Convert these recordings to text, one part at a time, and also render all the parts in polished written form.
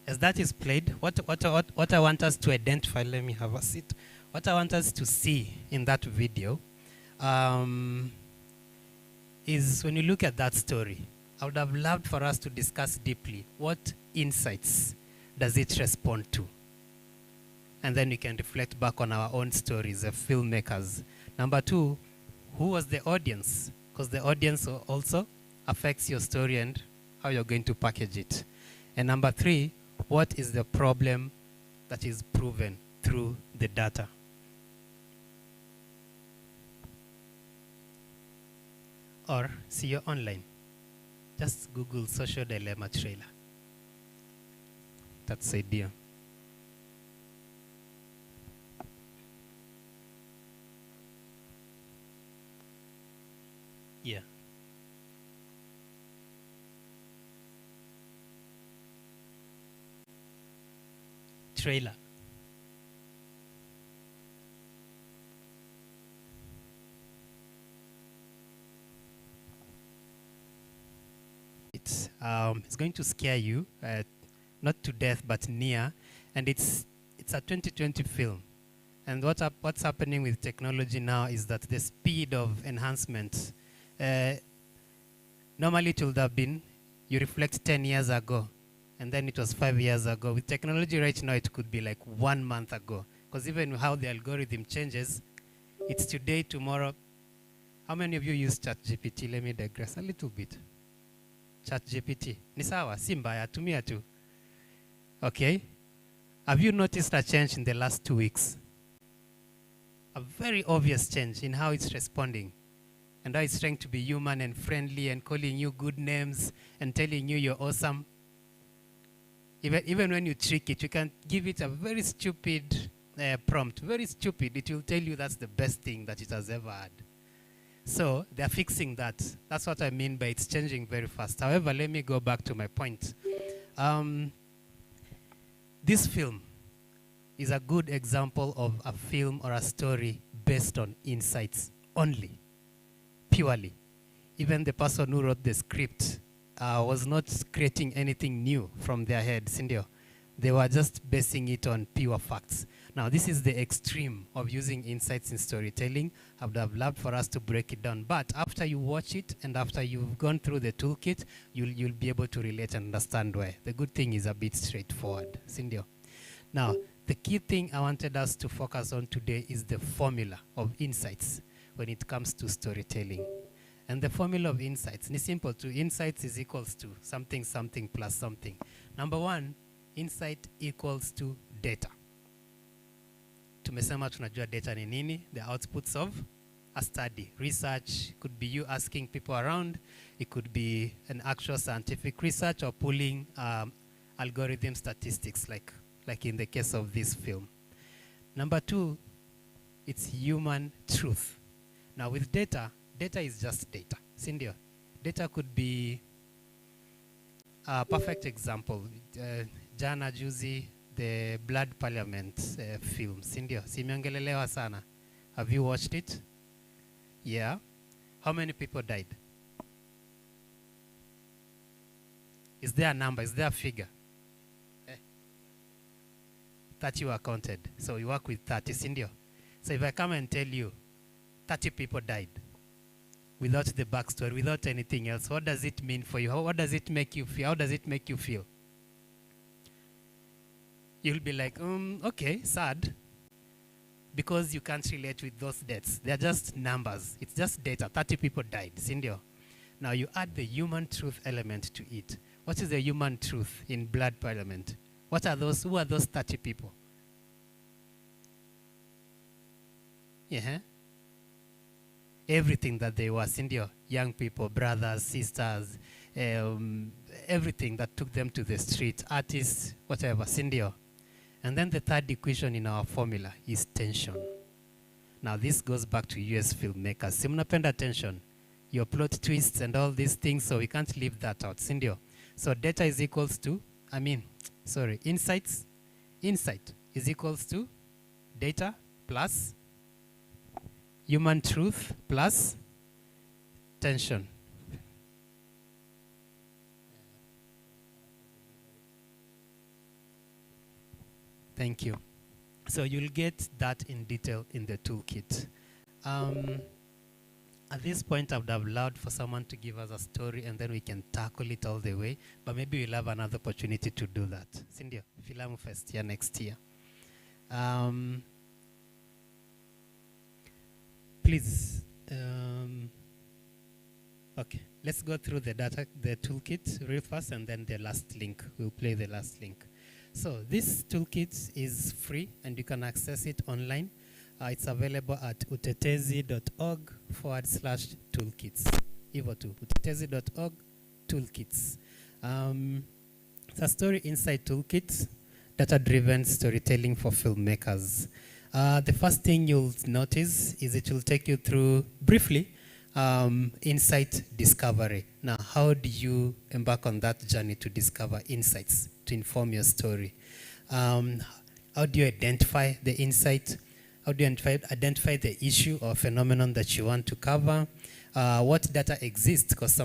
as that is played, what I want us to identify, let me have a seat. What I want us to see in that video is when you look at that story, I would have loved for us to discuss deeply what insights does it respond to. And then we can reflect back on our own stories as filmmakers. Number two, who was the audience? Because the audience also affects your story and how you're going to package it. And number three, what is the problem that is proven through the data? Or see you online. Just Google social dilemma trailer. That's the idea. Yeah. Trailer. It's going to scare you, not to death, but near. And it's a 2020 film. And what's happening with technology now is that the speed of enhancement, normally it would have been, you reflect 10 years ago, and then it was 5 years ago. With technology right now, it could be like 1 month ago. Because even how the algorithm changes, it's today, tomorrow. How many of you use ChatGPT? Let me digress a little bit. ChatGPT. Ni sawa, si mbaya, tumia tu. Okay. Have you noticed a change in the last 2 weeks? A very obvious change in how it's responding. And how it's trying to be human and friendly and calling you good names and telling you you're awesome. Even when you trick it, you can give it a very stupid prompt. Very stupid. It will tell you that's the best thing that it has ever had. So they're fixing that. That's what I mean by it's changing very fast. However, let me go back to my point. This film is a good example of a film or a story based on insights only, purely. Even the person who wrote the script was not creating anything new from their head, Cindy. They were just basing it on pure facts. Now, this is the extreme of using insights in storytelling. I would have loved for us to break it down. But after you watch it and after you've gone through the toolkit, you'll be able to relate and understand why. The good thing is a bit straightforward, Cindy. Now, the key thing I wanted us to focus on today is the formula of insights when it comes to storytelling. And the formula of insights, it's simple too. Insights is equals to something, something plus something. Number one, insight equals to data. Tumesema tunajua data ni nini? The outputs of a study. Research could be you asking people around. It could be an actual scientific research or pulling algorithm statistics like in the case of this film. Number two, it's human truth. Now with data is just data. Cindy, data could be a perfect example. Jana Juzi, the Blood Parliament film. Cindy, simeongelelewa sana. Have you watched it? Yeah. How many people died? Is there a number? Is there a figure? 30 were counted. So we work with 30, Cindy. So if I come and tell you 30 people died without the backstory, without anything else, what does it mean for you? What does it make you feel? How does it make you feel? You'll be like, okay, sad. Because you can't relate with those deaths. They're just numbers. It's just data. 30 people died, Cindy. Now you add the human truth element to it. What is the human truth in Blood Parliament? What are those? Who are those 30 people? Yeah. Everything that they were, Cindy, young people, brothers, sisters, everything that took them to the street, artists, whatever, Cindy. And then the third equation in our formula is tension. Now this goes back to US filmmakers. Si mnapenda tension. Your plot twists and all these things, so we can't leave that out, Cindy. So data is equals to, insights. Insight is equals to data plus human truth plus tension. Thank you. So you'll get that in detail in the toolkit. At this point, I would have allowed for someone to give us a story and then we can tackle it all the way. But maybe we'll have another opportunity to do that. Cindy, Filamu first year next year. Please. Okay, let's go through the toolkit real fast, and then the last link. We'll play the last link. So this toolkit is free, and you can access it online. It's available at utetezi.org/toolkits. Evo to utetezi.org toolkits. It's a story insight toolkit, data-driven storytelling for filmmakers. The first thing you'll notice is it will take you through, briefly, insight discovery. Now, how do you embark on that journey to discover insights to inform your story? How do you identify the insight? How do you identify the issue or phenomenon that you want to cover? What data exists? Because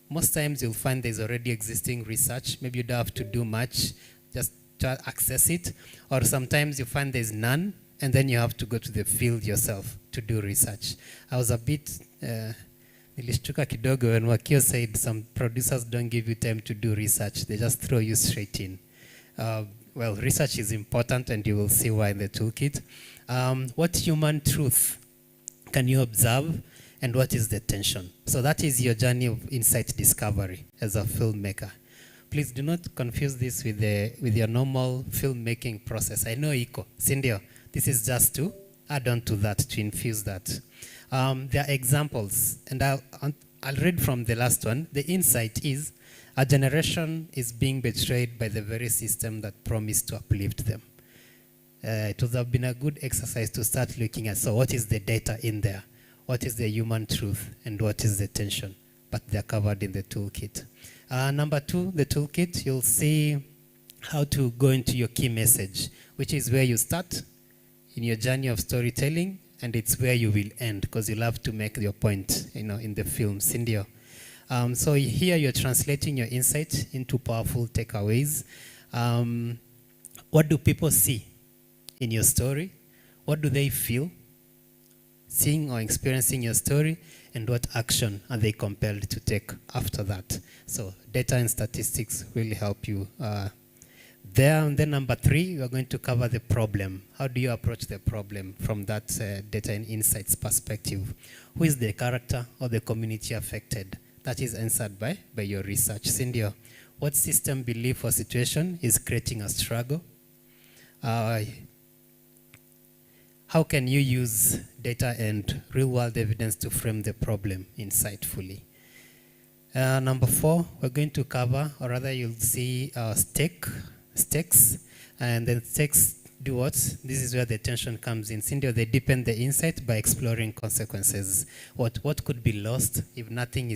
most times you'll find there's already existing research. Maybe you don't have to do much, just to access it. Or sometimes you find there's none, and then you have to go to the field yourself to do research. I was a bit nilishtuka kidogo when Wakio said some producers don't give you time to do research. They just throw you straight in. Well, research is important, and you will see why in the toolkit. What human truth can you observe, and what is the tension? So that is your journey of insight discovery as a filmmaker. Please do not confuse this with your normal filmmaking process. I know Iko, Cindy, this is just to add on to that, to infuse that. There are examples, and I'll read from the last one. The insight is, a generation is being betrayed by the very system that promised to uplift them. It would have been a good exercise to start looking at, so what is the data in there? What is the human truth, and what is the tension? But they're covered in the toolkit. Number 2, the toolkit, you'll see how to go into your key message, which is where you start in your journey of storytelling, and it's where you will end, because you'll have to make your point, in the film. Cindy. So here you're translating your insight into powerful takeaways. What do people see in your story? What do they feel seeing or experiencing your story? And what action are they compelled to take after that? So data and statistics will help you there. And then number 3, we are going to cover the problem. How do you approach the problem from that data and insights perspective? Who is the character or the community affected? That is answered by your research. Cindy, what system, belief, or situation is creating a struggle? How can you use data and real-world evidence to frame the problem insightfully? Number 4, we're going to cover, or rather you'll see stakes, and then stakes do what? This is where the tension comes in. Cindy, they deepen the insight by exploring consequences. What could be lost if nothing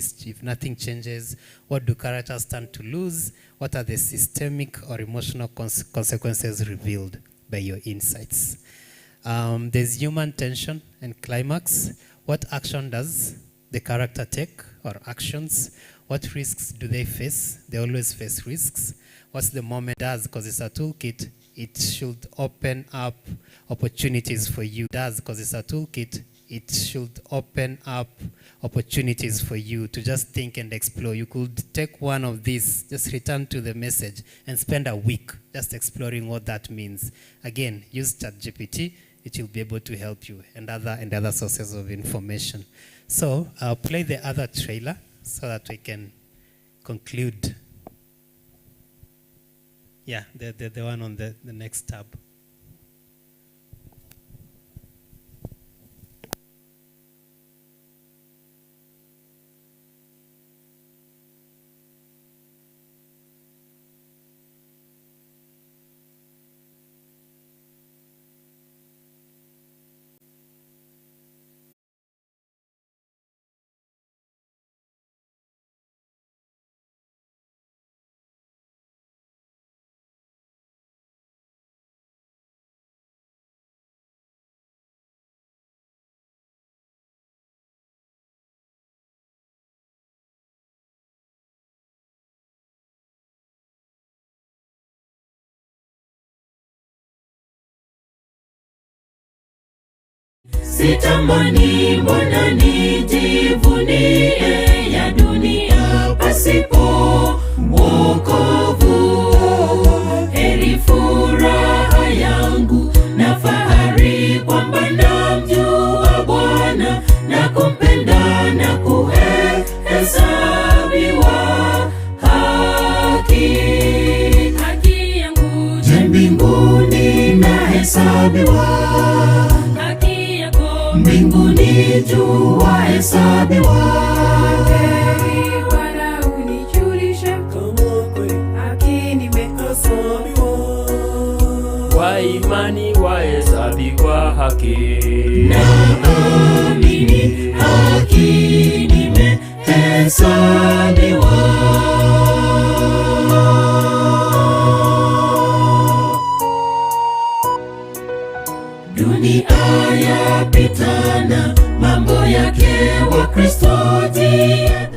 changes? What do characters stand to lose? What are the systemic or emotional consequences revealed by your insights? There's human tension and climax. What action does the character take, or actions? What risks do they face? They always face risks. What's the moment does? Because it's a toolkit, it should open up opportunities for you. Because it's a toolkit, it should open up opportunities for you to just think and explore. You could take one of these, just return to the message, and spend a week just exploring what that means. Again, use ChatGPT. It will be able to help you, and other sources of information. So I'll play the other trailer so that we can conclude. Yeah, the one on the next tab. sitamani mbona nijivunie ya dunia pasipo wokovu. Heri furaha yangu na fahari kwamba namjua Bwana na kumpenda na kuhesabiwa haki. Haki yangu je mbinguni nahesabiwa, haki yako mbinguni juu wahesabiwa. Heri Bwana unijulishe kama kweli haki nimehesabiwa. Kwa imani wahesabiwa haki. Naamini haki nimehesabiwa. Dunia yapitana, mambo yake wa Kristo dia.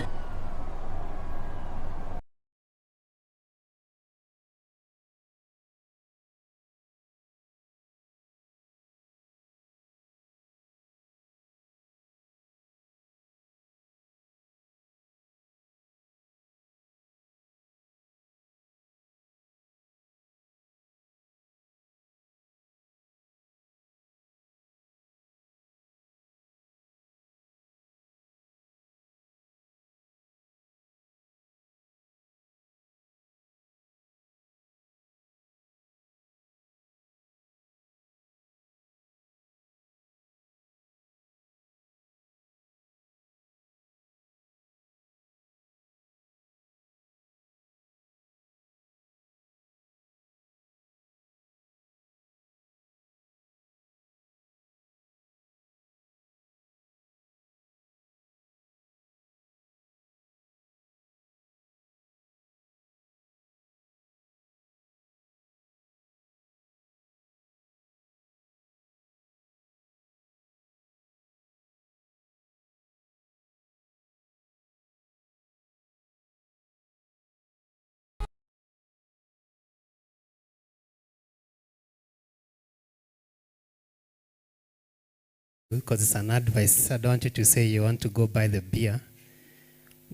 Because it's an advice. I don't want you to say you want to go buy the beer.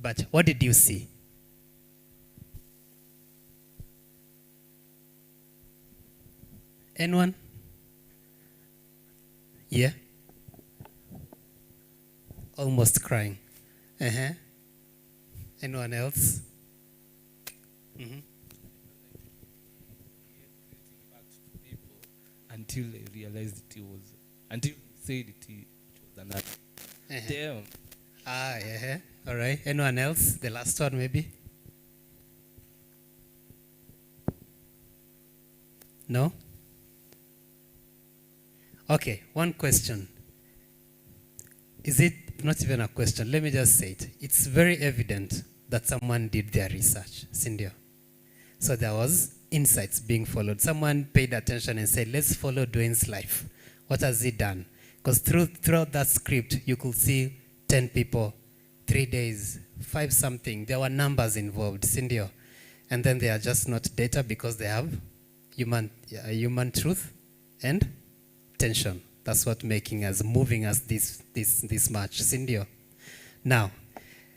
But what did you see? Anyone? Yeah? Almost crying. Uh-huh. Anyone else? Mm-hmm. Until I realized it was, until said it was an act. Damn. Yeah. All right. Anyone else? The last one, maybe? No? Okay, one question. Is it not even a question? Let me just say it. It's very evident that someone did their research, Cindy. So there was insights being followed. Someone paid attention and said, let's follow Dwayne's life. What has he done? Because throughout that script, you could see 10 people, 3 days, 5 something. There were numbers involved, Cindy. And then they are just not data because they have human truth and tension. That's what moving us this much, Cindy. Now,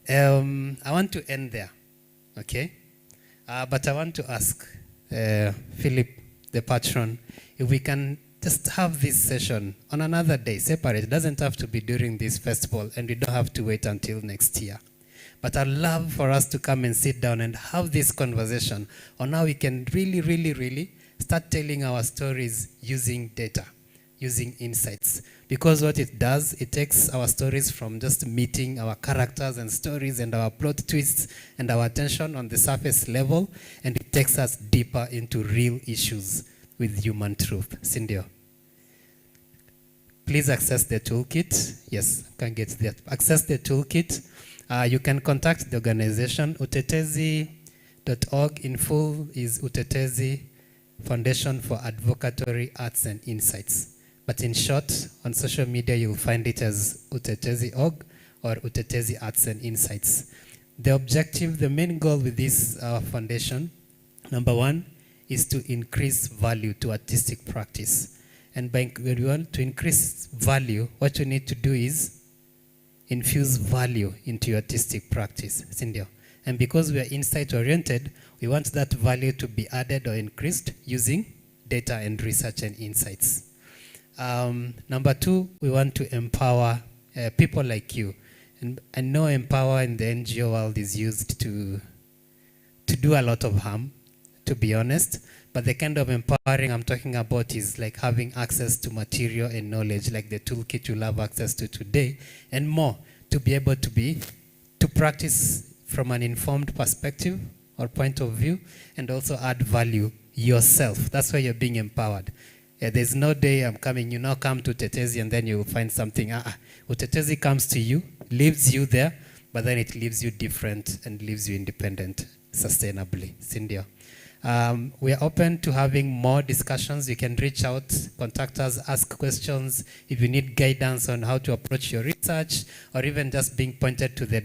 I want to end there, okay? But I want to ask Philip, the patron, if we can just have this session on another day, separate. It doesn't have to be during this festival, and we don't have to wait until next year. But I'd love for us to come and sit down and have this conversation on how we can really, really, really start telling our stories using data, using insights. Because what it does, it takes our stories from just meeting our characters and stories and our plot twists and our attention on the surface level, and it takes us deeper into real issues with human truth. Cindy, please access the toolkit. Yes, can get that. Access the toolkit. You can contact the organization, utetezi.org. In full is Utetezi Foundation for Advocatory Arts and Insights. But in short, on social media, you'll find it as utetezi.org or Utetezi Arts and Insights. The objective, the main goal with this foundation, number one, is to increase value to artistic practice. And when you want to increase value, what you need to do is infuse value into your artistic practice, sindio? And because we are insight-oriented, we want that value to be added or increased using data and research and insights. Number 2, we want to empower people like you. And I know empower in the NGO world is used to do a lot of harm, to be honest. But the kind of empowering I'm talking about is like having access to material and knowledge, like the toolkit you'll have access to today, and more, to be able to practice from an informed perspective or point of view, and also add value yourself. That's why you're being empowered. There's no day I'm coming, you now come to Tetezi and then you'll find something. Tetezi comes to you, leaves you there, but then it leaves you different and leaves you independent sustainably. Cindy. We are open to having more discussions. You can reach out, contact us, ask questions. If you need guidance on how to approach your research, or even just being pointed to the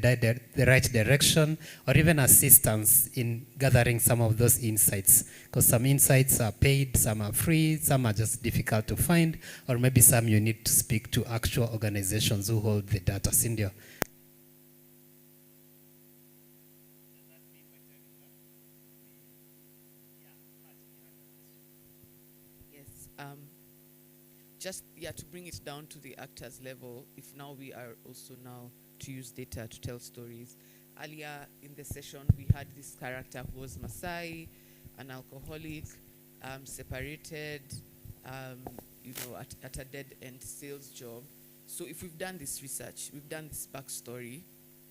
right direction, or even assistance in gathering some of those insights. Because some insights are paid, some are free, some are just difficult to find, or maybe some you need to speak to actual organizations who hold the data. Cindy. To bring it down to the actors level, if now we are also now to use data to tell stories. Earlier in the session, we had this character who was Maasai, an alcoholic, separated, at a dead-end sales job. So if we've done this research, we've done this backstory,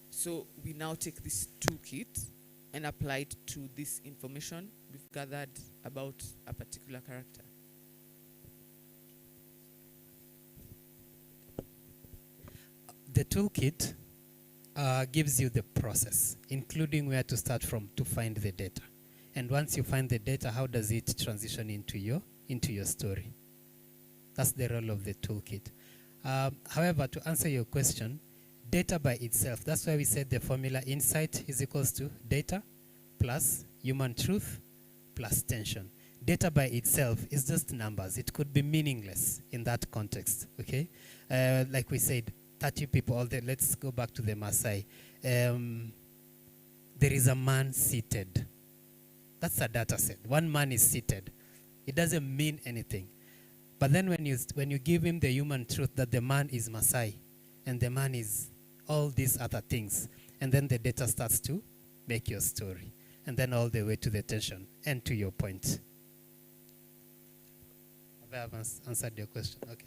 so we now take this toolkit and apply it to this information we've gathered about a particular character. The toolkit gives you the process, including where to start from to find the data. And once you find the data, how does it transition into your story? That's the role of the toolkit. However, to answer your question, data by itself, that's why we said the formula insight is equals to data plus human truth plus tension. Data by itself is just numbers. It could be meaningless in that context, okay? Like we said, 30 people, let's go back to the Maasai. There is a man seated. That's a data set. One man is seated. It doesn't mean anything. But then when you give him the human truth that the man is Maasai and the man is all these other things, and then the data starts to make your story. And then all the way to the tension and to your point. Have I answered your question? Okay.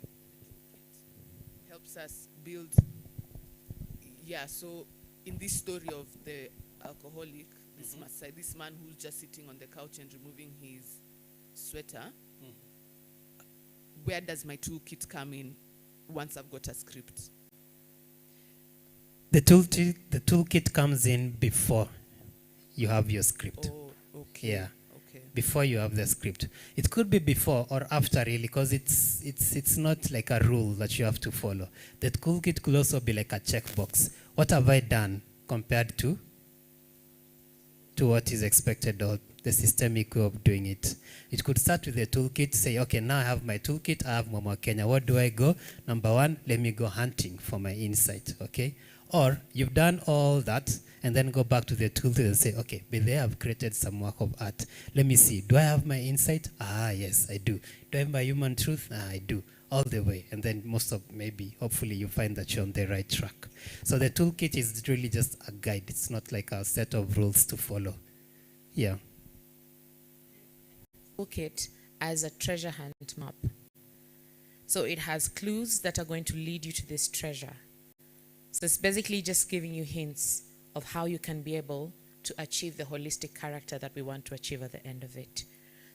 Helps us build, so in this story of the alcoholic, this Maasai, this man who's just sitting on the couch and removing his sweater, where does my toolkit come in once I've got a script? The toolkit comes in before you have your script. Oh, okay. Yeah. Before you have the script. It could be before or after, really, because it's not like a rule that you have to follow. The toolkit could also be like a checkbox. What have I done compared to what is expected or the systemic way of doing it? It could start with the toolkit, say, okay, now I have my toolkit, I have Momo Kenya. What do I go? Number 1, let me go hunting for my insight, okay? Or you've done all that, and then go back to the toolkit and say, okay, but there I've created some work of art. Let me see, do I have my insight? Yes, I do. Do I have my human truth? I do. All the way. And then hopefully you find that you're on the right track. So the toolkit is really just a guide. It's not like a set of rules to follow. Yeah. Toolkit as a treasure hunt map. So it has clues that are going to lead you to this treasure. So it's basically just giving you hints of how you can be able to achieve the holistic character that we want to achieve at the end of it.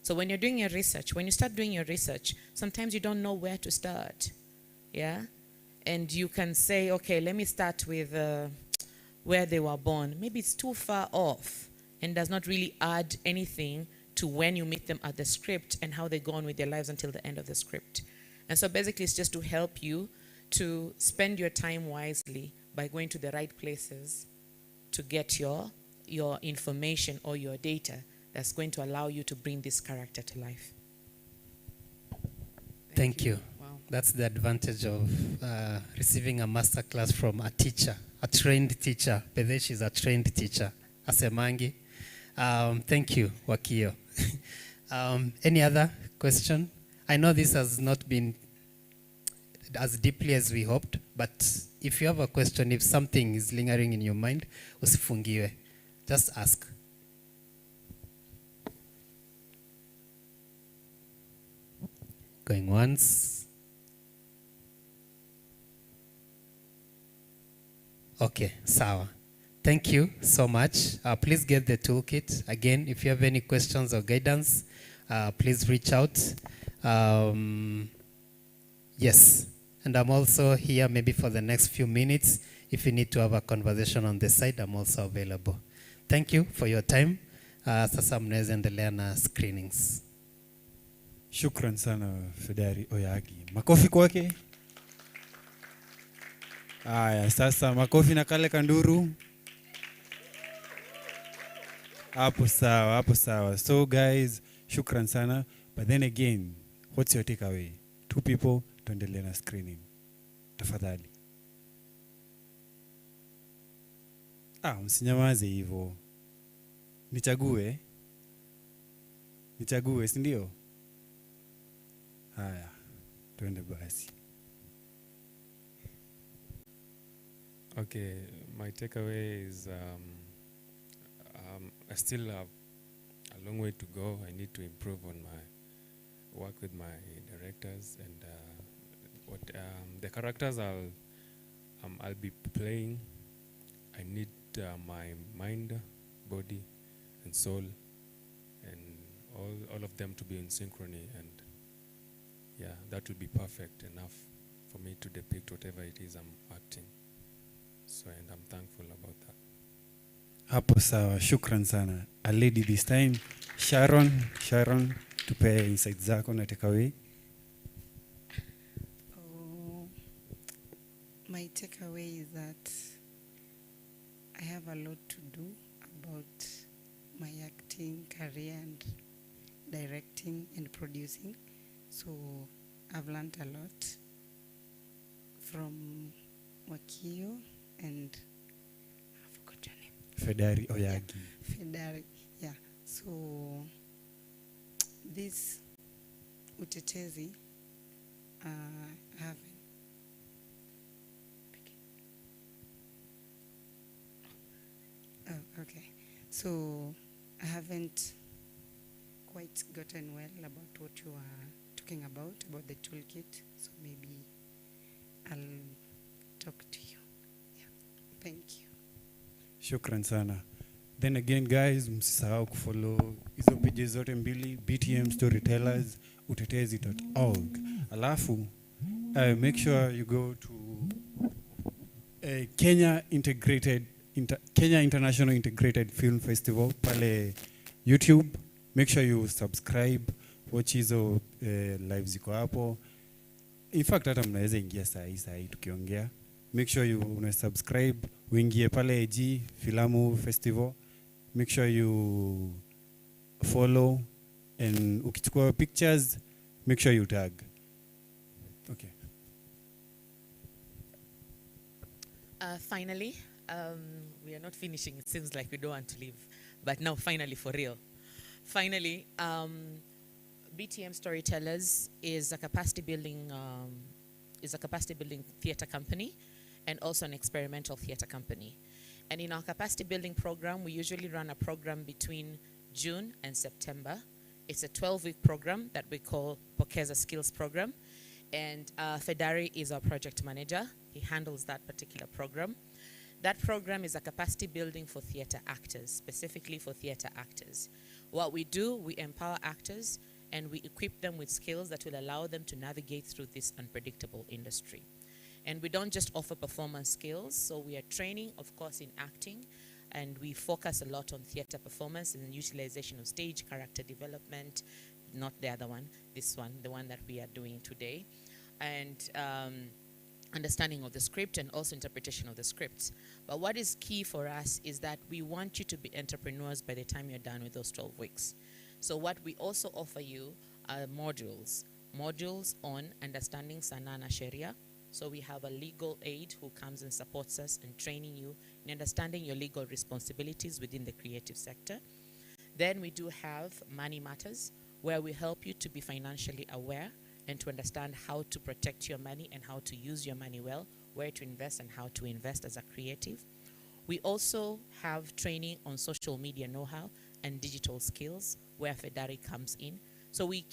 So when you're doing your research, when you start doing your research, sometimes you don't know where to start, yeah? And you can say, okay, let me start with where they were born. Maybe it's too far off and does not really add anything to when you meet them at the script and how they go on with their lives until the end of the script. And so basically it's just to help you to spend your time wisely by going to the right places to get your information or your data that's going to allow you to bring this character to life. Thank you. Wow. That's the advantage of receiving a masterclass from a teacher, a trained teacher. Pedesh is a trained teacher. Asemangi. Thank you, Wakio. Any other question? I know this has not been as deeply as we hoped, but if you have a question, if something is lingering in your mind, usifungiwe. Just ask. Going once. Okay, sawa. Thank you so much. Please get the toolkit. Again, if you have any questions or guidance, please reach out. Yes, and I'm also here maybe for the next few minutes. If you need to have a conversation on the side, I'm also available. Thank you for your time. Sasa mnaweza endelea na screenings. Shukran sana Fedari Oyagi. Makofi kwake. Aya, sasa makofi na kale kanduru. Hapo sawa, hapo sawa. So guys, shukran sana. But then again, what's your takeaway? 2 people, tuendelee na screening. Tafadhali. Msinyamaze hivyo. Nichague, si ndio? Haya, tuende basi. Okay, my takeaway is I still have a long way to go. I need to improve on my work with my directors and what the characters I'll be playing. I need my mind, body, and soul, and all of them to be in synchrony, and yeah, that will be perfect enough for me to depict whatever it is I'm acting. So, and I'm thankful about that. Hapo sawa, shukran sana. A lady this time, Sharon, tupe insights zako na takeaway. My takeaway is that I have a lot to do about my acting career and directing and producing. So I've learned a lot from Wakio and I forgot your name. Fedari Oyagi. Yeah, Fedari, yeah. So this utetezi, I haven't. Oh, okay. So I haven't quite gotten well about what you are talking about the toolkit. So maybe I'll talk to you. Yeah. Thank you. Shukran sana. Then again guys, msisahau kufollow hizo pages zote mbili, BTM Storytellers, utetezi.org. Alafu, make sure you go to Kenya International Integrated Film Festival pale YouTube. Make sure you subscribe, watch hizo live ziko hapo. In fact, hata mnaweza ingia saa hii tukiongea. Make sure you subscribe, uingie pale AG Filamu Festival. Make sure you follow, and ukichukua pictures, make sure you tag. Okay. Finally, we are not finishing. It seems like we don't want to leave, but now finally, for real. Finally, BTM Storytellers is a capacity building theater company, and also an experimental theater company. And in our capacity building program, we usually run a program between June and September. It's a 12-week program that we call Pokeza Skills Program. And Fedari is our project manager. He handles that particular program. That program is a capacity building for theater actors, specifically for theater actors. What we do, we empower actors and we equip them with skills that will allow them to navigate through this unpredictable industry. And we don't just offer performance skills, so we are training, of course, in acting, and we focus a lot on theater performance and utilization of stage, character development, not the other one, this one, the one that we are doing today, and understanding of the script and also interpretation of the scripts. But what is key for us is that we want you to be entrepreneurs by the time you're done with those 12 weeks. So what we also offer you are modules modules on understanding Sanaa na Sheria. So we have a legal aid who comes and supports us in training you in understanding your legal responsibilities within the creative sector. Then we do have Money Matters, where we help you to be financially aware and to understand how to protect your money and how to use your money well, where to invest and how to invest as a creative. We also have training on social media know-how and digital skills, where Fedari comes in. So we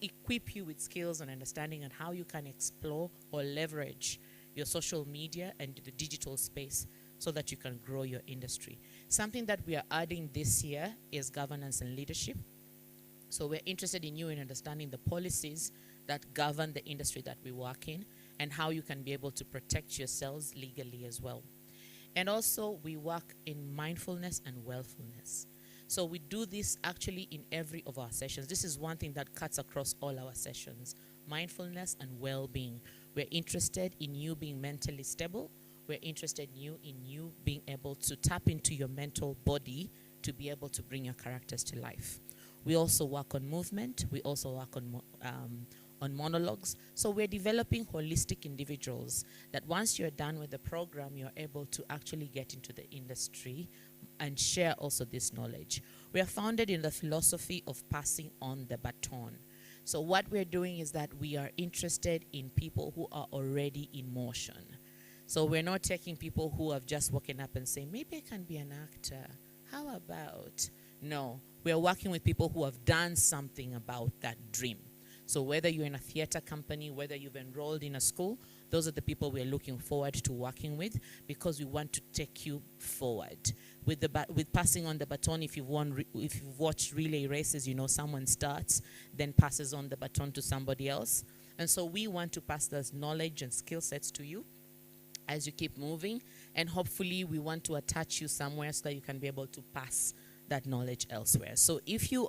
equip you with skills and understanding on how you can explore or leverage your social media and the digital space so that you can grow your industry. Something that we are adding this year is governance and leadership. So we're interested in you in understanding the policies that govern the industry that we work in and how you can be able to protect yourselves legally as well. And also we work in mindfulness and willfulness. So we do this actually in every of our sessions. This is one thing that cuts across all our sessions, mindfulness and well-being. We're interested in you being mentally stable. We're interested in you being able to tap into your mental body to be able to bring your characters to life. We also work on movement. We also work on monologues. So we're developing holistic individuals that once you're done with the program, you're able to actually get into the industry and share also this knowledge. We are founded in the philosophy of passing on the baton. So what we're doing is that we are interested in people who are already in motion. So we're not taking people who have just woken up and saying, maybe I can be an actor. How about? No, we're working with people who have done something about that dream. So whether you're in a theater company, whether you've enrolled in a school, those are the people we're looking forward to working with because we want to take you forward. With passing on the baton, if you've watched relay races, you know someone starts, then passes on the baton to somebody else. And so we want to pass those knowledge and skill sets to you as you keep moving. And hopefully we want to attach you somewhere so that you can be able to pass that knowledge elsewhere. So if you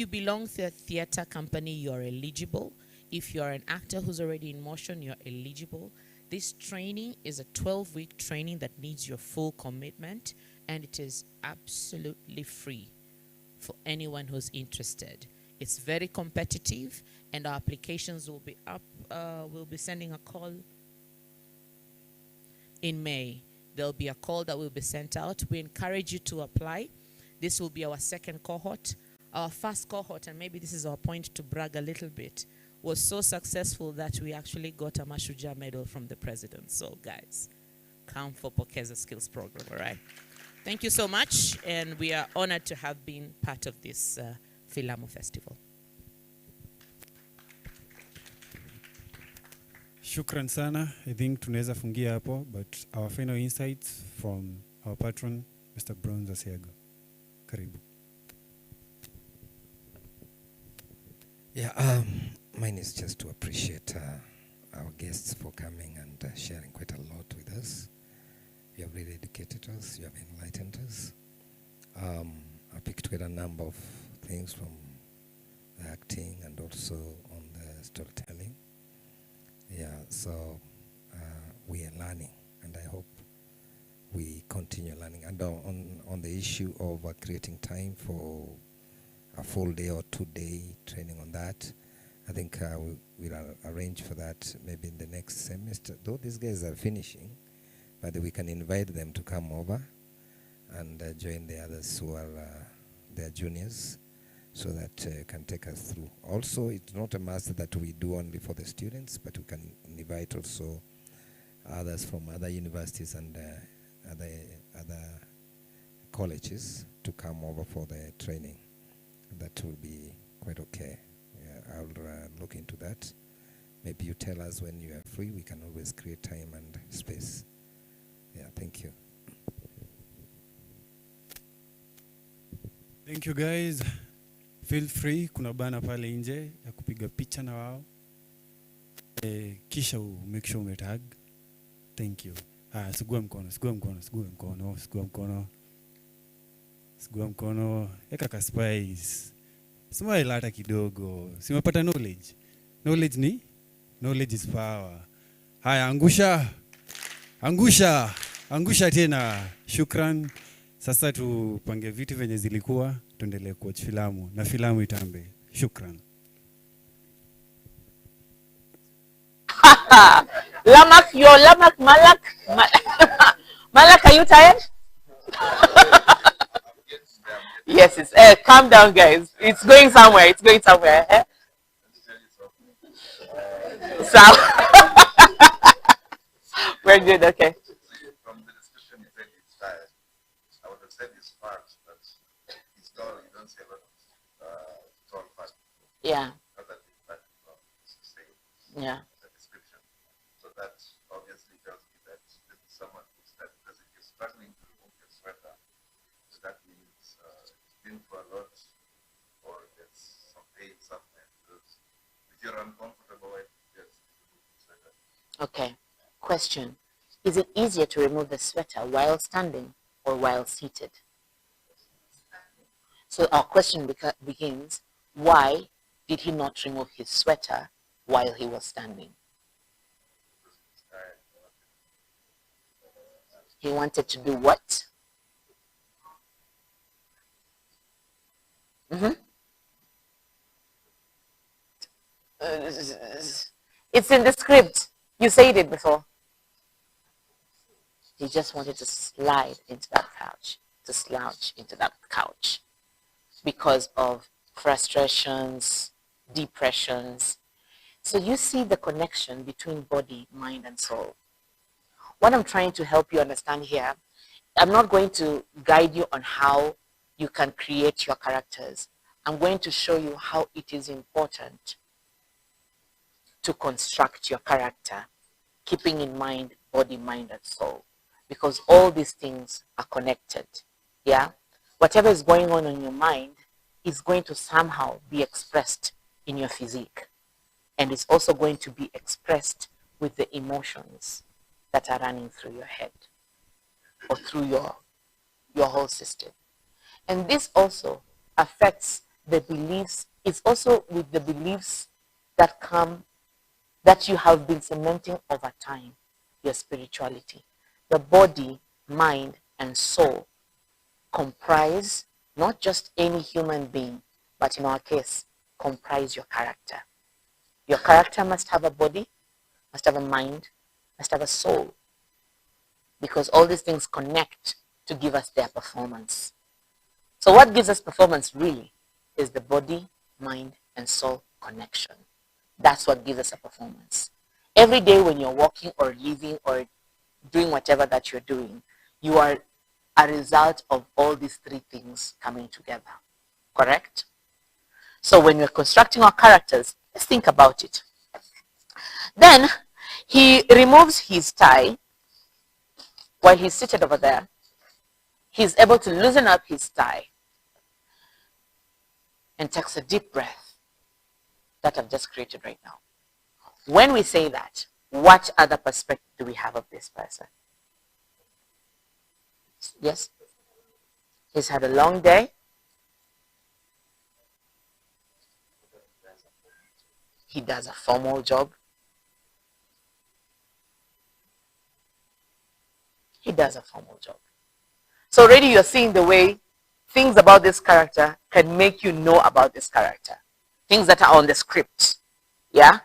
belong to a theater company, you're eligible. If you're an actor who's already in motion, you're eligible. This training is a 12-week training that needs your full commitment, and it is absolutely free for anyone who's interested. It's very competitive, and our applications will be up. We'll be sending a call in May. There'll be a call that will be sent out. We encourage you to apply. This will be our second cohort. Our first cohort, and maybe this is our point to brag a little bit, was so successful that we actually got a Mashujaa medal from the president. So guys, come for Pokeza Skills Program, all right? Thank you so much, and we are honored to have been part of this Filamu Festival. Shukran sana. I think tunaweza fungia hapo, but our final insights from our patron, Mr. Bronze Asiago. Karibu. Yeah, mine is just to appreciate our guests for coming and sharing quite a lot with us. You have really educated us, you have enlightened us. I picked quite a number of things from the acting and also on the storytelling. Yeah, so we are learning, and I hope we continue learning. And on the issue of creating time for a full day or 2-day training on that, I think we'll arrange for that maybe in the next semester. Though these guys are finishing, but we can invite them to come over and join the others who are their juniors, so that can take us through. Also, it's not a must that we do only for the students, but we can invite also others from other universities and other colleges to come over for the training. That will be quite okay. Yeah, I'll look into that. Maybe you tell us when you are free. We can always create time and space. Yeah, thank you. Thank you guys. Feel free, kuna bana pale nje ya kupiga picha na wao. Kisha make sure umetag. Thank you. Sugua mkono. Eka ka spice. Smile hata kidogo. Simepata knowledge. Knowledge is power. Haya, angusha tena. Shukran. Sasa tupange vitu venye zilikuwa, tuendelee kuwatch filamu na filamu itambe. Shukran. Lamak, Malak. Malak, are you tired? Yes, it's calm down, guys. It's going somewhere. It's going somewhere. So we're good. Okay. From the discussion, you said it's tired. I would have said it's fat, but it's tall. You don't see a lot of tall fat. Yeah. Not that it's fat, it's the same. Yeah. The description. So that obviously tells me that this is someone who's that, because if you're struggling to remove your sweater, so that means it's been for a lot, or there's some pain somewhere. Because if you're uncomfortable, just remove the sweater. Okay. Question. Is it easier to remove the sweater while standing or while seated? So our question begins, why did he not remove his sweater while he was standing? He wanted to do what? It's in the script. You said it before. He just wanted to slide into that couch, to slouch into that couch because of frustrations, depressions. So you see the connection between body, mind, and soul. What I'm trying to help you understand here, I'm not going to guide you on how you can create your characters. I'm going to show you how it is important to construct your character, keeping in mind body, mind, and soul. Because all these things are connected. Yeah? Whatever is going on in your mind is going to somehow be expressed in your physique. And it's also going to be expressed with the emotions that are running through your head or through your whole system. And this also affects the beliefs. It's also with the beliefs that come, that you have been cementing over time, your spirituality. The body, mind, and soul comprise not just any human being, but in our case, comprise your character. Your character must have a body, must have a mind, must have a soul, because all these things connect to give us their performance. So what gives us performance really is the body, mind, and soul connection. That's what gives us a performance. Every day when you're walking or living or doing whatever that you're doing, you are a result of all these three things coming together. Correct? So when we're constructing our characters, let's think about it. Then he removes his tie while he's seated over there. He's able to loosen up his tie and takes a deep breath that I've just created right now. When we say that, what other perspective do we have of this person? Yes? He's had a long day. He does a formal job. He does a formal job. So already you're seeing the way things about this character can make you know about this character. Things that are on the script. Yeah?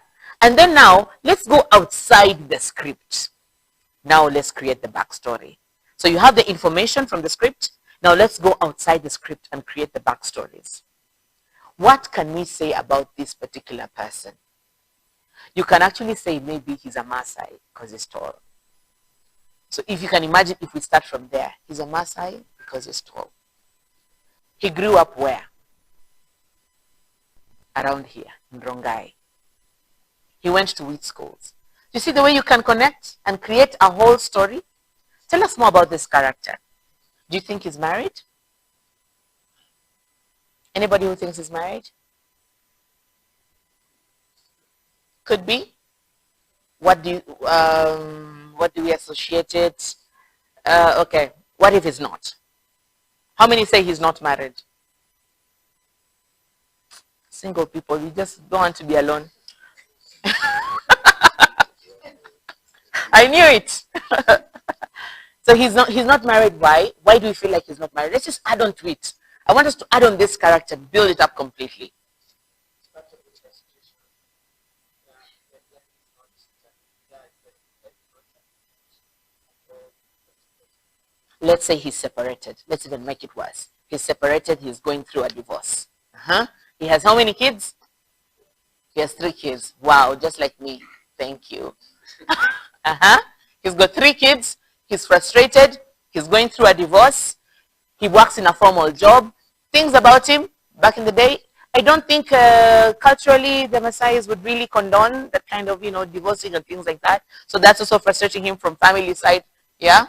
And then now, let's go outside the script. Now let's create the backstory. So you have the information from the script. Now let's go outside the script and create the backstories. What can we say about this particular person? You can actually say maybe he's a Maasai because he's tall. So if you can imagine, if we start from there, he's a Maasai because he's tall. He grew up where? Around here, in Rongai. He went to which schools? You see the way you can connect and create a whole story? Tell us more about this character. Do you think he's married? Anybody who thinks he's married? Could be. What do we associate it? Okay, what if he's not? How many say he's not married? Single people, you just don't want to be alone. I knew it. So he's not married. Why? Why do we feel like he's not married? Let's just add on to it. I want us to add on this character, build it up completely. let's say he's separated. Let's even make it worse. He's separated, he's going through a divorce. He has how many kids? He has 3 kids. Wow, just like me. Thank you. He's got 3 kids. He's frustrated. He's going through a divorce. He works in a formal job. Things about him back in the day, I don't think culturally the Maasais would really condone that kind of, divorcing and things like that. So that's also frustrating him from family side. Yeah.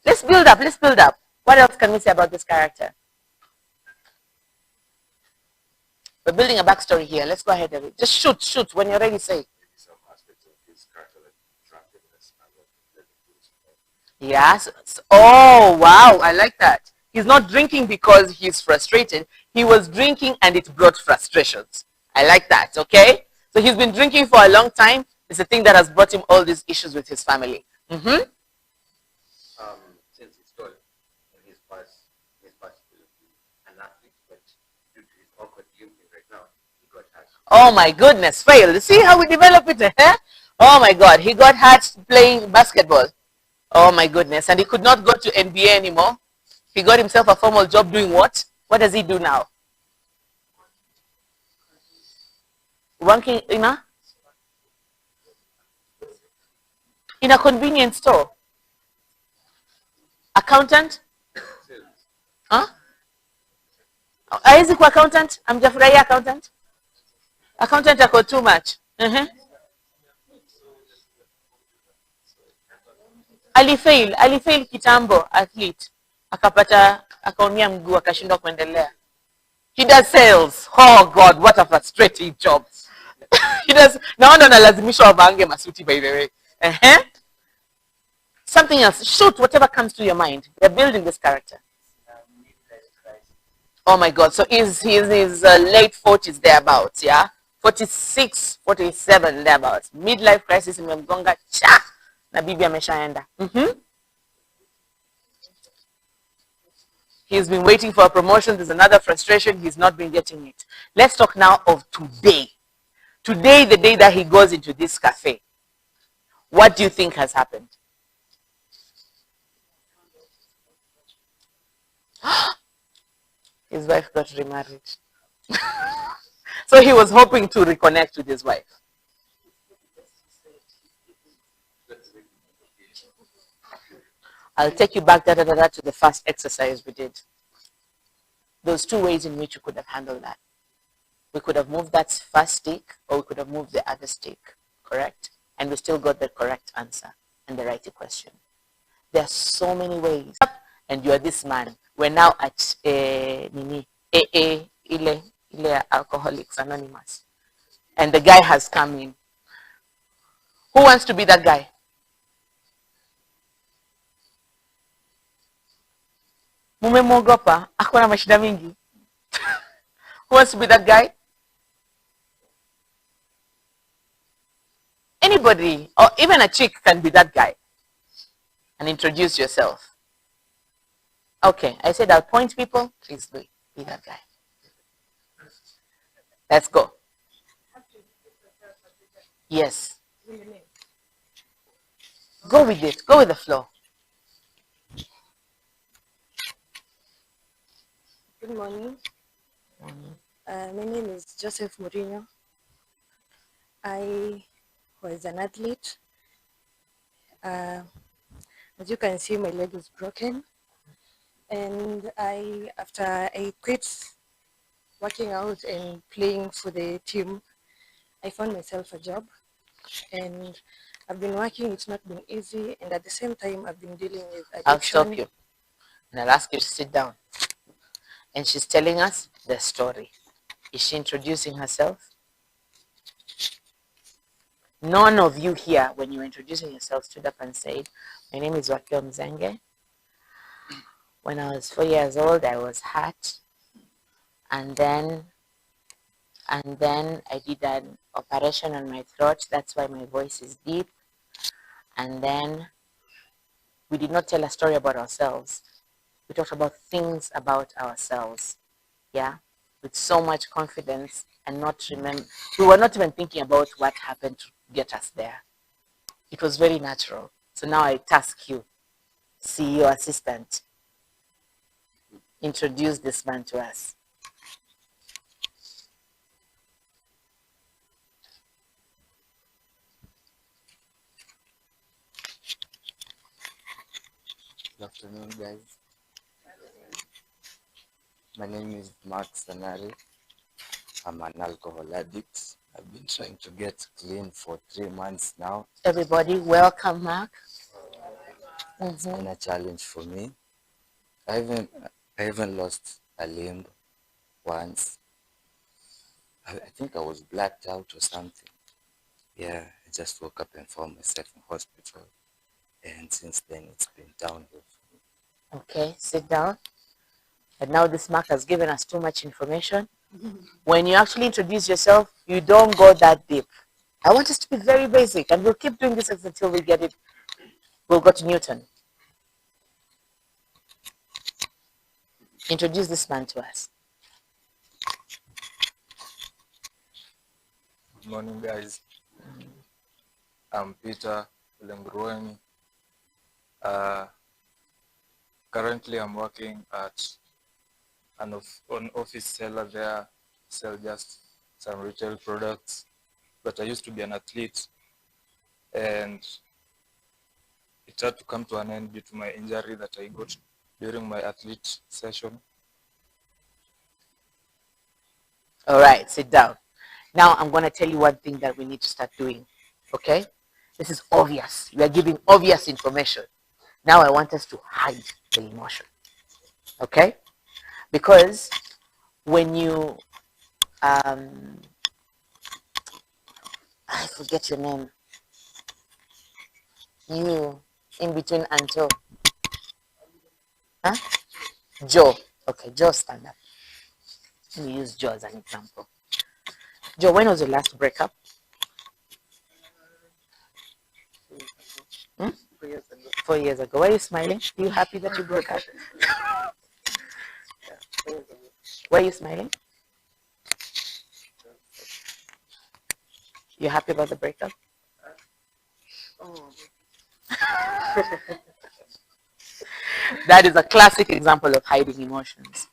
Let's build up. Let's build up. What else can we say about this character? We're building a backstory here. Let's go ahead, David. Just shoot. When you're ready, say. Yes. Oh, wow. I like that. He's not drinking because he's frustrated. He was drinking and it brought frustrations. I like that, okay? So he's been drinking for a long time. It's the thing that has brought him all these issues with his family. Since he's told in his past will be an athlete, but due to his awkward gambling right now, he got hurt. Oh my goodness, failed. See how we develop it? Oh my God, he got hurt playing basketball. Oh my goodness, and he could not go to NBA anymore. He got himself a formal job doing what? What does he do now? Working in a convenience store. Accountant? Haizi kuwa accountant? Amjafurahia accountant? Accountant ako too much. Alifail kitambo athlete. Akaumia mguu akashindwa kuendelea. He does sales. Oh God, what a frustrating job. He does. Naona nalazimishwa wavange masuti, by the way. Something else. Shoot whatever comes to your mind. They're building this character. Oh my God. So he's in his late 40s thereabouts, yeah? 46, 47 thereabouts. Midlife crisis imemgonga cha na bibi ameshaenda. He's been waiting for a promotion. There's another frustration. He's not been getting it. Let's talk now of today. Today, the day that he goes into this cafe. What do you think has happened? His wife got remarried. So he was hoping to reconnect with his wife. I'll take you back to the first exercise we did. Those 2 ways in which you could have handled that. We could have moved that first stick, or we could have moved the other stick, correct? And we still got the correct answer and the right question. There are so many ways. And you are this man. We're now at AA, Alcoholics Anonymous. And the guy has come in. Who wants to be that guy? Mumemwogopa, ako na mashida mingi. Who wants to be that guy? Anybody, or even a chick can be that guy. And introduce yourself. Okay, I said I'll point people. Please be that guy. Let's go. Yes. Go with it. Go with the flow. Good morning. My name is Joseph Mourinho. I was an athlete. As you can see, my leg is broken. And after I quit working out and playing for the team, I found myself a job. And I've been working, it's not been easy. And at the same time, I've been dealing with addiction. I'll stop you. And I'll ask you to sit down. And she's telling us the story. Is she introducing herself? None of you here, when you were introducing yourself, stood up and said, my name is Wakio Mzenge. When I was 4 years old, I was hurt. And then I did an operation on my throat. That's why my voice is deep. And then we did not tell a story about ourselves. We talked about things about ourselves, yeah, with so much confidence and not remember. We were not even thinking about what happened to get us there. It was very natural. So now I task you. CEO assistant, introduce this man to us. Good afternoon, guys. My name is Mark Sanari. I'm an alcohol addict. I've been trying to get clean for 3 months now. Everybody, welcome, Mark. It's been a challenge for me. I even lost a limb once. I think I was blacked out or something. Yeah, I just woke up and found myself in hospital. And since then, it's been downhill for me. Okay, sit down. And now this Mark has given us too much information. When you actually introduce yourself, you don't go that deep. I want us to be very basic, and we'll keep doing this until we get it. We'll go to Newton. Introduce this man to us. Good morning, guys. I'm Peter Lengrueni. Currently, I'm working at an office seller there, sell just some retail products. But I used to be an athlete, and it had to come to an end due to my injury that I got during my athlete session. All right, sit down. Now I'm going to tell you one thing that we need to start doing, okay? This is obvious. We are giving obvious information. Now I want us to hide the emotion, okay? Because when you, I forget your name. You, in between Anto. Huh? Joe. Okay, Joe, stand up. Let me use Joe as an example. Joe, when was your last breakup? 4 years ago. 4 years ago. Why are you smiling? Are you happy that you broke up? Why are you smiling? You happy about the breakup? That is a classic example of hiding emotions.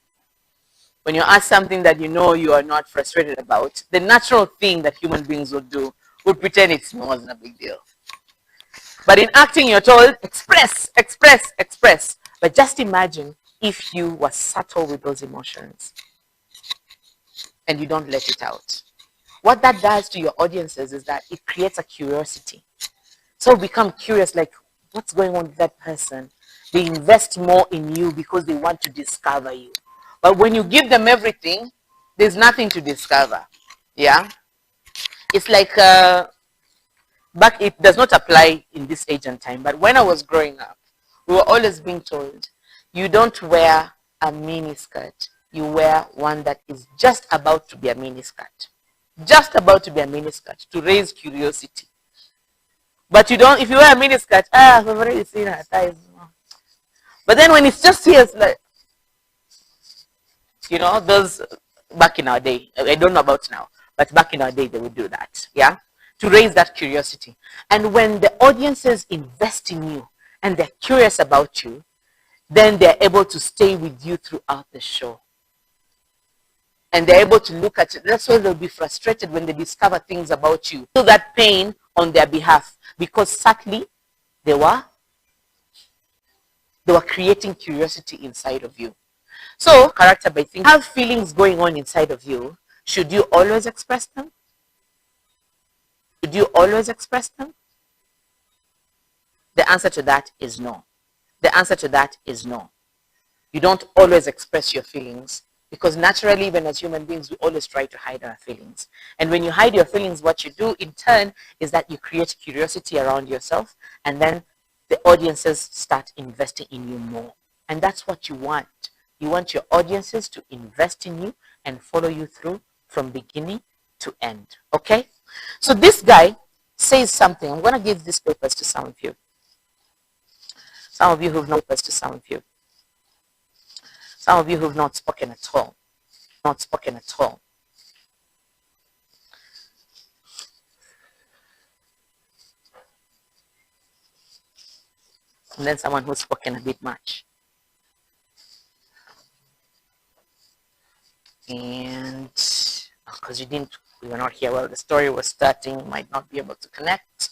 When you ask something that you know you are not frustrated about, the natural thing that human beings would do would pretend it wasn't a big deal. But in acting, you're told, express, express, express. But just imagine if you were subtle with those emotions and you don't let it out. What that does to your audiences is that it creates a curiosity. So become curious, like, what's going on with that person? They invest more in you because they want to discover you. But when you give them everything, there's nothing to discover. Yeah? It's like, back, it does not apply in this age and time, but when I was growing up, we were always being told, you don't wear a mini skirt. You wear one that is just about to be a mini skirt. Just about to be a mini skirt to raise curiosity. But you don't, if you wear a mini skirt, I've already seen her thighs. But then when it's just here, it's like, you know, those back in our day, I don't know about now, but back in our day, they would do that, yeah, to raise that curiosity. And when the audiences invest in you and they're curious about you, then they're able to stay with you throughout the show. And they're able to look at it. That's why they'll be frustrated when they discover things about you. Feel that pain on their behalf because sadly, they were creating curiosity inside of you. So, character by thinking, have feelings going on inside of you. Should you always express them? Should you always express them? The answer to that is no. The answer to that is no. You don't always express your feelings because naturally, even as human beings, we always try to hide our feelings. And when you hide your feelings, what you do in turn is that you create curiosity around yourself, and then the audiences start investing in you more. And that's what you want. You want your audiences to invest in you and follow you through from beginning to end. Okay? So this guy says something. I'm going to give these papers to some of you. Some of you who've not papers to some of you. Some of you who've not spoken at all. Not spoken at all. And then someone who's spoken a bit much. And because we were not here while the story was starting, you might not be able to connect.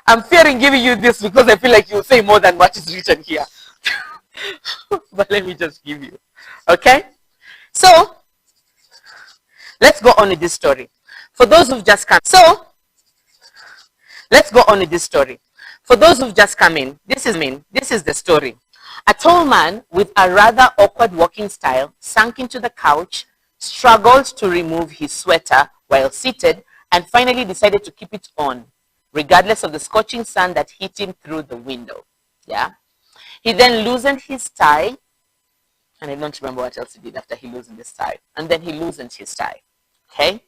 I'm fearing giving you this because I feel like you'll say more than what is written here. But let me just give you. Okay? So, let's go on with this story. For those who've just come. So, let's go on with this story. For those who've just come in, this is the story. A tall man with a rather awkward walking style sank into the couch, struggled to remove his sweater while seated, and finally decided to keep it on, regardless of the scorching sun that hit him through the window. Yeah. He then loosened his tie, and I don't remember what else he did after he loosened his tie. And then he loosened his tie. Okay.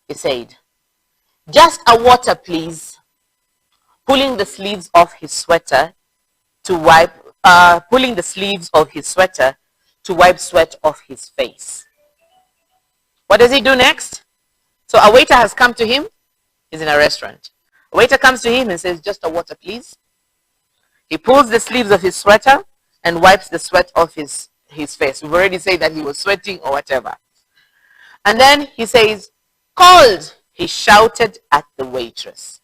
He said, "Just a water, please," pulling the sleeves of his sweater to wipe sweat off his face. What does he do next? So a waiter has come to him. He's in a restaurant. A waiter comes to him and says, "Just a water, please." He pulls the sleeves of his sweater and wipes the sweat off his face. We've already said that he was sweating or whatever. And then he says, "Cold," he shouted at the waitress.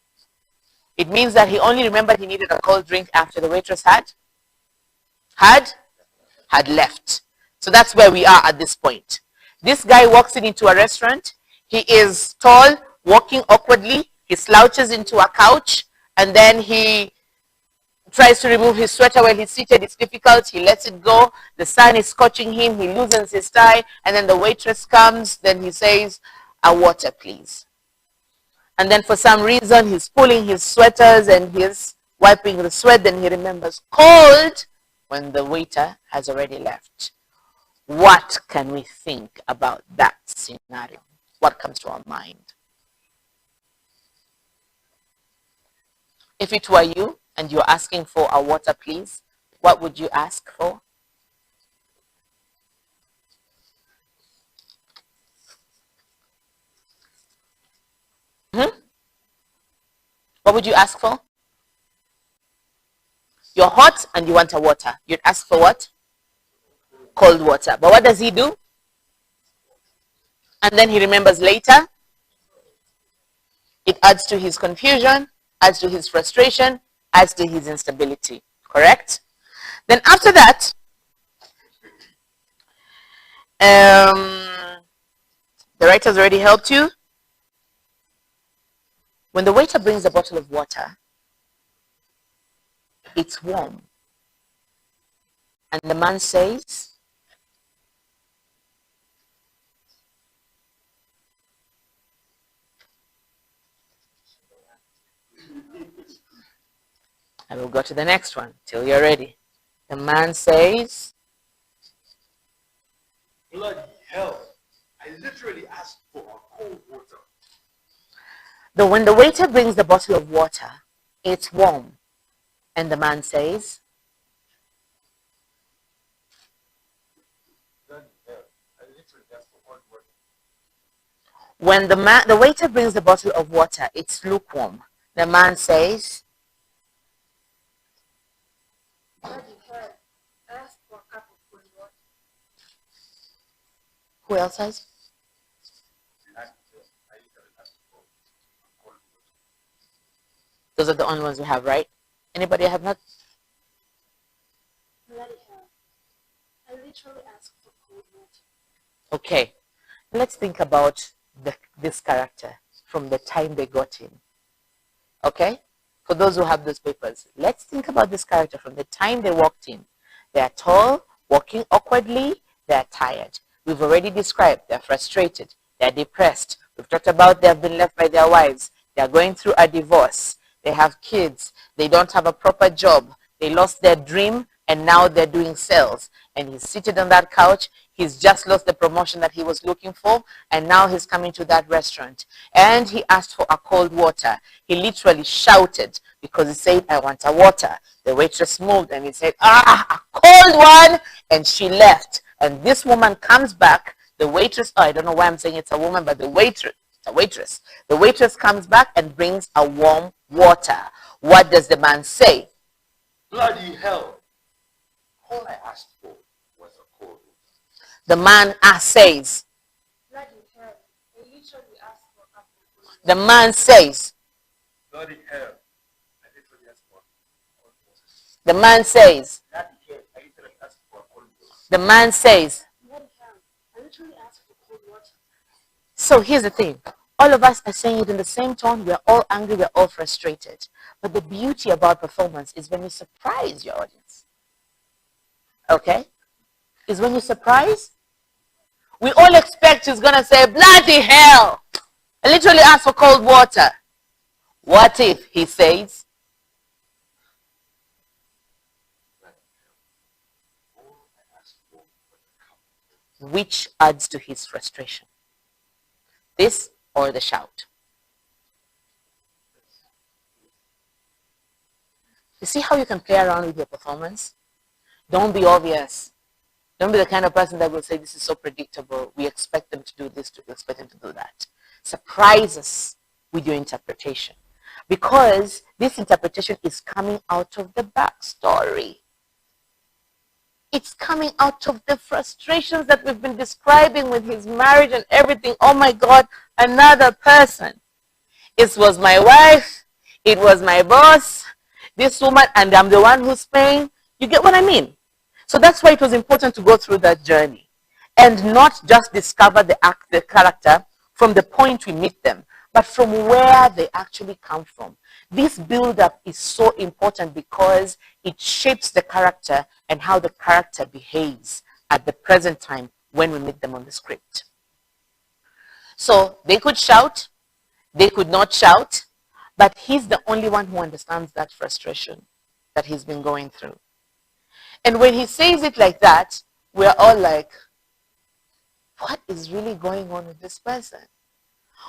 It means that he only remembered he needed a cold drink after the waitress had left. So that's where we are at this point. This guy walks into a restaurant. He is tall, walking awkwardly. He slouches into a couch, and then he tries to remove his sweater while he's seated. It's difficult. He lets it go. The sun is scorching him. He loosens his tie, and then the waitress comes. Then he says, "A water, please." And then for some reason, he's pulling his sweaters and he's wiping the sweat. Then he remembers cold when the waiter has already left. What can we think about that scenario? What comes to our mind? If it were you and you're asking for a water, please, what would you ask for? What would you ask for? You're hot and you want a water. You'd ask for what? Cold water. But what does he do? And then he remembers later. It adds to his confusion, adds to his frustration, adds to his instability. Correct? Then after that, the writer's already helped you. When the waiter brings a bottle of water, it's warm. And the man says, I will go to the next one till you're ready. The man says, "Bloody hell, I literally asked for a cold water." Though when the waiter brings the bottle of water, it's warm. And the man says, "Bloody hell, I literally asked for cold water." when the waiter brings the bottle of water, it's lukewarm. The man says, "Bloody hell, I asked for a cup of cold water." who else says? Those are the only ones we have, right? Anybody have not? "Bloody hell, I literally asked for cold water." Okay, let's think about this character from the time they got in. Okay? For those who have those papers, let's think about this character from the time they walked in. They are tall, walking awkwardly, they are tired. We've already described they're frustrated, they're depressed. We've talked about they have been left by their wives. They are going through a divorce. They have kids. They don't have a proper job. They lost their dream and now they're doing sales. And he's seated on that couch. He's just lost the promotion that he was looking for. And now he's coming to that restaurant. And he asked for a cold water. He literally shouted because he said, "I want a water." The waitress moved and he said, "Ah, a cold one." And she left. And this woman comes back. The waitress, oh, I don't know why I'm saying it's a woman, but the waitress, a waitress. The waitress comes back and brings a warm water. What does the man say? Bloody hell. All I asked for was a cold water. The man says. Bloody hell. I literally asked for a cold water. The man says. Bloody hell. I literally asked for cold water. The man says. Bloody hell. I literally asked for cold water. The man says. Bloody hell. I literally asked for cold water. So here's the thing. All of us are saying it in the same tone. We're all angry. We're all frustrated. But the beauty about performance is when you surprise your audience. Okay? Is when you surprise. We all expect he's going to say, bloody hell. I literally asked for cold water. What if he says, which adds to his frustration? This or the shout? You see how you can play around with your performance? Don't be obvious. Don't be the kind of person that will say, this is so predictable. We expect them to do this, we expect them to do that. Surprise us with your interpretation. Because this interpretation is coming out of the backstory. It's coming out of the frustrations that we've been describing with his marriage and everything. Oh my God, another person. It was my wife. It was my boss. This woman, and I'm the one who's paying. You get what I mean? So that's why it was important to go through that journey and not just discover the character from the point we meet them, but from where they actually come from. This build-up is so important because it shapes the character and how the character behaves at the present time when we meet them on the script. So they could shout, they could not shout, but he's the only one who understands that frustration that he's been going through. And when he says it like that, we're all like, what is really going on with this person?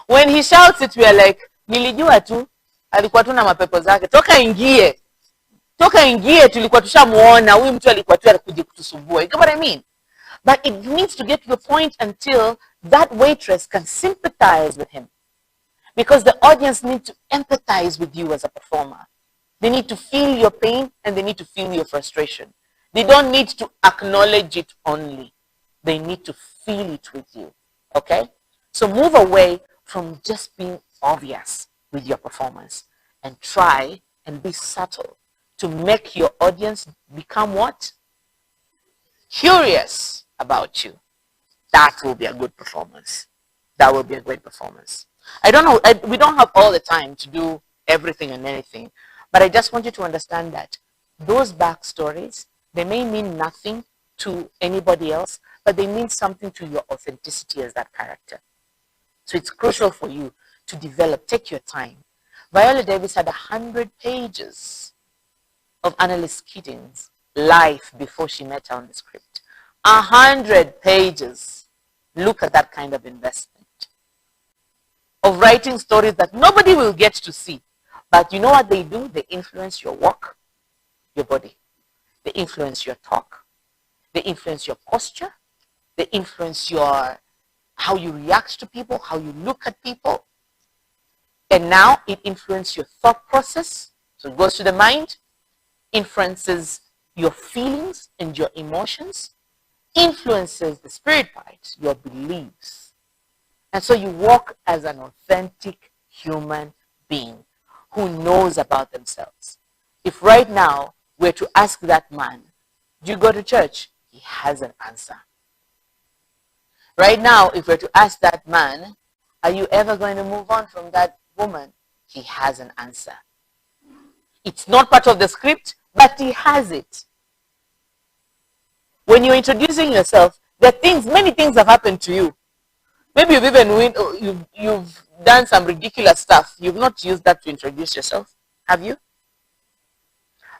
When he shouts it, we are like, nilijua tu, alikuwa tu na mapepo zake. Toka ingie, tulikuwa tushamuona, huyu mtu alikuwa tu alikuja kutusumbua. You get what I mean? But it needs to get to the point until that waitress can sympathize with him. Because the audience needs to empathize with you as a performer. They need to feel your pain and they need to feel your frustration. They don't need to acknowledge it only. They need to feel it with you. Okay? So move away from just being obvious with your performance and try and be subtle to make your audience become what? Curious about you. That will be a good performance. That will be a great performance. I don't know, we don't have all the time to do everything and anything, but I just want you to understand that those backstories, they may mean nothing to anybody else, but they mean something to your authenticity as that character. So it's crucial for you to develop, take your time. Viola Davis had 100 pages of Annalise Keating's life before she met her on the script. 100 pages. Look at that kind of investment. Of writing stories that nobody will get to see. But you know what they do? They influence your walk, your body. They influence your talk. They influence your posture. They influence how you react to people, how you look at people. And now it influences your thought process. So it goes to the mind, influences your feelings and your emotions, influences the spirit part, your beliefs. And so you walk as an authentic human being who knows about themselves. If right now we're to ask that man, do you go to church? He has an answer. Right now, if we're to ask that man, are you ever going to move on from that woman? He has an answer. It's not part of the script, but he has it. When you're introducing yourself, many things have happened to you. Maybe you've even you've done some ridiculous stuff. You've not used that to introduce yourself, have you?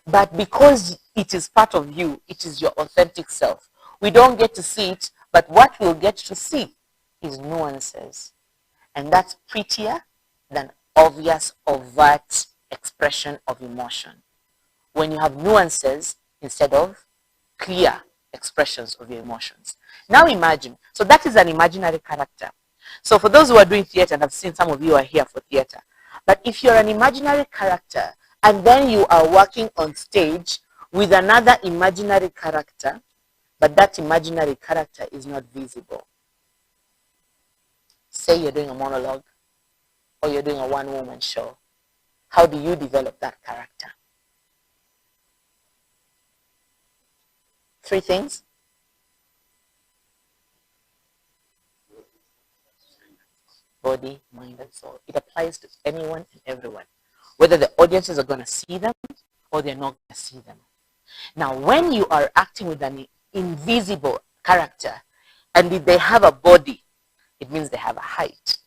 But because it is part of you, it is your authentic self. We don't get to see it, but what we'll get to see is nuances. And that's prettier than obvious, overt expression of emotion. When you have nuances instead of clear expressions of your emotions. Now imagine, so that is an imaginary character. So for those who are doing theater, and I've seen some of you are here for theater, but if you're an imaginary character and then you are working on stage with another imaginary character, but that imaginary character is not visible. Say you're doing a monologue or you're doing a one-woman show. How do you develop that character? 3 things. Body, mind, and soul. It applies to anyone and everyone, whether the audiences are going to see them or they're not going to see them. Now, when you are acting with an invisible character and if they have a body, it means they have a height.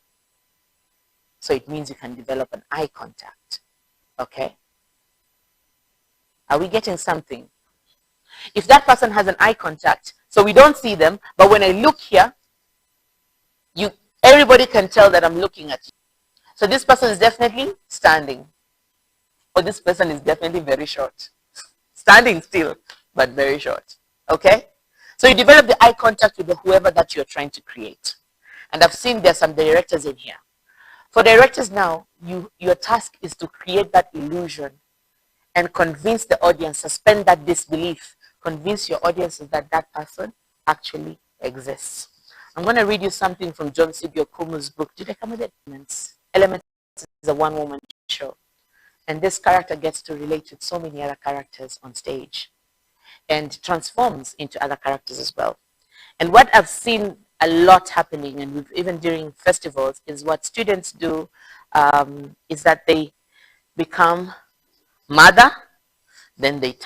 So it means you can develop an eye contact. Okay? Are we getting something? If that person has an eye contact, so we don't see them, but when I look here, everybody can tell that I'm looking at you. So this person is definitely standing, or this person is definitely very short. Standing still, but very short. Okay? So you develop the eye contact with whoever that you're trying to create. And I've seen there's some directors in here. For directors now, your task is to create that illusion and convince the audience, suspend that disbelief, convince your audiences that that person actually exists. I'm going to read you something from John C.B. Okumu's book. Did I come with Elements? Elements is a one-woman show. And this character gets to relate with so many other characters on stage and transforms into other characters as well. And what I've seen a lot happening, and even during festivals, is what students do is that they become mother, then they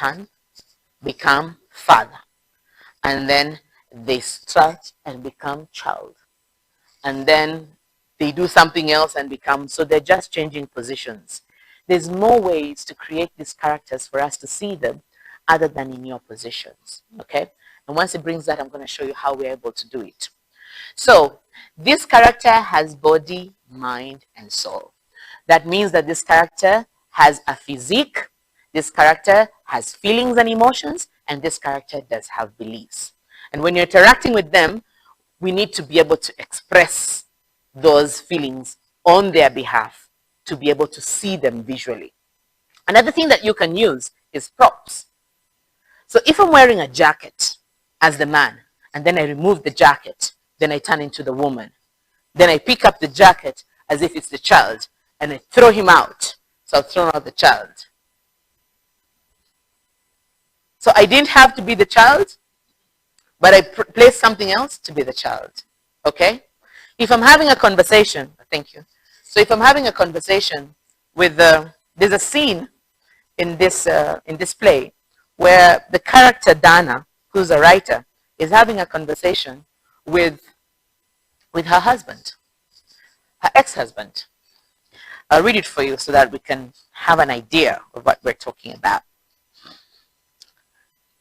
become father, and then they stretch and become child, and then they do something else and become, so they're just changing positions. There's more ways to create these characters for us to see them other than in your positions, okay? And once it brings that, I'm going to show you how we're able to do it. So this character has body, mind, and soul. That means that this character has a physique, this character has feelings and emotions, and this character does have beliefs. And when you're interacting with them, we need to be able to express those feelings on their behalf to be able to see them visually. Another thing that you can use is props. So if I'm wearing a jacket as the man, and then I remove the jacket, then I turn into the woman. Then I pick up the jacket as if it's the child, and I throw him out. So I've thrown out the child. So I didn't have to be the child, but I placed something else to be the child. Okay? If I'm having a conversation, thank you. So if I'm having a conversation with, there's a scene in this play where the character Dana, who's a writer, is having a conversation with her husband, her ex-husband. I'll read it for you so that we can have an idea of what we're talking about.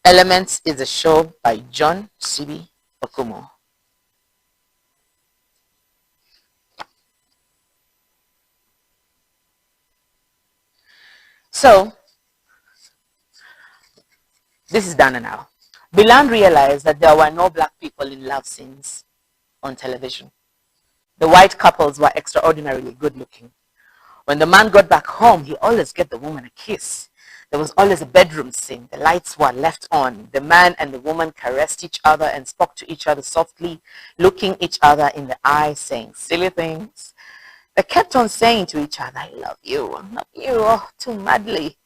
Elements is a show by John C.B. Okumu. So, this is Dana now. Bilan realized that there were no black people in love scenes on television. The white couples were extraordinarily good looking. When the man got back home, he always gave the woman a kiss. There was always a bedroom scene. The lights were left on. The man and the woman caressed each other and spoke to each other softly, looking each other in the eye, saying silly things. They kept on saying to each other, I love you, oh, too madly.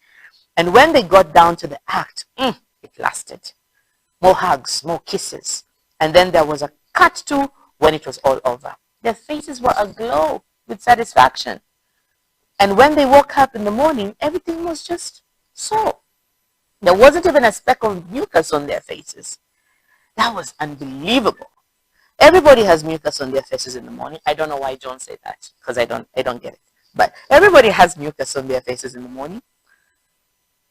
And when they got down to the act, it lasted. More hugs, more kisses. And then there was a cut to when it was all over. Their faces were aglow with satisfaction. And when they woke up in the morning, everything was just so. There wasn't even a speck of mucus on their faces. That was unbelievable. Everybody has mucus on their faces in the morning. I don't know why John said that, because I don't get it. But everybody has mucus on their faces in the morning.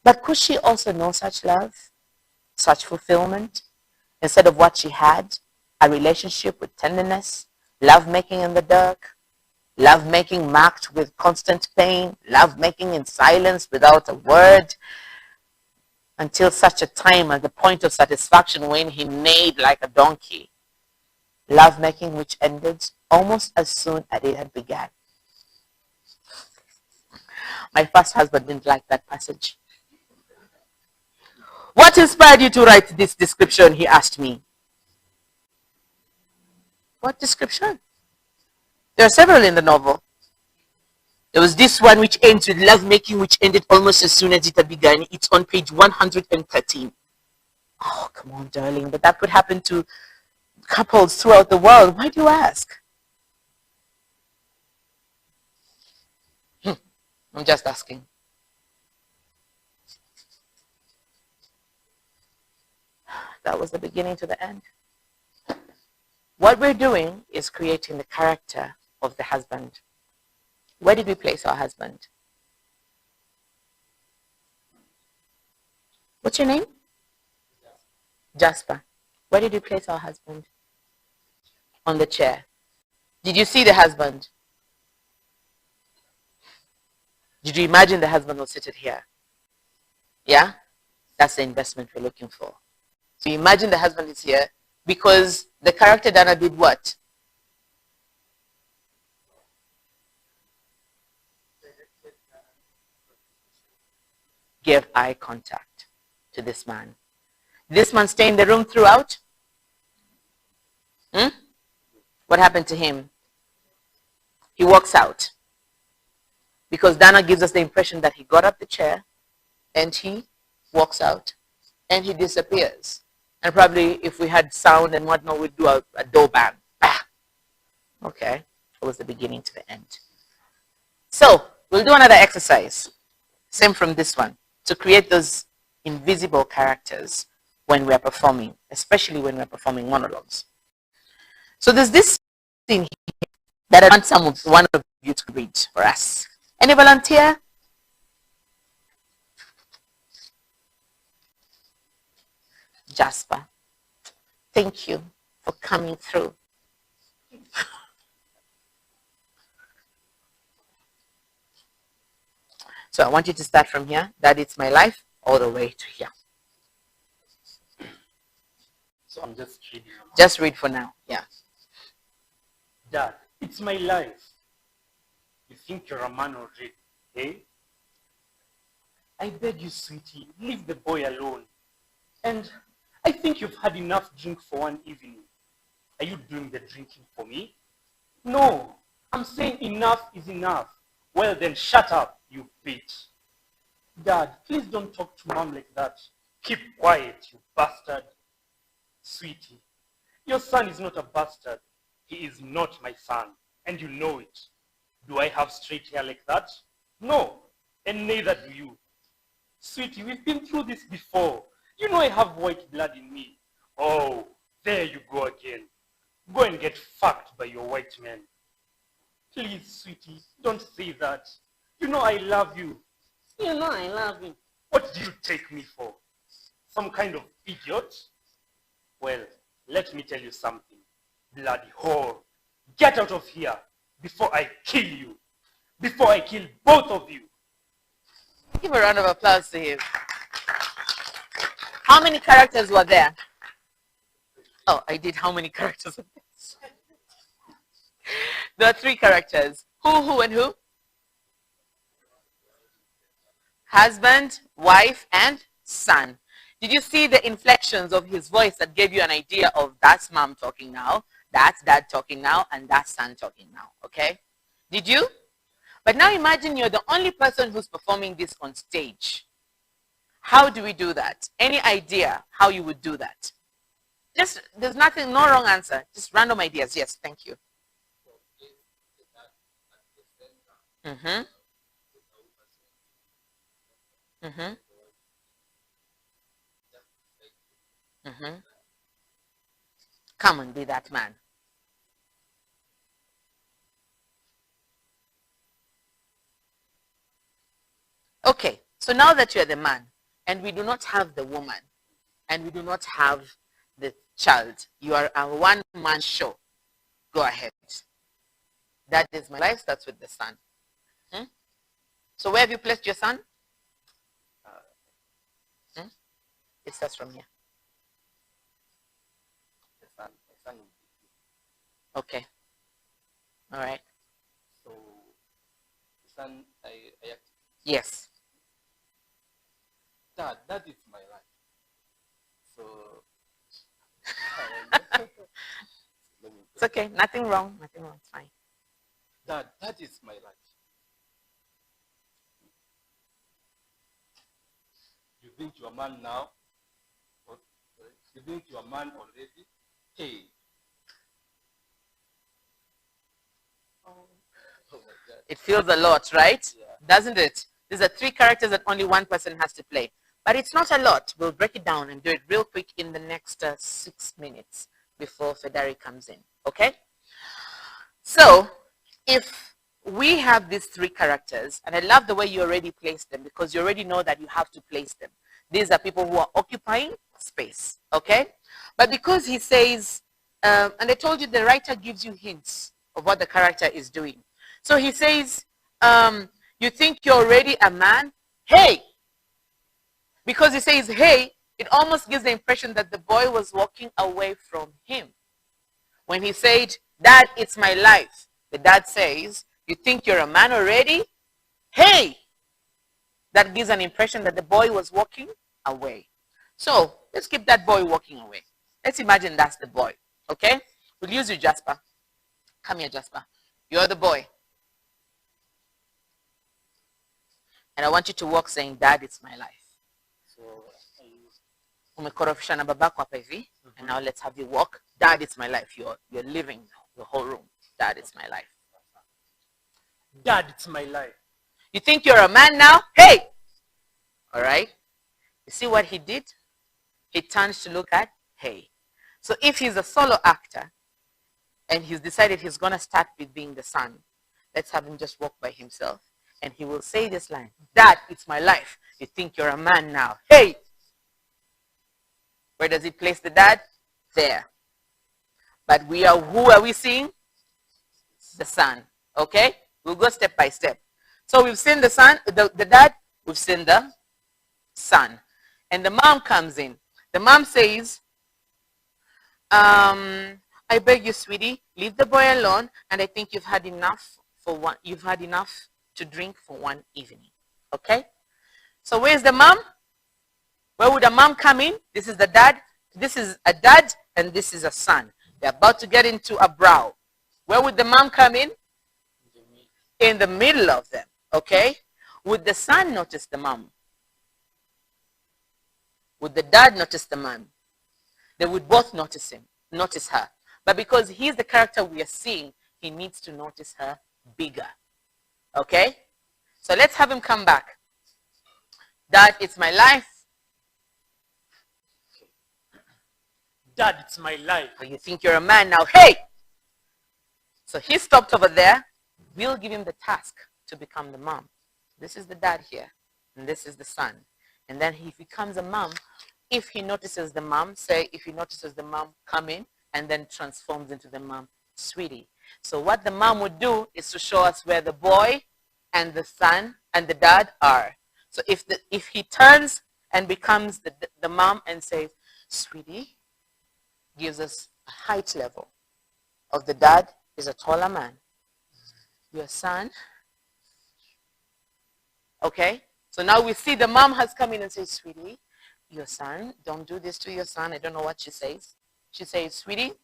But could she also know such love, such fulfillment, instead of what she had, a relationship with tenderness, love making in the dark, love making marked with constant pain, love making in silence without a word, until such a time at the point of satisfaction when he neighed like a donkey. lovemaking which ended almost as soon as it had begun. My first husband didn't like that passage. What inspired you to write this description? He asked me. What description? There are several in the novel. There was this one which ends with lovemaking which ended almost as soon as it had begun. It's on page 113. Oh, come on, darling. But that could happen to couples throughout the world. Why do you ask? I'm just asking. That was the beginning to the end. What we're doing is creating the character of the husband. Where did we place our husband? What's your name? Jasper. Where did we place our husband? On the chair. Did you see the husband? Did you imagine the husband was seated here? Yeah? That's the investment we're looking for. So you imagine the husband is here because the character Dana did what? Gave eye contact to this man. Did this man stay in the room throughout? What happened to him? He walks out. Because Dana gives us the impression that he got up the chair and he walks out and he disappears. And probably if we had sound and whatnot, we'd do a door bang. Ah. Okay, that was the beginning to the end. So we'll do another exercise, same from this one, to create those invisible characters when we're performing, especially when we're performing monologues. So there's this thing here that I want one of you to read for us. Any volunteer? Jasper, thank you for coming through. So I want you to start from here. That it's my life all the way to here. So I'm just reading. Just read for now. Yeah. Dad, it's my life. You think you're a man already, eh? I beg you, sweetie, leave the boy alone. And I think you've had enough drink for one evening. Are you doing the drinking for me? No, I'm saying enough is enough. Well then, shut up, you bitch. Dad, please don't talk to mom like that. Keep quiet, you bastard. Sweetie, your son is not a bastard. He is not my son, and you know it. Do I have straight hair like that? No, and neither do you. Sweetie, we've been through this before. You know I have white blood in me. Oh, there you go again. Go and get fucked by your white men. Please, sweetie, don't say that. You know I love you. You know I love you. What do you take me for? Some kind of idiot? Well, let me tell you something. Bloody whore. Get out of here before I kill you. Before I kill both of you. Give a round of applause to him. How many characters were there? Oh, I did. How many characters? There are 3 characters. Who, and who? Husband, wife, and son. Did you see the inflections of his voice that gave you an idea of that's mom talking now, that's dad talking now, and that's son talking now? Okay? Did you? But now imagine you're the only person who's performing this on stage. How do we do that? Any idea how you would do that? Just, there's nothing, no wrong answer. Just random ideas. Yes, thank you. Mm-hmm. Mm-hmm. Mm-hmm. Come and be that man. Okay, so now that you're the man, and we do not have the woman, and we do not have the child, you are a one-man show. Go ahead. That is my life, starts with the son. So where have you placed your son? It starts from here. The son Okay. All right. So, son, I act. Yes. Dad, that is my life. So, It's okay. Nothing wrong. Nothing wrong. It's fine. Dad, that is my life. You think you're a man now? Or, you think you're a man already? Hey. Oh my God. It feels a lot, right? Yeah. Doesn't it? These are 3 characters that only one person has to play. But it's not a lot. We'll break it down and do it real quick in the next 6 minutes before Fedari comes in. Okay? So, if we have these 3 characters, and I love the way you already placed them because you already know that you have to place them. These are people who are occupying space. Okay? But because he says, and I told you the writer gives you hints of what the character is doing. So he says, you think you're already a man? Hey! Because he says, hey, it almost gives the impression that the boy was walking away from him. When he said, Dad, it's my life, the dad says, you think you're a man already? Hey! That gives an impression that the boy was walking away. So, let's keep that boy walking away. Let's imagine that's the boy, okay? We'll use you, Jasper. Come here, Jasper. You're the boy. And I want you to walk saying, Dad, it's my life. Umekorofisha na babako hapa hivi, and now let's have you walk. Dad, it's my life. You're living the whole room. Dad, it's my life. Dad, it's my life. You think you're a man now? Hey! All right. You see what he did? He turns to look at, hey. So if he's a solo actor, and he's decided he's going to start with being the son, let's have him just walk by himself, and he will say this line, Dad, it's my life. You think you're a man now? Hey! Where does he place the dad? There. But who are we seeing? The son. Okay? We'll go step by step. So we've seen the son, the dad, we've seen the son. And the mom comes in. The mom says, I beg you, sweetie, leave the boy alone, and I think you've had enough to drink for one evening. Okay? So where's the mom? Where would a mom come in? This is the dad. This is a dad, and this is a son. They're about to get into a brawl. Where would the mom come in? In the middle of them. Okay? Would the son notice the mom? Would the dad notice the man? They would both notice her. But because he's the character we are seeing, he needs to notice her bigger. Okay? So let's have him come back. Dad, it's my life. Dad, it's my life. Oh, you think you're a man now? Hey! So he stopped over there. We'll give him the task to become the mom. This is the dad here, and this is the son. And then he becomes a mom. If he notices the mom, if he notices the mom come in and then transforms into the mom, sweetie. So what the mom would do is to show us where the boy and the son and the dad are. So if he turns and becomes the mom and says, sweetie, gives us a height level of the dad is a taller man. Your son. Okay? So now we see the mom has come in and says, sweetie, your son, don't do this to your son. I don't know what she says. She says, sweetie,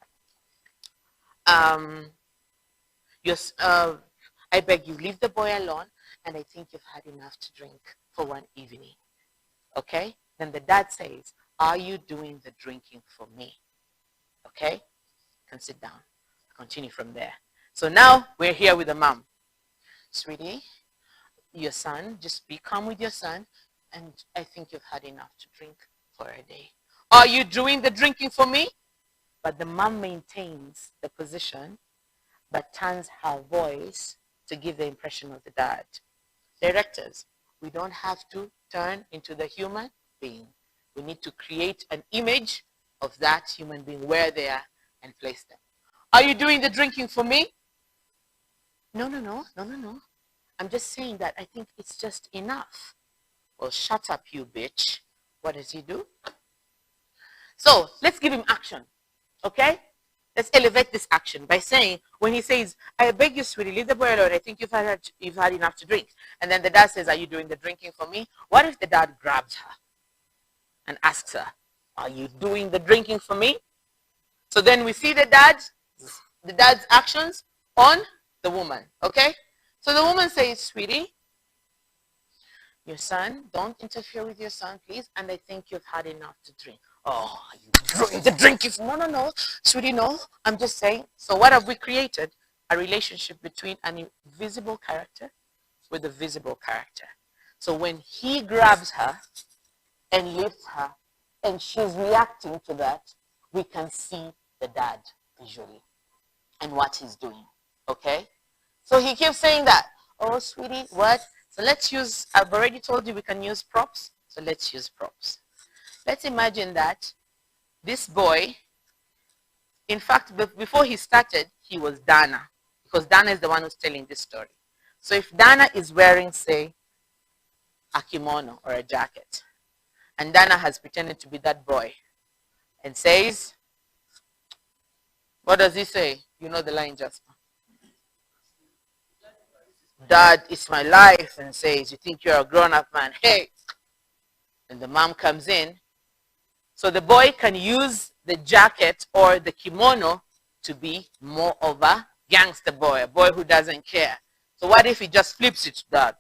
I beg you, leave the boy alone, and I think you've had enough to drink for one evening. Okay? Then the dad says, are you doing the drinking for me? Okay? You can sit down. Continue from there. So now we're here with the mom. Sweetie, your son, just be calm with your son, and I think you've had enough to drink for a day. Are you doing the drinking for me? But the mom maintains the position, but turns her voice to give the impression of the dad. Directors, we don't have to turn into the human being. We need to create an image of that human being where they are and place them. Are you doing the drinking for me? No. I'm just saying that I think it's just enough. Well, shut up, you bitch. What does he do? So let's give him action. Okay? let's elevate this action by saying, when he says, I beg you, sweetie, leave the boy alone. I think you've had enough to drink. And then the dad says, are you doing the drinking for me? What if the dad grabs her and asks her, are you doing the drinking for me? So then we see the dad's actions on the woman, okay? So the woman says, sweetie, your son, don't interfere with your son, please. And I think you've had enough to drink. Oh, you doing the drinking? No, sweetie, no. I'm just saying. So what have we created? A relationship between an invisible character with a visible character. So when he grabs her and lifts her and she's reacting to that, we can see the dad visually and what he's doing, okay? So he keeps saying that, oh, sweetie, what? So let's use, I've already told you we can use props, so let's use props. Let's imagine that this boy, in fact, before he started, he was Dana, because Dana is the one who's telling this story. So if Dana is wearing, say, a kimono or a jacket, and Dana has pretended to be that boy and says, what does he say? You know the line, Jasper. Dad, it's my life, and says, you think you're a grown-up man. Hey! And the mom comes in. So the boy can use the jacket or the kimono to be more of a gangster boy, a boy who doesn't care. So what if he just flips it, Dad?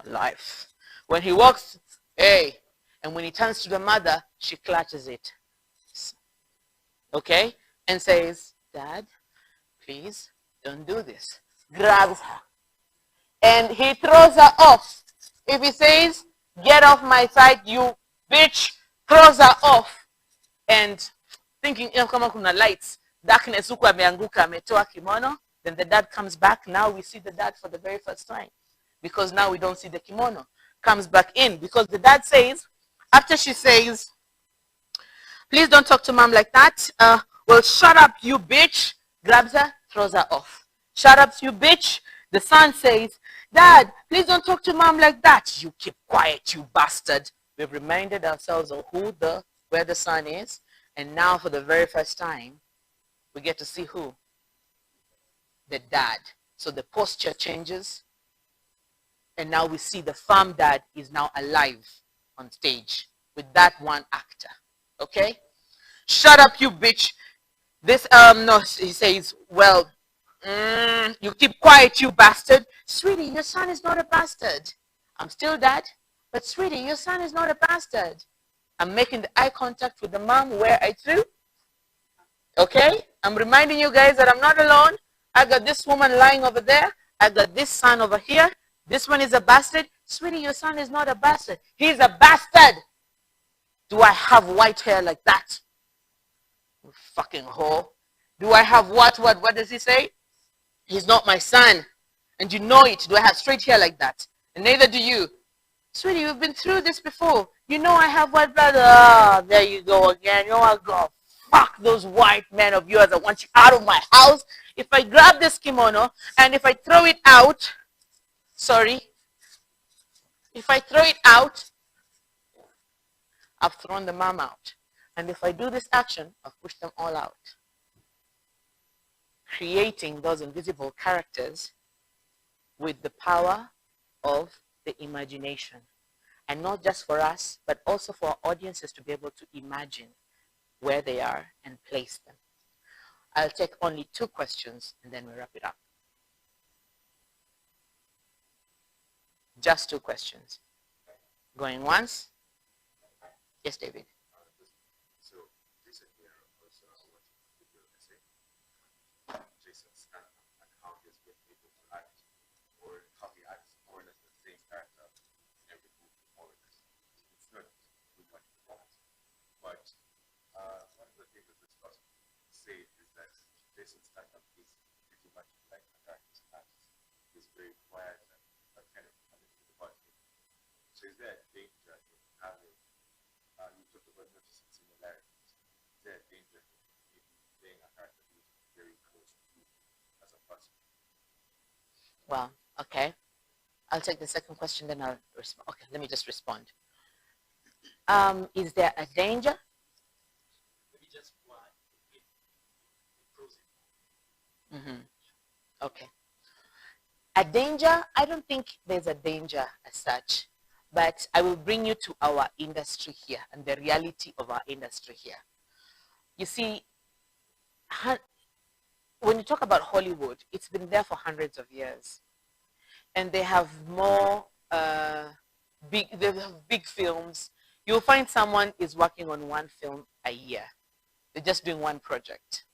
My life. When he walks, hey, and when he turns to the mother, she clutches it. Okay? And says, Dad, please don't do this. Grabs her. And he throws her off. If he says, get off my side, you bitch, throws her off. And thinking, kama kuna lights, darkness huku ameanguka, ametoa kimono, then the dad comes back. Now we see the dad for the very first time. Because now we don't see the kimono. Comes back in. Because the dad says, after she says, please don't talk to mom like that. Well, shut up, you bitch. Grabs her, throws her off. Shut up, you bitch. The son says, Dad, please don't talk to mom like that. You keep quiet, you bastard. We've reminded ourselves of where the son is. And now for the very first time, we get to see who? The dad. So the posture changes. And now we see the farm dad is now alive on stage with that one actor. Okay? Shut up, you bitch. This, no, he says, well, you keep quiet, you bastard. Sweetie, your son is not a bastard. I'm still dad, but sweetie, your son is not a bastard. I'm making the eye contact with the mom where I threw. Okay? I'm reminding you guys that I'm not alone. I got this woman lying over there. I got this son over here. This one is a bastard. Sweetie, your son is not a bastard. He's a bastard. Do I have white hair like that? You fucking whore. Do I have what does he say? He's not my son. And you know it. Do I have straight hair like that? And neither do you. Sweetie, you've been through this before. You know I have white blood. Ah, there you go again. You know I go, fuck those white men of yours. I want you out of my house. If I grab this kimono and if I throw it out, sorry, if I throw it out, I've thrown the mom out. And if I do this action, I've pushed them all out. Creating those invisible characters with the power of the imagination. And not just for us, but also for our audiences to be able to imagine where they are and place them. I'll take only 2 questions and then we'll wrap it up. Just 2 questions. Going once? Yes, David. Jason's stand-up is pretty much like a practice artist. He's very quiet and kind of about him. So is there a danger in having, you talked about noticing similarities, is there a danger in playing a character who's very close to you as a person? Well, okay. I'll take the second question, then I'll respond. Okay, let me just respond. Is there a danger? Maybe just one. It proves Okay. A danger, I don't think there's a danger as such, but I will bring you to our industry here and the reality of our industry here. You see, when you talk about Hollywood, it's been there for hundreds of years. And they have more they have big films. You'll find someone is working on one film a year. They're just doing one project.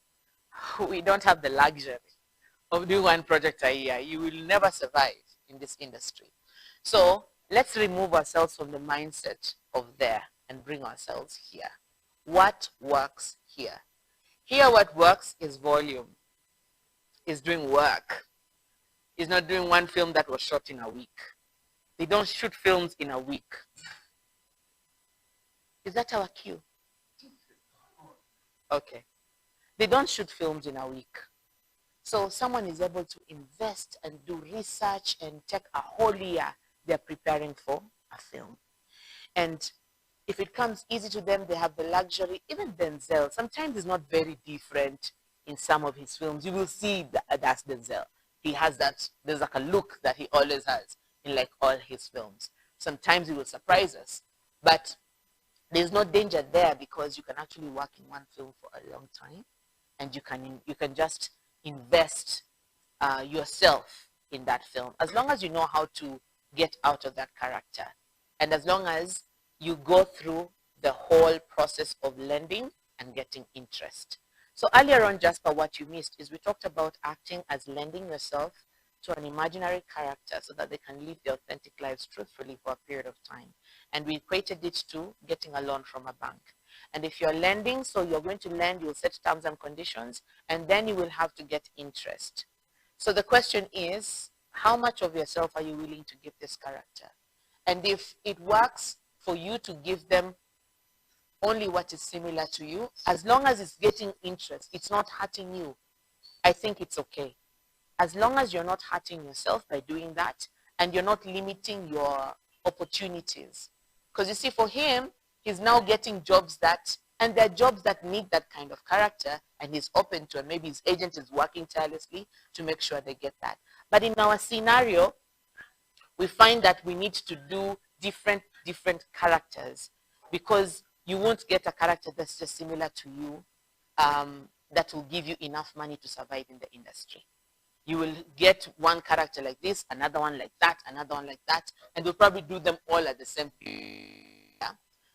We don't have the luxury of doing one project a year. You will never survive in this industry. So let's remove ourselves from the mindset of there and bring ourselves here. What works here? Here what works is volume, is doing work. Is not doing one film that was shot in a week. They don't shoot films in a week. Is that our cue? Okay. They don't shoot films in a week. So someone is able to invest and do research and take a whole year they're preparing for a film. And if it comes easy to them, they have the luxury. Even Denzel, sometimes it's not very different in some of his films. You will see that's Denzel. He has that, there's like a look that he always has in like all his films. Sometimes he will surprise us, but there's no danger there because you can actually work in one film for a long time, and you can just invest yourself in that film as long as you know how to get out of that character, and as long as you go through the whole process of lending and getting interest. So earlier on, Jasper, what you missed is we talked about acting as lending yourself to an imaginary character so that they can live their authentic lives truthfully for a period of time. And we equated it to getting a loan from a bank. And if you're lending, so you're going to lend, you'll set terms and conditions, and then you will have to get interest. So the question is, how much of yourself are you willing to give this character? And if it works for you to give them only what is similar to you, as long as it's getting interest, it's not hurting you, I think it's okay. As long as you're not hurting yourself by doing that, and you're not limiting your opportunities. Because you see, for him, he's now getting jobs that, and they're jobs that need that kind of character, and he's open to, and maybe his agent is working tirelessly to make sure they get that. But in our scenario, we find that we need to do different characters, because you won't get a character that's just similar to you that will give you enough money to survive in the industry. You will get one character like this, another one like that, another one like that, and you'll probably do them all at the same time. Yeah?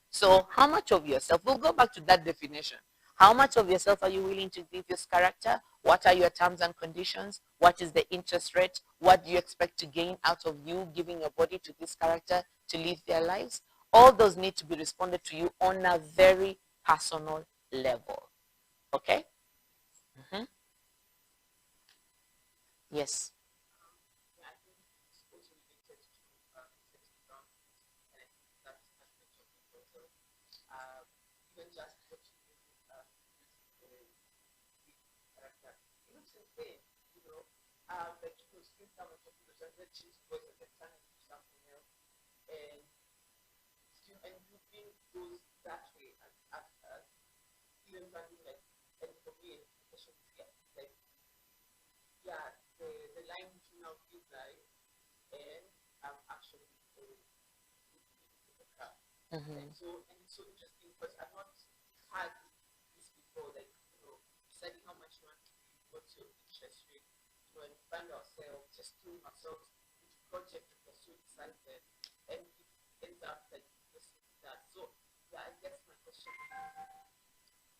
So how much of yourself, we'll go back to that definition. How much of yourself are you willing to give this character? What are your terms and conditions? What is the interest rate? What do you expect to gain out of you giving your body to this character to live their lives? All those need to be responded to you on a very personal level. Okay? Yes. And you've been goes that way as even running like, and for me, especially like, yeah, the line between our big life and actually the car. And so it's so interesting because I've not had this before, like, you know, deciding how much you want to give, what's your interest rate, you know, and find ourselves just throwing ourselves into projects that we're so excited, and it ends up like that. So yeah, I guess my question is,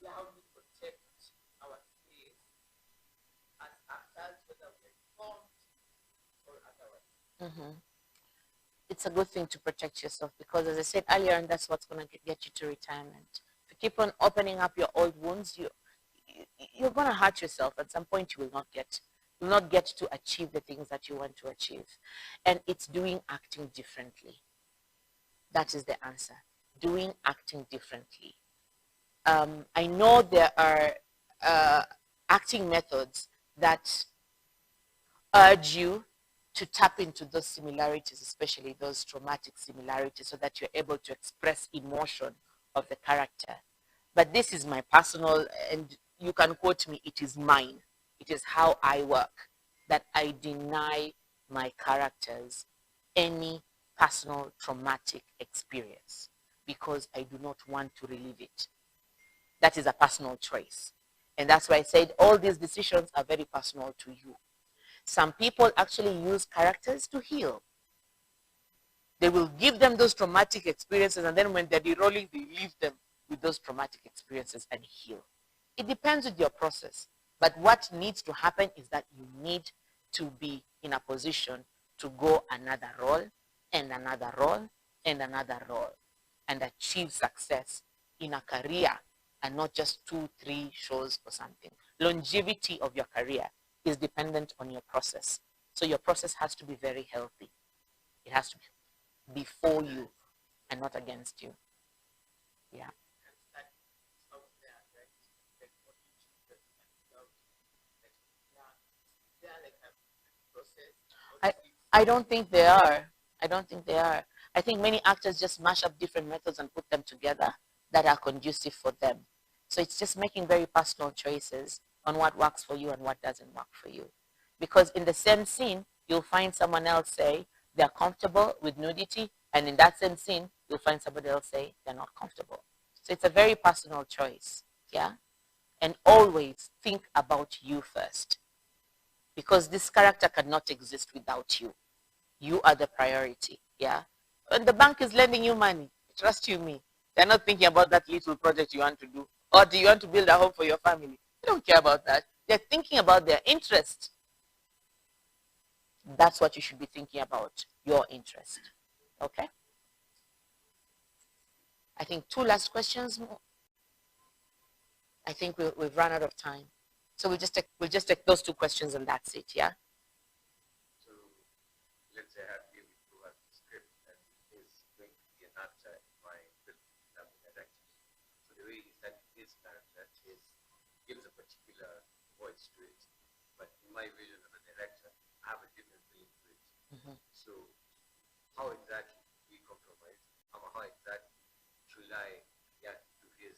yeah, how do we protect our space as actors, whether we're informed or otherwise? It's a good thing to protect yourself, because as I said earlier, and that's what's going to get you to retirement. If you keep on opening up your old wounds, you're going to hurt yourself. At some point you will not get to achieve the things that you want to achieve. And it's doing acting differently. That is the answer. Doing acting differently. I know there are acting methods that urge you to tap into those similarities, especially those traumatic similarities, so that you're able to express emotion of the character. But this is my personal, and you can quote me, it is mine it is how I work, that I deny my characters any personal traumatic experience because I do not want to relive it. That is a personal choice. And that's why I said all these decisions are very personal to you. Some people actually use characters to heal. They will give them those traumatic experiences, and then when they're derolling, they leave them with those traumatic experiences and heal. It depends with your process. But what needs to happen is that you need to be in a position to go another role and another role and another role and achieve success in a career and not just 2-3 shows or something. Longevity of your career is dependent on your process. So your process has to be very healthy. It has to be for you and not against you. Yeah. I don't think they are. I don't think they are. I think many actors just mash up different methods and put them together that are conducive for them. So it's just making very personal choices on what works for you and what doesn't work for you. Because in the same scene, you'll find someone else say they're comfortable with nudity, and in that same scene, you'll find somebody else say they're not comfortable. So it's a very personal choice, yeah? And always think about you first. Because this character cannot exist without you. You are the priority, yeah? When the bank is lending you money, trust you me, they're not thinking about that little project you want to do. Or do you want to build a home for your family? They don't care about that. They're thinking about their interest. That's what you should be thinking about, your interest. Okay? I think 2 last questions more. I think we've run out of time. So we'll just take those 2 questions and that's it, yeah? So let's say I have David who has the script and is going to be an actor in my film that I'm directing. So the way he's done his character is gives a particular voice to it. But in my vision as a director, I have a different feeling to it. So how exactly do we compromise? How exactly should I react to his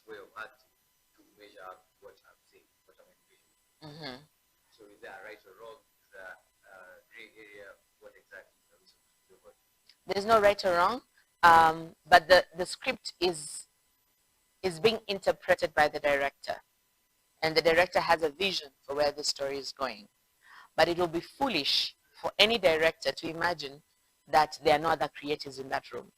way of acting to measure up what I'm saying, what I'm envisioning? So is there a right or wrong? Is there a gray area? What exactly are we supposed to do about it? There's no right or wrong, but the script is being interpreted by the director. And the director has a vision for where the story is going. But it will be foolish for any director to imagine that there are no other creatives in that room.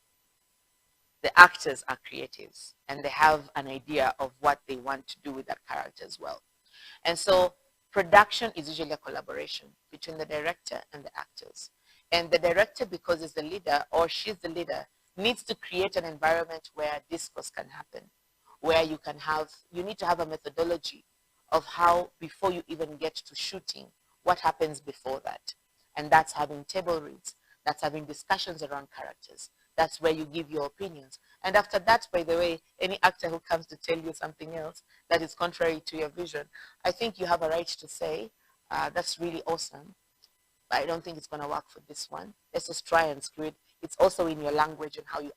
The actors are creatives, and they have an idea of what they want to do with that character as well. And so production is usually a collaboration between the director and the actors. And the director, because he's the leader or she's the leader, needs to create an environment where discourse can happen, where you need to have a methodology of how, before you even get to shooting, what happens before that. And that's having table reads, that's having discussions around characters. That's where you give your opinions. And after that, by the way, any actor who comes to tell you something else that is contrary to your vision, I think you have a right to say, that's really awesome, but I don't think it's going to work for this one. Let's just try and screw it. It's also in your language and how you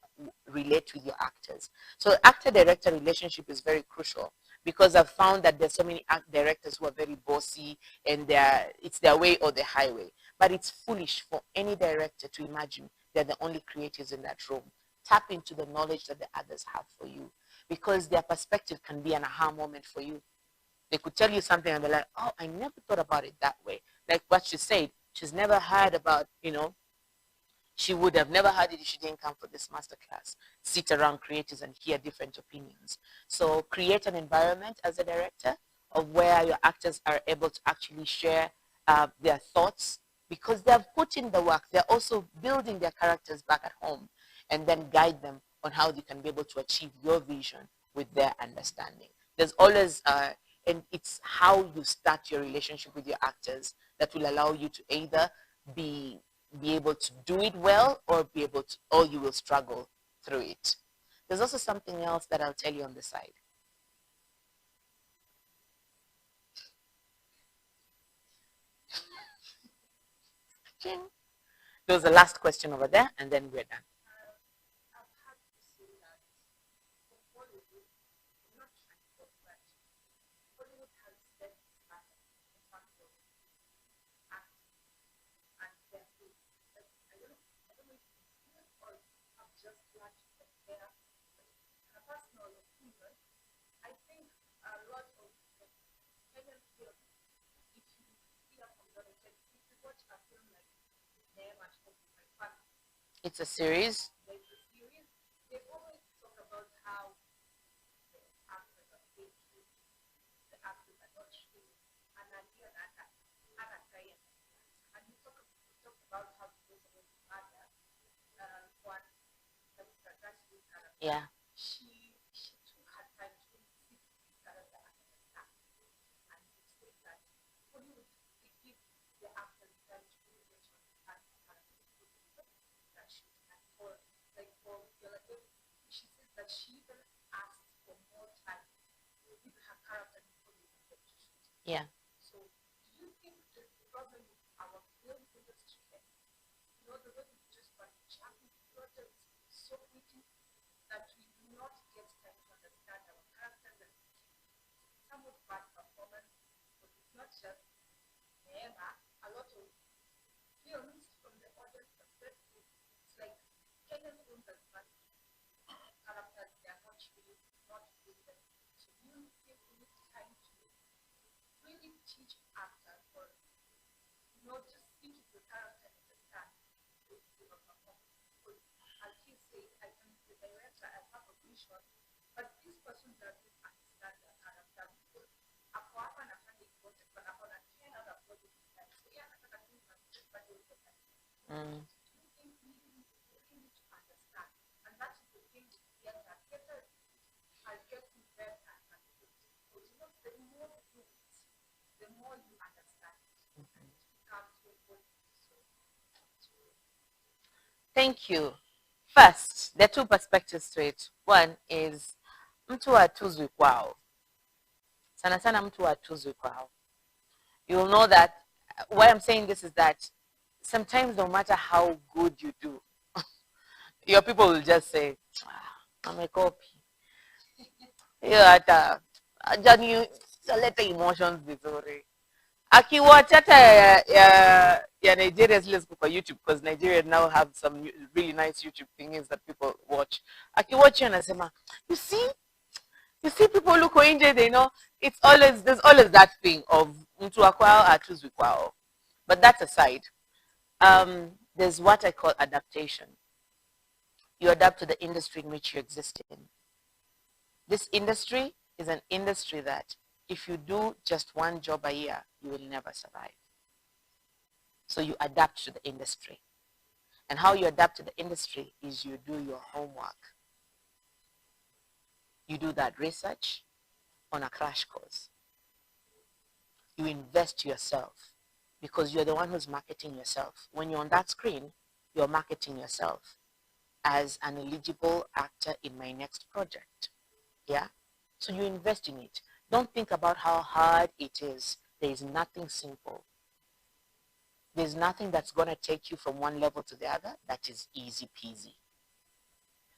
relate with your actors. So actor-director relationship is very crucial, because I've found that there's so many directors who are very bossy and it's their way or the highway. But it's foolish for any director to imagine they're the only creatives in that room. Tap into the knowledge that the others have for you, because their perspective can be an aha moment for you. They could tell you something and be like, oh, I never thought about it that way. Like what she said, she's never heard about, she would have never heard it if she didn't come for this masterclass. Sit around creators and hear different opinions. So create an environment as a director of where your actors are able to actually share their thoughts, because they have put in the work. They're also building their characters back at home, and then guide them on how they can be able to achieve your vision with their understanding. There's always, and it's how you start your relationship with your actors that will allow you to either be able to do it well, or or you will struggle through it. There's also something else that I'll tell you on the side. There was the last question over there, and then we're done. It's a series. Yeah. Yeah. Mm. Thank you. First, there are two perspectives to it. One is mtu hatuzwi kwao. Sana sana mtu hatuzwi kwao. You'll know that why I'm saying this is that sometimes no matter how good you do, your people will just say, I'm a copy. Yeah, Johnny, let the emotions be sorry. Akiwatch hata ya Nigerians let's go for YouTube because Nigeria now have some really nice YouTube things that people watch. Akiwatch you anasema, you see people look nje, they know there's always that thing of mtu wa kwao atuzwi kwao. But that's aside. There's what I call adaptation. You adapt to the industry in which you exist in. This industry is an industry that if you do just one job a year, you will never survive. So you adapt to the industry. And how you adapt to the industry is you do your homework. You do that research on a crash course. You invest yourself because you're the one who's marketing yourself. When you're on that screen, you're marketing yourself as an eligible actor in my next project. Yeah? So you invest in it. Don't think about how hard it is. There is nothing simple. There's nothing that's going to take you from one level to the other that is easy peasy.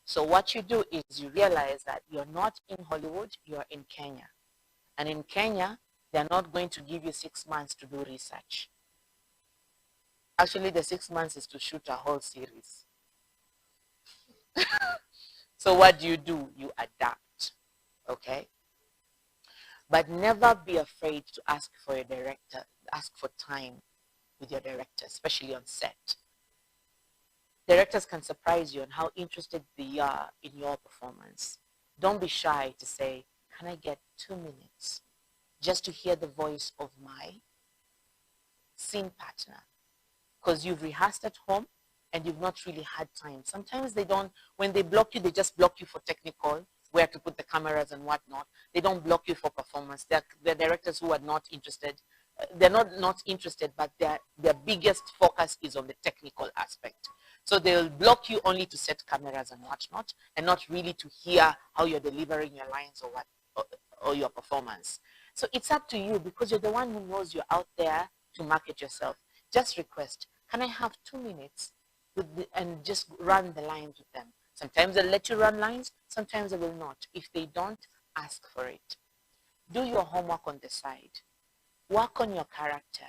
So what you do is you realize that you're not in Hollywood, you're in Kenya. And in Kenya, they're not going to give you 6 months to do research. Actually, the 6 months is to shoot a whole series. So what do? You adapt, okay? But never be afraid to ask for a director, ask for time with your director, especially on set. Directors can surprise you on how interested they are in your performance. Don't be shy to say, can I get 2 minutes just to hear the voice of my scene partner? Because you've rehearsed at home and you've not really had time. Sometimes they don't, when they block you, they just block you for technical, where to put the cameras and whatnot. They don't block you for performance. They're directors who are not interested. They're not interested, but their biggest focus is on the technical aspect. So they'll block you only to set cameras and whatnot, and not really to hear how you're delivering your lines or your performance. So it's up to you because you're the one who knows you're out there to market yourself. Just request, can I have 2 minutes and just run the lines with them? Sometimes they'll let you run lines, sometimes they will not. If they don't, ask for it. Do your homework on the side. Work on your character.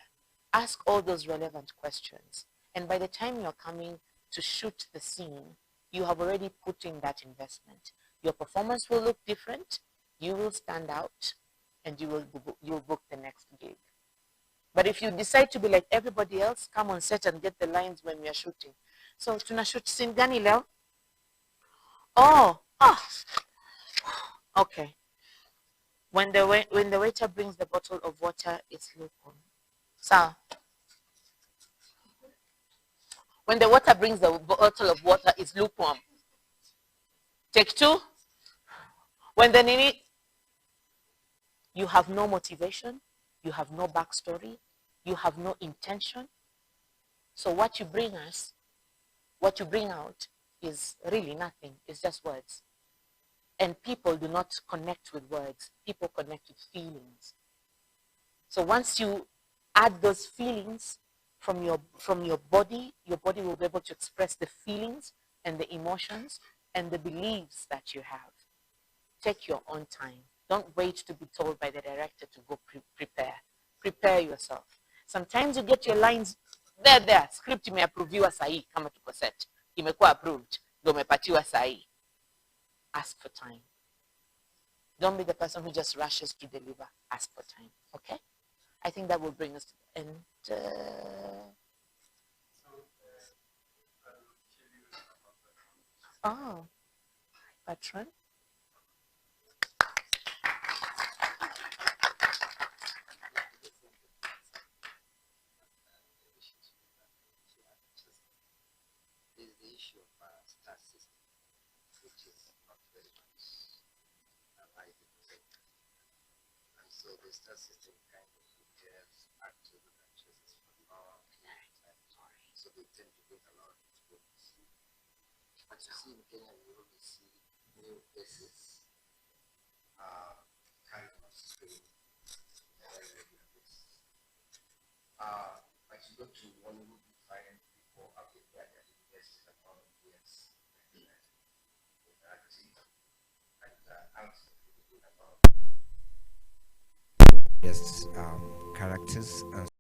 Ask all those relevant questions. And by the time you're coming to shoot the scene, you have already put in that investment. Your performance will look different, you will stand out, and you'll book the next gig. But if you decide to be like everybody else, come on set and get the lines when we are shooting. So tunashoot scene gani leo? Oh, okay. When the waiter brings the bottle of water, it's lukewarm. So when the waiter brings the bottle of water, it's lukewarm. Take two. When the nini, you have no motivation, you have no backstory, you have no intention. So what you bring out is really nothing. It's just words. And people do not connect with words. People connect with feelings. So once you add those feelings from your body will be able to express the feelings and the emotions and the beliefs that you have. Take your own time. Don't wait to be told by the director to go prepare. Prepare yourself. Sometimes you get your lines there. Script imeapproviwa sahi kama tuko set. Imekuwa approved. Ndio umepatiwa sahi. Ask for time. Don't be the person who just rushes to deliver. Ask for time. Okay? I think that will bring us to the end. Patron. There's the issue of star system, which is not very much widely accepted. And so the star system kind of prepares actors and actresses for long time. So they tend to get a lot of experience. But you see in Kenya, we only see new faces kind of screen on a very regular basis. But you go to Hollywood, you find people up there that have invested a lot of years in acting and absolutely good about yes, characters and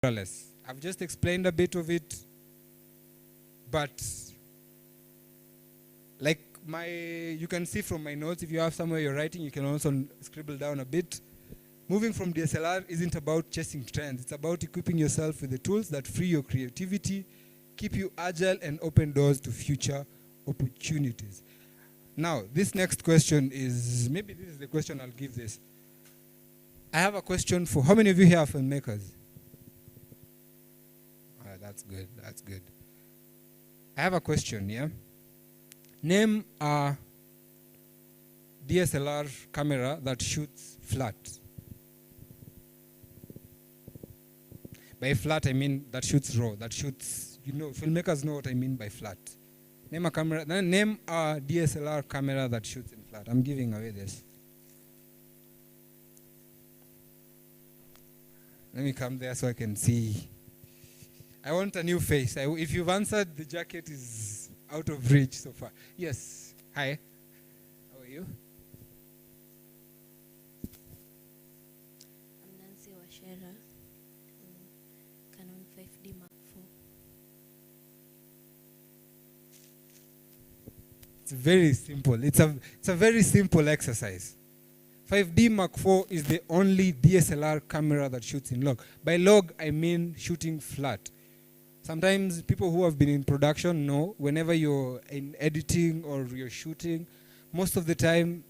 Mirrorless. I've just explained a bit of it, but like you can see from my notes, if you have somewhere you're writing, you can also scribble down a bit. Moving from DSLR isn't about chasing trends. It's about equipping yourself with the tools that free your creativity, keep you agile, and open doors to future opportunities. Now, this next question is, maybe this is the question I'll give this. I have a question for, how many of you here are filmmakers? That's good, that's good. I have a question, yeah? Name a DSLR camera that shoots flat. By flat, I mean that shoots raw, that shoots filmmakers know what I mean by flat. Name a camera, name a DSLR camera that shoots in flat. I'm giving away this. Let me come there so I can see. I want a new face. If you've answered, the jacket is out of reach so far. Yes. Hi. How are you? I'm Nancy Washera, Canon 5D Mark IV. It's very simple. It's a very simple exercise. 5D Mark IV is the only DSLR camera that shoots in log. By log, I mean shooting flat. Sometimes people who have been in production know whenever you're in editing or you're shooting, most of the time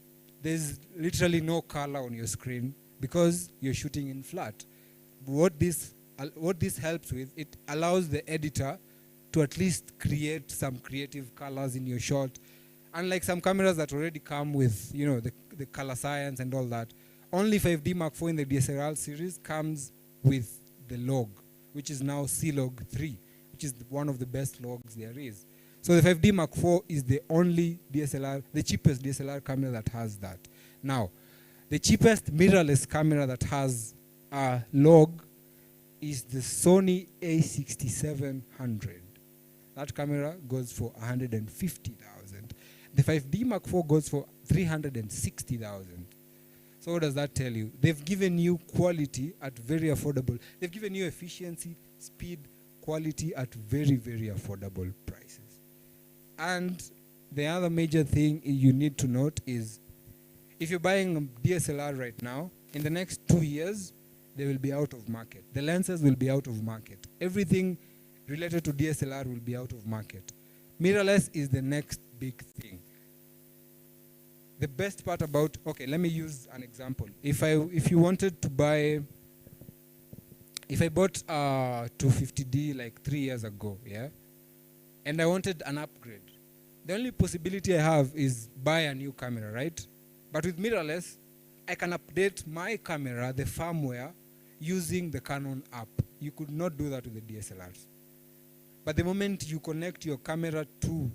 there's literally no color on your screen because you're shooting in flat. What this helps with, it allows the editor to at least create some creative colors in your shot. Unlike some cameras that already come with, the color science and all that, only 5D Mark IV in the DSLR series comes with the log, which is now C-Log 3, which is one of the best logs there is. So the 5D Mark IV is the only DSLR, the cheapest DSLR camera that has that. Now, the cheapest mirrorless camera that has a log is the Sony A6700. That camera goes for 150,000. The 5D Mark IV goes for 360,000. So what does that tell you? They've given you quality at very affordable. They've given you efficiency, speed, quality at very, very affordable prices. And the other major thing you need to note is if you're buying a DSLR right now, in the next 2 years, they will be out of market. The lenses will be out of market. Everything related to DSLR will be out of market. Mirrorless is the next big thing. The best part about, okay, let me use an example. If you wanted to buy, if I bought a 250D like 3 years ago, yeah, and I wanted an upgrade, the only possibility I have is buy a new camera, right? But with mirrorless, I can update my camera, the firmware, using the Canon app. You could not do that with the DSLRs. But the moment you connect your camera to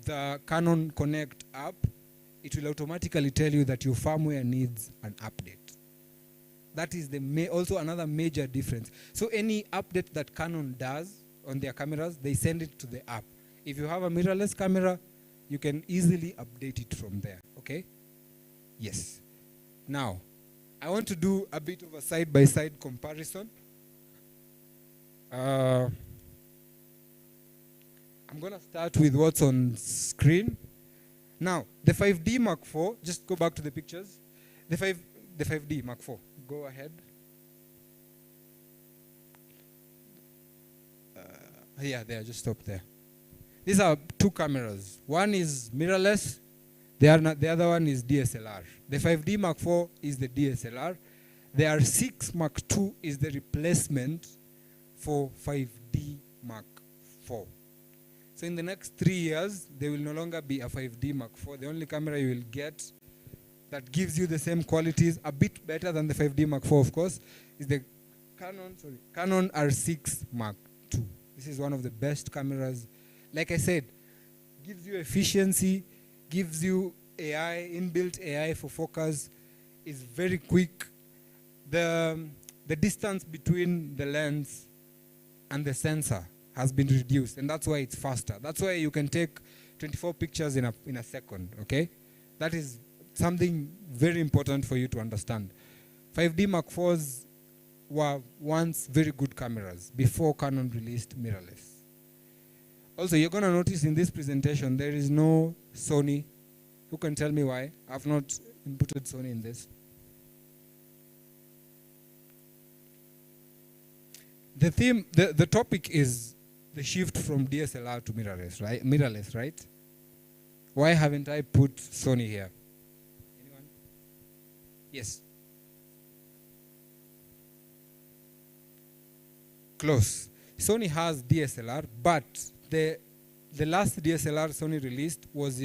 the Canon Connect app, it will automatically tell you that your firmware needs an update. That is also another major difference. So any update that Canon does on their cameras, they send it to the app. If you have a mirrorless camera, you can easily update it from there, okay? Yes. Now, I want to do a bit of a side-by-side comparison. I'm going to start with what's on screen. Now, the 5D Mark IV, just go back to the pictures. The 5D Mark IV, go ahead. Yeah, there, just stop there. These are two cameras. One is mirrorless, the other one is DSLR. The 5D Mark IV is the DSLR. The R6 Mark II is the replacement for 5D Mark IV. So in the next 3 years, there will no longer be a 5D Mark IV. The only camera you will get that gives you the same qualities, a bit better than the 5D Mark IV, of course, is the Canon R6 Mark II. This is one of the best cameras. Like I said, gives you efficiency, gives you AI, inbuilt AI for focus, is very quick. The distance between the lens and the sensor has been reduced, and that's why it's faster. That's why you can take 24 pictures in a second, okay? That is something very important for you to understand. 5D Mark IVs were once very good cameras before Canon released mirrorless. Also, you're going to notice in this presentation, there is no Sony. Who can tell me why? I've not inputted Sony in this. The theme, the topic is the shift from DSLR to mirrorless, right? Mirrorless, right? Why haven't I put Sony here? Anyone? Yes. Close. Sony has DSLR, but the last DSLR Sony released was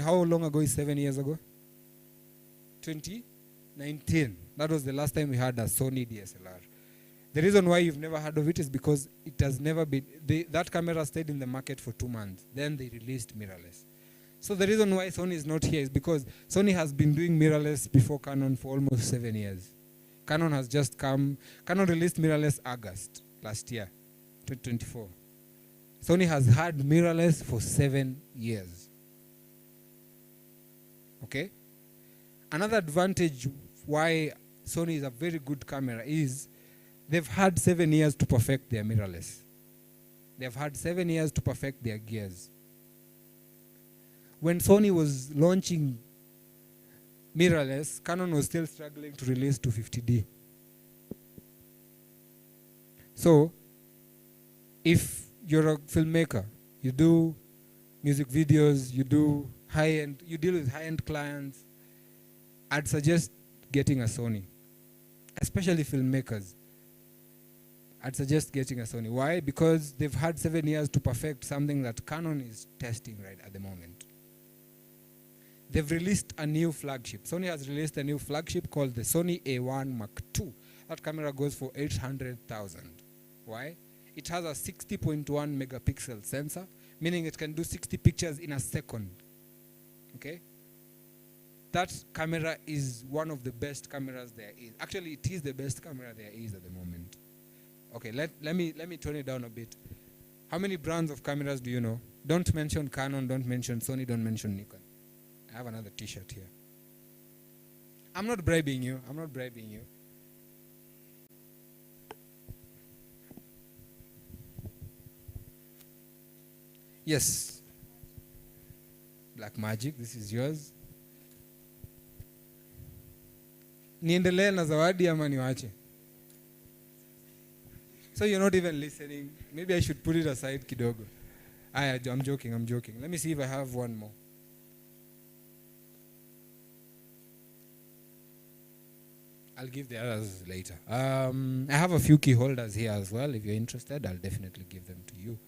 how long ago is 7 years ago? 2019. That was the last time we had a Sony DSLR. The reason why you've never heard of it is because it has never been, that camera stayed in the market for 2 months. Then they released mirrorless. So the reason why Sony is not here is because Sony has been doing mirrorless before Canon for almost 7 years. Canon has just come, Canon released mirrorless August last year, 2024. Sony has had mirrorless for 7 years. Okay? Another advantage why Sony is a very good camera is they've had 7 years to perfect their mirrorless. They've had 7 years to perfect their gears. When Sony was launching mirrorless, Canon was still struggling to release 250D. So, if you're a filmmaker, you do music videos, you do high-end, you deal with high-end clients, I'd suggest getting a Sony, especially filmmakers. I'd suggest getting a Sony. Why? Because they've had 7 years to perfect something that Canon is testing right at the moment. They've released a new flagship. Sony has released a new flagship called the Sony A1 Mark II. That camera goes for 800,000. Why? It has a 60.1 megapixel sensor, meaning it can do 60 pictures in a second. Okay? That camera is one of the best cameras there is. Actually, it is the best camera there is at the moment. Okay, let me tone it down a bit. How many brands of cameras do you know? Don't mention Canon, don't mention Sony, don't mention Nikon. I have another t-shirt here. I'm not bribing you. I'm not bribing you. Yes. Black Magic, this is yours. Niendelee na zawadi ama niwache? So you're not even listening. Maybe I should put it aside kidogo. I'm joking. Let me see if I have one more. I'll give the others later. I have a few key holders here as well. If you're interested, I'll definitely give them to you.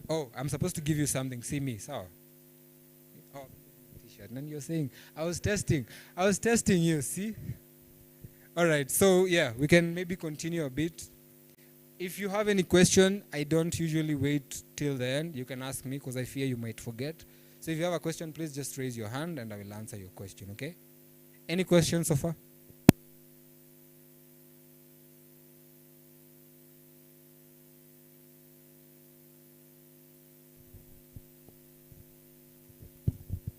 Oh, I'm supposed to give you something. See me, sawa? Oh, t-shirt. And you're saying, I was testing you, see? All right, so yeah, we can maybe continue a bit. If you have any question, I don't usually wait till the end. You can ask me because I fear you might forget. So if you have a question, please just raise your hand and I will answer your question, okay? Any questions so far?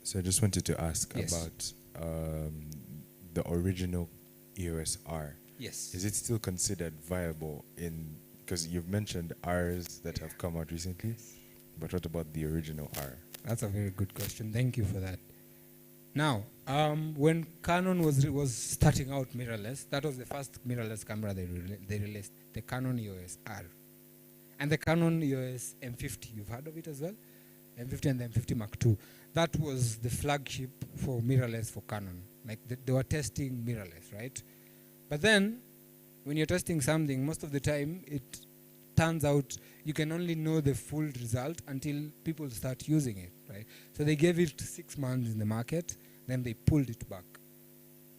So I just wanted to ask Yes. about the original EOS R. Yes. Is it still considered viable in, because you've mentioned Rs that have come out recently, but what about the original R? That's a very good question. Thank you for that. Now, when Canon was starting out mirrorless, that was the first mirrorless camera they released, the Canon EOS R. And the Canon EOS M50, you've heard of it as well? M50 and the M50 Mark II. That was the flagship for mirrorless for Canon. Like they were testing mirrorless, right? But then, when you're testing something, most of the time, it turns out you can only know the full result until people start using it, right? So they gave it 6 months in the market, then they pulled it back,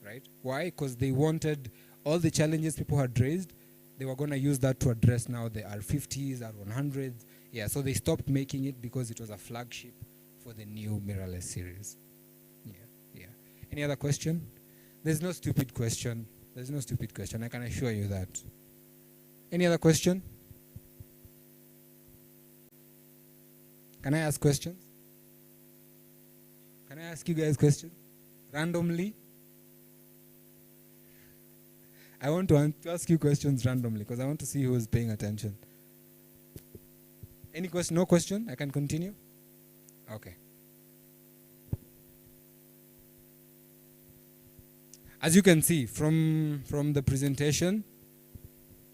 right? Why? Because they wanted all the challenges people had raised, they were going to use that to address now the R50s, R100s. Yeah, so they stopped making it because it was a flagship for the new mirrorless series. Yeah. Any other question? There's no stupid question. I can assure you that. Any other question? Can I ask questions? Can I ask you guys questions? Randomly? I want to ask you questions randomly because I want to see who is paying attention. Any question? No question? I can continue? Okay. As you can see from the presentation,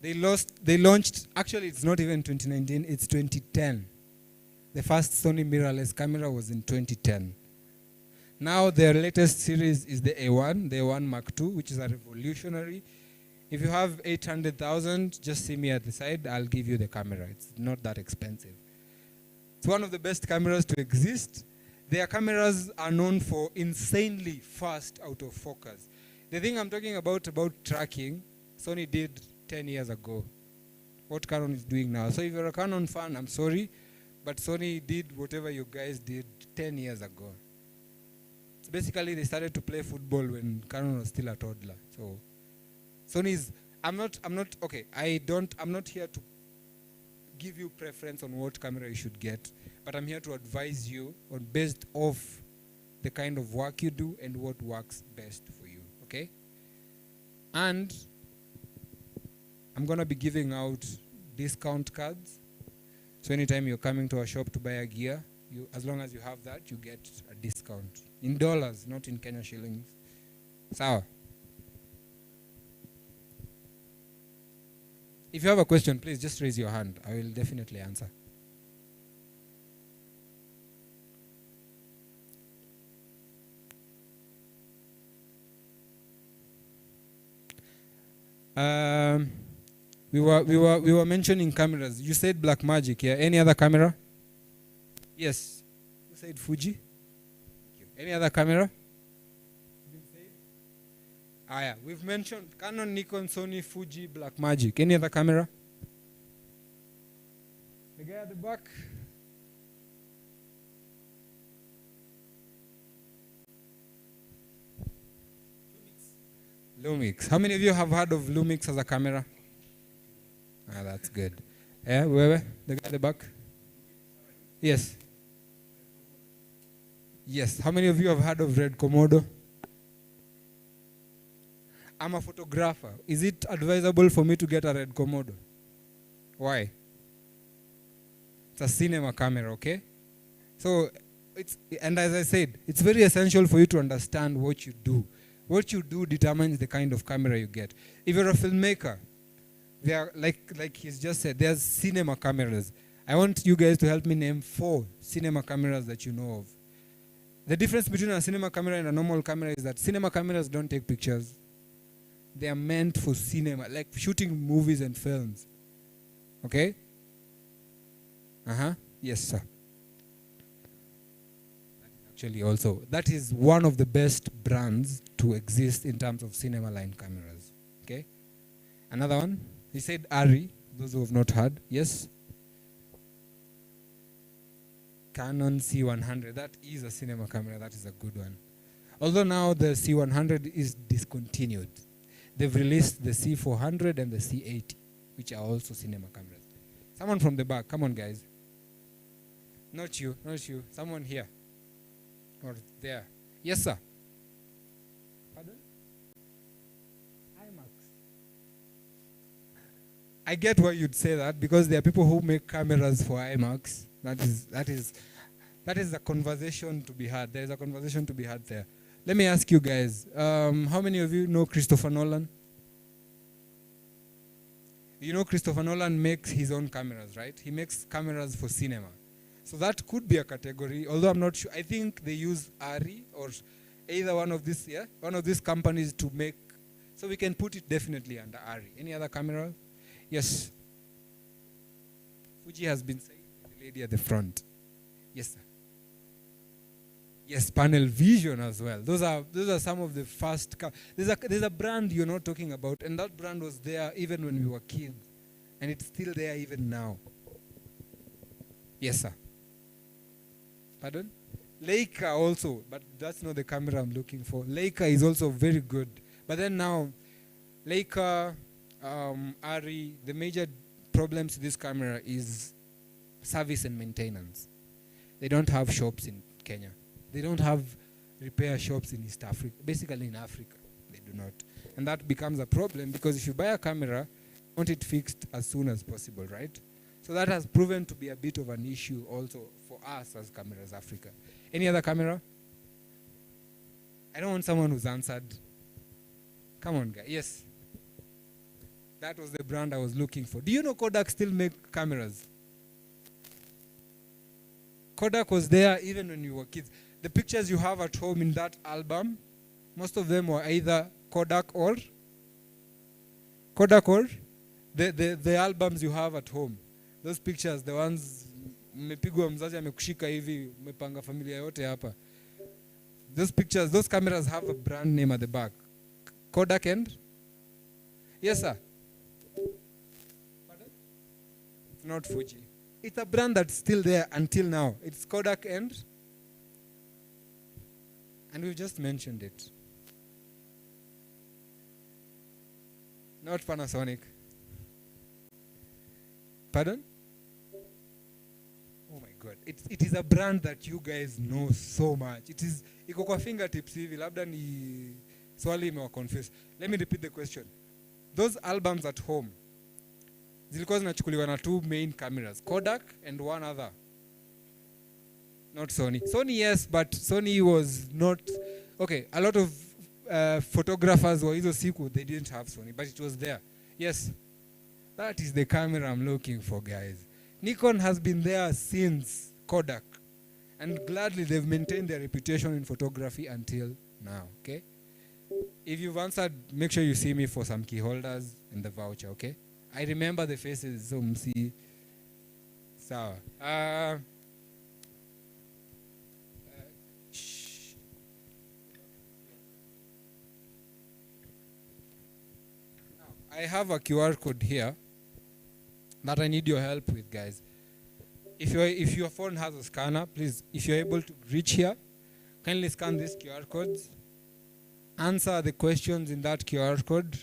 they launched, actually it's not even 2019, it's 2010. The first Sony mirrorless camera was in 2010. Now their latest series is the A1, the A1 Mark II, which is a revolutionary. If you have 800,000, just see me at the side, I'll give you the camera. It's not that expensive. It's one of the best cameras to exist. Their cameras are known for insanely fast autofocus. The thing I'm talking about tracking, Sony did 10 years ago. what Canon is doing now. So if you're a Canon fan, I'm sorry, but Sony did whatever you guys did 10 years ago. So basically, they started to play football when Canon was still a toddler. So Sony's, I'm not here to give you preference on what camera you should get, but I'm here to advise you on based off the kind of work you do and what works best for you, okay? And I'm gonna be giving out discount cards. So anytime you're coming to a shop to buy a gear, as long as you have that, you get a discount. In dollars, not in Kenya shillings. Sawa. If you have a question, please just raise your hand. I will definitely answer. We were mentioning cameras. You said Blackmagic, yeah? Any other camera? Yes. Who said Fuji? Any other camera? Yeah. We've mentioned Canon, Nikon, Sony, Fuji, Blackmagic. Any other camera? The guy at the back. Lumix. How many of you have heard of Lumix as a camera? That's good. Yeah, where? The guy at the back? Yes. Yes. How many of you have heard of Red Komodo? I'm a photographer. Is it advisable for me to get a Red Komodo? Why? It's a cinema camera, okay? So, and as I said, it's very essential for you to understand what you do. What you do determines the kind of camera you get. If you're a filmmaker, there are, like he's just said, there's cinema cameras. I want you guys to help me name 4 cinema cameras that you know of. The difference between a cinema camera and a normal camera is that cinema cameras don't take pictures. They are meant for cinema, like shooting movies and films. Okay? Yes, sir. Actually, also, that is one of the best brands to exist in terms of cinema line cameras. Okay? Another one? He said Ari, those who have not heard. Yes? Canon C100. That is a cinema camera. That is a good one. Although now the C100 is discontinued. They've released the C400 and the C80, which are also cinema cameras. Someone from the back. Come on, guys. Not you. Not you. Someone here. Or there. Yes, sir. Pardon? IMAX. I get why you'd say that, because there are people who make cameras for IMAX. That is a conversation to be had. There is a conversation to be had there. Let me ask you guys, how many of you know Christopher Nolan? You know Christopher Nolan makes his own cameras, right? He makes cameras for cinema. So that could be a category, although I'm not sure. I think they use ARRI or either one of these companies to make, so we can put it definitely under ARRI. Any other camera? Yes. Fuji has been saying, the lady at the front. Yes, sir. Yes, Panel Vision as well. Those are some of the first. There's a brand you're not talking about, and that brand was there even when we were kids, and it's still there even now. Yes, sir. Pardon? Leica also, but that's not the camera I'm looking for. Leica is also very good, but then now, Leica, ARRI, the major problems to this camera is service and maintenance. They don't have shops in Kenya. They don't have repair shops in East Africa. Basically in Africa, they do not. And that becomes a problem because if you buy a camera, you want it fixed as soon as possible, right? So that has proven to be a bit of an issue also for us as Cameras Africa. Any other camera? I don't want someone who's answered. Come on, guys. Yes. That was the brand I was looking for. Do you know Kodak still make cameras? Kodak was there even when you were kids. The pictures you have at home in that album, most of them were either Kodak or the albums you have at home. Those pictures, the ones mmepigwa mzazi amekushika hivi, umepanga familia yote hapa. Those pictures, those cameras have a brand name at the back. Kodak and? Yes, sir. Pardon? Not Fuji. It's a brand that's still there until now. It's Kodak and we've just mentioned it. Not Panasonic. Pardon? Oh my God. It is a brand that you guys know so much. It is iko kwa fingertips hivi labda ni swali imewa confuse. Let me repeat the question. Those albums at home zilikuwa zinachukuliwa na two main cameras, Kodak and one other. Not Sony. Sony, yes, but Sony was not okay. A lot of photographers were hizo siku, they didn't have Sony, but it was there. Yes, that is the camera I'm looking for, guys. Nikon has been there since Kodak, and gladly they've maintained their reputation in photography until now. Okay, if you've answered, make sure you see me for some key holders and the voucher. Okay, I remember the faces, so msi sawa. I have a QR code here that I need your help with, guys. If your phone has a scanner, please, if you're able to reach here, kindly scan these QR codes. Answer the questions in that QR code.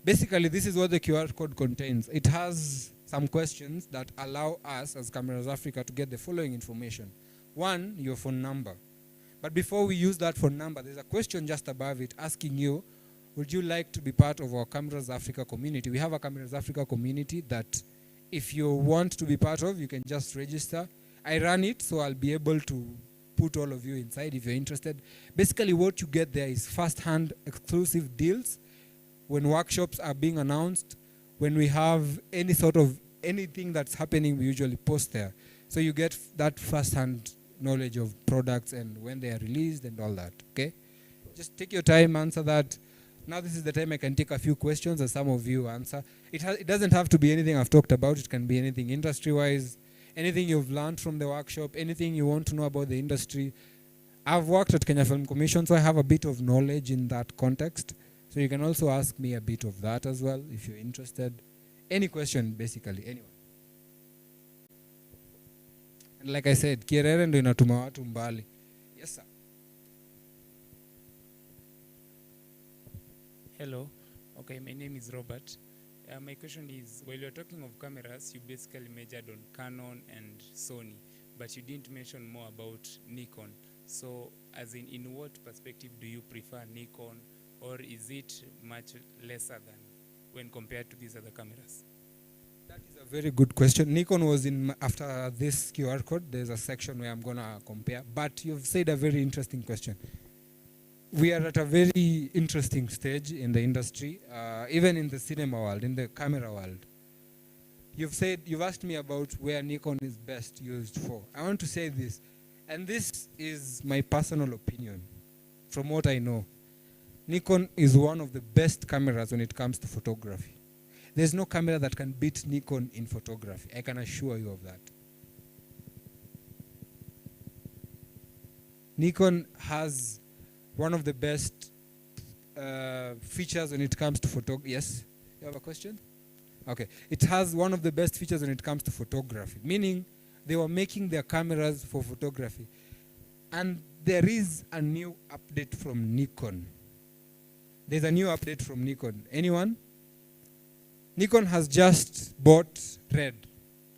Basically, this is what the QR code contains. It has some questions that allow us as Cameras Africa to get the following information. One, your phone number. But before we use that phone number, there's a question just above it asking you, would you like to be part of our Cameras Africa community? We have a Cameras Africa community that if you want to be part of, you can just register. I run it, so I'll be able to put all of you inside if you're interested. Basically, what you get there is first-hand exclusive deals. When workshops are being announced, when we have any sort of anything that's happening, we usually post there. So you get that first-hand knowledge of products and when they are released and all that, okay? Just take your time, answer that. Now this is the time I can take a few questions as some of you answer. It doesn't have to be anything I've talked about. It can be anything industry-wise, anything you've learned from the workshop, anything you want to know about the industry. I've worked at Kenya Film Commission, so I have a bit of knowledge in that context. So you can also ask me a bit of that as well if you're interested. Any question, basically, anyone. And like I said, Kierere ndo inatuma watu mbali. Yes, sir. Hello. Okay, my name is Robert. My question is, while you're talking of cameras, you basically measured on Canon and Sony, but you didn't mention more about Nikon. So, as in what perspective do you prefer Nikon, or is it much lesser than when compared to these other cameras? That is a very good question. Nikon was in, after this QR code, there's a section where I'm going to compare, but you've said a very interesting question. We are at a very interesting stage in the industry, even in the cinema world, in the camera world. You've asked me about where Nikon is best used for. I want to say this, and this is my personal opinion from what I know. Nikon is one of the best cameras when it comes to photography. There's no camera that can beat Nikon in photography. I can assure you of that. Nikon has one of the best features when it comes to photography. Yes? You have a question? Okay. It has one of the best features when it comes to photography, meaning they were making their cameras for photography. And there is a new update from Nikon. There's a new update from Nikon. Anyone? Nikon has just bought Red.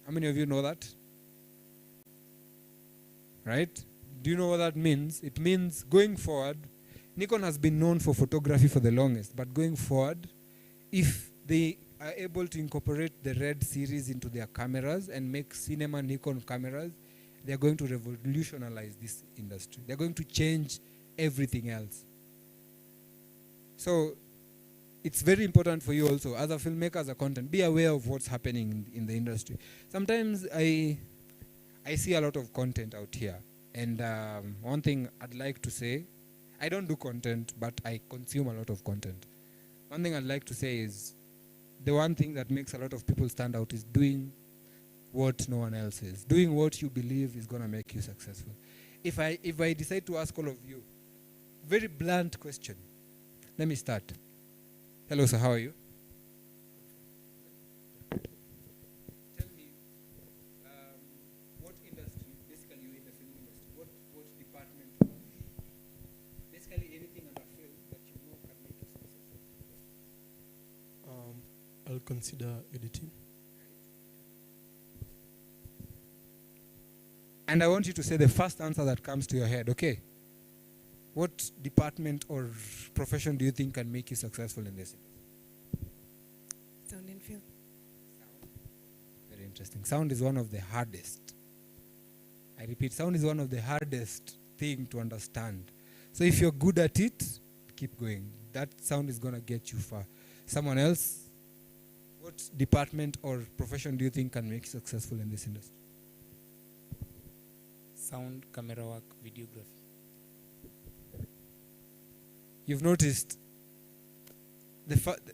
How many of you know that? Right? Do you know what that means? It means going forward, Nikon has been known for photography for the longest, but going forward, if they are able to incorporate the Red series into their cameras and make cinema Nikon cameras, they're going to revolutionize this industry. They're going to change everything else. So it's very important for you also, as a filmmaker, as a content, be aware of what's happening in the industry. Sometimes I see a lot of content out here. And one thing I'd like to say, I don't do content, but I consume a lot of content. One thing I'd like to say is, the one thing that makes a lot of people stand out is doing what no one else is. Doing what you believe is going to make you successful. If I decide to ask all of you, very blunt question. Let me start. Hello, sir, how are you? Tell me, I'll consider editing. And I want you to say the first answer that comes to your head, okay? What department or profession do you think can make you successful in this? Sound and film. Very interesting. Sound is one of the hardest. I repeat, sound is one of the hardest thing to understand. So if you're good at it, keep going. That sound is going to get you far. Someone else, what department or profession do you think can make you successful in this industry? Sound, camera work, videography. You've noticed,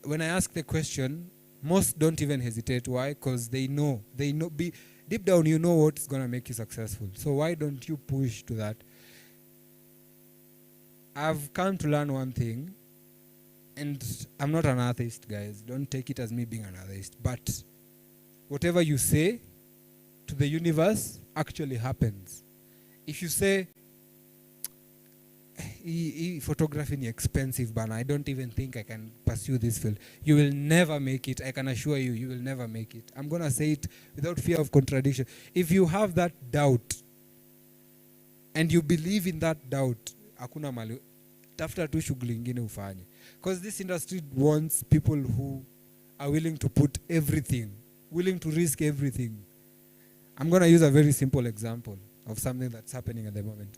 when I ask the question, most don't even hesitate. Why? Because they know. Deep down, you know what's going to make you successful. So why don't you push to that? I've come to learn one thing, and I'm not an atheist, guys. Don't take it as me being an atheist. But whatever you say to the universe actually happens. If you say, photography is expensive, but I don't even think I can pursue this field, you will never make it. I can assure you, you will never make it. I'm going to say it without fear of contradiction. If you have that doubt, and you believe in that doubt, hakuna mali, tafuta tu shughuli ingine ufanye. Because this industry wants people who are willing to put everything, willing to risk everything. I'm going to use a very simple example of something that's happening at the moment.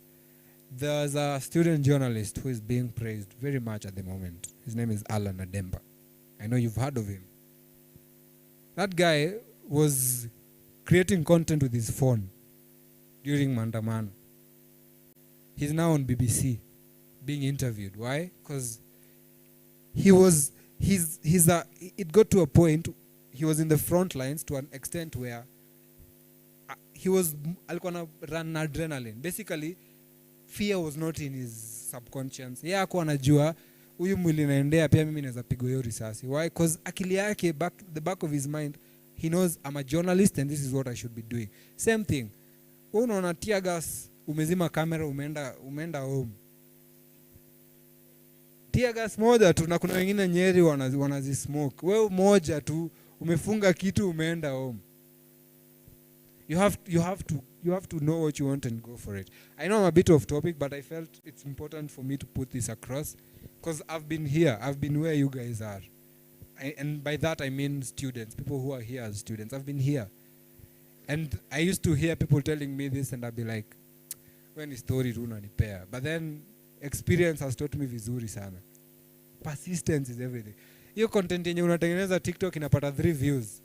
There's a student journalist who is being praised very much at the moment. His name is Alan Ademba. I know you've heard of him. That guy was creating content with his phone during Mandamano. He's now on BBC being interviewed. Why? Because it got to a point, he was in the front lines to an extent where he was alikuwa run adrenaline. Basically, fear was not in his subconscious. Yeye hakuwa anajua huyu mwili naendea pia mimi naweza pigo hiyo risasi. Why? Because akili yake the back of his mind, he knows I'm a journalist and this is what I should be doing. Same thing. Wewe unaona tear gas, umezima kamera, umeenda home. Tear gas moja tu na kuna wengine Nyeri wanazismoke. Wewe moja tu umefunga kitu umeenda home. You have to know what you want and go for it. I know I'm a bit off topic, but I felt it's important for me to put this across because I've been here. I've been where you guys are. And by that I mean students, people who are here as students. I've been here. And I used to hear people telling me this and I'd be like, when is story unanipea? But then experience has taught me vizuri sana. Persistence is everything. Hiyo content yenye unatengeneza TikTok inapata 3 views.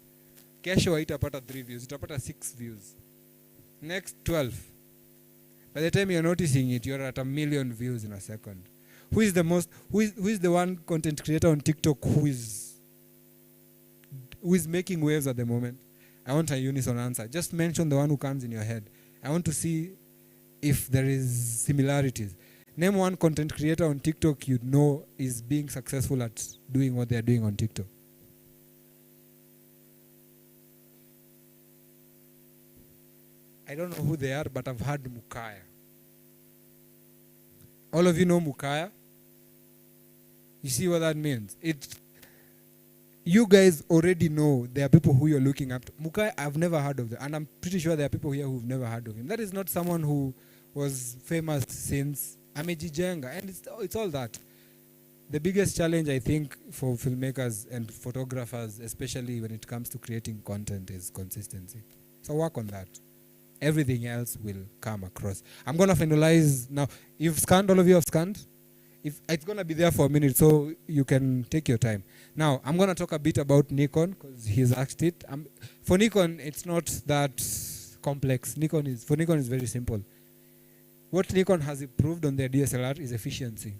Kesho haitapata 3 views, itapata 6 views. Next 12. By the time you're noticing it, you're at 1 million views in a second. Who is the one content creator on TikTok who is making waves at the moment? I want a unison answer. Just mention the one who comes in your head. I want to see if there is similarities. Name one content creator on TikTok you know is being successful at doing what they're doing on TikTok. I don't know who they are, but I've heard Mukaya. All of you know Mukaya? You see what that means? You guys already know there are people who you're looking up to. Mukaya, I've never heard of them. And I'm pretty sure there are people here who've never heard of him. That is not someone who was famous since Amejijenga. And it's all that. The biggest challenge, I think, for filmmakers and photographers, especially when it comes to creating content, is consistency. So work on that. Everything else will come across. I'm going to finalize now. You've scanned, all of you have scanned? It's going to be there for a minute, so you can take your time. Now, I'm going to talk a bit about Nikon, because he's asked it. For Nikon, it's not that complex. For Nikon is very simple. What Nikon has improved on their DSLR is efficiency.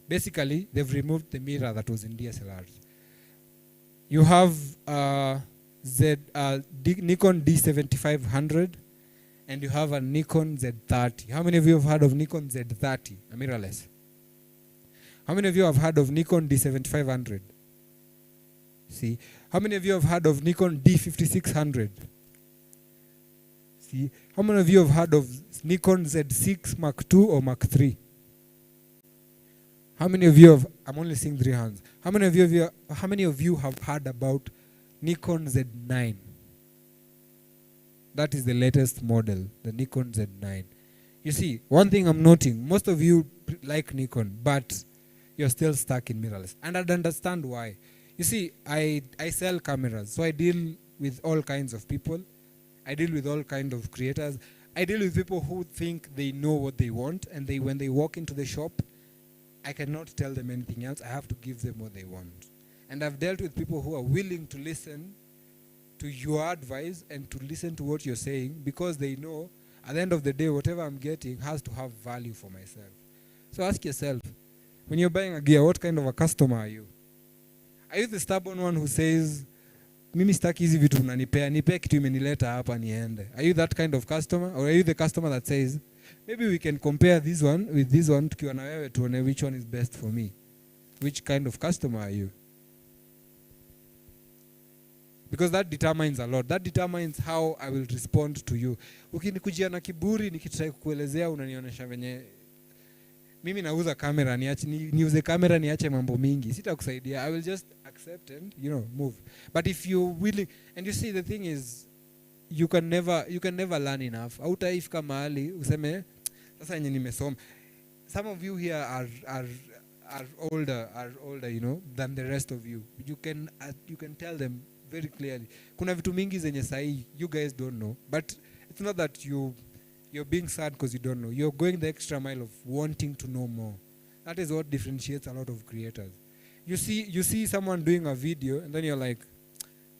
Basically, they've removed the mirror that was in DSLRs. You have Nikon D7500, and you have a Nikon Z30. How many of you have heard of Nikon Z30, a mirrorless? How many of you have heard of Nikon D7500? See? How many of you have heard of Nikon D5600? See? How many of you have heard of Nikon Z6 Mark II or Mark III? How many of you have, I'm only seeing 3 hands. How many of you have heard about Nikon Z9. That is the latest model, the Nikon Z9. You see, one thing I'm noting, most of you like Nikon, but you're still stuck in mirrorless. And I'd understand why. You see, I sell cameras, so I deal with all kinds of people. I deal with all kinds of creators. I deal with people who think they know what they want, and when they walk into the shop, I cannot tell them anything else. I have to give them what they want. And I've dealt with people who are willing to listen to your advice and to listen to what you're saying, because they know at the end of the day, whatever I'm getting has to have value for myself. So ask yourself, when you're buying a gear, what kind of a customer are you? Are you the stubborn one who says, mimi sitaki hizi vitu mnanipea, nipea kitu imenileta hapa niende? Are you that kind of customer? Or are you the customer that says, maybe we can compare this one with this one, tukiwa na wewe tuone which one is best for me? Which kind of customer are you? Because that determines a lot. That determines how I will respond to you. Ukinikujia na kiburi, nikitrai kukuelezea, unanionyesha venye mimi nauza kamera, niuze kamera niache mambo mingi, sitakusaidia. I will just accept and, move. But if you're willing, and you see, the thing is, you can never learn enough. Hautaifika mahali useme sasa yenye nimesoma. Some of you here are older, than the rest of you. You can tell them very clearly. Kuna vitu mingi zenye sahi you guys don't know, but it's not that you're being sad because you don't know. You're going the extra mile of wanting to know more. That is what differentiates a lot of creators. You see someone doing a video and then you're like,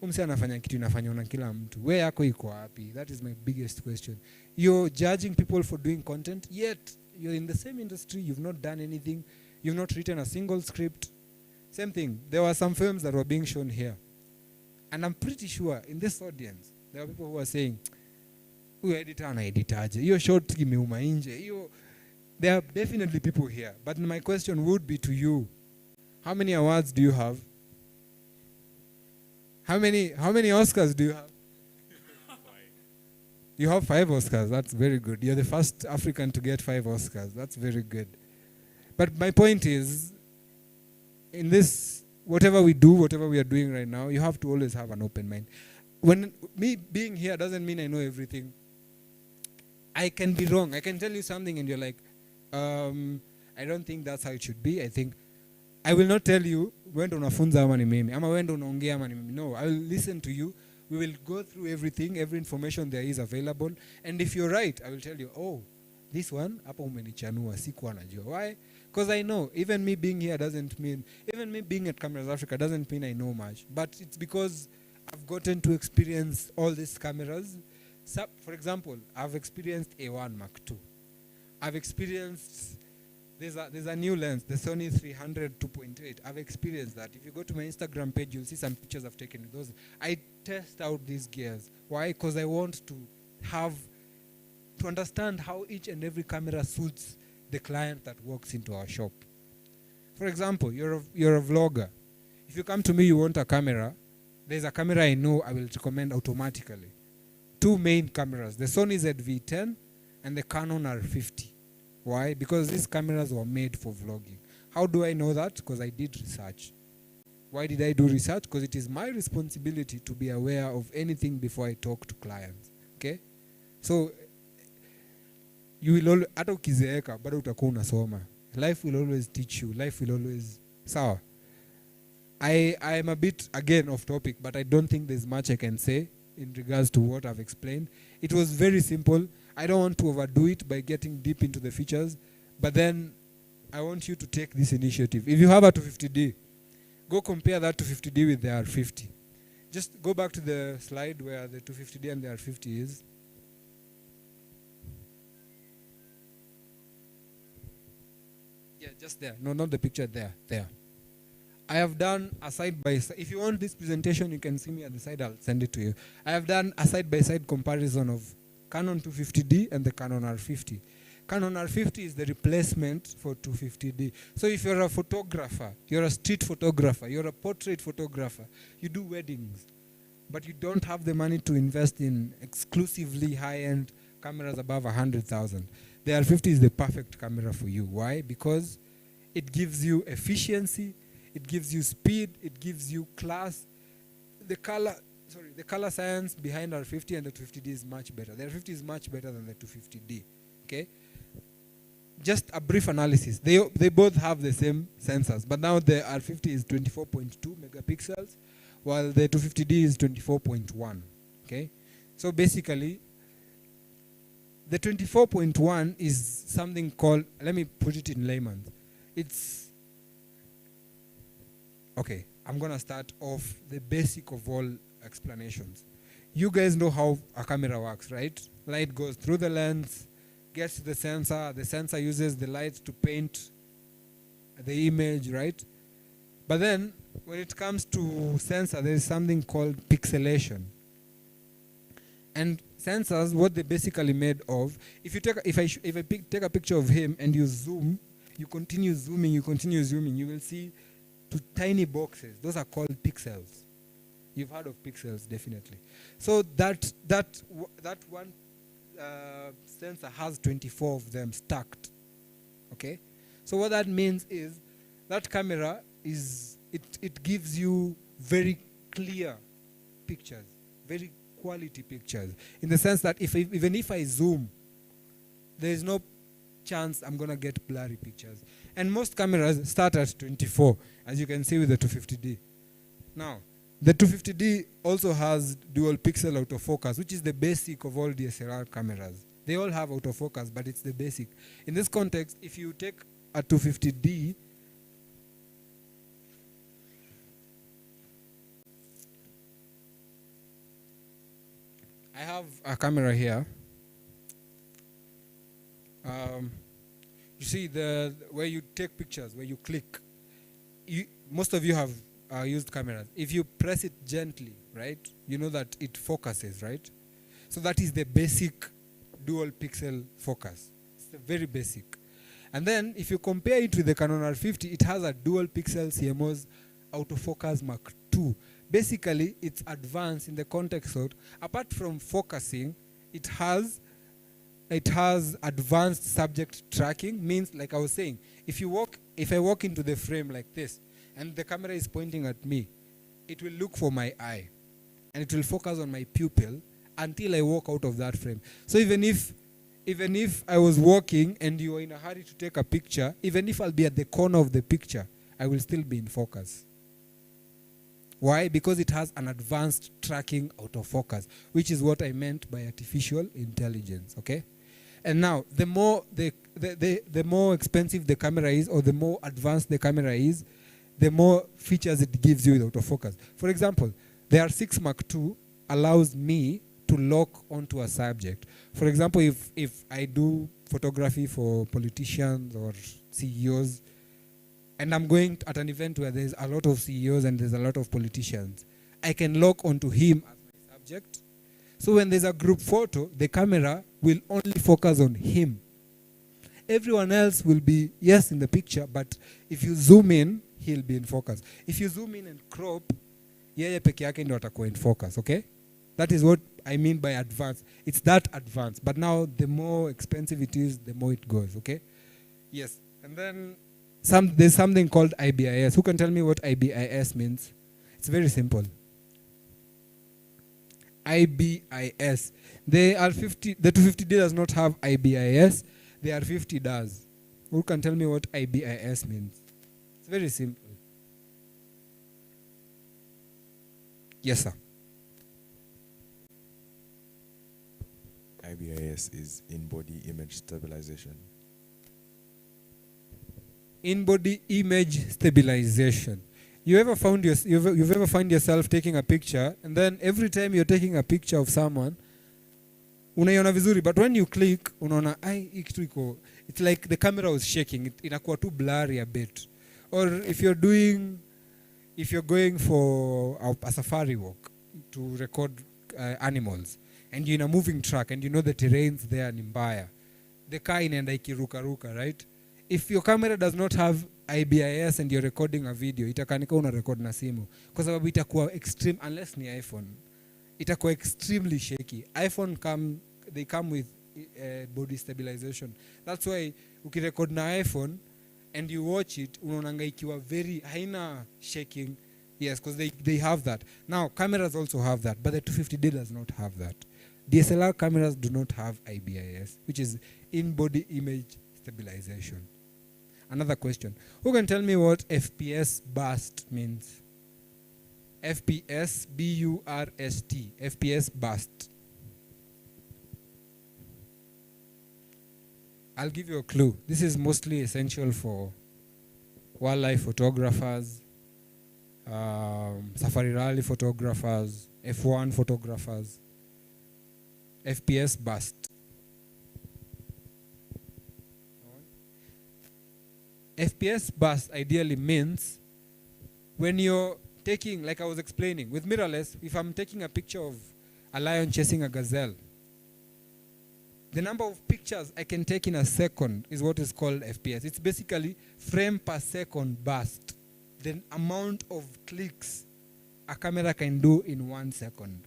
umse anafanya kitu inafanywa na kila mtu. Where yako iko wapi? That is my biggest question. You're judging people for doing content, yet you're in the same industry, you've not done anything, you've not written a single script. Same thing. There were some films that were being shown here. And I'm pretty sure in this audience, there are people who are saying, editor ana editaje, hiyo short imeuma nje. There are definitely people here. But my question would be to you, how many awards do you have? How many Oscars do you have? You have 5 Oscars. That's very good. You're the first African to get 5 Oscars. That's very good. But my point is, in this, whatever we do, whatever we are doing right now, you have to always have an open mind. When me being here doesn't mean I know everything. I can be wrong. I can tell you something and you're like, I don't think that's how it should be. I think I will not tell you wendo unafunza ama ni mimi ama wendo unaongea ama ni mimi. No, I will listen to you. We will go through everything, every information there is available, and if you're right, I will tell you, oh, this one hapa umenichanua, sikuwa najua. Why? Because I know, even me being here doesn't mean, even me being at Cameras Africa doesn't mean I know much, but it's because I've gotten to experience all these cameras. So, for example, I've experienced A1 Mark II. I've experienced, there's a new lens, the Sony 300 2.8. I've experienced that. If you go to my Instagram page, you'll see some pictures I've taken with those. I test out these gears. Why? Because I want to understand how each and every camera suits the client that walks into our shop. For example, you're a vlogger. If you come to me, you want a camera, there's a camera I know I will recommend automatically. 2 main cameras, the Sony ZV-10 and the Canon R50. Why? Because these cameras were made for vlogging. How do I know that? Because I did research. Why did I do research? Because it is my responsibility to be aware of anything before I talk to clients. Okay? So, you will always, hata ukizeeka, bado utakuwa unasoma. Life will always teach you. Life will always, sawa. I am a bit, again, off topic, but I don't think there's much I can say in regards to what I've explained. It was very simple. I don't want to overdo it by getting deep into the features, but then I want you to take this initiative. If you have a 250D, go compare that 250D with the R50. Just go back to the slide where the 250D and the R50 is. Yeah, just there. No, not the picture there. There. I have done a side-by-side. If you want this presentation, you can see me at the side. I'll send it to you. I have done a side-by-side comparison of Canon 250D and the Canon R50. Canon R50 is the replacement for 250D. So if you're a photographer, you're a street photographer, you're a portrait photographer, you do weddings, but you don't have the money to invest in exclusively high-end cameras above 100,000. The R50 is the perfect camera for you. Why? Because it gives you efficiency, it gives you speed, it gives you class. the color science behind R50 and the 250D is much better. The R50 is much better than the 250D. Okay. Just a brief analysis. They both have the same sensors, but now the R50 is 24.2 megapixels, while the 250D is 24.1. Okay. So basically, the 24.1 is something called, let me put it in layman's. It's, okay, I'm going to start off the basic of all explanations. You guys know how a camera works, right? Light goes through the lens, gets to the sensor uses the light to paint the image, right? But then, when it comes to sensor, there is something called pixelation. And sensors, what they're basically made of, if I take a picture of him and you zoom, you continue zooming, you will see two tiny boxes. Those are called pixels. You've heard of pixels, definitely. So that one sensor has 24 of them stacked. Okay? So what that means is that camera it gives you very clear pictures, very quality pictures, in the sense that even if I zoom, there is no chance I'm going to get blurry pictures. And most cameras start at 24, as you can see with the 250D. Now, the 250D also has dual pixel autofocus, which is the basic of all DSLR cameras. They all have autofocus, but it's the basic. In this context, if you take a 250D, I have a camera here. You see where you take pictures, where you click. Most of you have used cameras. If you press it gently, right, you know that it focuses, right? So that is the basic dual pixel focus. It's the very basic. And then if you compare it with the Canon R50, it has a dual pixel CMOS autofocus Mark II. Basically, it's advanced in the context of, apart from focusing, it has advanced subject tracking. Means, like I was saying, if I walk into the frame like this, and the camera is pointing at me, it will look for my eye, and it will focus on my pupil until I walk out of that frame. So even if I was walking and you were in a hurry to take a picture, even if I'll be at the corner of the picture, I will still be in focus. Why? Because it has an advanced tracking autofocus, which is what I meant by artificial intelligence, okay? And now, the more expensive the camera is, or the more advanced the camera is, the more features it gives you with autofocus. For example, the R6 Mark II allows me to lock onto a subject. For example, if I do photography for politicians or CEOs, and I'm going at an event where there's a lot of CEOs and there's a lot of politicians, I can lock onto him as my subject. So when there's a group photo, the camera will only focus on him. Everyone else will be, yes, in the picture, but if you zoom in, he'll be in focus. If you zoom in and crop, yeye peke yake ndo atakuwa in focus, okay? That is what I mean by advanced. It's that advanced, but now the more expensive it is, the more it goes, okay? Yes, and then there's something called IBIS. Who can tell me what IBIS means? It's very simple. IBIS. The 250D does not have IBIS. The R50 does. Who can tell me what IBIS means? It's very simple. Yes, sir. IBIS is in-body image stabilization. In-body image stabilization. You've ever found yourself taking a picture, and then every time you're taking a picture of someone, unaiona vizuri, but when you click, unaona, it's like the camera was shaking. Inakuwa too blurry a bit. Or if you're going for a safari walk to record animals, and you're in a moving track, and you know the terrain's there ni mbaya, the car inaenda ikiruka, right? If your camera does not have IBIS and you're recording a video, itakanika una record na simu. Kwa sababu itakuwa extreme, unless ni iPhone, itakuwa extremely shaky. iPhone they come with body stabilization. That's why ukirecord na iPhone and you watch it, unaonanga ikiwa very haina shaking, Yes, because they have that. Now, cameras also have that, but the 250D does not have that. DSLR cameras do not have IBIS, which is in-body image stabilization. Another question. Who can tell me what FPS burst means? FPS, B-U-R-S-T, FPS burst. I'll give you a clue. This is mostly essential for wildlife photographers, safari rally photographers, F1 photographers. FPS burst. FPS burst ideally means when you're taking, like I was explaining, with mirrorless, if I'm taking a picture of a lion chasing a gazelle, the number of pictures I can take in a second is what is called FPS. It's basically frame per second burst. The amount of clicks a camera can do in 1 second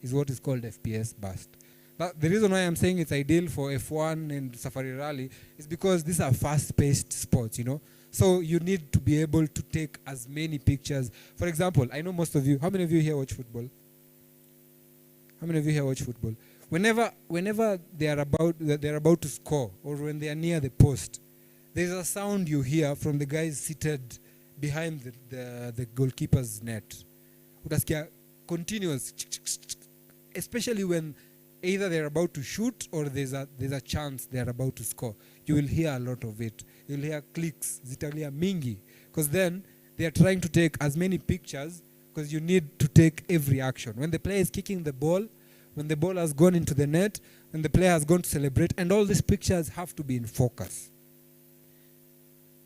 is what is called FPS burst. But the reason why I'm saying it's ideal for F1 and Safari Rally is because these are fast-paced sports, you know. So you need to be able to take as many pictures. For example, I know most of you, how many of you here watch football? How many of you here watch football? Whenever they are about to score, or when they are near the post, there's a sound you hear from the guys seated behind the goalkeeper's net. Utasikia continuous, especially when either they're about to shoot or there's a chance they're about to score. You will hear a lot of it. You'll hear clicks, zitalia mingi, because then they are trying to take as many pictures because you need to take every action. When the player is kicking the ball, when the ball has gone into the net, when the player has gone to celebrate, and all these pictures have to be in focus.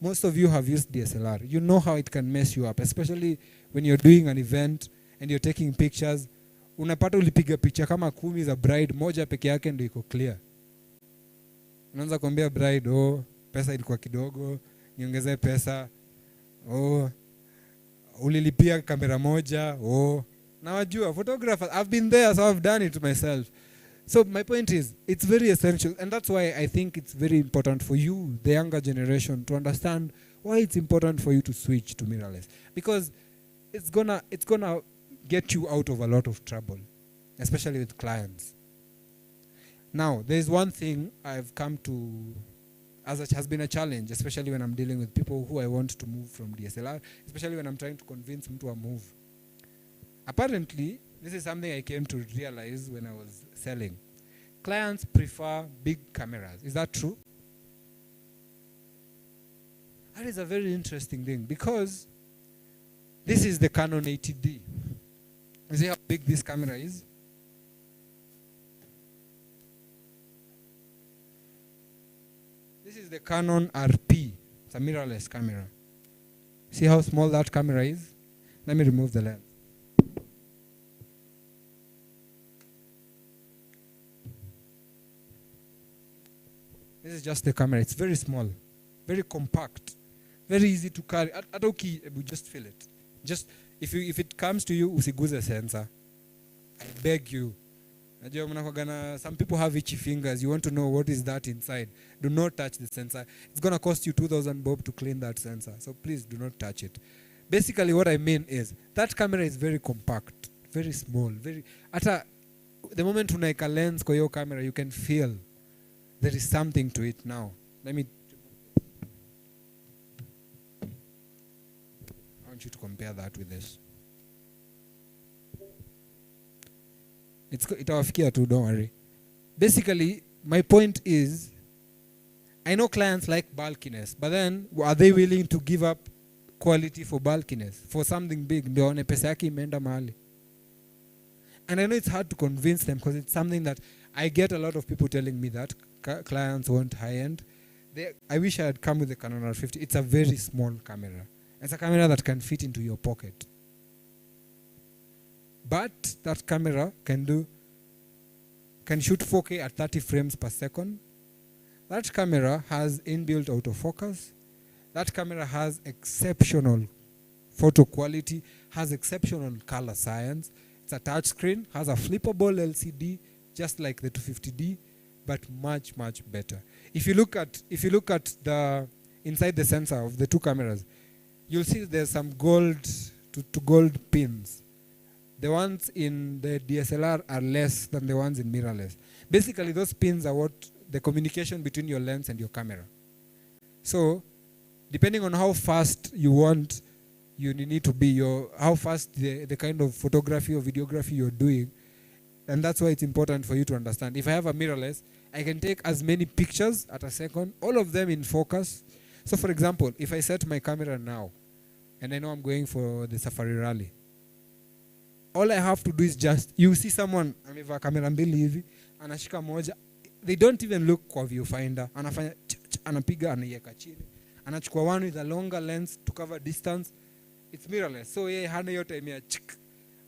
Most of you have used DSLR. You know how it can mess you up, especially when you're doing an event and you're taking pictures. Unapata ulipiga picha kama 10 za bride, moja peke yake ndio iko clear. Unaanza kuambia bride, oh, pesa ilikuwa kidogo, niongezee pesa. Oh, ulilipia kamera moja, oh. Nawajua, photographers, I've been there, so I've done it myself. So my point is, it's very essential, and that's why I think it's very important for you, the younger generation, to understand why it's important for you to switch to mirrorless. Because it's gonna get you out of a lot of trouble, especially with clients. Now, there's one thing I've come to, as it has been a challenge, especially when I'm dealing with people who I want to move from DSLR, especially when I'm trying to convince them to move. Apparently, this is something I came to realize when I was selling. Clients prefer big cameras. Is that true? That is a very interesting thing because this is the Canon 80D. You see how big this camera is? This is the Canon RP. It's a mirrorless camera. See how small that camera is? Let me remove the lens. This is just the camera. It's very small, very compact, very easy to carry. Atoki, we just feel it. Just if it comes to you, usiguze sensor. I beg you. Some people have itchy fingers. You want to know what is that inside. Do not touch the sensor. It's going to cost you 2,000 bob to clean that sensor. So please do not touch it. Basically what I mean is that camera is very compact, very small, very. The moment you make a lens for your camera, you can feel there is something to it now. I want you to compare that with this. Itawafikia too, don't worry. Basically, my point is, I know clients like bulkiness, but then are they willing to give up quality for bulkiness, for something big? Ndio one pesa yake imeenda mahali. And I know it's hard to convince them because it's something that I get a lot of people telling me that clients want high-end. I wish I had come with the Canon R50. It's a very small camera. It's a camera that can fit into your pocket. But that camera can shoot 4K at 30 frames per second. That camera has inbuilt autofocus. That camera has exceptional photo quality, has exceptional color science. It's a touchscreen, has a flippable LCD, just like the 250D, but much, much better. If you look at the inside the sensor of the two cameras, you'll see there's some gold to gold pins. The ones in the DSLR are less than the ones in mirrorless. Basically, those pins are what the communication between your lens and your camera. So, depending on how fast you want, you need to be how fast the kind of photography or videography you're doing. And that's why it's important for you to understand. If I have a mirrorless, I can take as many pictures at a second, all of them in focus. So for example, if I set my camera now, and I know I'm going for the safari rally, all I have to do is you see someone, amevaa kamera mbili hivi, anashika moja, they don't even look kwa viewfinder, anafanya anapiga anaiweka chini, anachukua one with a longer lens to cover distance. It's mirrorless. So yeye hana hiyo time ya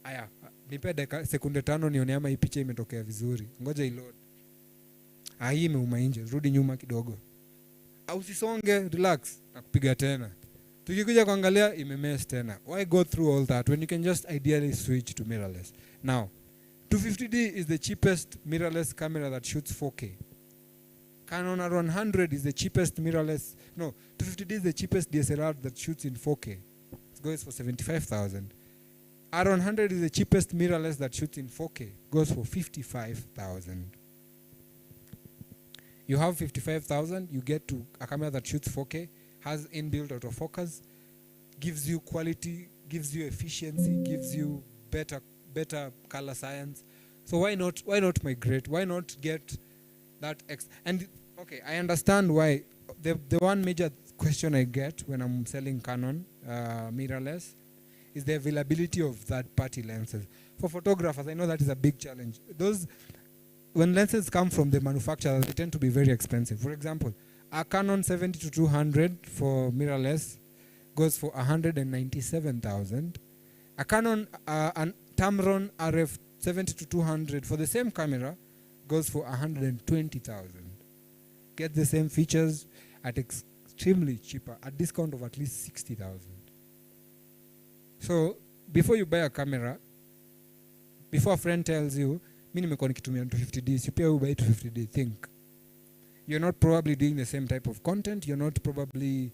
aya, nipe sekunde 5 nione ama hii picha imetokea vizuri. Ngoja iload. Hii imeuma nje, rudi nyuma kidogo. Au usisonge, relax, nakupiga tena. Tukikuja kuangalia imemess tena. Why go through all that when you can just ideally switch to mirrorless? Now, 250D is the cheapest mirrorless camera that shoots 4K. Canon R100 is the cheapest mirrorless. No, 250D is the cheapest DSLR that shoots in 4K. It goes for 75,000. R100 is the cheapest mirrorless that shoots in 4K. Goes for 55,000. You have 55,000, you get to a camera that shoots 4K, has inbuilt autofocus, gives you quality, gives you efficiency, gives you better color science. So why not migrate? Why not get that and okay, I understand why. The one major question I get when I'm selling Canon mirrorless is the availability of third-party lenses. For photographers, I know that is a big challenge. When lenses come from the manufacturer, they tend to be very expensive. For example, a Canon 70-200 for mirrorless goes for 197,000. A Canon an Tamron RF 70-200 for the same camera goes for 120,000. Get the same features at extremely cheaper, a discount of at least 60,000. So before you buy a camera, before a friend tells you, mimi nimekuwa nikitumia 250D, you pay you buy 250D, think. You're not probably doing the same type of content, you're not probably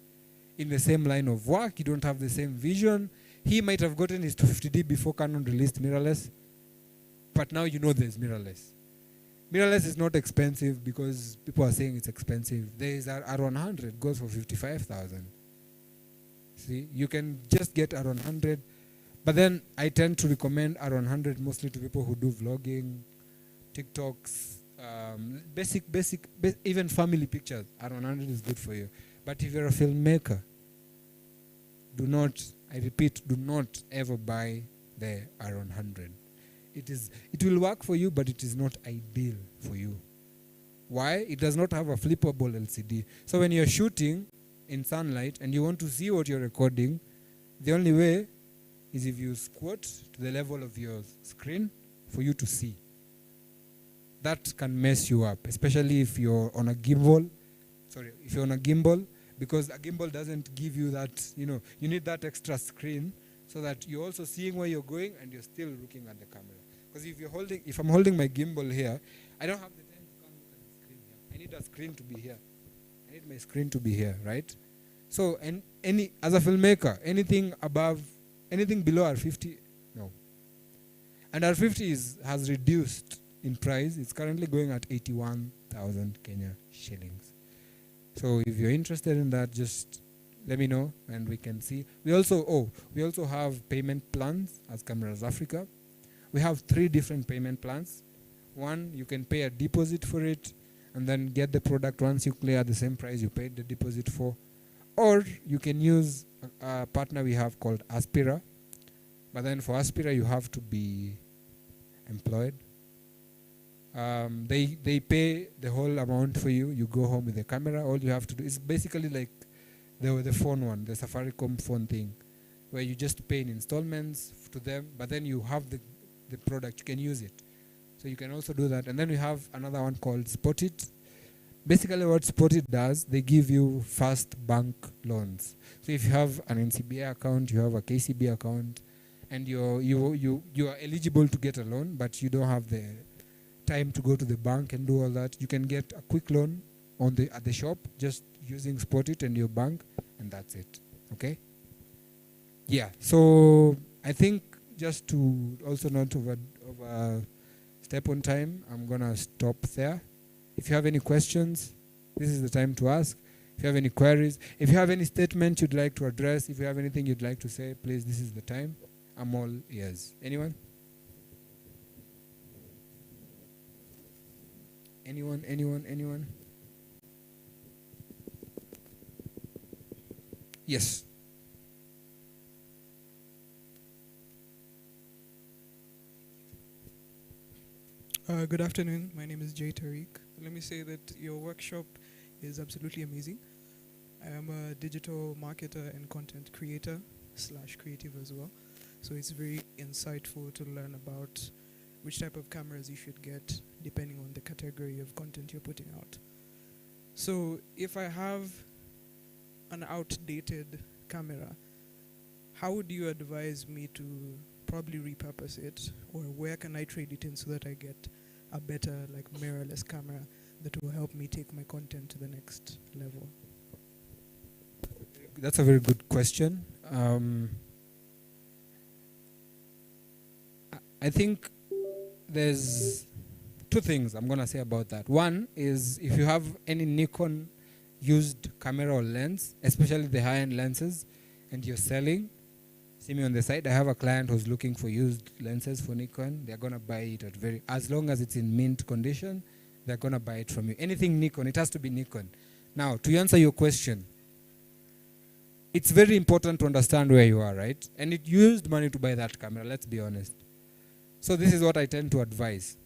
in the same line of work, you don't have the same vision. He might have gotten his 250D before Canon released mirrorless, but now you know there's mirrorless. Mirrorless is not expensive because people are saying it's expensive. There is R100, goes for 55,000. See, you can just get R100, but then I tend to recommend R100 mostly to people who do vlogging, TikToks, basic, even family pictures. R100 is good for you. But if you're a filmmaker, do not ever buy the R100. It will work for you, but it is not ideal for you. Why? It does not have a flippable LCD. So when you're shooting in sunlight and you want to see what you're recording, the only way is if you squat to the level of your screen for you to see. That can mess you up, especially if you're on a gimbal. Because a gimbal doesn't give you that, you need that extra screen so that you're also seeing where you're going and you're still looking at the camera. Because if I'm holding my gimbal here, I don't have the time to come look at the screen here. I need a screen to be here. I need my screen to be here, right? So, as a filmmaker, anything below R50, no. And R50 has reduced in price. It's currently going at 81,000 Kenya shillings. So if you're interested in that, just let me know and we can see. We also have payment plans as Cameras Africa. We have 3 different payment plans. One, you can pay a deposit for it and then get the product once you clear the same price you paid the deposit for. Or you can use a partner we have called Aspira. But then for Aspira, you have to be employed. They pay the whole amount for you. You go home with the camera. All you have to do is basically like the phone one, the Safaricom phone thing, where you just pay in installments to them, but then you have the product. You can use it. So you can also do that. And then we have another one called Spotit. Basically what Spotit does, they give you fast bank loans. So if you have an NCBA account, you have a KCB account, and you are eligible to get a loan, but you don't have the time to go to the bank and do all that, you can get a quick loan at the shop just using Spotit and your bank, and that's it. Okay? Yeah, so I think just to also not over step on time, I'm gonna stop there. If you have any questions, this is the time to ask. If you have any queries, if you have any statement you'd like to address, if you have anything you'd like to say, please, this is the time. I'm all ears. Anyone? Anyone? Yes. Good afternoon. My name is Jay Tariq. Let me say that your workshop is absolutely amazing. I am a digital marketer and content creator / creative as well. So it's very insightful to learn about which type of cameras you should get depending on the category of content you're putting out. So if I have an outdated camera, how would you advise me to probably repurpose it, or where can I trade it in so that I get a better like mirrorless camera that will help me take my content to the next level? That's a very good question. I think there's two things I'm gonna say about that. One is if you have any Nikon used camera or lens, especially the high-end lenses, and you're selling, see me on the side. I have a client who's looking for used lenses for Nikon. They're gonna buy it at as long as it's in mint condition, they're gonna buy it from you. Anything Nikon, it has to be Nikon. Now, to answer your question, it's very important to understand where you are, right? And it used money to buy that camera, let's be honest. So this is what I tend to advise.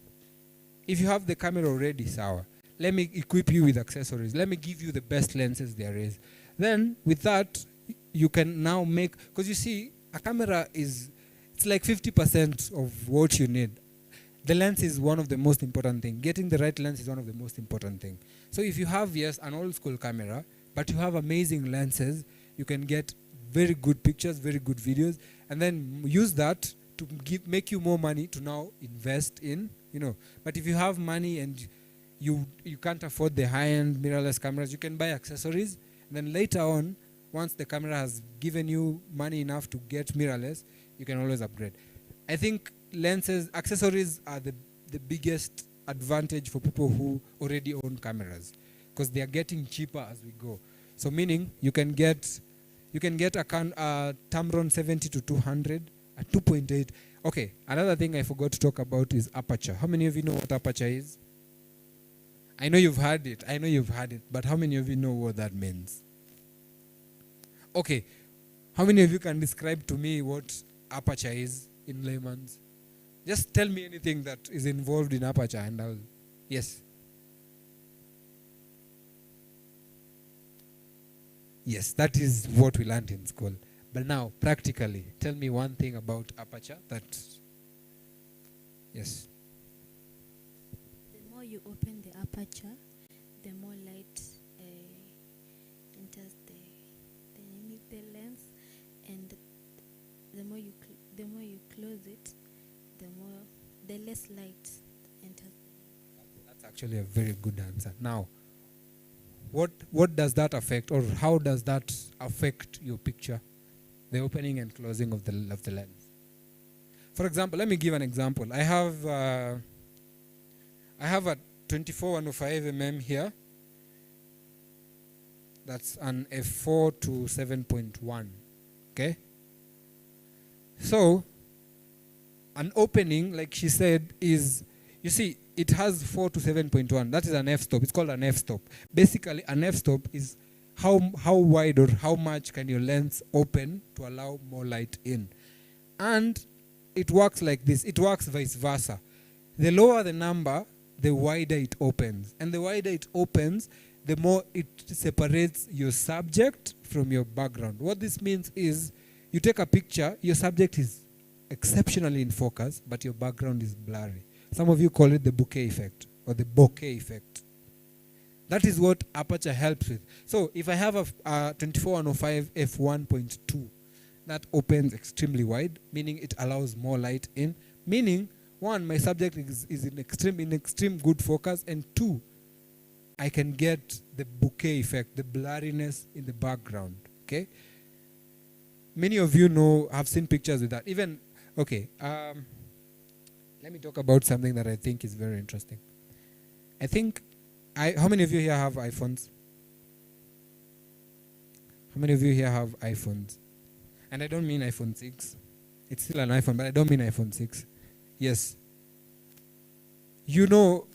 If you have the camera already, sour, let me equip you with accessories. Let me give you the best lenses there is. Then, with that, you can now make, because you see, a camera it's like 50% of what you need. The lens is one of the most important things. Getting the right lens is one of the most important things. So if you have, yes, an old school camera, but you have amazing lenses, you can get very good pictures, very good videos, and then use that to make you more money to now invest in, But if you have money and you can't afford the high-end mirrorless cameras, you can buy accessories, and then later on, once the camera has given you money enough to get mirrorless, you can always upgrade. I think accessories are the biggest advantage for people who already own cameras, because they are getting cheaper as we go. So meaning you can get a Tamron 70 to 200 at 2.8. Okay, another thing I forgot to talk about is aperture. How many of you know what aperture is? I know you've heard it, but how many of you know what that means? Okay, how many of you can describe to me what aperture is in layman's? Just tell me anything that is involved in aperture and I'll... Yes. Yes, that is what we learned in school. But now, practically, tell me one thing about aperture that... Yes. The more you open the aperture, the more light enters the lens, and the more you close it, the less light enters. That's actually a very good answer. Now, what does that affect, or how does that affect your picture? The opening and closing of the lens. For example, let me give an example. I have a 24-105 here. That's an f4 to 7.1. Okay. So an opening, like she said, is, you see, it has 4 to 7.1. That is an f-stop. It's called an f-stop. Basically, an f-stop is how wide or how much can your lens open to allow more light in. And it works like this. It works vice versa. The lower the number, the wider it opens. And the wider it opens, the more it separates your subject from your background. What this means is, you take a picture, your subject is exceptionally in focus, but your background is blurry. Some of you call it the bokeh effect or the bokeh effect. That is what aperture helps with. So if I have a 24-105 f1.2, that opens extremely wide, meaning it allows more light in. Meaning, one, my subject is in extreme good focus, and two, I can get the bokeh effect, the blurriness in the background. Okay. many of you know, have seen pictures with that. Even, okay, let me talk about something that I think is very interesting. I think, how many of you here have iPhones? How many of you here have iPhones? And I don't mean iPhone 6. It's still an iPhone, but I don't mean iPhone 6. Yes. You know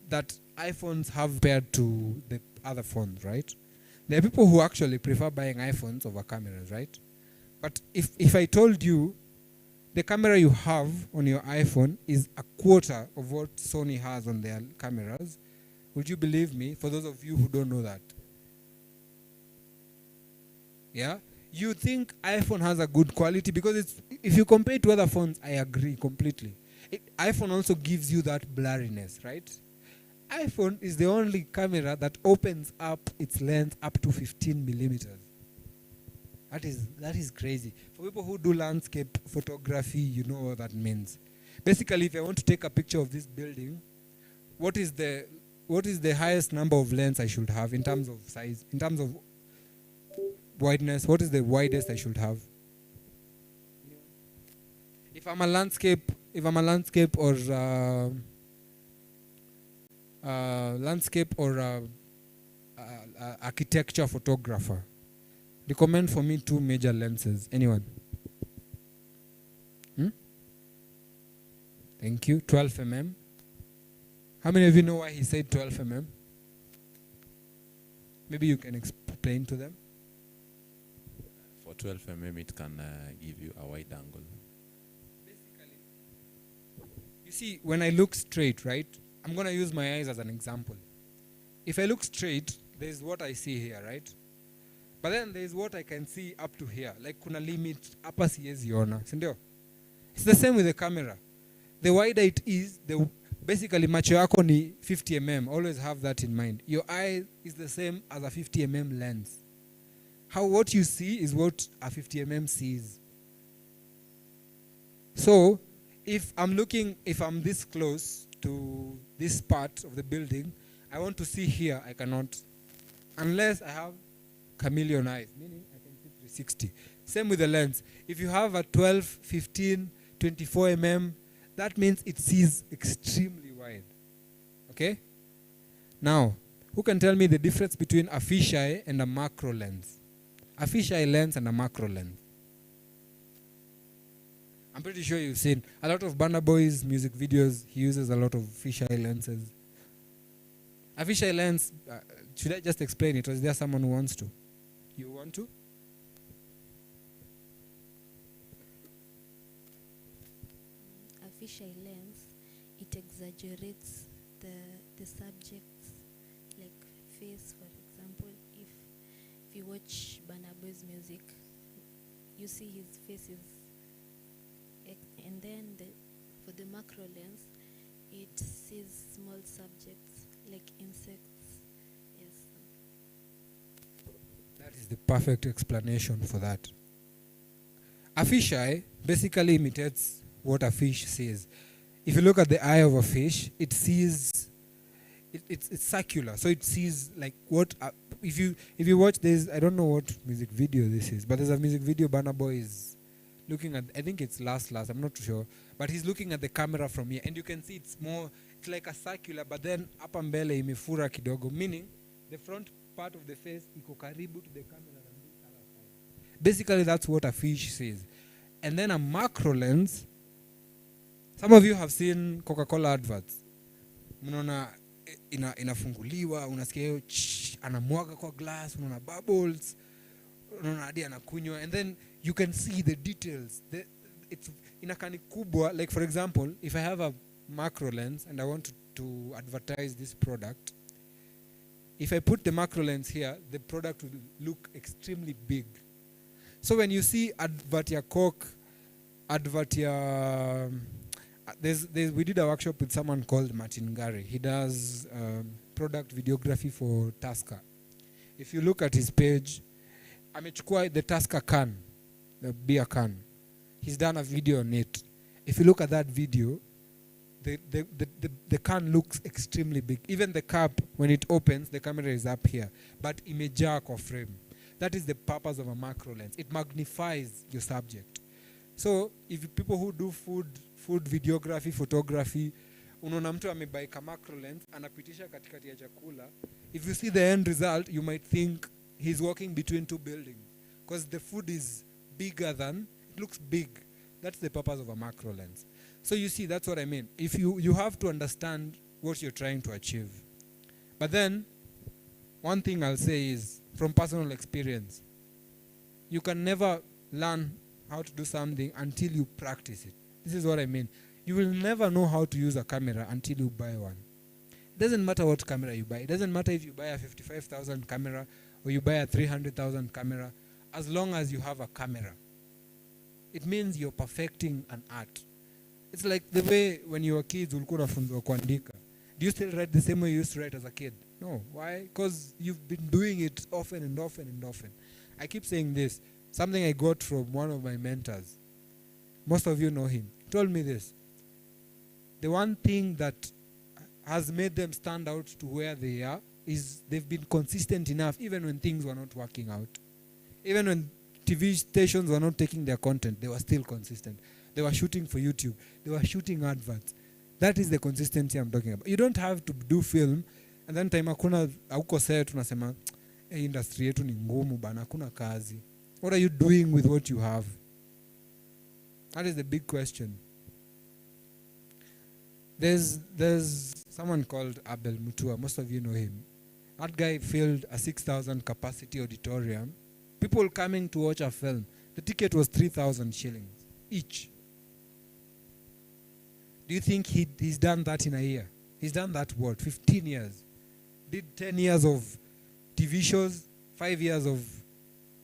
that iPhones have compared to the other phones, right? There are people who actually prefer buying iPhones over cameras, right? But if I told you the camera you have on your iPhone is a quarter of what Sony has on their cameras, would you believe me, for those of you who don't know that? Yeah? You think iPhone has a good quality because if you compare it to other phones, I agree completely. iPhone also gives you that blurriness, right? iPhone is the only camera that opens up its lens up to 15 millimeters. That is crazy. For people who do landscape photography, you know what that means. Basically, if I want to take a picture of this building, what is the highest number of lens I should have in terms of size, in terms of wideness? What is the widest I should have? If I'm a landscape or architecture photographer, recommend for me 2 major lenses. Anyone? Thank you. 12 mm. How many of you know why he said 12 mm? Maybe you can explain to them. For 12 mm, it can give you a wide angle. Basically, you see, when I look straight, right? I'm going to use my eyes as an example. If I look straight, there's what I see here, right? But then there's what I can see up to here. Like kuna limit, hapa siwezi ona. Sindio? It's the same with the camera. The wider it is, basically macho yako ni 50 mm. Always have that in mind. Your eye is the same as a 50 mm lens. What you see is what a 50 mm sees. So, if I'm this close to this part of the building, I want to see here, I cannot. Unless I have chameleon eyes, meaning I can see 360. Same with the lens. If you have a 12, 15, 24 mm, that means it sees extremely wide. Okay? Now, who can tell me the difference between a fisheye and a macro lens? A fisheye lens and a macro lens. I'm pretty sure you've seen a lot of Burna Boy's music videos. He uses a lot of fisheye lenses. A fisheye lens, should I just explain it, or is there someone who wants to? You want to? A fisheye lens, it exaggerates the subject's like face. For example, if you watch Burna Boy's music, you see his face is, and then for the macro lens, it sees small subjects like insects. Yes. That is the perfect explanation for that. A fisheye basically imitates what a fish sees. If you look at the eye of a fish, it sees, it's circular, so it sees like what. If you watch this, I don't know what music video this is, but there's a music video Burna Boy is looking at. I think it's last. I'm not sure, but he's looking at the camera from here, and you can see it's like a circular, but then hapa mbele imefura kidogo, meaning the front part of the face iko karibu to the camera than this other side. Basically, that's what a fish sees. And then a macro lens. Some of you have seen Coca-Cola adverts. Mnaona inafunguliwa, unasikia hiyo anamwaga kwa glass, unaona bubbles, unaona hadi anakunywa, and then you can see the details. It's inakani kubwa. Like for example, if I have a macro lens and I want to advertise this product, if I put the macro lens here, the product will look extremely big. So when you see advert ya Coke, advert ya we did a workshop with someone called Martin Gary. He does product videography for Tusker. If you look at his page, amechukua the Tusker can, the beer can. He's done a video on it. If you look at that video, the can looks extremely big. Even the cap, when it opens, the camera is up here. But imejaa kwa frame. That is the purpose of a macro lens. It magnifies your subject. So if people who do food videography, photography, unaona mtu amebuy ka macro lens, anapitisha katikati ya chakula. If you see the end result, you might think he's walking between two buildings because the food is bigger than, it looks big. That's the purpose of a macro lens. So you see, that's what I mean. If you have to understand what you're trying to achieve. But then, one thing I'll say is, from personal experience, you can never learn how to do something until you practice it. This is what I mean. You will never know how to use a camera until you buy one. It doesn't matter what camera you buy. It doesn't matter if you buy a 55,000 camera or you buy a 300,000 camera, as long as you have a camera. It means you're perfecting an art. It's like the way when you were kids, ulikuwa unafunzwa kuandika. Do you still write the same way you used to write as a kid? No. Why? Because you've been doing it often and often and often. I keep saying this. Something I got from one of my mentors. Most of you know him. He told me this. The one thing that has made them stand out to where they are is they've been consistent enough even when things were not working out. Even when TV stations were not taking their content, they were still consistent. They were shooting for YouTube. They were shooting adverts. That is the consistency I'm talking about. You don't have to do film and then time hakuna hauko set unasema industry yetu ni ngumu bana, hakuna kazi. What are you doing with what you have? That is the big question. There's someone called Abel Mutua. Most of you know him. That guy filled a 6,000 capacity auditorium. People coming to watch a film. The ticket was 3,000 shillings each. Do you think he's done that in a year? He's done that, 15 years. Did 10 years of TV shows, 5 years of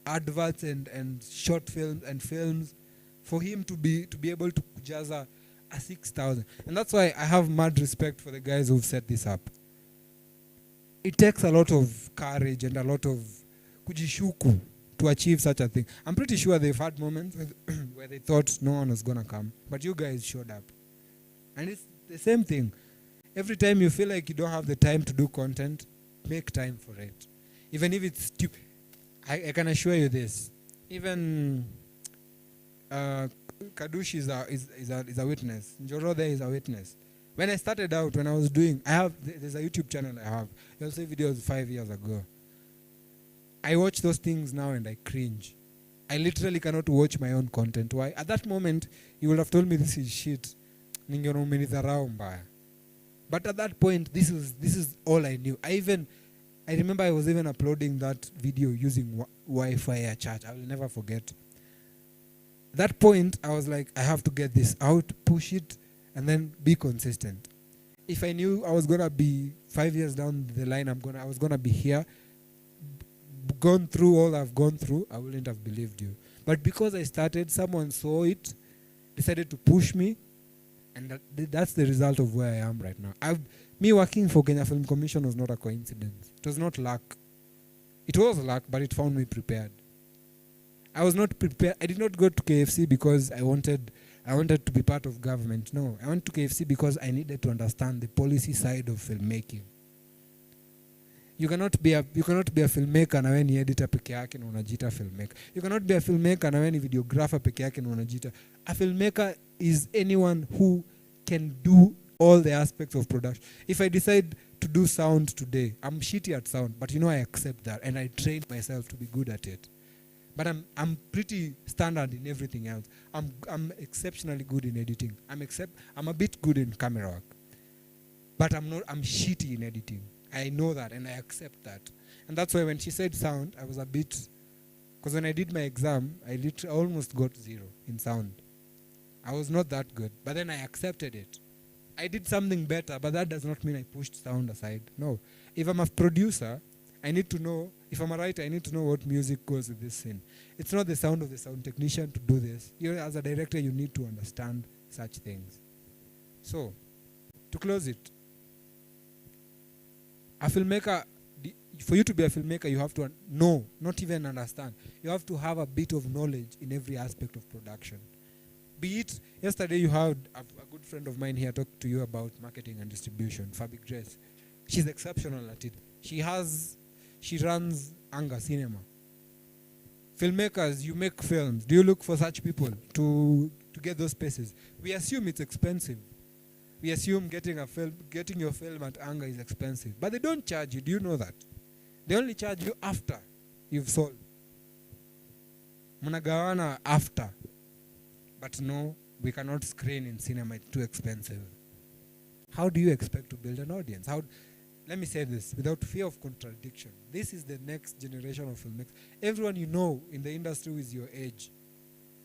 adverts and short films and films for him to be able to jazz a 6,000. And that's why I have mad respect for the guys who've set this up. It takes a lot of courage and a lot of kujishuku to achieve such a thing. I'm pretty sure they've had moments where they thought no one was going to come. But you guys showed up. And it's the same thing. Every time you feel like you don't have the time to do content, make time for it. Even if it's stupid. I can assure you this. Even Kadush is a witness. Njoro there is a witness. When I started out, when I was doing, there's a YouTube channel I have. You'll see videos 5 years ago. I watch those things now and I cringe. I literally cannot watch my own content. Why? At that moment, you would have told me this is shit. But at that point, this is all I knew. I remember I was even uploading that video using Wi-Fi at church. I will never forget. At that point, I was like, I have to get this out, push it, and then be consistent. If I knew I was gonna be 5 years down the line, I was gonna be here, gone through all I've gone through, I wouldn't have believed you. But because I started, someone saw it, decided to push me, and that's the result of where I am right now. Me working for Kenya Film Commission was not a coincidence. It was not luck. It was luck, but it found me prepared. I was not prepared. I did not go to KFC because I wanted to be part of government. No, I went to KFC because I needed to understand the policy side of filmmaking. You cannot be a filmmaker na wewe ni editor peke yake na unajiita filmmaker. You cannot be a filmmaker na wewe ni videographer peke yake na unajiita. A filmmaker is anyone who can do all the aspects of production. If I decide to do sound today, I'm shitty at sound, but I accept that and I train myself to be good at it. But I'm pretty standard in everything else. I'm exceptionally good in editing. I'm a bit good in camera work. But I'm shitty in editing. I know that and I accept that. And that's why when she said sound, I was a bit, because when I did my exam, I almost got 0 in sound. I was not that good, but then I accepted it. I did something better, but that does not mean I pushed sound aside. No. If I'm a producer, I need to know, if I'm a writer, I need to know what music goes with this scene. It's not the sound of the sound technician to do this. As a director, you need to understand such things. So, to close it, a filmmaker, for you to be a filmmaker, you have to know, not even understand. You have to have a bit of knowledge in every aspect of production. Be it, yesterday you had a good friend of mine here talk to you about marketing and distribution, Fabric Dress. She's exceptional at it. She runs Anga Cinema. Filmmakers, you make films. Do you look for such people to get those spaces? We assume it's expensive. We assume getting your film at Anga is expensive. But they don't charge you. Do you know that? They only charge you after you've sold. Munagawana after. But no, we cannot screen in cinema. It's too expensive. How do you expect to build an audience? Let me say this without fear of contradiction. This is the next generation of filmmakers. Everyone you know in the industry with your age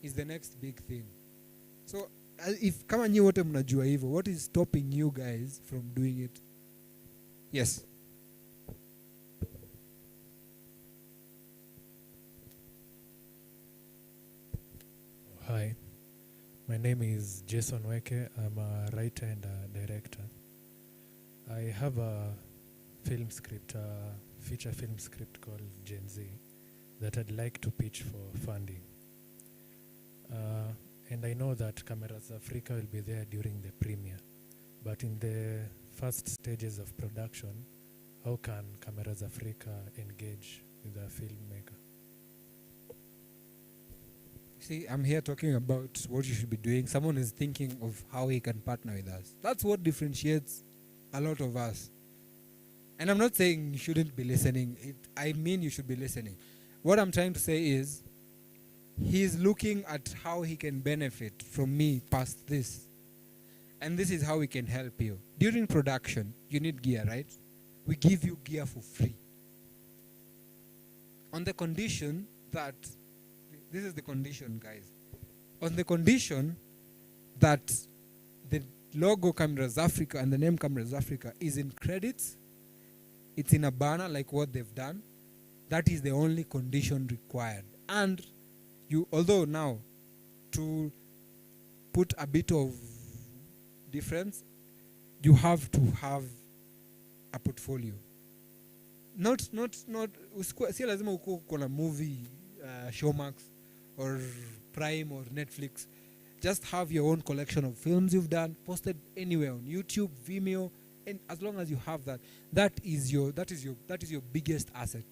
is the next big thing. So if kama nyi wote mnajua hivyo, what is stopping you guys from doing it? Yes. Hi, my name is Jason Weke. I'm a writer and a director. I have a film script, a feature film script called Gen Z that I'd like to pitch for funding. And I know that Cameras Africa will be there during the premiere, but in the first stages of production, how can Cameras Africa engage with a filmmaker? See, I'm here talking about what you should be doing. Someone is thinking of how he can partner with us. That's what differentiates a lot of us. And I'm not saying you shouldn't be listening. I mean you should be listening. What I'm trying to say is, he's looking at how he can benefit from me past this. And this is how we can help you. During production, you need gear, right? We give you gear for free. On the condition that, this is the condition, guys. On the condition that the logo Cameras Africa and the name Cameras Africa is in credits, it's in a banner like what they've done. That is the only condition required. And you, although now, to put a bit of difference, you have to have a portfolio. Not, si lazima uko kuna movie, Showmax, or Prime, or Netflix. Just have your own collection of films you've done, posted anywhere on YouTube, Vimeo, and as long as you have that, that is your biggest asset.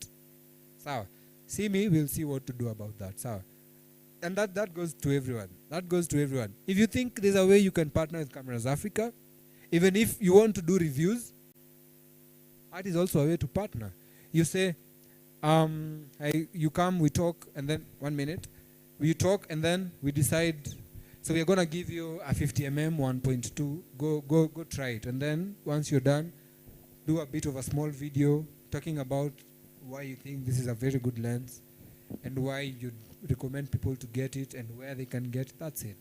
So, see me, we'll see what to do about that. So, and that goes to everyone. That goes to everyone. If you think there's a way you can partner with Cameras Africa, even if you want to do reviews, that is also a way to partner. You say, you come, we talk, and then 1 minute, we talk, and then we decide. So we're gonna give you a 50mm 1.2. Go try it, and then once you're done, do a bit of a small video talking about why you think this is a very good lens, and why you recommend people to get it, and where they can get it. That's it.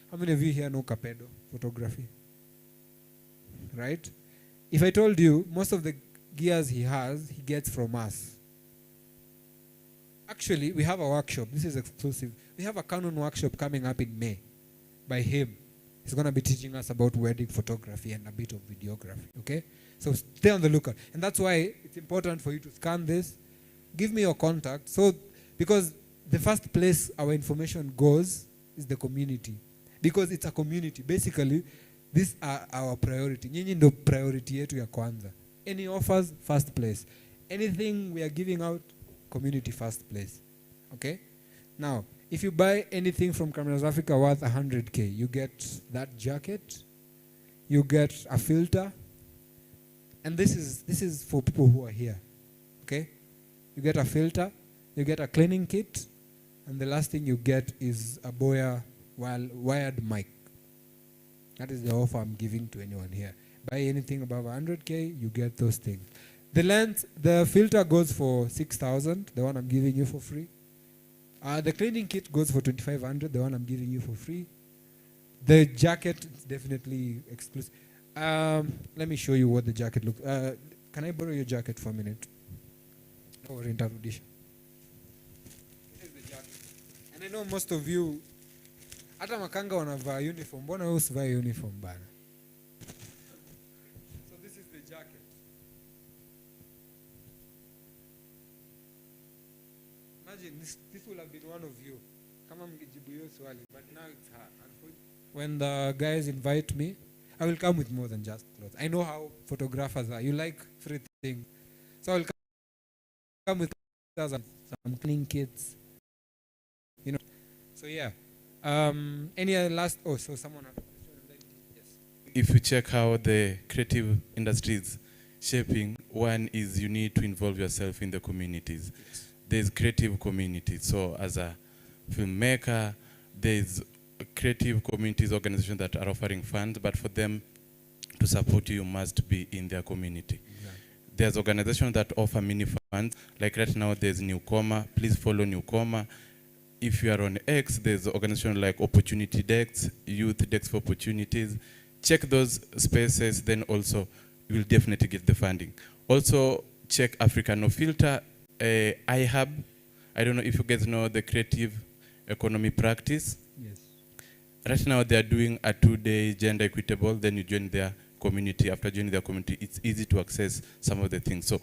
How many of you here know Capedo photography? Right? If I told you most of the gears he gets from us. Actually, we have a workshop. This is exclusive. We have a Canon workshop coming up in May by him. He's going to be teaching us about wedding photography and a bit of videography. Okay? So stay on the lookout. And that's why it's important for you to scan this. Give me your contact. So, because the first place our information goes is the community. Because it's a community. Basically, these are our priority. Nyinyi ndo priority yetu ya kwanza. Any offers, first place. Anything we are giving out, community first place. Okay? Now, if you buy anything from Cameras Africa worth 100K, you get that jacket, you get a filter, and this is for people who are here. Okay? You get a filter, you get a cleaning kit, and the last thing you get is a Boya wired mic. That is the offer I'm giving to anyone here. Buy anything above 100K, you get those things. The lens, the filter goes for 6,000, the one I'm giving you for free. The cleaning kit goes for 2,500, the one I'm giving you for free. The jacket is definitely exclusive. Let me show you what the jacket looks. Can I borrow your jacket for a minute? Or introduction. This is the jacket. And I know most of you, hata makanga wanavaa uniform. Mbona wewe usivaa uniform bana? So this is the jacket. Imagine this will have been one of you. Kama mngejibu hiyo swali, but now it's her. When the guys invite me, I will come with more than just clothes. I know how photographers are. You like free things. So I will come with some clean kits, So yeah. Any other last? Oh, so someone had a question. And then yes. If you check how the creative industry is shaping, one is you need to involve yourself in the communities. Yes. There's creative communities. So as a filmmaker, there's creative communities organizations that are offering funds, but for them to support you, you must be in their community. Exactly. There's organizations that offer mini funds. Like right now, there's Newcomer. Please follow Newcomer. If you are on X, there's organizations like Opportunity Decks, Youth Decks for Opportunities. Check those spaces, then also you will definitely get the funding. Also, check Africa No Filter, iHub. I don't know if you guys know the creative economy practice. Yes. Right now, they are doing a 2-day gender equitable, then you join their community. After joining their community, it's easy to access some of the things. So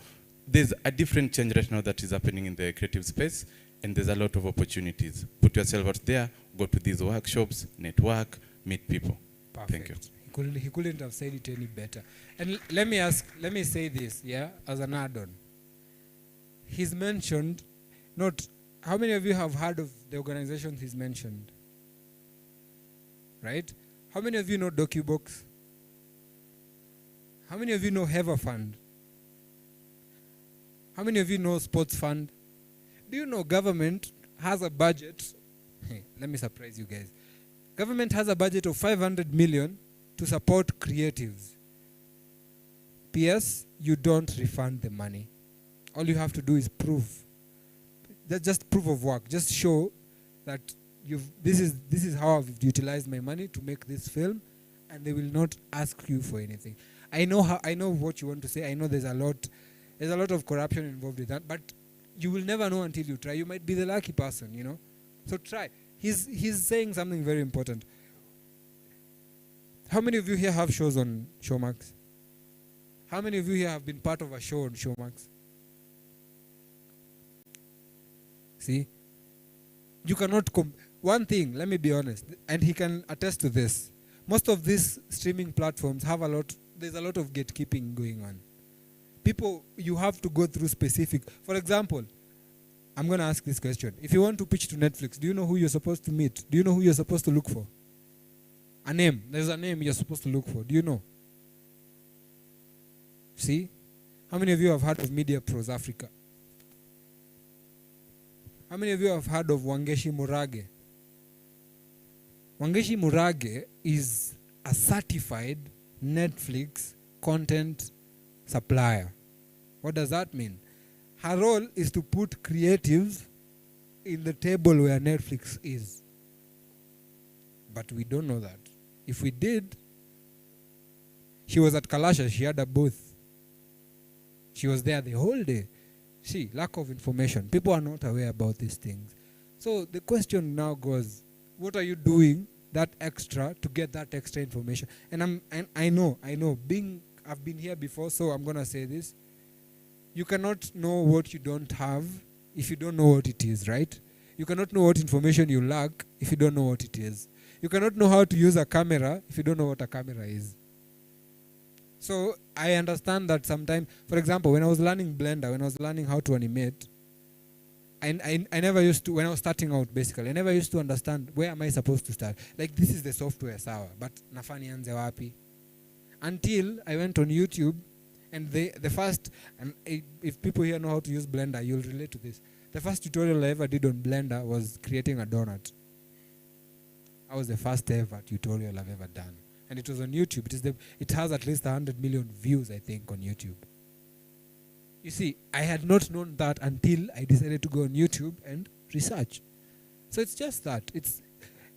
there's a different change right now that is happening in the creative space, and there's a lot of opportunities. Put yourself out there, go to these workshops, network, meet people. Perfect. Thank you. He couldn't have said it any better. And let me say this, yeah, as an add-on. He's mentioned, not, how many of you have heard of the organizations he's mentioned? Right? How many of you know DocuBox? How many of you know Hever Fund? How many of you know Sports Fund? Do you know government has a budget? Hey, let me surprise you guys. Government has a budget of 500 million to support creatives. P.S. You don't refund the money. All you have to do is prove. That's just proof of work. Just show that this is how I've utilized my money to make this film, and they will not ask you for anything. I know what you want to say. I know there's a lot of corruption involved with that, but you will never know until you try. You might be the lucky person, you know. So try. He's saying something very important. How many of you here have shows on Showmax? How many of you here have been part of a show on Showmax? See? You cannot one thing, let me be honest, and he can attest to this. Most of these streaming platforms have there's a lot of gatekeeping going on. People, you have to go through specific. For example, I'm going to ask this question. If you want to pitch to Netflix, do you know who you're supposed to meet? Do you know who you're supposed to look for? A name. There's a name you're supposed to look for. Do you know? See? How many of you have heard of Media Pros Africa? How many of you have heard of Wangeshi Murage? Wangeshi Murage is a certified Netflix content supplier. What does that mean? Her role is to put creatives in the table where Netflix is. But we don't know that. If we did, she was at Kalasha, she had a booth. She was there the whole day. See, lack of information. People are not aware about these things. So the question now goes, what are you doing that extra to get that extra information? And I know, I've been here before, so I'm going to say this. You cannot know what you don't have if you don't know what it is, right? You cannot know what information you lack if you don't know what it is. You cannot know how to use a camera if you don't know what a camera is. So I understand that sometimes, for example, when I was learning Blender, when I was learning how to animate, I never used to, when I was starting out basically, I never used to understand where am I supposed to start. Like, this is the software, sawa, but nafani anze wapi? Until I went on YouTube, and the first, and if people here know how to use Blender, you'll relate to this. The first tutorial I ever did on Blender was creating a donut. That was the first ever tutorial I've ever done. And it was on YouTube. It has at least 100 million views, I think, on YouTube. You see, I had not known that until I decided to go on YouTube and research. So it's just that. It's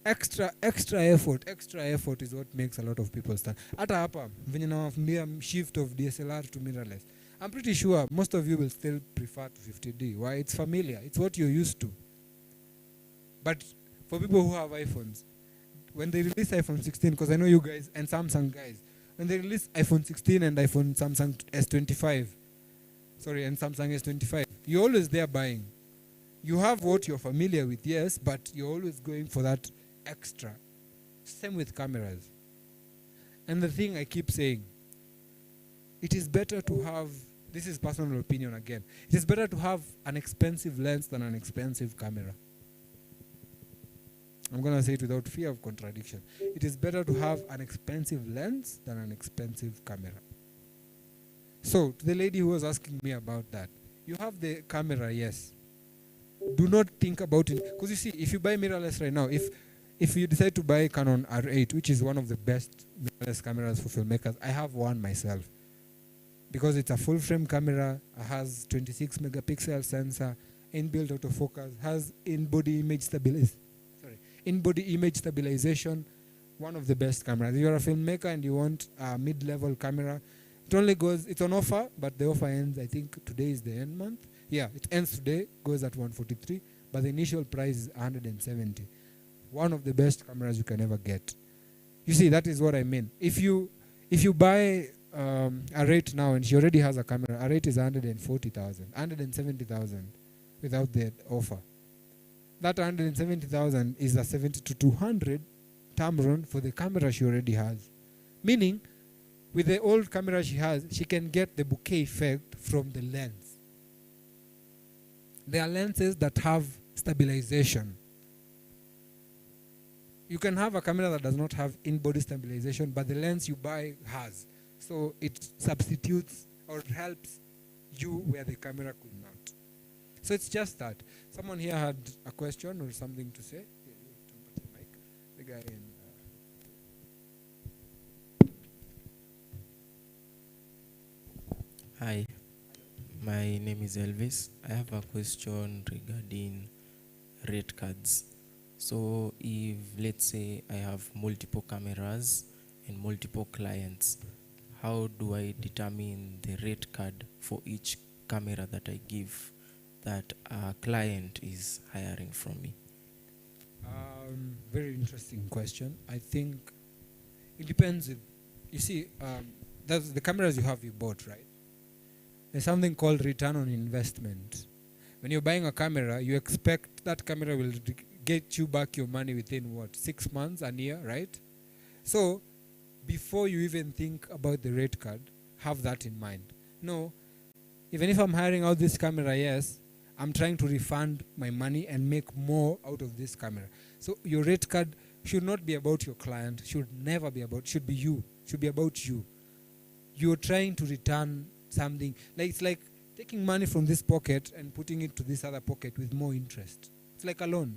extra effort. Extra effort is what makes a lot of people stand. Ata hapa, venye nawaambia shift of DSLR to mirrorless. I'm pretty sure most of you will still prefer to 50D. Why? It's familiar. It's what you're used to. But for people who have iPhones, when they release iPhone 16, because I know you guys and Samsung guys, when they release iPhone 16 and Samsung S25, and Samsung S25, you're always there buying. You have what you're familiar with, yes, but you're always going for that extra. Same with cameras. And the thing I keep saying, it is better to have, this is personal opinion again, it is better to have an expensive lens than an expensive camera. I'm going to say it without fear of contradiction. It is better to have an expensive lens than an expensive camera. So, to the lady who was asking me about that, you have the camera, yes. Do not think about it. Because you see, if you buy mirrorless right now, if you decide to buy Canon R8, which is one of the best mirrorless cameras for filmmakers, I have one myself. Because it's a full frame camera, has 26 megapixel sensor, inbuilt autofocus, has in-body image stabilization, one of the best cameras. If you're a filmmaker and you want a mid-level camera, it only goes, it's on offer, but the offer ends, I think today is the end month. Yeah, it ends today, goes at 143, but the initial price is 170. One of the best cameras you can ever get. You see, that is what I mean. If you buy a rate now and she already has a camera, a rate is 140,000, 170,000 without the offer. That 170,000 is a 70 to 200 Tamron for the camera she already has. Meaning, with the old camera she has, she can get the bokeh effect from the lens. There are lenses that have stabilization. You can have a camera that does not have in-body stabilization, but the lens you buy has. So it substitutes or helps you where the camera could not. So it's just that. Someone here had a question or something to say. The guy in. Hi, my name is Elvis. I have a question regarding rate cards. So if, let's say, I have multiple cameras and multiple clients, how do I determine the rate card for each camera that I give that a client is hiring from me? Very interesting question. I think it depends. You see, that's the cameras you have, you bought, right? There's something called return on investment. When you're buying a camera, you expect that camera will get you back your money within what, 6 months, a year, right? So before you even think about the rate card, have that in mind. No, even if I'm hiring out this camera, yes, I'm trying to refund my money and make more out of this camera. So your rate card should not be about your client, should never be about, should be you, should be about you. You're trying to return something, like it's like taking money from this pocket and putting it to this other pocket with more interest. It's like a loan.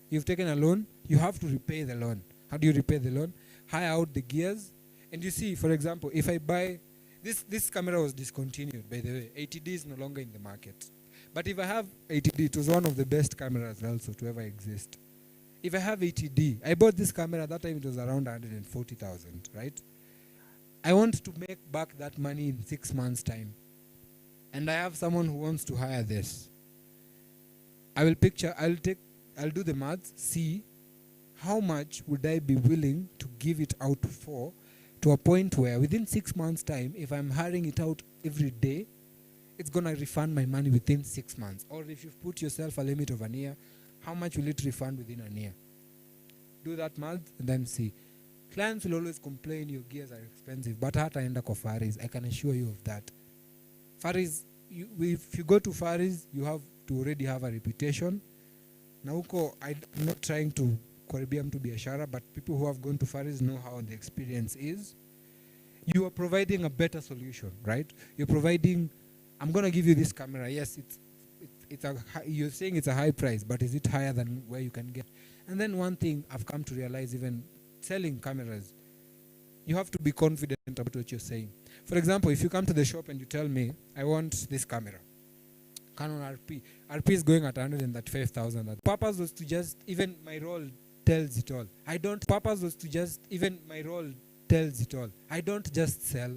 You've taken a loan, you have to repay the loan. How do you repay the loan? Hire out the gears. And you see, for example, if I buy, this camera was discontinued, by the way. 80D is no longer in the market. But if I have 80D, it was one of the best cameras also to ever exist. If I have 80D, I bought this camera, at that time it was around 140,000, right? I want to make back that money in 6 months' time. And I have someone who wants to hire this. I'll do the maths, see how much would I be willing to give it out for, to a point where within 6 months' time, if I'm hiring it out every day, it's going to refund my money within 6 months. Or if you've put yourself a limit of an year, how much will it refund within a year? Do that math and then see. Clients will always complain your gears are expensive, but hataenda kwa Faris, I can assure you of that. Faris, if you go to Faris, you have to already have a reputation. Na huko, I'm not trying to karibia mtu biashara, but people who have gone to Faris know how the experience is. You are providing a better solution, right? You're providing, I'm going to give you this camera. Yes, you're saying it's a high price, but is it higher than where you can get? And then one thing I've come to realize, even selling cameras, you have to be confident about what you're saying. For example, if you come to the shop and you tell me, I want this camera, Canon RP. RP is going at 135,000. The purpose was to just, even my role tells it all. I don't just sell.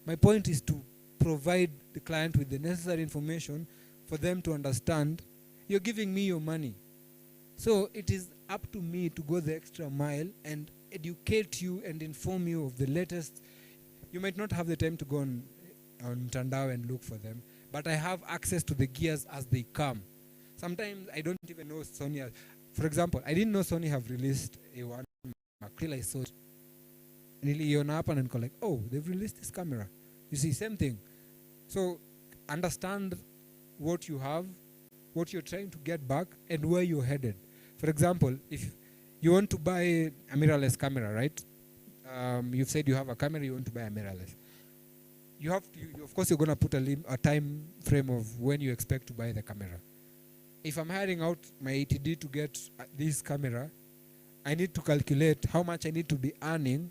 My point is to provide the client with the necessary information for them to understand you're giving me your money. So it is up to me to go the extra mile and educate you and inform you of the latest. You might not have the time to go on Tandao and look for them, but I have access to the gears as they come. Sometimes I don't even know Sony. For example, I didn't know Sony have released a one until I saw it. Niliona hapa and go like, oh, they've released this camera. You see, same thing. So understand what you have, what you're trying to get back, and where you're headed. For example, if You want to buy a mirrorless camera, right? You've said you have a camera, you want to buy a mirrorless. You have to, of course, you're going to put a time frame of when you expect to buy the camera. If I'm hiring out my ATD to get this camera, I need to calculate how much I need to be earning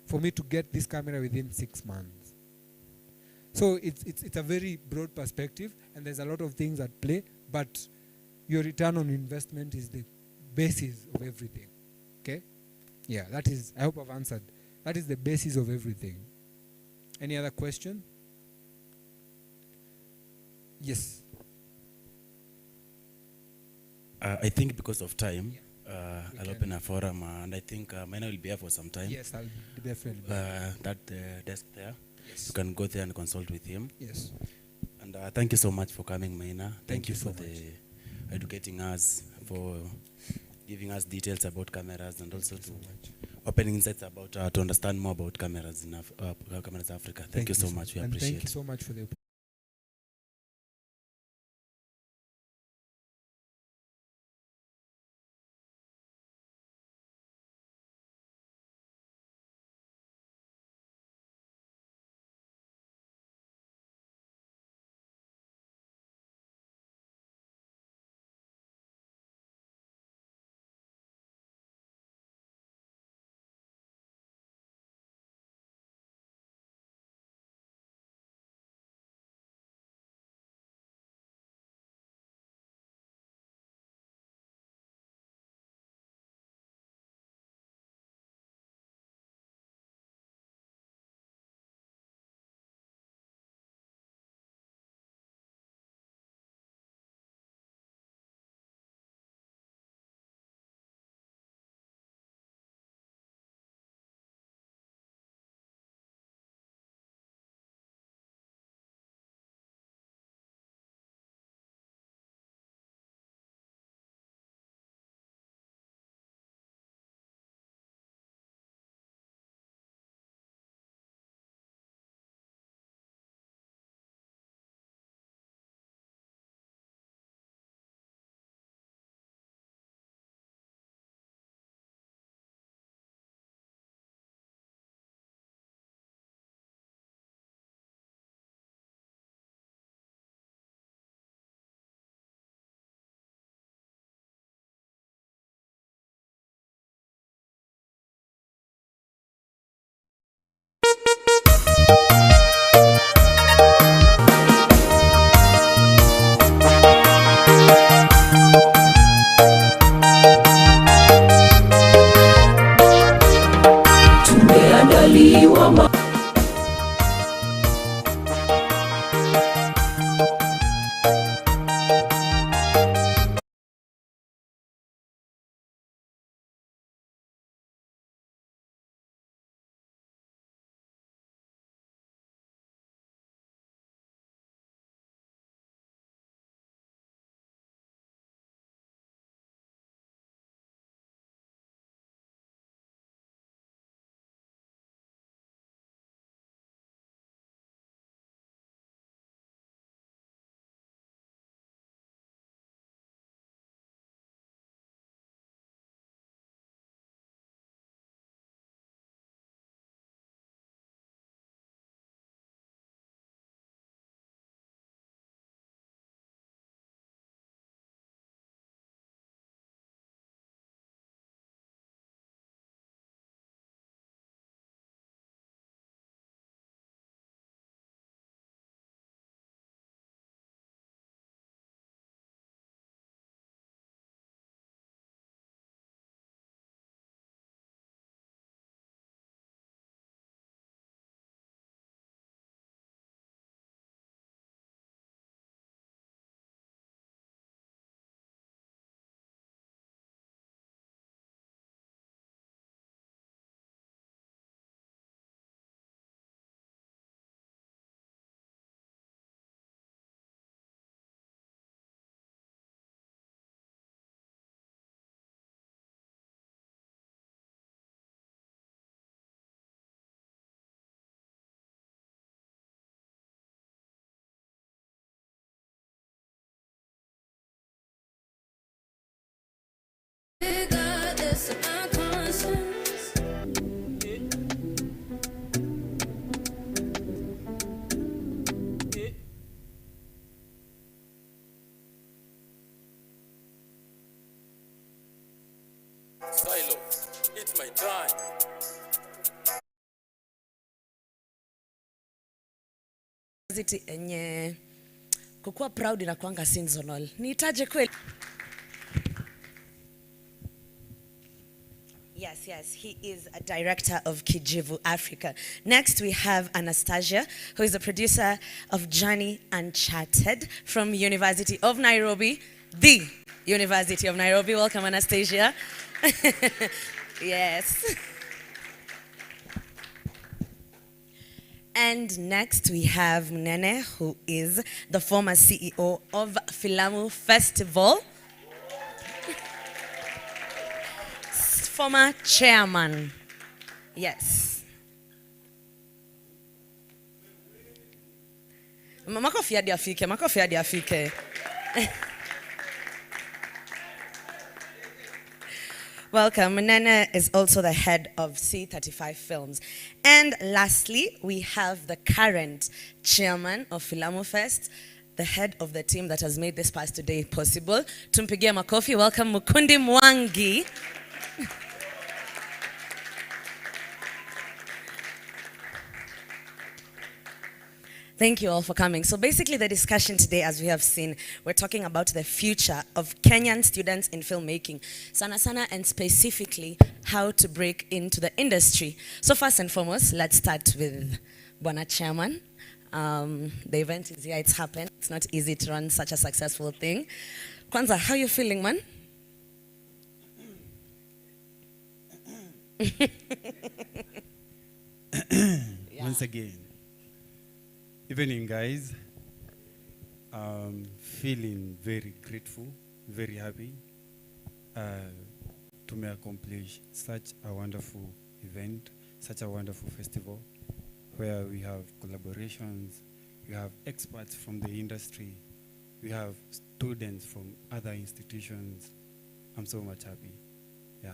for me to get this camera within 6 months. So it's a very broad perspective, and there's a lot of things at play, but your return on investment is the basis of everything. Okay? Yeah, that is, I hope I've answered. That is the basis of everything. Any other question? Yes. I think because of time, I'll open a forum, and I think Maina will be here for some time. Yes, I'll definitely. That desk there. Yes. You can go there and consult with him. Yes. And thank you so much for coming, Maina. Thank you so for educating us, for giving us details about cameras, and also to opening insights about to understand more about cameras in Cameras Africa. Thank you so much. We appreciate it. Thank you so much for the silos. It's my time. Enye kukua proud inakuanga seasonal. Niitaje kweli? Yes, he is a director of Kijivu Africa. Next, we have Anastasia, who is a producer of Johnny Uncharted from University of Nairobi, the University of Nairobi. Welcome, Anastasia. Yes. And next, we have Nene, who is the former CEO of Filamu Festival. Former chairman. Yes. Makofi hadi afike. Welcome. Nene is also the head of C35 Films. And lastly, we have the current chairman of Filamu Fest, the head of the team that has made this past today possible. Tumpigie makofi. Welcome, Mukundi Mwangi. Thank you all for coming. So basically the discussion today, as we have seen, we're talking about the future of Kenyan students in filmmaking. Sana sana, and specifically how to break into the industry. So first and foremost, let's start with Bwana Chairman. The event is here, it's happened. It's not easy to run such a successful thing. Kwanza, how are you feeling, man? Once again, evening guys. Feeling very grateful, very happy to may accomplish such a wonderful event, such a wonderful festival where we have collaborations, we have experts from the industry, we have students from other institutions. I'm so much happy. Yeah.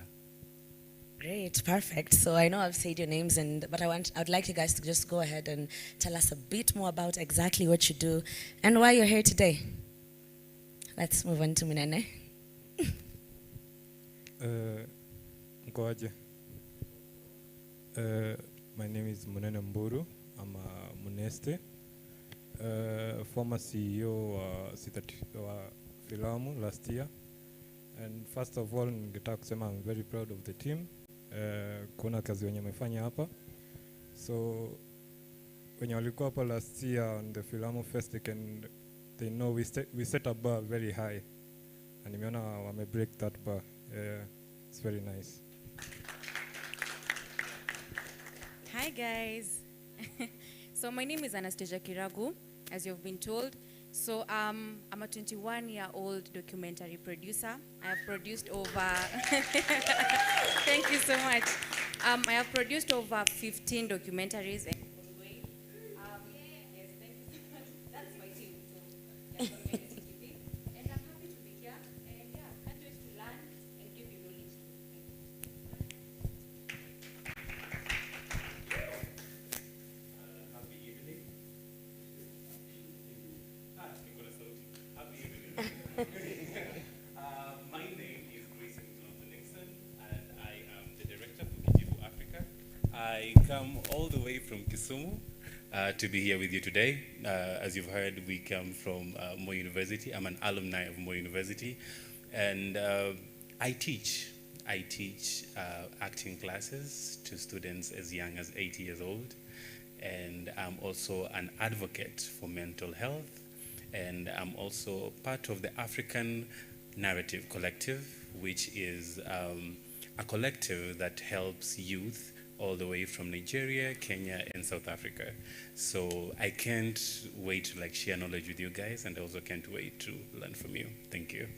Great, perfect. So I know I've said your names, but I'd like you guys to just go ahead and tell us a bit more about exactly what you do and why you're here today. Let's move on to Munene. My name is Munene Mburu. I'm a Muneste, former CEO of Filamu last year. And first of all, ningetaka kusema I'm very proud of the team. Kuna kazi wenye wamefanya hapa. So when walikuwa hapa last year on the Filamu Fest, they know we set a bar very high. And nimeona wame break that bar. It's very nice. Hi guys. So my name is Anastasia Kiragu, as you've been told. So I'm a 21-year-old documentary producer. I have produced over thank you so much. I have produced over 15 documentaries. Yes, thank you so much. That's my team. So, yeah, and I'm happy to be here. And yeah, can't wait to learn and give you knowledge. Happy evening. My name is Grayson Nixon, and I am the director for Kijivu Africa. I come all the way from Kisumu to be here with you today. As you've heard, we come from Moi University. I'm an alumni of Moi University, and I teach acting classes to students as young as 8 years old, and I'm also an advocate for mental health. And I'm also part of the African Narrative Collective, which is a collective that helps youth all the way from Nigeria, Kenya, and South Africa. So I can't wait to share knowledge with you guys, and I also can't wait to learn from you. Thank you.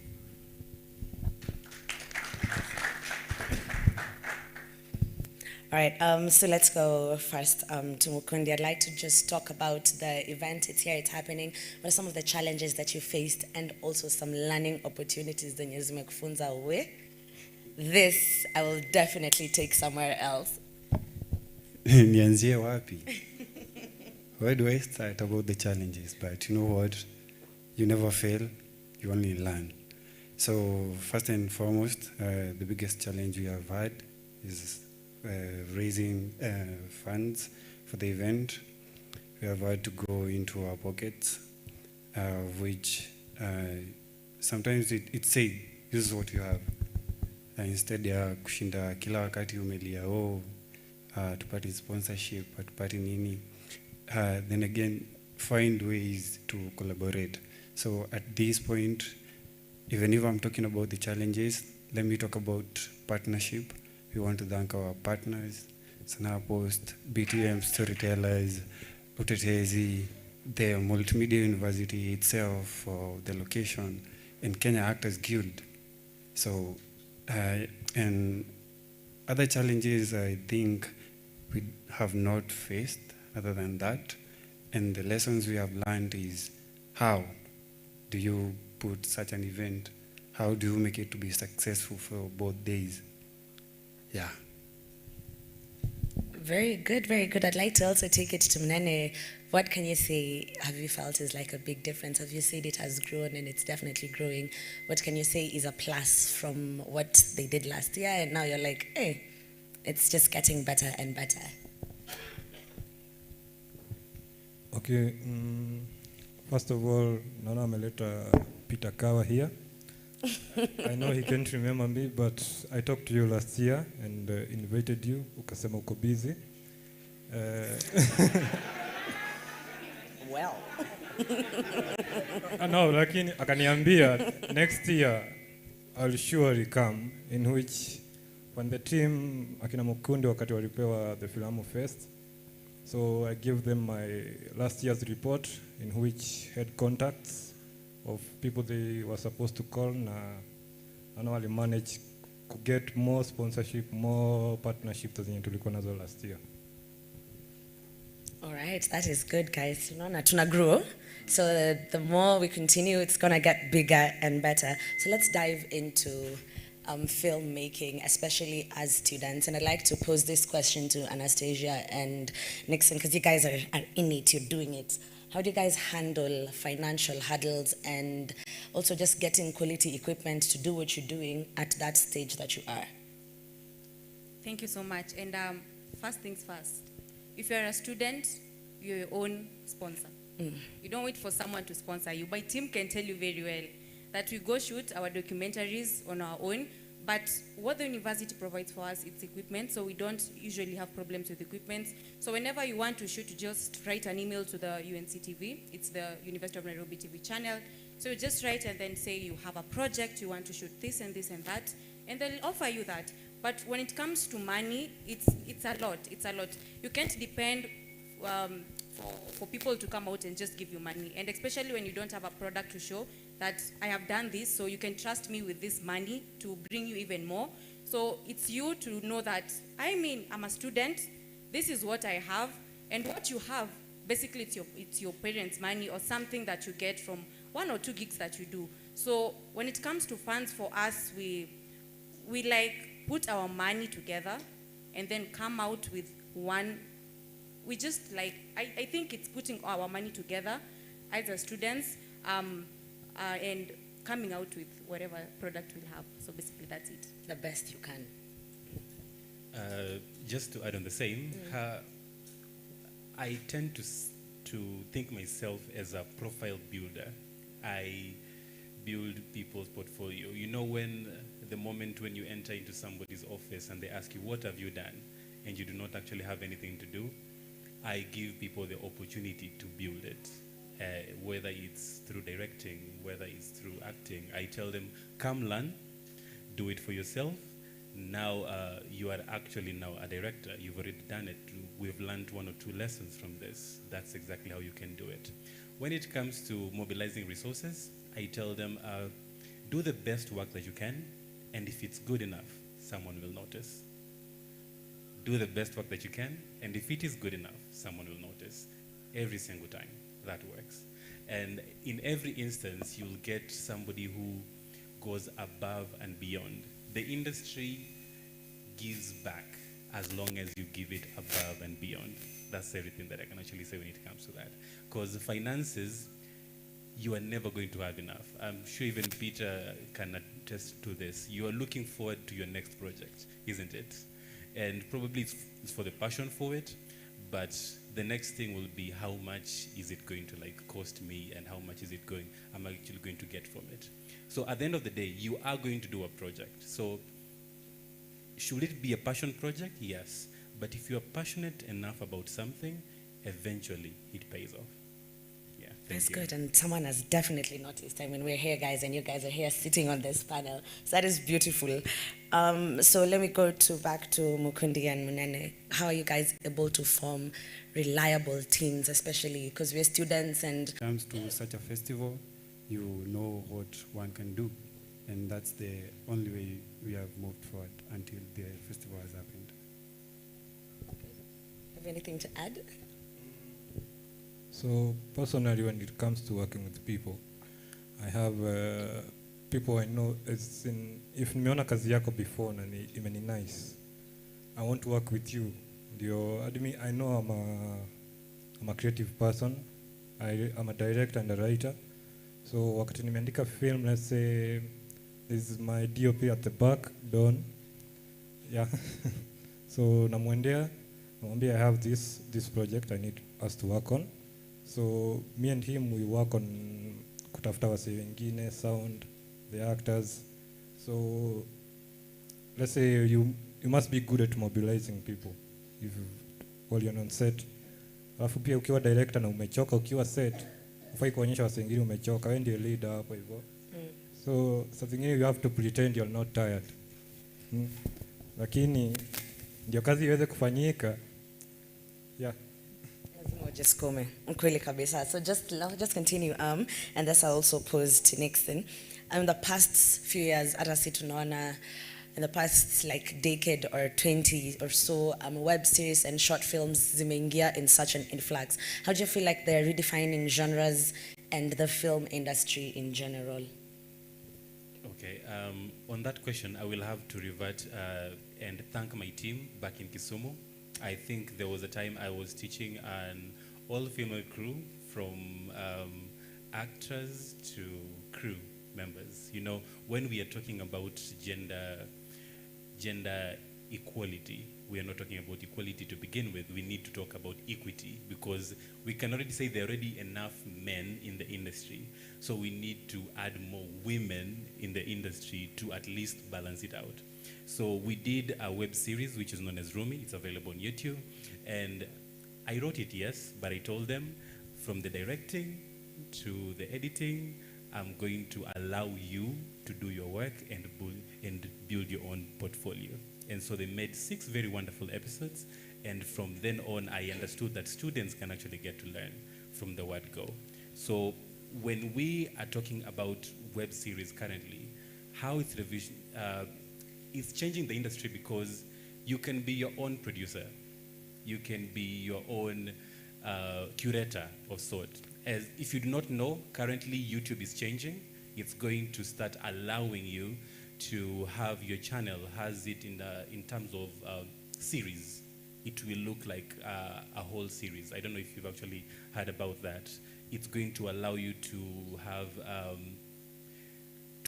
All right, so let's go first to Mukundi. I'd like to just talk about the event. It's here, it's happening. What are some of the challenges that you faced, and also some learning opportunities zenye zimekufunza uwe? This I will definitely take somewhere else. Nianzie wapi? Where do I start about the challenges? But you know what? You never fail, you only learn. So first and foremost, the biggest challenge we have had is raising funds for the event. We have had to go into our pockets, which sometimes it says, this is what you have. Instead ya kushinda kila wakati umelia, tupati sponsorship, tupati nini. Then again, find ways to collaborate. So at this point, even if I'm talking about the challenges, let me talk about partnership. We want to thank our partners, Sana Post, BTM Storytellers, Utetezi, the Multimedia University itself for the location, and Kenya Actors Guild. So, and other challenges I think we have not faced other than that. And the lessons we have learned is how do you put such an event? How do you make it to be successful for both days? Yeah. Very good, very good. I'd like to also take it to Mnene. What can you say have you felt is like a big difference? Have you said it has grown and it's definitely growing? What can you say is a plus from what they did last year and now you're like, hey, it's just getting better and better? Okay, first of all, Nana Meleta Peter Kawa here. I know he can't remember me, but I talked to you last year and invited you. Ukasema uko busy. Well. No, lakini akaniambia next year I'll surely come, in which when the team akina Mukundi wakati walipewa the Filamu Fest, so I gave them my last year's report in which had contacts of people they were supposed to call na wali manage to get more sponsorship, more partnership zenye tulikuwa nazo last year. All right, that is good, guys. Tunaona tuna grow. So the more we continue, it's going to get bigger and better. So let's dive into filmmaking, especially as students. And I'd like to pose this question to Anastasia and Nixon, because you guys are in it, you're doing it. How do you guys handle financial hurdles and also just getting quality equipment to do what you're doing at that stage that you are? Thank you so much. And first things first, if you're a student, you're your own sponsor. You don't wait for someone to sponsor you. My team can tell you very well that we go shoot our documentaries on our own, but what the university provides for us is equipment, so we don't usually have problems with equipment. So whenever you want to shoot, you just write an email to the UNC-TV. It's the University of Nairobi TV channel. So you just write and then say you have a project, you want to shoot this and this and that, and they'll offer you that. But when it comes to money, it's a lot. It's a lot. You can't depend for people to come out and just give you money, and especially when you don't have a product to show that I have done this, so you can trust me with this money to bring you even more. So it's you to know that, I'm a student, this is what I have, and what you have, basically it's your parents' money or something that you get from 1 or 2 gigs that you do. So when it comes to funds for us, we like put our money together and then come out with one. We just like, I think it's putting our money together as a students and coming out with whatever product we'll have. So basically that's it. The best you can. Just to add on the same, I tend to think myself as a profile builder. I build people's portfolio. You know, when the moment when you enter into somebody's office and they ask you, what have you done? And you do not actually have anything to do, I give people the opportunity to build it. Whether it's through directing, whether it's through acting, I tell them, come learn, do it for yourself. Now you are actually now a director. You've already done it. We've learned 1 or 2 lessons from this. That's exactly how you can do it. When it comes to mobilizing resources, I tell them, do the best work that you can, and if it's good enough, someone will notice. Do the best work that you can, and if it is good enough, someone will notice. Every single time, that works. And in every instance, you'll get somebody who goes above and beyond. The industry gives back as long as you give it above and beyond. That's everything that I can actually say when it comes to that. Because finances, you are never going to have enough. I'm sure even Peter can attest to this. You are looking forward to your next project, isn't it? And probably it's for the passion for it, but the next thing will be how much is it going to like cost me, and how much is it going, I'm actually going to get from it. So at the end of the day, you are going to do a project. So should it be a passion project? Yes. But if you are passionate enough about something, eventually it pays off. Yeah, That's thank you. good, and someone has definitely noticed. I mean, we're here, guys, and you guys are here sitting on this panel. So that is beautiful. So let me go back to Mukundi and Munene. How are you guys able to form reliable teams, especially because we're students and... When it comes to such a festival, you know what one can do. And that's the only way we have moved forward until the festival has happened. Have anything to add? So personally, when it comes to working with people, I have people I know. It's in, if nimeona kazi yako before na imeni nice, I want to work with you. I know I'm a creative person. I'm a director and a writer. So wakati nimeandika film, let's say this is my DOP at the back, Don. Yeah. So namwendea, I have this project I need us to work on. So me and him, we work on kutafuta wase wengine, sound, the actors. So let's say you must be good at mobilizing people while you're on set. Alafu pia ukiwa director na umechoka ukiwa set, ufai kuonyesha wase wengine umechoka, wewe ndio leader hapo hivyo. So something you have to pretend you're not tired. Lakini ndio kazi iweze kufanyika. Yeah. Just come ukweli kabisa. So just continue and that's also posed to Nixon. In the past few years, atasi tunaona in the past like decade or 20 or so, web series and short films zimeingia in such an influx. How do you feel like they're redefining genres and the film industry in general? Okay, on that question, I will have to revert and thank my team back in Kisumu. I think there was a time I was teaching an all-female crew from actors to crew members. You know, when we are talking about gender equality, we are not talking about equality to begin with. We need to talk about equity, because we can already say there are already enough men in the industry. So we need to add more women in the industry to at least balance it out. So we did a web series which is known as Rumi. It's available on YouTube. And I wrote it, yes, but I told them from the directing to the editing, I'm going to allow you to do your work and build your own portfolio. And so they made 6 very wonderful episodes. And from then on, I understood that students can actually get to learn from the word go. So when we are talking about web series currently, how it's it's changing the industry, because you can be your own producer. You can be your own curator of sort. As if you do not know, currently YouTube is changing. It's going to start allowing you to have your channel has it in terms of series. It will look like a whole series. I don't know if you've actually heard about that. It's going to allow you to have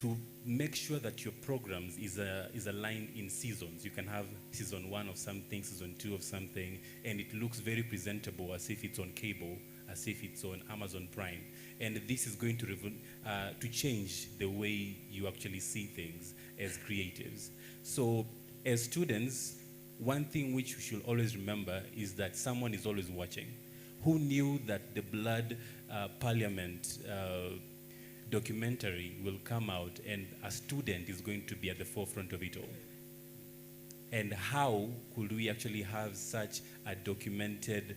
to make sure that your programs is aligned in seasons. You can have season 1 of something, season 2 of something, and it looks very presentable as if it's on cable, as if it's on Amazon Prime. And this is going to change the way you actually see things as creatives. So as students, one thing which we should always remember is that someone is always watching. Who knew that the Blood Parliament documentary will come out and a student is going to be at the forefront of it all? And how could we actually have such a documented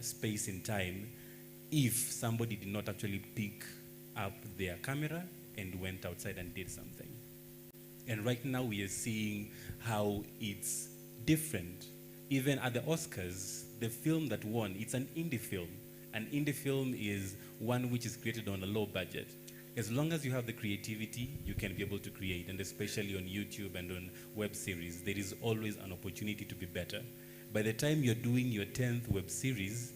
space in time if somebody did not actually pick up their camera and went outside and did something? And right now we are seeing how it's different. Even at the Oscars, the film that won, it's an indie film. An indie film is one which is created on a low budget. As long as you have the creativity, you can be able to create, and especially on YouTube and on web series, there is always an opportunity to be better. By the time you're doing your 10th web series,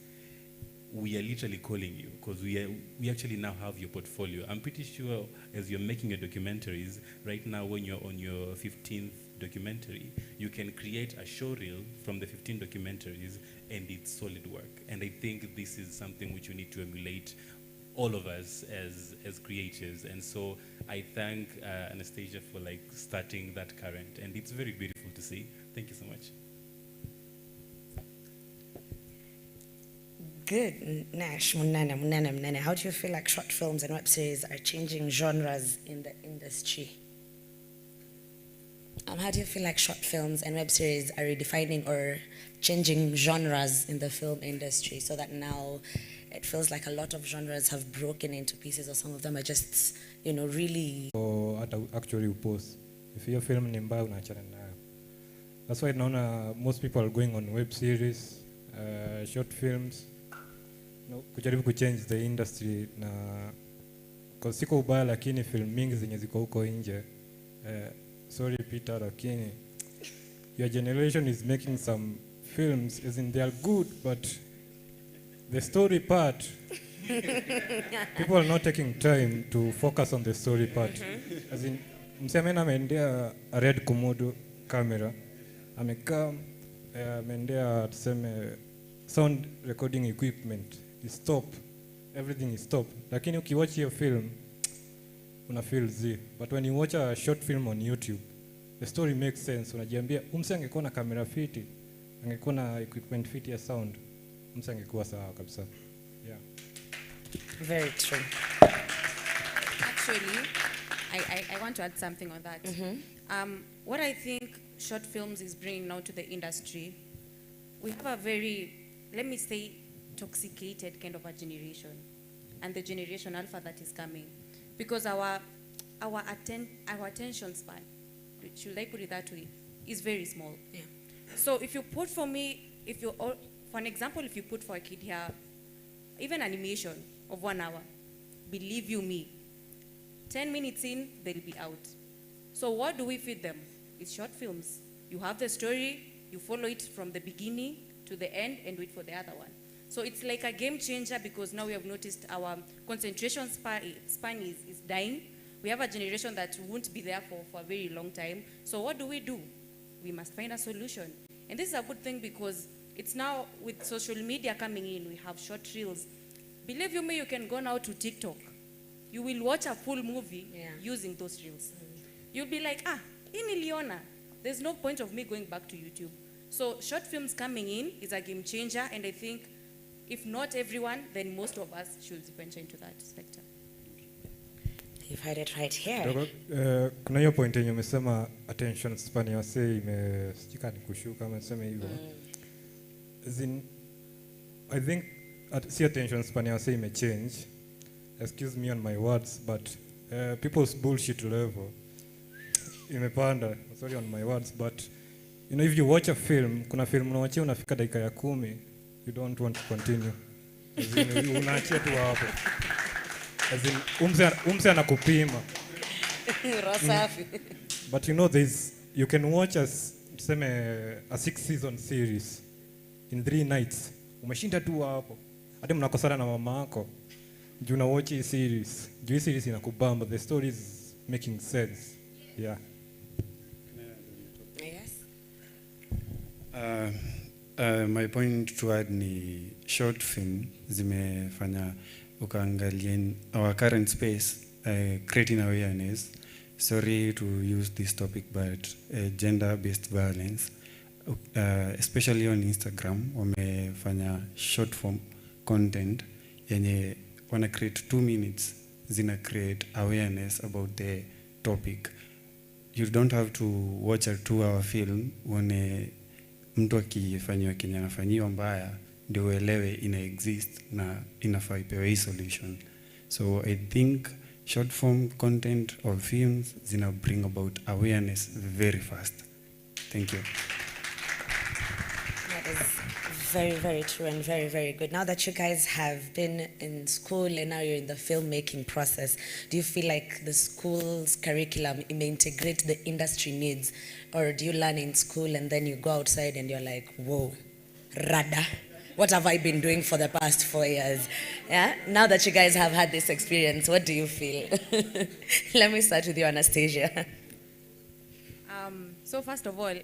we are literally calling you because we actually now have your portfolio. I'm pretty sure as you're making your documentaries, right now when you're on your 15th documentary, you can create a show reel from the 15 documentaries and it's solid work. And I think this is something which we need to emulate, all of us as creators. And so I thank Anastasia for like starting that current, and it's very beautiful to see. Thank you so much. Good. Nash, Munene. How do you feel like short films and web series are changing genres in the industry? How do you feel like short films and web series are redefining or changing genres in the film industry so that now it feels like a lot of genres have broken into pieces, or some of them are just, you know, really... Or actually post. If your film ni mbaya unaachana nayo. That's why naona most people are going on web series, short films, kujaribu kuchange the industry na kwa siko ubaya, lakini film mingi zenye ziko huko nje, sorry Peter, lakini your generation is making some films as in they are good, but the story part, people are not taking time to focus on the story part. As in, msemena ameendea a red komodo camera, amekaa ameendea tuseme sound recording equipment, is stop, everything is stop. Lakini ukiwatch your film, una feel z. But when you watch a short film on YouTube, the story makes sense. Unajiambia, umse angekuwa na camera fiti, angekuwa na equipment fiti ya sound, umse angekuwa sawa kabisa. Yeah. Very true. Actually, I want to add something on that. What I think short films is bringing now to the industry, we have a very, let me say, toxicated kind of a generation, and the generation alpha that is coming, because our attention span, should I put it that way, is very small. Yeah. So if you put for me, for an example, if you put for a kid here, even animation of 1 hour, believe you me, 10 minutes in, they'll be out. So what do we feed them? It's short films. You have the story, you follow it from the beginning to the end and wait for the other one. So it's like a game changer, because now we have noticed our concentration span is dying. We have a generation that won't be there for a very long time. So what do? We must find a solution. And this is a good thing, because it's now with social media coming in, we have short reels. Believe you me, you can go now to TikTok. You will watch a full movie using those reels. You'll be like, in niliona. There's no point of me going back to YouTube. So short films coming in is a game changer, and I think if not everyone, then most of us should venture into that sector. You've heard it right here. Kuna hiyo point yenye umesema attention span ya wasee imestika ni kushuka, umesema hivyo. As in, I think see attention span ya wasee imechange. Excuse me on my words, but people's bullshit level imepanda. Sorry on my words, but you know, if you watch a film, kuna film unawachia unafika dakika ya 10, you don't want to continue. As in, unaachia tu hapo. As in, umse anakupima. Rosafi. But you know, you can watch a 6-season series in 3 nights. Umeshinda tu hapo. Hadi mnakosana na mama yako. Juu na watch hii series. Juu hii series inakubamba. The story is making sense. Yeah. Yes. My point to add ni short film zimefanya ukaangalia our current space, creating awareness. Sorry to use this topic, but gender-based violence, especially on Instagram, wamefanya short form content yenye wana create 2 minutes, zina create awareness about the topic. You don't have to watch a 2-hour film uone mtu akifanyiwa kenye anafanyiwa mbaya ndio uelewe ina exist na inafaa ipewe hii solution. So I think short form content or films zina bring about awareness very fast. Thank you. That is very, very true and very, very good. Now that you guys have been in school and now you're in the filmmaking process, do you feel like the school's curriculum may integrate the industry needs, or do you learn in school and then you go outside and you're like, whoa, rada, what have I been doing for the past 4 years? Yeah. Now that you guys have had this experience, what do you feel? Let me start with you, Anastasia. So first of all,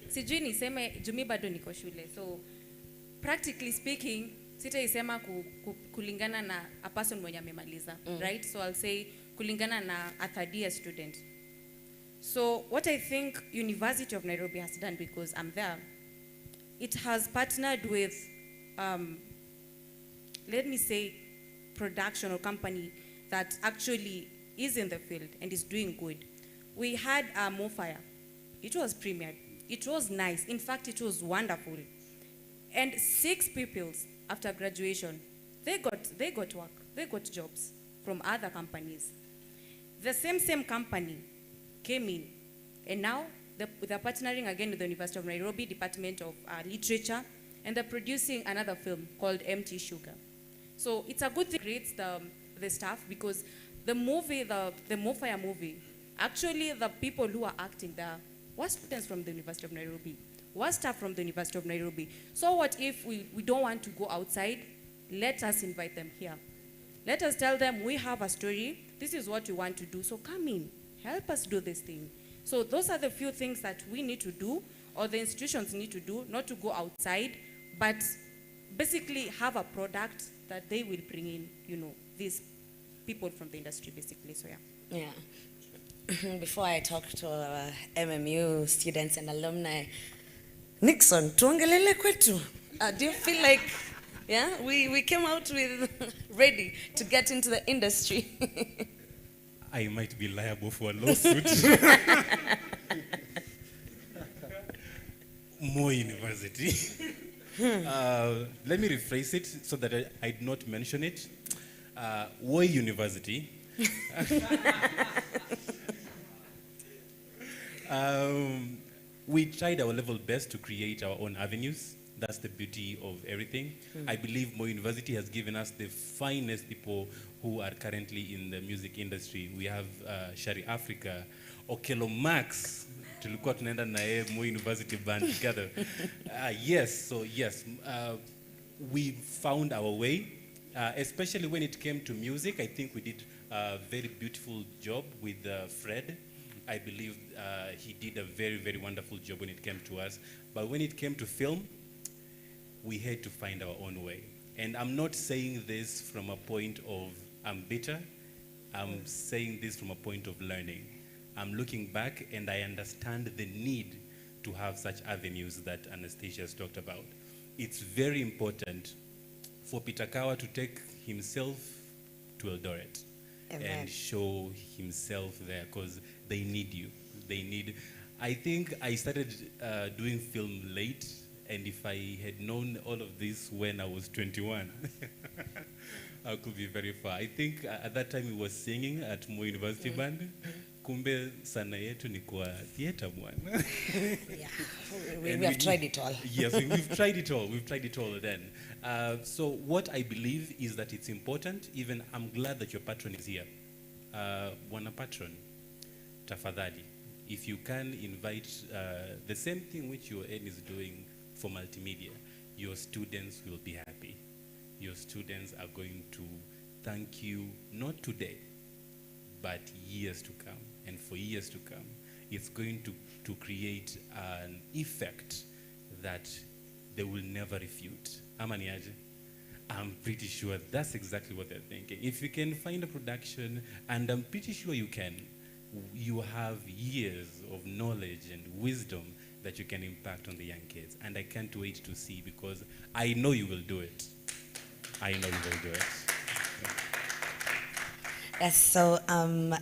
sijui niseme jumi bado niko shule. So practically speaking, sitaisema kulingana na a person mwenye amemaliza, right? So I'll say kulingana na a third year student. So what I think University of Nairobi has done, because I'm there, it has partnered with, let me say, production or company that actually is in the field and is doing good. We had Mofire. It was premiered. It was nice. In fact, it was wonderful. And 6 pupils after graduation, they got work. They got jobs from other companies. The same company came in, and now they're partnering again with the University of Nairobi Department of Literature, and they're producing another film called Empty Sugar. So it's a good thing, creates the staff, because the movie, the Mofire movie, actually the people who are acting there were students from the University of Nairobi, were staff from the University of Nairobi. So what if we don't want to go outside? Let us invite them here. Let us tell them we have a story, this is what we want to do, so come in, help us do this thing. So those are the few things that we need to do, or the institutions need to do, not to go outside, but basically have a product that they will bring in, these people from the industry, basically, so yeah. Yeah. Before I talk to our MMU students and alumni, Nixon, tuongelele kwetu. Do you feel like, yeah, we came out with ready to get into the industry? I might be liable for a lawsuit. More university. Let me rephrase it so that I do not mention it. Why university? We tried our level best to create our own avenues. That's the beauty of everything. I believe Moi University has given us the finest people who are currently in the music industry. We have Shari Africa, Okelo Max, tulikuwa tunaenda na yeye Moi University band together. Yes, we found our way, especially when it came to music. I think we did a very beautiful job with Fred. I believe he did a very, very wonderful job when it came to us. But when it came to film, we had to find our own way. And I'm not saying this from a point of I'm bitter. I'm saying this from a point of learning. I'm looking back and I understand the need to have such avenues that Anastasia has talked about. It's very important for Peter Kawa to take himself to Eldoret. Amen. And show himself there, because they need you. I think I started doing film late, and if I had known all of this when I was 21, I could be very far. I think at that time we were singing at Moi University Band. Kumbe sana yetu ni kwa theater bwana. Yeah, we have tried it all. Yes, we've tried it all. We've tried it all then. So what I believe is that it's important. Even I'm glad that your patron is here. Wana patron, tafadhali, if you can invite the same thing which your N is doing for multimedia, your students will be happy. Your students are going to thank you, not today, but years to come. And for years to come, it's going to create an effect that they will never refute. Amaniaje? I'm pretty sure that's exactly what they're thinking. If you can find a production, and I'm pretty sure you can, you have years of knowledge and wisdom that you can impact on the young kids. And I can't wait to see, because I know you will do it. I know you will do it. Yes, so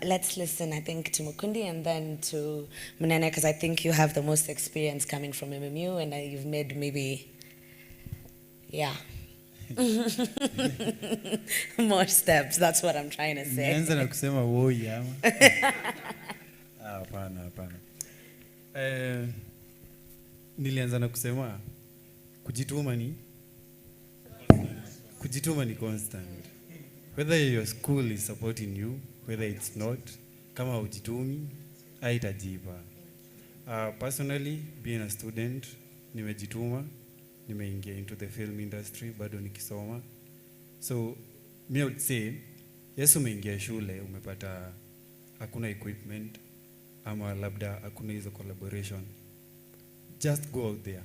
let's listen, I think, to Mukundi and then to Munene, because I think you have the most experience coming from MMU, and you've made maybe, yeah, more steps. That's what I'm trying to say. Nianza na kusema woi ama. Hapana. Nilianza na kusema kujituma ni constant. Whether your school is supporting you, whether it's not, kama hujitumi, haitajipa. Personally, being a student, nimejituma nimeingia into the film industry bado nikisoma. So me would say, yes, umeingia shule umepata hakuna equipment ama labda hakuna hizo collaboration, just go out there.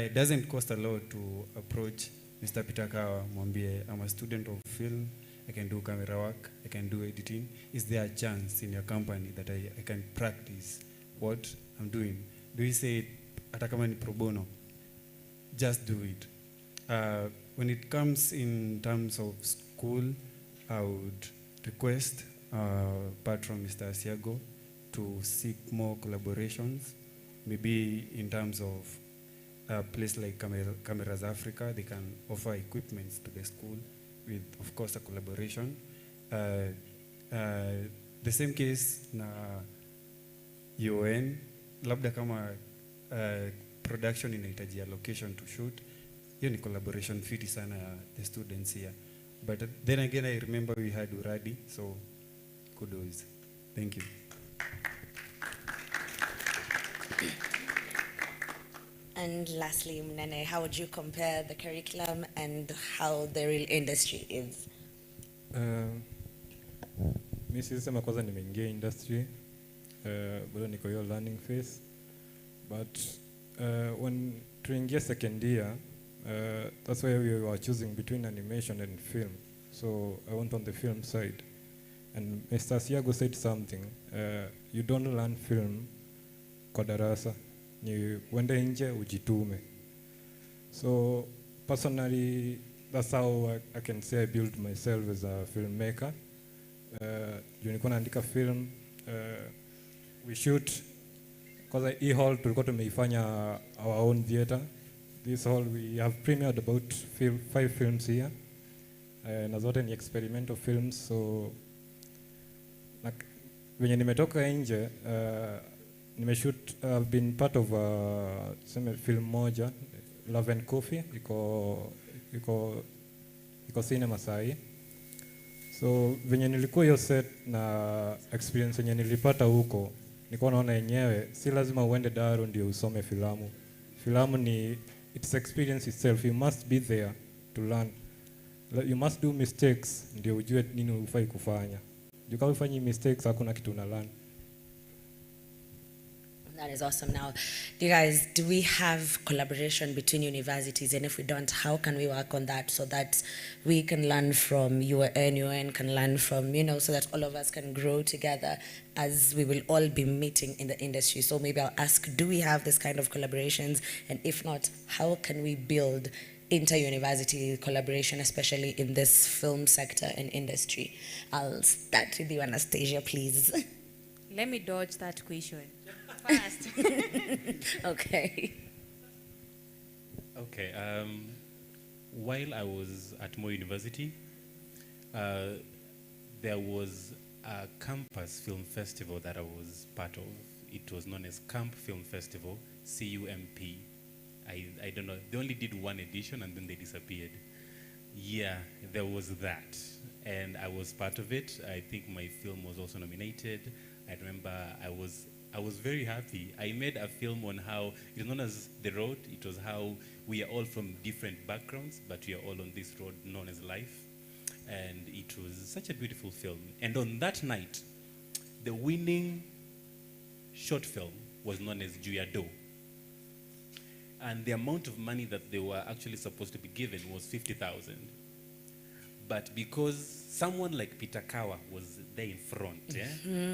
It doesn't cost a lot to approach Mr. Pitakawa, mwambie, I'm a student of film, I can do camera work, I can do editing. Is there a chance in your company that I can practice what I'm doing? Do you say, hata kama ni pro bono? Just do it. When it comes in terms of school, I would request, apart from Mr. Asiago, to seek more collaborations. Maybe in terms of a place like Cameras Africa, they can offer equipments to the school with, of course, a collaboration. The same case na UN, labda kama production inahitaji location to shoot, hiyo ni collaboration fiti sana ya the students here. But then again, I remember we had Uradi, so kudos. Thank you. And lastly, Mnene, how would you compare the curriculum and how the real industry is? Mi sisema kwanza nimeingia industry, bado niko hiyo learning phase. But when tuingia second year, that's why we were choosing between animation and film. So I went on the film side. And Mr. Siago said something, you don't learn film kwa darasa, ni wende nje ujitume. So personally, that's how I can say I built myself as a filmmaker. Nilikuwa naandika film, we shoot, because hii hall tulikuwa tumeifanya our own theater. This hall we have premiered about 5 films here. Na zote ni experimental films, so when nimetoka nje, nimeshoot, I've been part of a film moja, Love and Coffee, iko cinema sahi. So venye nilikuwa hiyo set na experience yenye nilipata huko, nilikuwa naona yenyewe si lazima uende Daro ndio usome filamu. Filamu ni it's experience itself. You must be there to learn. You must do mistakes ndio ujue nini ufai kufanya. Kama ufanyi mistakes hakuna kitu una learn. That is awesome. Now, you guys, do we have collaboration between universities? And if we don't, how can we work on that so that we can learn from UN can learn from, so that all of us can grow together as we will all be meeting in the industry? So maybe I'll ask, do we have this kind of collaborations? And if not, how can we build inter-university collaboration, especially in this film sector and industry? I'll start with you, Anastasia, please. Let me dodge that question. First. Okay. Okay. While I was at Mo University, there was a campus film festival that I was part of. It was known as Camp Film Festival, CUMP. I don't know. They only did one edition and then they disappeared. Yeah, there was that, and I was part of it. I think my film was also nominated. I remember I was very happy. I made a film on how, it's known as The Road. It was how we are all from different backgrounds, but we are all on this road known as life. And it was such a beautiful film. And on that night, the winning short film was known as Juyado. And the amount of money that they were actually supposed to be given was 50,000. But because someone like Pitakawa was there in front, yeah?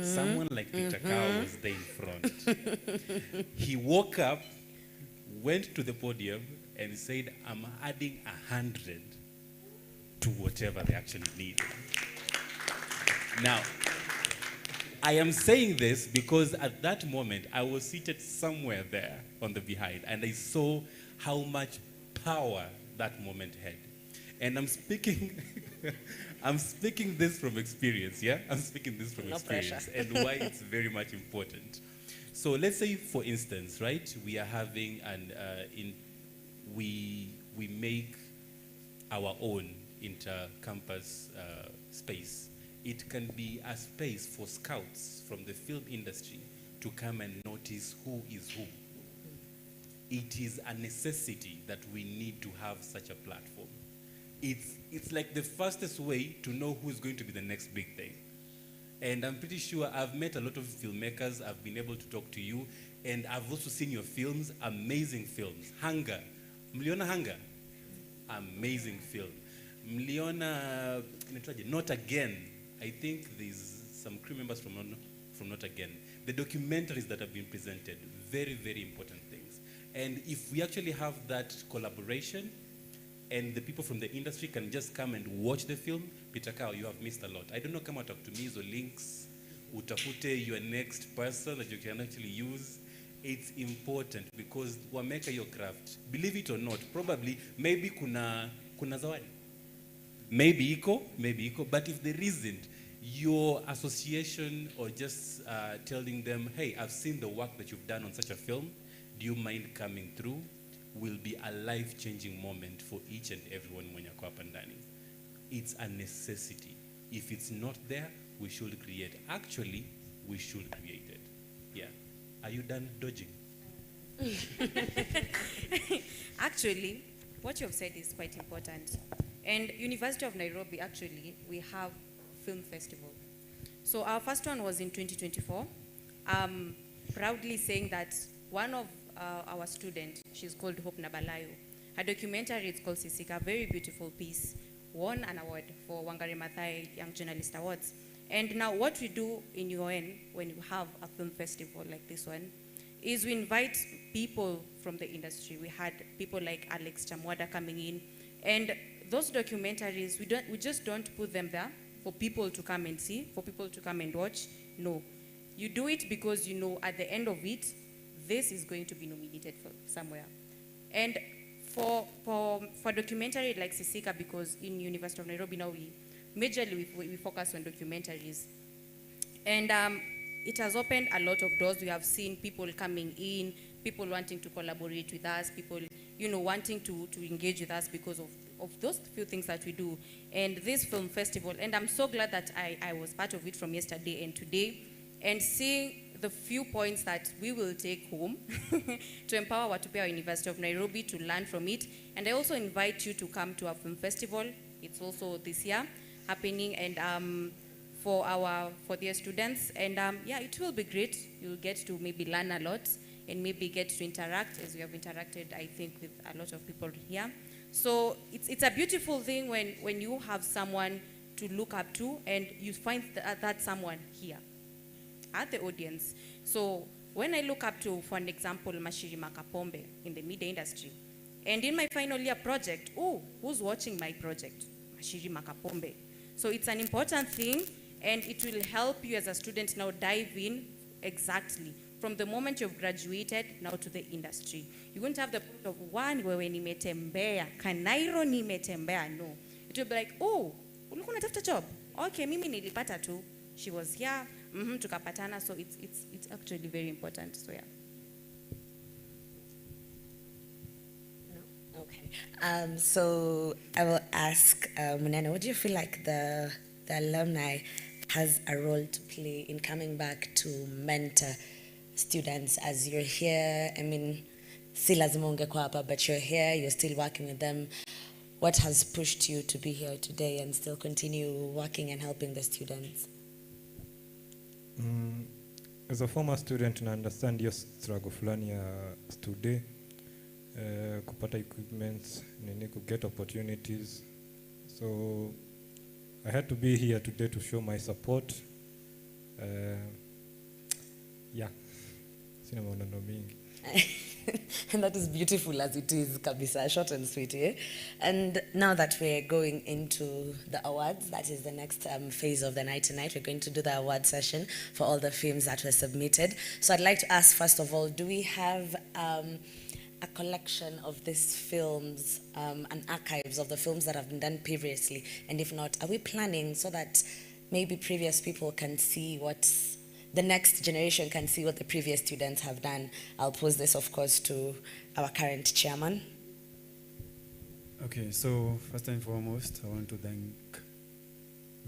Someone like Pitakawa was there in front. He woke up, went to the podium, and said, I'm adding 100 to whatever they actually need. Now, I am saying this because at that moment, I was seated somewhere there on the behind, and I saw how much power that moment had. And I'm speaking, I'm speaking this from experience, yeah? I'm speaking this from experience and why it's very much important. So let's say, for instance, right, we are having we make our own inter-campus space. It can be a space for scouts from the film industry to come and notice who is who. it is a necessity that we need to have such a platform. It's like the fastest way to know who's going to be the next big thing. And I'm pretty sure I've met a lot of filmmakers. I've been able to talk to you, and I've also seen your films, amazing films. Hunger, Mliona Hunger, amazing film. Mliona, Not Again. I think there's some crew members from Not Again. The documentaries that have been presented, very, very important things. And if we actually have that collaboration, and the people from the industry can just come and watch the film, Peter Kao, you have missed a lot. I don't know, come talk to me, so links, utafute your next person that you can actually use. It's important because wameka your craft. Believe it or not, probably, maybe kuna zawadi. Maybe iko, but if there isn't, your association or just telling them, hey, I've seen the work that you've done on such a film, do you mind coming through? Will be a life-changing moment for each and everyone mwenye ako hapa ndani. It's a necessity. If it's not there, we should create. Actually, we should create it. Yeah. Are you done dodging? Actually, what you have said is quite important. And University of Nairobi, actually, we have film festival. So our first one was in 2024. Proudly saying that one of our student, she's called Hope Nabalayo. Her documentary is called Sisika, very beautiful piece, won an award for Wangari Maathai Young Journalist Awards. And now what we do in UN when you have a film festival like this one is we invite people from the industry. We had people like Alex Chamwada coming in, and those documentaries, we just don't put them there for people to come and see, for people to come and watch. No, you do it because you know at the end of it, this is going to be nominated for somewhere. And for documentary like Sisika, because in University of Nairobi now we focus on documentaries. And it has opened a lot of doors. We have seen people coming in, people wanting to collaborate with us, people wanting to engage with us because of those few things that we do. And this film festival, and I'm so glad that I was part of it from yesterday and today, and seeing the few points that we will take home to empower Watupia University of Nairobi to learn from it. And I also invite you to come to our film festival. It's also this year happening, and for their students. And yeah, it will be great. You'll get to maybe learn a lot and maybe get to interact, as we have interacted, I think, with a lot of people here. So it's a beautiful thing when you have someone to look up to and you find that someone here at the audience. So when I look up to, for an example, Mashiri Makapombe in the media industry, and in my final year project, oh, who's watching my project? Mashiri Makapombe. So it's an important thing, and it will help you as a student now dive in exactly from the moment you've graduated now to the industry. You won't have the point of one where nimetembea, kanairo nimetembea, no. It will be like, oh, ulikuwa unatafuta job? Okay, mimi nilipata tu. She was here, tukapatana, so it's actually very important, so yeah. Okay, so I will ask Munene, what do you feel like the alumni has a role to play in coming back to mentor students as you're here? I mean, si lazima ungekuwa hapa, but you're here, you're still working with them. What has pushed you to be here today and still continue working and helping the students? As a former student, I understand your struggle fulani ya today, kupata equipment, nini get opportunities. So I had to be here today to show my support. Yeah, sina maneno mingi. And that is beautiful as it is, kabisa, short and sweet, eh? And now that we're going into the awards, that is the next phase of the night tonight. We're going to do the award session for all the films that were submitted. So I'd like to ask, first of all, do we have a collection of these films and archives of the films that have been done previously? And if not, are we planning so that maybe previous people can see what's the next generation can see what the previous students have done? I'll pose this, of course, to our current chairman. Okay, so first and foremost, I want to thank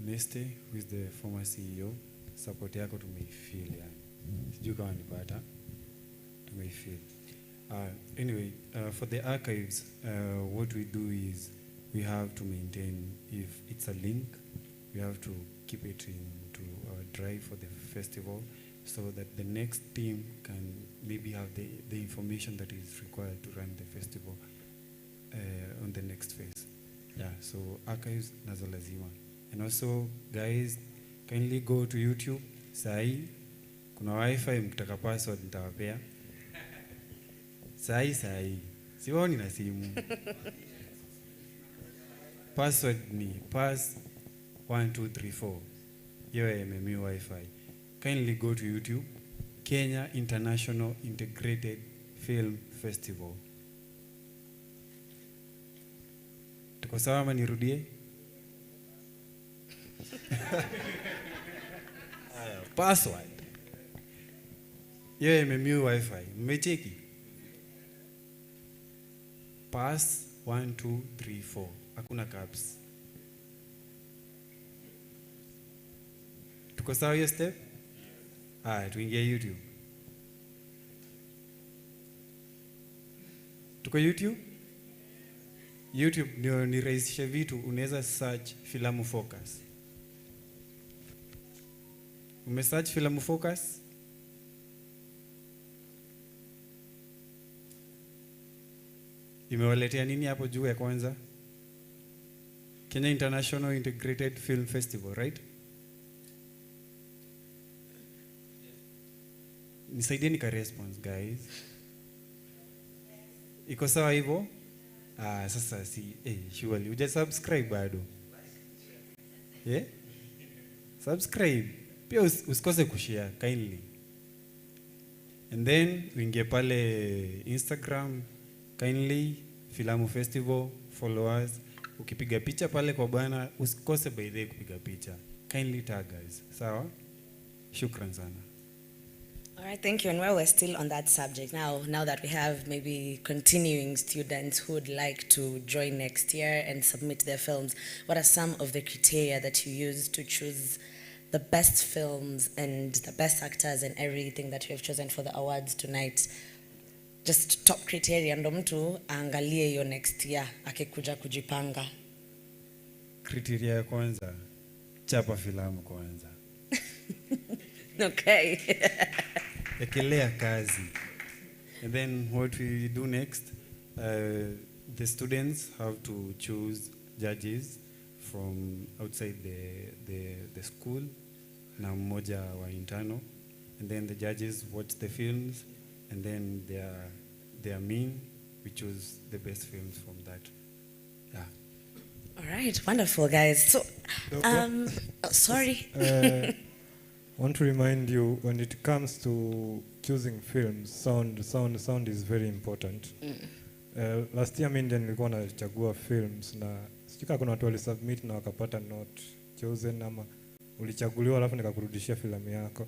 Neste, who is the former CEO. Support yako tumeifeel, yani. Sijui kama nipata, tumeifeel. Anyway, for the archives, what we do is we have to maintain, if it's a link, we have to keep it into our drive for the festival so that the next team can maybe have the information that is required to run the festival on the next phase. Yeah, so archives nazo lazima. And also, guys, kindly go to YouTube. Sai, kuna wifi, mkitaka password nitawapea. Sai. Siwoni na simu. Password ni pass1234. Hiyo MMU Wi-Fi. Kindly go to YouTube. Kenya International Integrated Film Festival. Tuko sawa ama nirudie? Password. Hiyo MMU Wi-Fi. Mmecheki? Pass 1234. Hakuna caps. Tuko sawa hiyo step? Tuingie YouTube. Tuko YouTube? YouTube ndio nirahisishe vitu, unaweza search Filamu Focus. Umesearch Filamu Focus? Imewaletea nini hapo juu ya kwanza? Kenya International Integrated Film Festival, right? Nisaidie nika response, guys. Iko sawa hivyo? Sasa si surely uja subscribe bado. Yeah? Subscribe. Pia usikose kushare kindly. And then uingie pale Instagram kindly Filamu Festival, followers. Ukipiga picha pale kwa bana usikose by the way kupiga picha. Kindly tag us. Sawa? Shukran sana. All right, thank you. And while we're still on that subject, now that we have maybe continuing students who would like to join next year and submit their films, what are some of the criteria that you use to choose the best films and the best actors and everything that you have chosen for the awards tonight? Just top criteria ndo mtu aangalie hiyo next year akikuja kujipanga. Criteria ya kwanza, chapa filamu kwanza. Okay. Ekelea kazi. And then what we do next, the students have to choose judges from outside the school na mmoja wa internal, and then the judges watch the films, and then their mean, we choose the best films from that. Yeah. All right, wonderful, guys. So, sorry. I want to remind you, when it comes to choosing films, sound is very important. Last year mimi ndio nilikuwa nachagua films na sijui kuna watu walisubmit na wakapata not chosen ama ulichaguliwa alafu nikakurudishia filamu yako.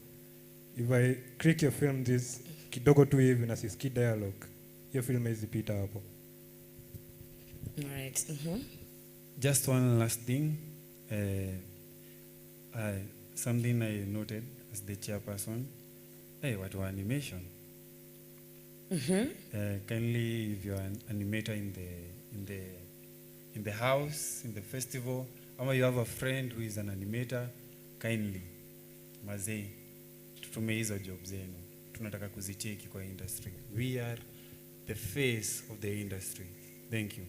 If I click your film this kidogo tu hivi na sisikii dialogue, hiyo film haizipita hapo. All right. Just one last thing. Something I noted as the chairperson. What was animation? Kindly, if you're an animator in the house, in the festival, or you have a friend who is an animator, kindly, mazee, tutume hizo job zenu. Tunataka kuzicheki kwa industry. We are the face of the industry. Thank you.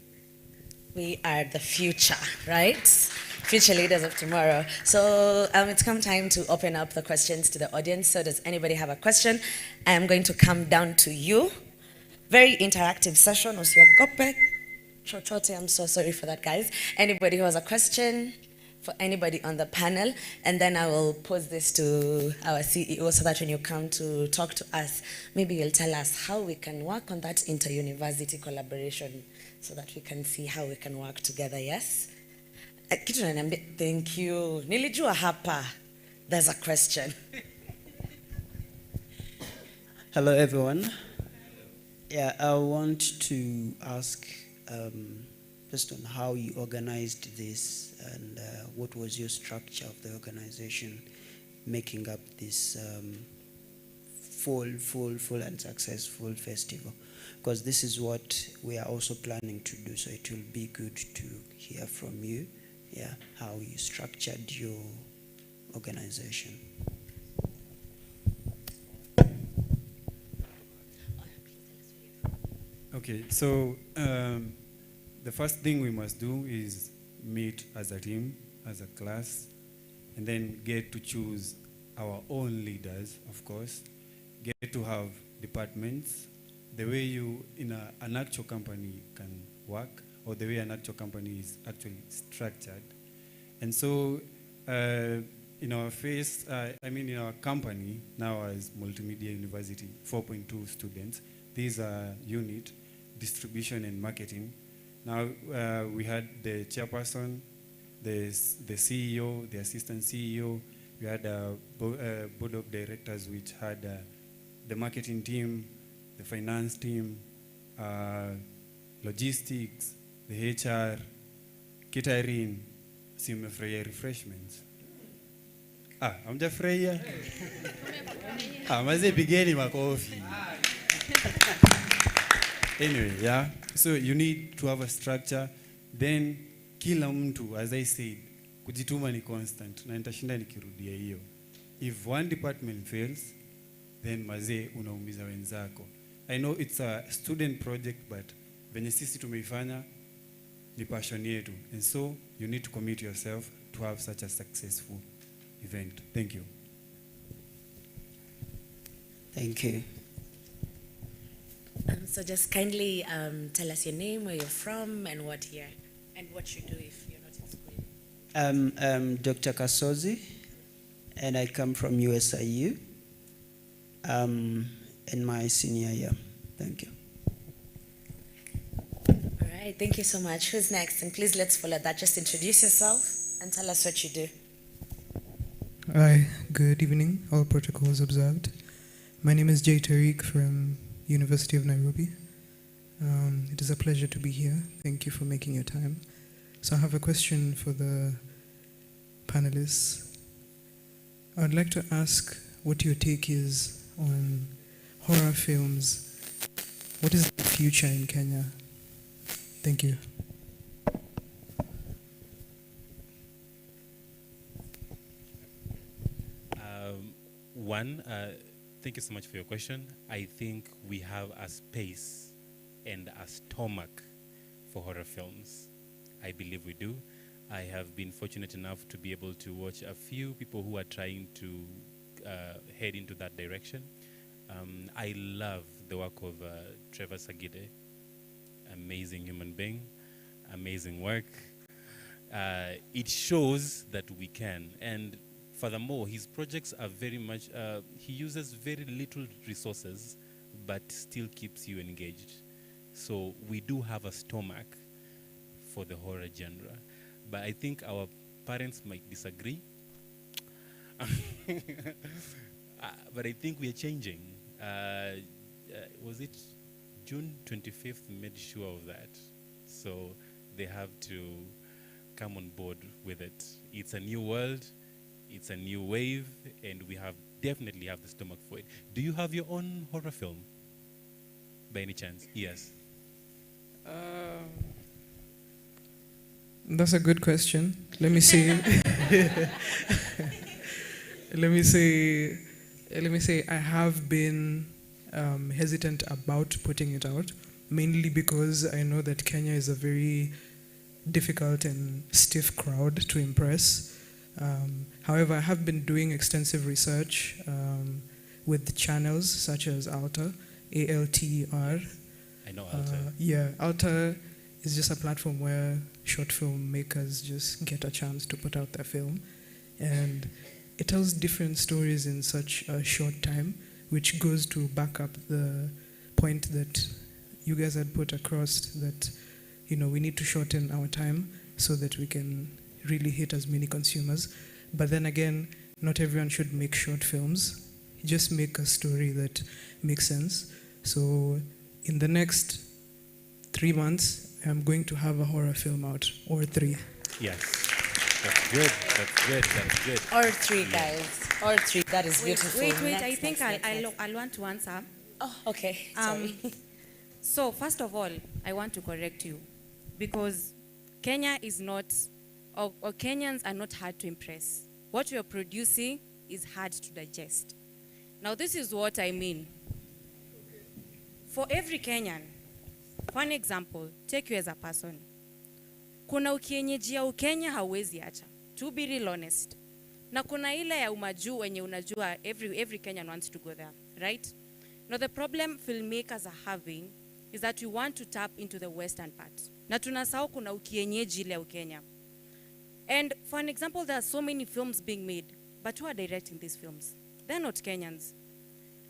We are the future, right? Future leaders of tomorrow. So it's come time to open up the questions to the audience. So does anybody have a question? I am going to come down to you. Very interactive session. Usiogope. Chochote, I'm so sorry for that, guys. Anybody who has a question for anybody on the panel, and then I will pose this to our CEO so that when you come to talk to us, maybe you'll tell us how we can work on that inter-university collaboration so that we can see how we can work together, yes? Thank you. Nilijua hapa. There's a question. Hello, everyone. Yeah, I want to ask just on how you organized this and what was your structure of the organization making up this full and successful festival. because this is what we are also planning to do. So it will be good to hear from you, yeah, how you structured your organization. Okay, so the first thing we must do is meet as a team, as a class, and then get to choose our own leaders, of course, get to have departments, the way you in an actual company can work, or the way an actual company is actually structured. And so in our phase, in our company, now as Multimedia University, 4.2 students, these are unit, distribution and marketing. Now we had the chairperson, the CEO, the assistant CEO. We had a board of directors which had the marketing team, the finance team, logistics, the HR, catering, simefurahia refreshments. Hamjafurahia? Maze pigeni makofi. Anyway, yeah. So you need to have a structure. Then kila mtu, as I said, kujituma ni constant. Na nitashinda nikirudia hiyo. If one department fails, then maze unaumiza wenzako. I know it's a student project, but venye sisi tumeifanya ni passion yetu. And so you need to commit yourself to have such a successful event. Thank you. Thank you. So just kindly tell us your name, where you're from, and what year, and what you do if you're not in school. I'm Dr. Kasozi, and I come from USIU in my senior year. Thank you. All right, thank you so much. Who's next? And please let's follow that. Just introduce yourself and tell us what you do. Hi, good evening. All protocols observed. My name is Jay Tariq from University of Nairobi. It is a pleasure to be here. Thank you for making your time. So I have a question for the panelists. I would like to ask what your take is on horror films. What is the future in Kenya? Thank you. Thank you so much for your question. I think we have a space and a stomach for horror films. I believe we do. I have been fortunate enough to be able to watch a few people who are trying to head into that direction. I love the work of Trevor Sagide. Amazing human being, amazing work. It shows that we can. And furthermore, his projects are very much, he uses very little resources, but still keeps you engaged. So we do have a stomach for the horror genre. But I think our parents might disagree. But I think we are changing. Was it June 25th made sure of that? So they have to come on board with it. It's a new world. It's a new wave, and we definitely have the stomach for it. Do you have your own horror film, by any chance? Yes. That's a good question. Let me see. Let me say I have been hesitant about putting it out, mainly because I know that Kenya is a very difficult and stiff crowd to impress. However, I have been doing extensive research with channels such as Alta, ALTER. I know Alta. Yeah, Alta is just a platform where short filmmakers just get a chance to put out their film. And it tells different stories in such a short time, which goes to back up the point that you guys had put across that, you know, we need to shorten our time so that we can really hit as many consumers. But then again, not everyone should make short films. Just make a story that makes sense. So in the next 3 months, I'm going to have a horror film out, or 3. Yes, that's good, that's good, that's good. Or 3, guys, or 3, that is beautiful. Wait, Next, I think next, I'll want to answer. Oh, okay, sorry. So first of all, I want to correct you because Kenya is not, or Kenyans are not hard to impress. What we are producing is hard to digest. Now this is what I mean. For every Kenyan, for an example, take you as a person. Kuna ukienyeji ya Ukenya hauwezi acha. To be real honest. Na kuna ile ya umaju wenye unajua every Kenyan wants to go there, right? Now the problem filmmakers are having is that we want to tap into the western part. Na tunasahau kuna ukienyeji ile ya Ukenya. And for an example, there are so many films being made, but who are directing these films? They're not Kenyans.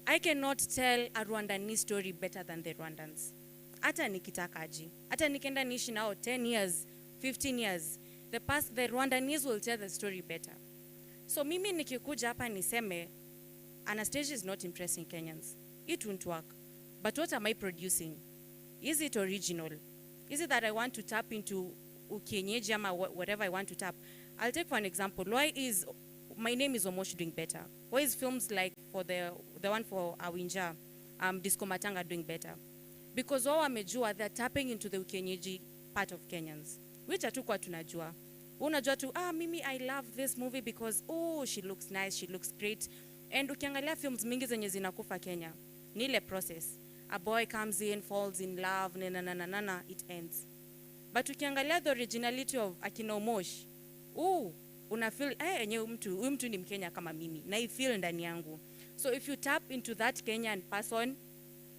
I cannot tell a Rwandanese story better than the Rwandans. Hata nikitakaji. Hata nikenda niishi nao 10 years, 15 years. The Rwandanese will tell the story better. So mimi nikikuja hapa niseme, Anastasia is not impressing Kenyans. It won't work. But what am I producing? Is it original? Is it that I want to tap into ukienyeji ama whatever I want to tap? I'll take for an example. Why is My Name is Omosh doing better? Why is films like for the one for Awinja, Disco Matanga doing better? Because wao wamejua they're tapping into the ukienyeji part of Kenyans, which hatukuwa tunajua. Unajua tu, mimi I love this movie because she looks nice, she looks great. And ukiangalia films mingi zenye zinakufa Kenya, ni ile process. A boy comes in, falls in love, it ends. But ukiangalia the originality of akina Omosh, una feel huyu mtu ni Mkenya kama mimi, na I feel ndani yangu. So if you tap into that Kenyan person,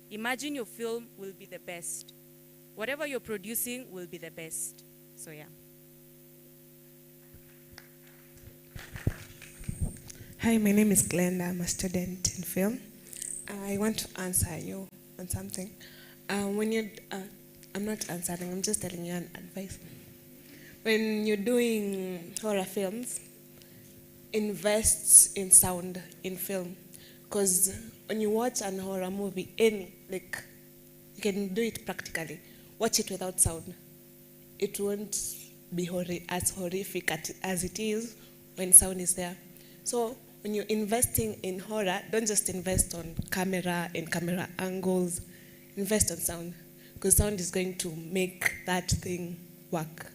imagine your film will be the best. Whatever you're producing will be the best. So yeah. Hi, my name is Glenda. I'm a student in film. I want to answer you on something. I'm not answering, I'm just telling you an advice. When you're doing horror films, invest in sound in film. Because when you watch an horror movie, you can do it practically. Watch it without sound. It won't be as horrific as it is when sound is there. So when you're investing in horror, don't just invest on camera and camera angles. Invest on sound, because sound is going to make that thing work.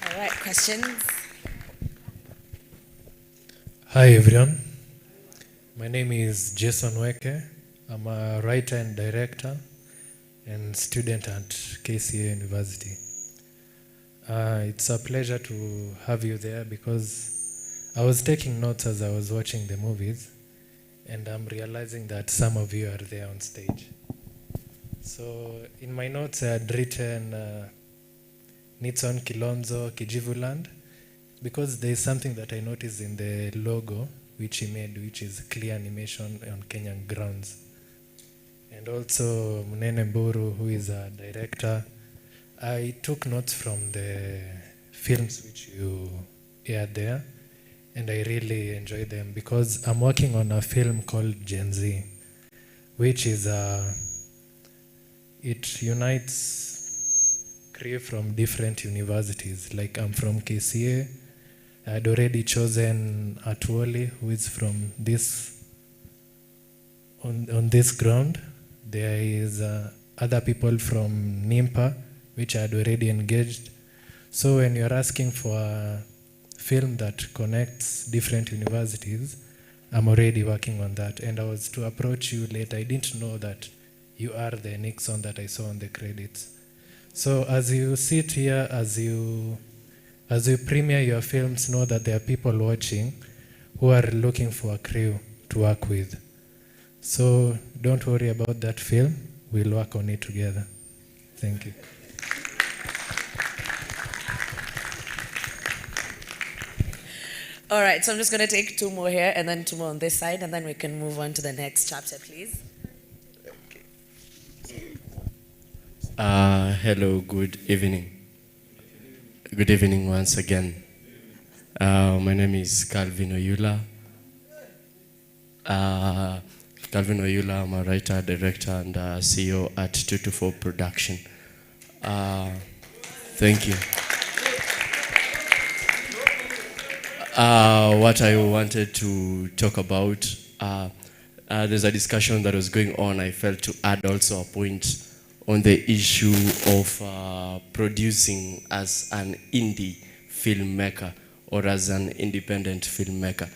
All right, questions? Hi everyone, my name is Jason Weke. I'm a writer and director and student at KCA University. It's a pleasure to have you there because I was taking notes as I was watching the movies and I'm realizing that some of you are there on stage. So in my notes I had written Nitson Kilonzo Kijivuland, because there is something that I noticed in the logo which he made, which is clear animation on Kenyan grounds. And also Munene Mburu, who is a director. I took notes from the films which you aired there, and I really enjoyed them because I'm working on a film called Gen Z, which is it unites crew from different universities. Like I'm from KCA. I had already chosen Atuoli, who is from this, on this ground. There is other people from NIMPA, which I had already engaged. So when you're asking for a film that connects different universities, I'm already working on that. And I was to approach you later. I didn't know that you are the Nixon that I saw on the credits. So as you sit here, as you premiere your films, know that there are people watching who are looking for a crew to work with. So don't worry about that film. We'll work on it together. Thank you. All right, so I'm just going to take two more here and then two more on this side, and then we can move on to the next chapter, please. Hello, good evening. Good evening once again. My name is Calvin Oyula. Calvin Oyula, I'm a writer, director, and CEO at 224 Production. Thank you. What I wanted to talk about, there's a discussion that was going on. I felt to add also a point on the issue of producing as an indie filmmaker or as an independent filmmaker.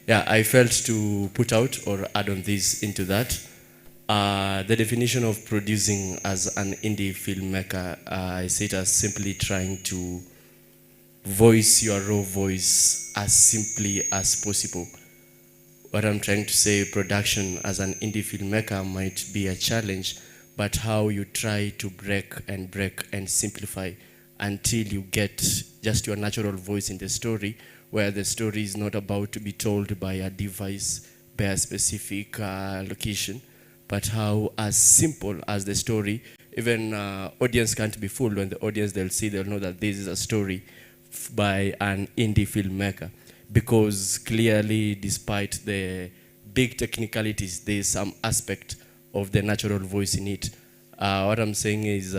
Yeah, I felt to put out or add on this into that. The definition of producing as an indie filmmaker, I see it as simply trying to voice your raw voice as simply as possible. What I'm trying to say, production as an indie filmmaker might be a challenge, but how you try to break and simplify until you get just your natural voice in the story, where the story is not about to be told by a device, by a specific location, but how as simple as the story, even audience can't be fooled. When the audience, they'll know that this is a story by an indie filmmaker. Because clearly, despite the big technicalities, there's some aspect of the natural voice in it. What I'm saying is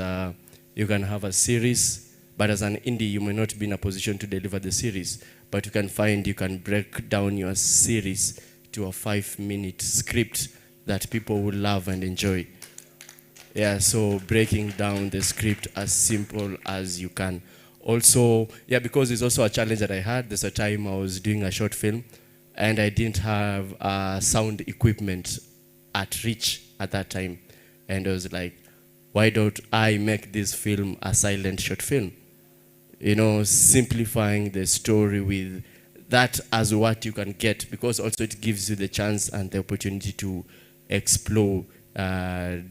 you can have a series, but as an indie, you may not be in a position to deliver the series, but you can find you can break down your series to a 5-minute script that people will love and enjoy. Yeah, so breaking down the script as simple as you can. Also, yeah, because it's also a challenge that I had. There's a time I was doing a short film and I didn't have sound equipment at reach at that time. And I was like, why don't I make this film a silent short film? You know, simplifying the story with that as what you can get, because also it gives you the chance and the opportunity to explore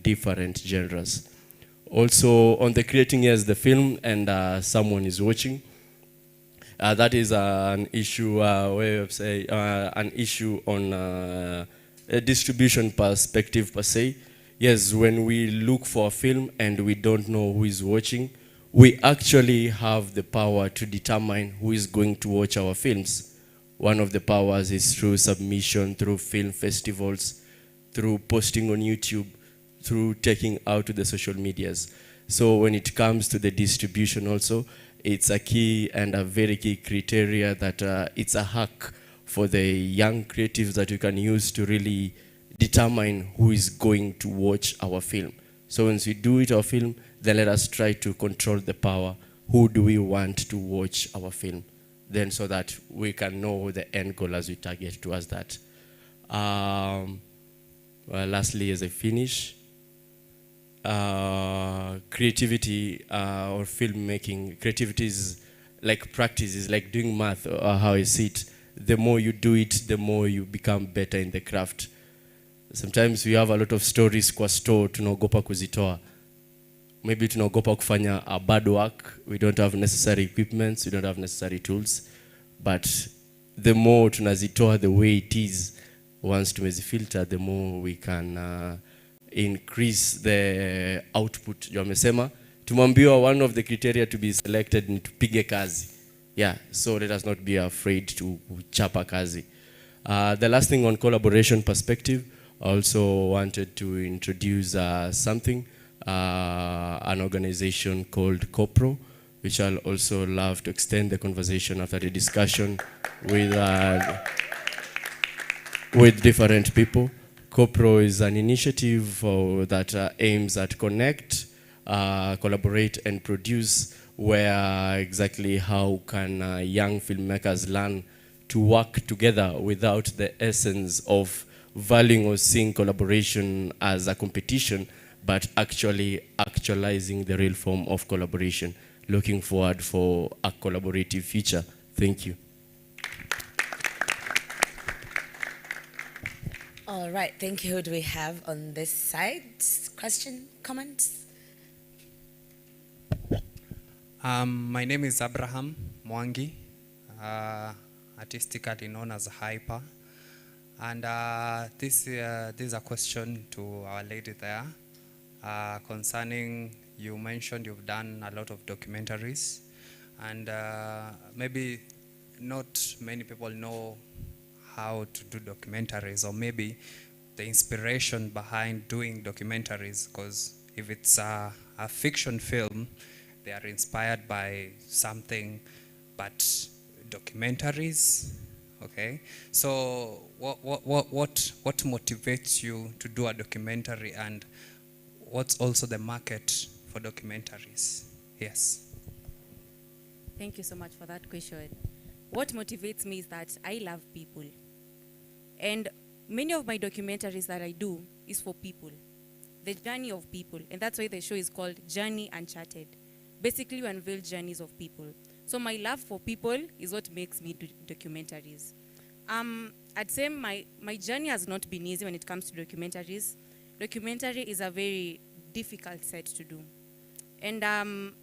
different genres. Also, on the creating as the film and someone is watching, that is an issue where I say an issue on a distribution perspective per se. Yes, when we look for a film and we don't know who is watching, we actually have the power to determine who is going to watch our films. One of the powers is through submission, through film festivals, through posting on YouTube, through taking out to the social medias. So when it comes to the distribution also, it's a key and a very key criteria that it's a hack for the young creatives that you can use to really determine who is going to watch our film. So once we do it our film, then let us try to control the power. Who do we want to watch our film? Then so that we can know the end goal as we target towards that. Well, lastly, as I finish, creativity or filmmaking, creativity is like practice, is like doing math, or how I see it. The more you do it, the more you become better in the craft. Sometimes we have a lot of stories kwa store, tunaogopa kuzitoa. Maybe tunaogopa kufanya a bad work, we don't have necessary equipments, we don't have necessary tools, but the more tunazitoa the way it is, once tumezifilter, the more we can increase the output. Wamesema tumambiwa one of the criteria to be selected ni tupige kazi. Yeah, so let us not be afraid to chapa kazi. The last thing on collaboration perspective, I also wanted to introduce something, an organization called COPRO, which I'll also love to extend the conversation after the discussion with different people. COPRO is an initiative that aims at connect, collaborate and produce, where exactly how can young filmmakers learn to work together without the essence of valuing or seeing collaboration as a competition, but actually actualizing the real form of collaboration. Looking forward for a collaborative future. Thank you. All right, thank you. Who do we have on this side? Question, comments? My name is Abraham Mwangi, artistically known as Hyper. And this is a question to our lady there concerning, you mentioned you've done a lot of documentaries, and maybe not many people know how to do documentaries, or maybe the inspiration behind doing documentaries, because if it's a fiction film, they are inspired by something, but documentaries, Okay, so what motivates you to do a documentary, and what's also the market for documentaries? Yes. Thank you so much for that question. What motivates me is that I love people. And many of my documentaries that I do is for people, the journey of people. And that's why the show is called Journey Uncharted. Basically, you unveil journeys of people. So my love for people is what makes me do documentaries. I'd say my journey has not been easy when it comes to documentaries. Documentary is a very difficult set to do. And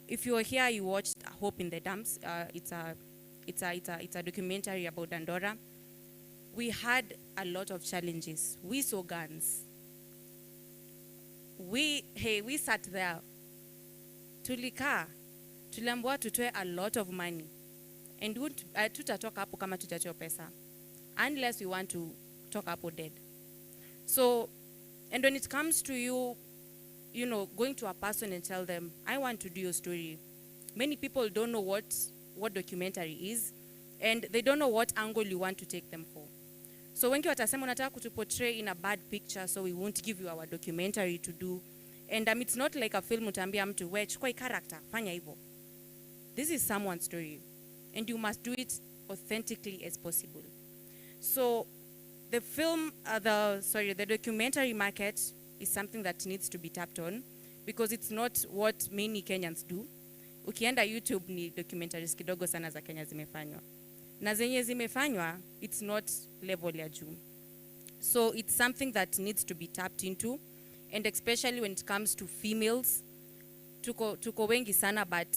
if you were here, you watched Hope in the Dumps. It's a documentary about Dandora. We had a lot of challenges. We saw guns. We sat there. Tulika, tuliambiwa tutoe a lot of money. And tutatoka hapo kama tutatoa pesa. Unless we want to talk hapo dead. So, and when it comes to you know, going to a person and tell them, I want to do your story. Many people don't know what documentary is, and they don't know what angle you want to take them for. So when watasema unataka kutuportray in a bad picture, so we won't give you our documentary to do. And it's not like a film utambia mtu, we chukua character, fanya hivyo. This is someone's story, and you must do it authentically as possible. So the the documentary market is something that needs to be tapped on, because it's not what many Kenyans do. Ukienda YouTube ni documentaries kidogo sana za Kenya zimefanywa. Na zenye zimefanywa, it's not level ya juu. So it's something that needs to be tapped into, and especially when it comes to females, tuko wengi sana, but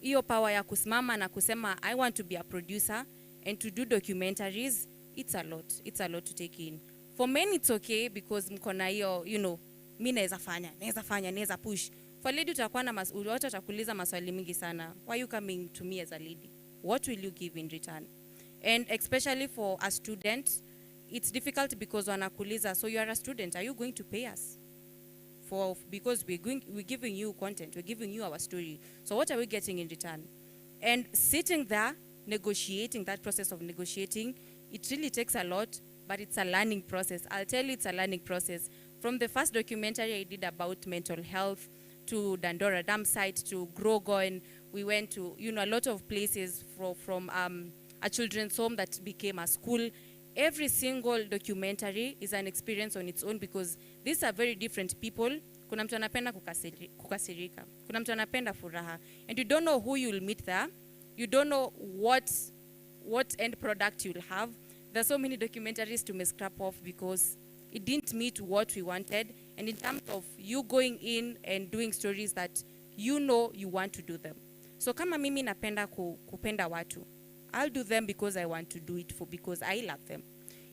iyo power ya kusimama na kusema I want to be a producer and to do documentaries, it's a lot to take in. For men it's okay because mko na hiyo, you know, mimi naweza push. For lady utakuwa na watu watakuuliza maswali mingi sana. Why are you coming to me as a lady? What will you give in return? And especially for a student, it's difficult because wanakuuliza, so you are a student, are you going to pay us? Because we're giving you content, we're giving you our story. So what are we getting in return? And sitting there, negotiating, that process of negotiating, it really takes a lot, but it's a learning process. I'll tell you, it's a learning process. From the first documentary I did about mental health, to Dandora Dam site, to Grogon, we went to, you know, a lot of places from a children's home that became a school. Every single documentary is an experience on its own, because these are very different people. Kuna mtu anapenda kukasirika. Kuna mtu anapenda furaha. And you don't know who you'll meet there. You don't know what end product you'll have. There's so many documentaries to scrap off because it didn't meet what we wanted. And in terms of you going in and doing stories that you know you want to do them. So kama mimi napenda kupenda watu, I'll do them because I want to do it because I love them.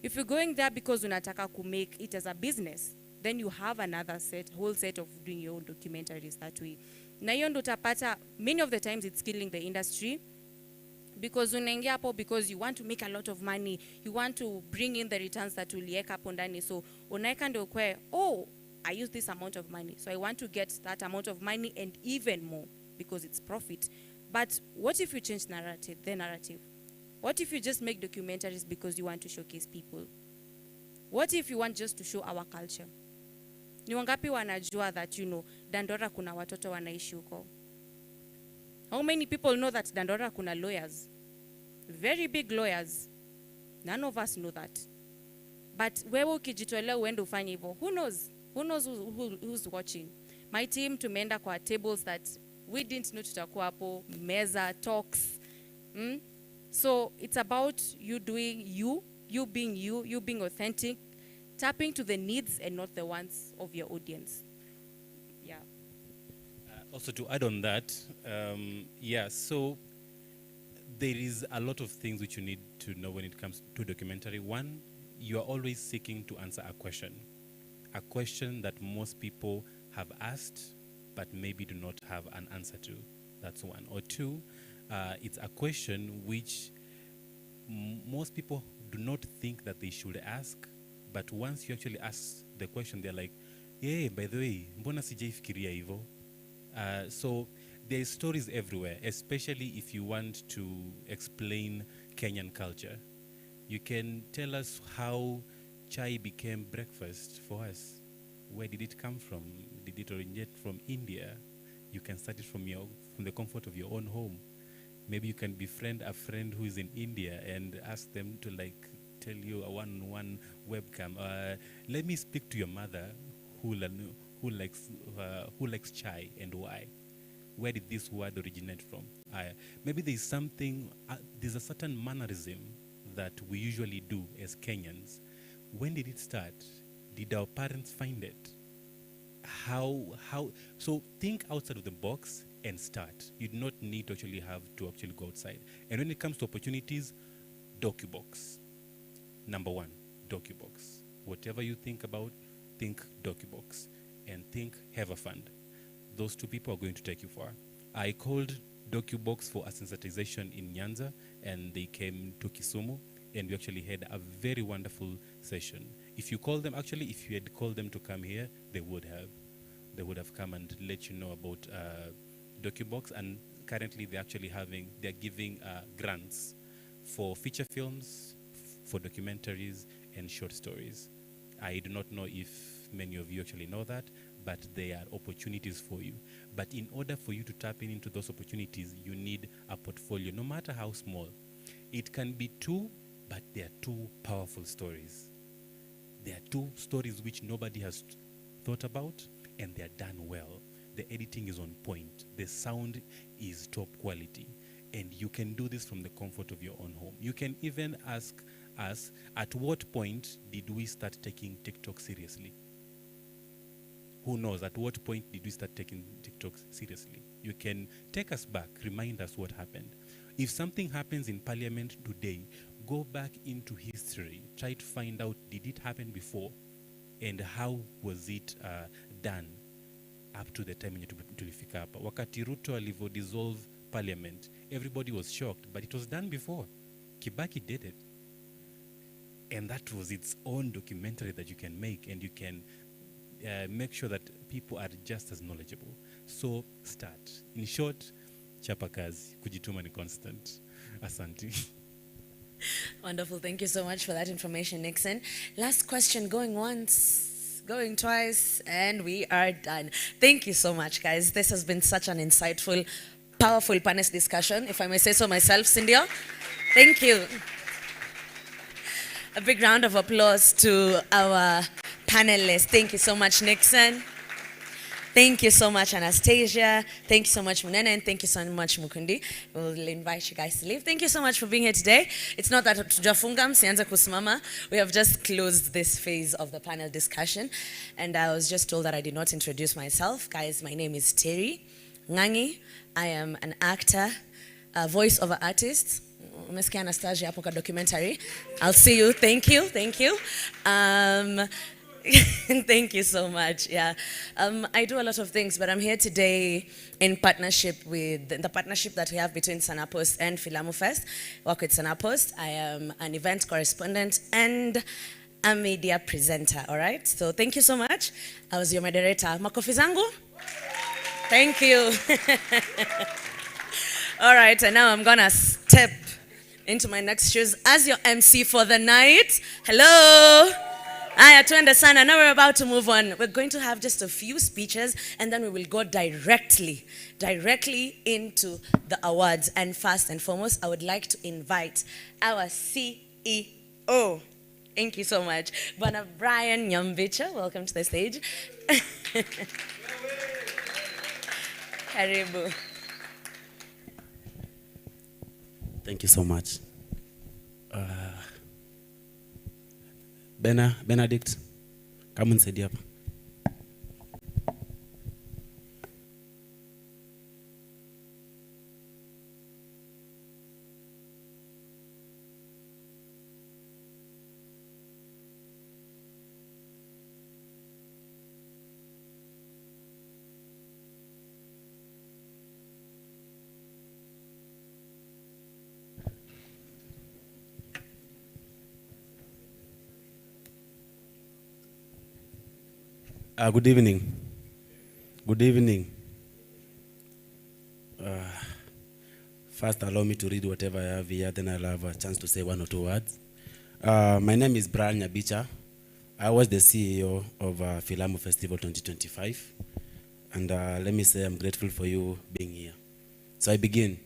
If you're going there because unataka to make it as a business, then you have another whole set of doing your own documentaries that way. Na hiyo ndo utapata, many of the times it's killing the industry, because unaingia hapo because you want to make a lot of money, you want to bring in the returns that ulieka hapo ndani. So unaeka ndo kwe, oh, I use this amount of money, so I want to get that amount of money and even more because it's profit. But what if you change the narrative? What if you just make documentaries because you want to showcase people? What if you want just to show our culture? Ni wangapi wanajua that, you know, Dandora kuna watoto wanaishi huko? How many people know that Dandora kuna lawyers? Very big lawyers. None of us know that. But wewe ukijitolea uende ufanye hivyo, who knows? Who knows who's watching? My team tumeenda kwa tables that we didn't know tutakuwa hapo, meza, talks. So it's about you doing you being you being authentic, tapping to the needs and not the wants of your audience. Yeah. Also to add on that, so there is a lot of things which you need to know when it comes to documentary. One, you are always seeking to answer a question that most people have asked, but maybe do not have an answer to. That's one. Or two, it's a question which most people do not think that they should ask, but once you actually ask the question, they're like, yeah, by the way, mbona sijaifikiria hivyo? So there's stories everywhere, especially if you want to explain Kenyan culture. You can tell us how chai became breakfast for us. Where did it come from? Did it originate from India? You can start it from the comfort of your own home. Maybe you can befriend a friend who is in India and ask them to like tell you a one-on-one webcam. Let me speak to your mother who likes chai and why. Where did this word originate from? Maybe there's something, there's a certain mannerism that we usually do as Kenyans. When did it start? Did our parents find it? So think outside of the box and start. You do not need to actually go outside. And when it comes to opportunities, DocuBox. Number one, DocuBox. Whatever you think about, think DocuBox. And think Have a Fund. Those two people are going to take you far. I called DocuBox for a sensitization in Nyanza, and they came to Kisumu, and we actually had a very wonderful session. If you had called them to come here, they would have come and let you know about DocuBox. And currently they're giving grants for feature films, for documentaries, and short stories. I do not know if many of you actually know that, but there are opportunities for you. But in order for you to tap into those opportunities, you need a portfolio, no matter how small. It can be two, but they are two powerful stories. There are two stories which nobody has thought about, and they are done well. The editing is on point. The sound is top quality. And you can do this from the comfort of your own home. You can even ask us, at what point did we start taking TikTok seriously? Who knows, at what point did we start taking TikTok seriously? You can take us back, remind us what happened. If something happens in Parliament today, go back into history, try to find out, did it happen before? And how was it done up to the time tulifika hapa? Wakati Ruto alivo dissolve Parliament, everybody was shocked, but it was done before. Kibaki did it. And that was its own documentary that you can make, and you can make sure that people are just as knowledgeable. So start. In short, chapa kazi, kujituma ni constant. Asante. Wonderful. Thank you so much for that information, Nixon. Last question, going once, going twice, and we are done. Thank you so much, guys. This has been such an insightful, powerful panel discussion, if I may say so myself, Cindy. Thank you. A big round of applause to our panelists. Thank you so much, Nixon. Thank you so much, Anastasia. Thank you so much, Munene, and thank you so much, Mukundi. We'll invite you guys to leave. Thank you so much for being here today. It's not that tujafunga msianza kusimama. We have just closed this phase of the panel discussion, and I was just told that I did not introduce myself. Guys, my name is Terry Ngangi. I am an actor, a voice-over artist. Umesikia Anastasia hapo kwa documentary. I'll see you. Thank you. Thank you. Thank you so much. Yeah, I do a lot of things, but I'm here today in partnership with the partnership that we have between Sanapost and Filamu Fest. Work with Sanapost. I am an event correspondent and a media presenter. All right. So thank you so much. I was your moderator. Makofi zangu. Thank you. All right, and now I'm gonna step into my next shoes as your MC for the night. Hello. Aya, tuende sana. Now we're about to move on. We're going to have just a few speeches, and then we will go directly into the awards. And first and foremost, I would like to invite our CEO. Thank you so much. Bwana Brian Nyambicha, welcome to the stage. Karibu. Thank you so much. Benedict, come and sit up. Good evening. Good evening. First, allow me to read whatever I have here, then I'll have a chance to say one or two words. My name is Brian Nyabicha. I was the CEO of Filamu Festival 2025. And let me say I'm grateful for you being here. So I begin.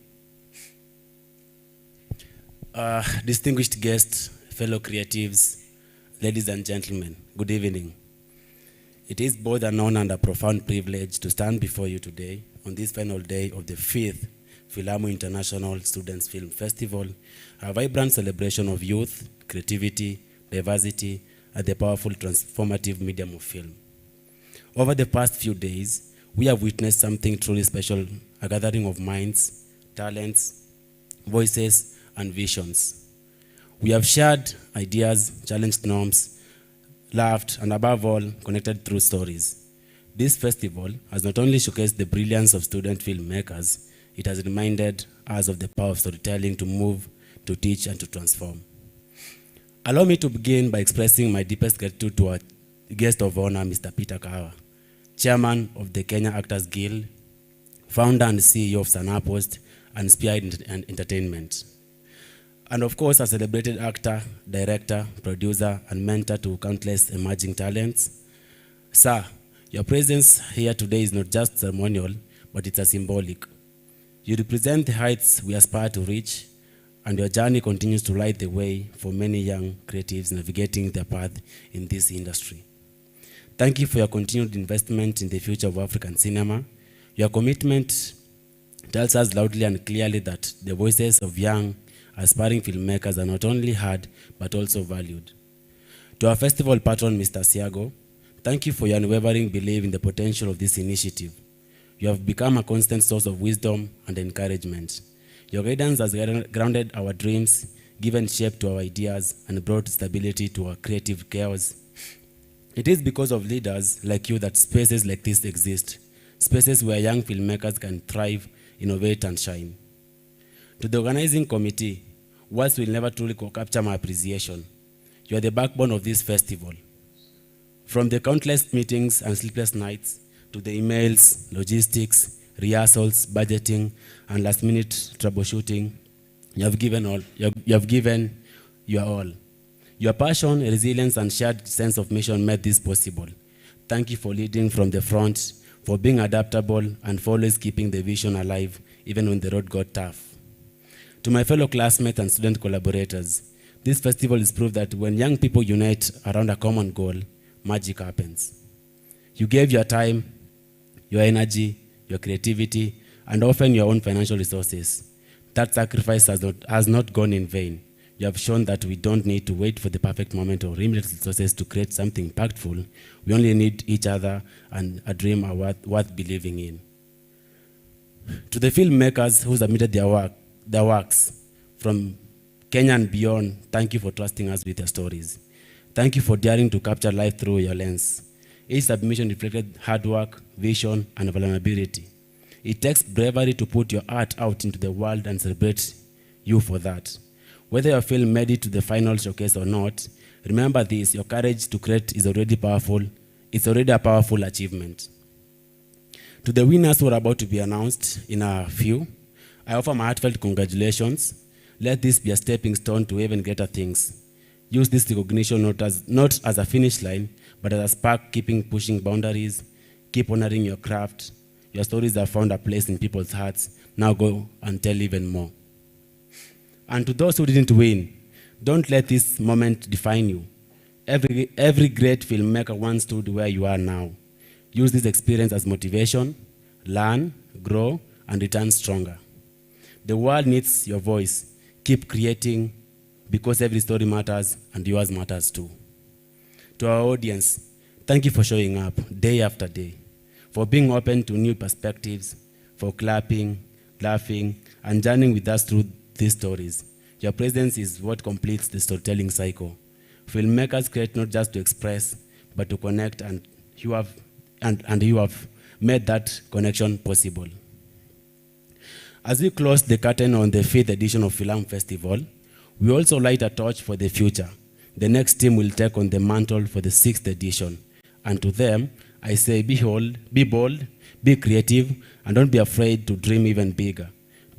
Distinguished guests, fellow creatives, ladies and gentlemen, good evening. It is both an honor and a profound privilege to stand before you today on this final day of the 5th Filamu International Students Film Festival, a vibrant celebration of youth, creativity, diversity, and the powerful transformative medium of film. Over the past few days, we have witnessed something truly special, a gathering of minds, talents, voices, and visions. We have shared ideas, challenged norms, laughed, and above all, connected through stories. This festival has not only showcased the brilliance of student filmmakers, it has reminded us of the power of storytelling to move, to teach, and to transform. Allow me to begin by expressing my deepest gratitude to our guest of honor, Mr. Peter Kahawa, Chairman of the Kenya Actors Guild, founder and CEO of Sanapost and Spear Entertainment. And of course, a celebrated actor, director, producer, and mentor to countless emerging talents. Sir, your presence here today is not just ceremonial, but it's a symbolic. You represent the heights we aspire to reach, and your journey continues to light the way for many young creatives navigating their path in this industry. Thank you for your continued investment in the future of African cinema. Your commitment tells us loudly and clearly that the voices of young, aspiring filmmakers are not only heard, but also valued. To our festival patron, Mr. Siago, thank you for your unwavering belief in the potential of this initiative. You have become a constant source of wisdom and encouragement. Your guidance has grounded our dreams, given shape to our ideas, and brought stability to our creative chaos. It is because of leaders like you that spaces like this exist, spaces where young filmmakers can thrive, innovate, and shine. To the organizing committee, words will never truly capture my appreciation. You are the backbone of this festival. From the countless meetings and sleepless nights, to the emails, logistics, rehearsals, budgeting, and last-minute troubleshooting, you have given your all. Your passion, resilience, and shared sense of mission made this possible. Thank you for leading from the front, for being adaptable, and for always keeping the vision alive, even when the road got tough. To my fellow classmates and student collaborators, this festival is proof that when young people unite around a common goal, magic happens. You gave your time, your energy, your creativity, and often your own financial resources. That sacrifice has not gone in vain. You have shown that we don't need to wait for the perfect moment or limited resources to create something impactful. We only need each other and a dream worth believing in. To the filmmakers who submitted their works from Kenya and beyond, thank you for trusting us with your stories. Thank you for daring to capture life through your lens. Each submission reflected hard work, vision, and vulnerability. It takes bravery to put your art out into the world and celebrate you for that. Whether your film made it to the final showcase or not, remember this, your courage to create is already powerful. It's already a powerful achievement. To the winners who are about to be announced in a few, I offer my heartfelt congratulations. Let this be a stepping stone to even greater things. Use this recognition not as a finish line, but as a spark keeping pushing boundaries. Keep honoring your craft. Your stories have found a place in people's hearts. Now go and tell even more. And to those who didn't win, don't let this moment define you. Every great filmmaker once stood where you are now. Use this experience as motivation, learn, grow, and return stronger. The world needs your voice. Keep creating, because every story matters and yours matters too. To our audience, thank you for showing up day after day, for being open to new perspectives, for clapping, laughing, and journeying with us through these stories. Your presence is what completes the storytelling cycle. Filmmakers create not just to express, but to connect, and you have made that connection possible. As we close the curtain on the 5th edition of Filamu Festival, we also light a torch for the future. The next team will take on the mantle for the 6th edition. And to them, I say, be bold, be creative, and don't be afraid to dream even bigger.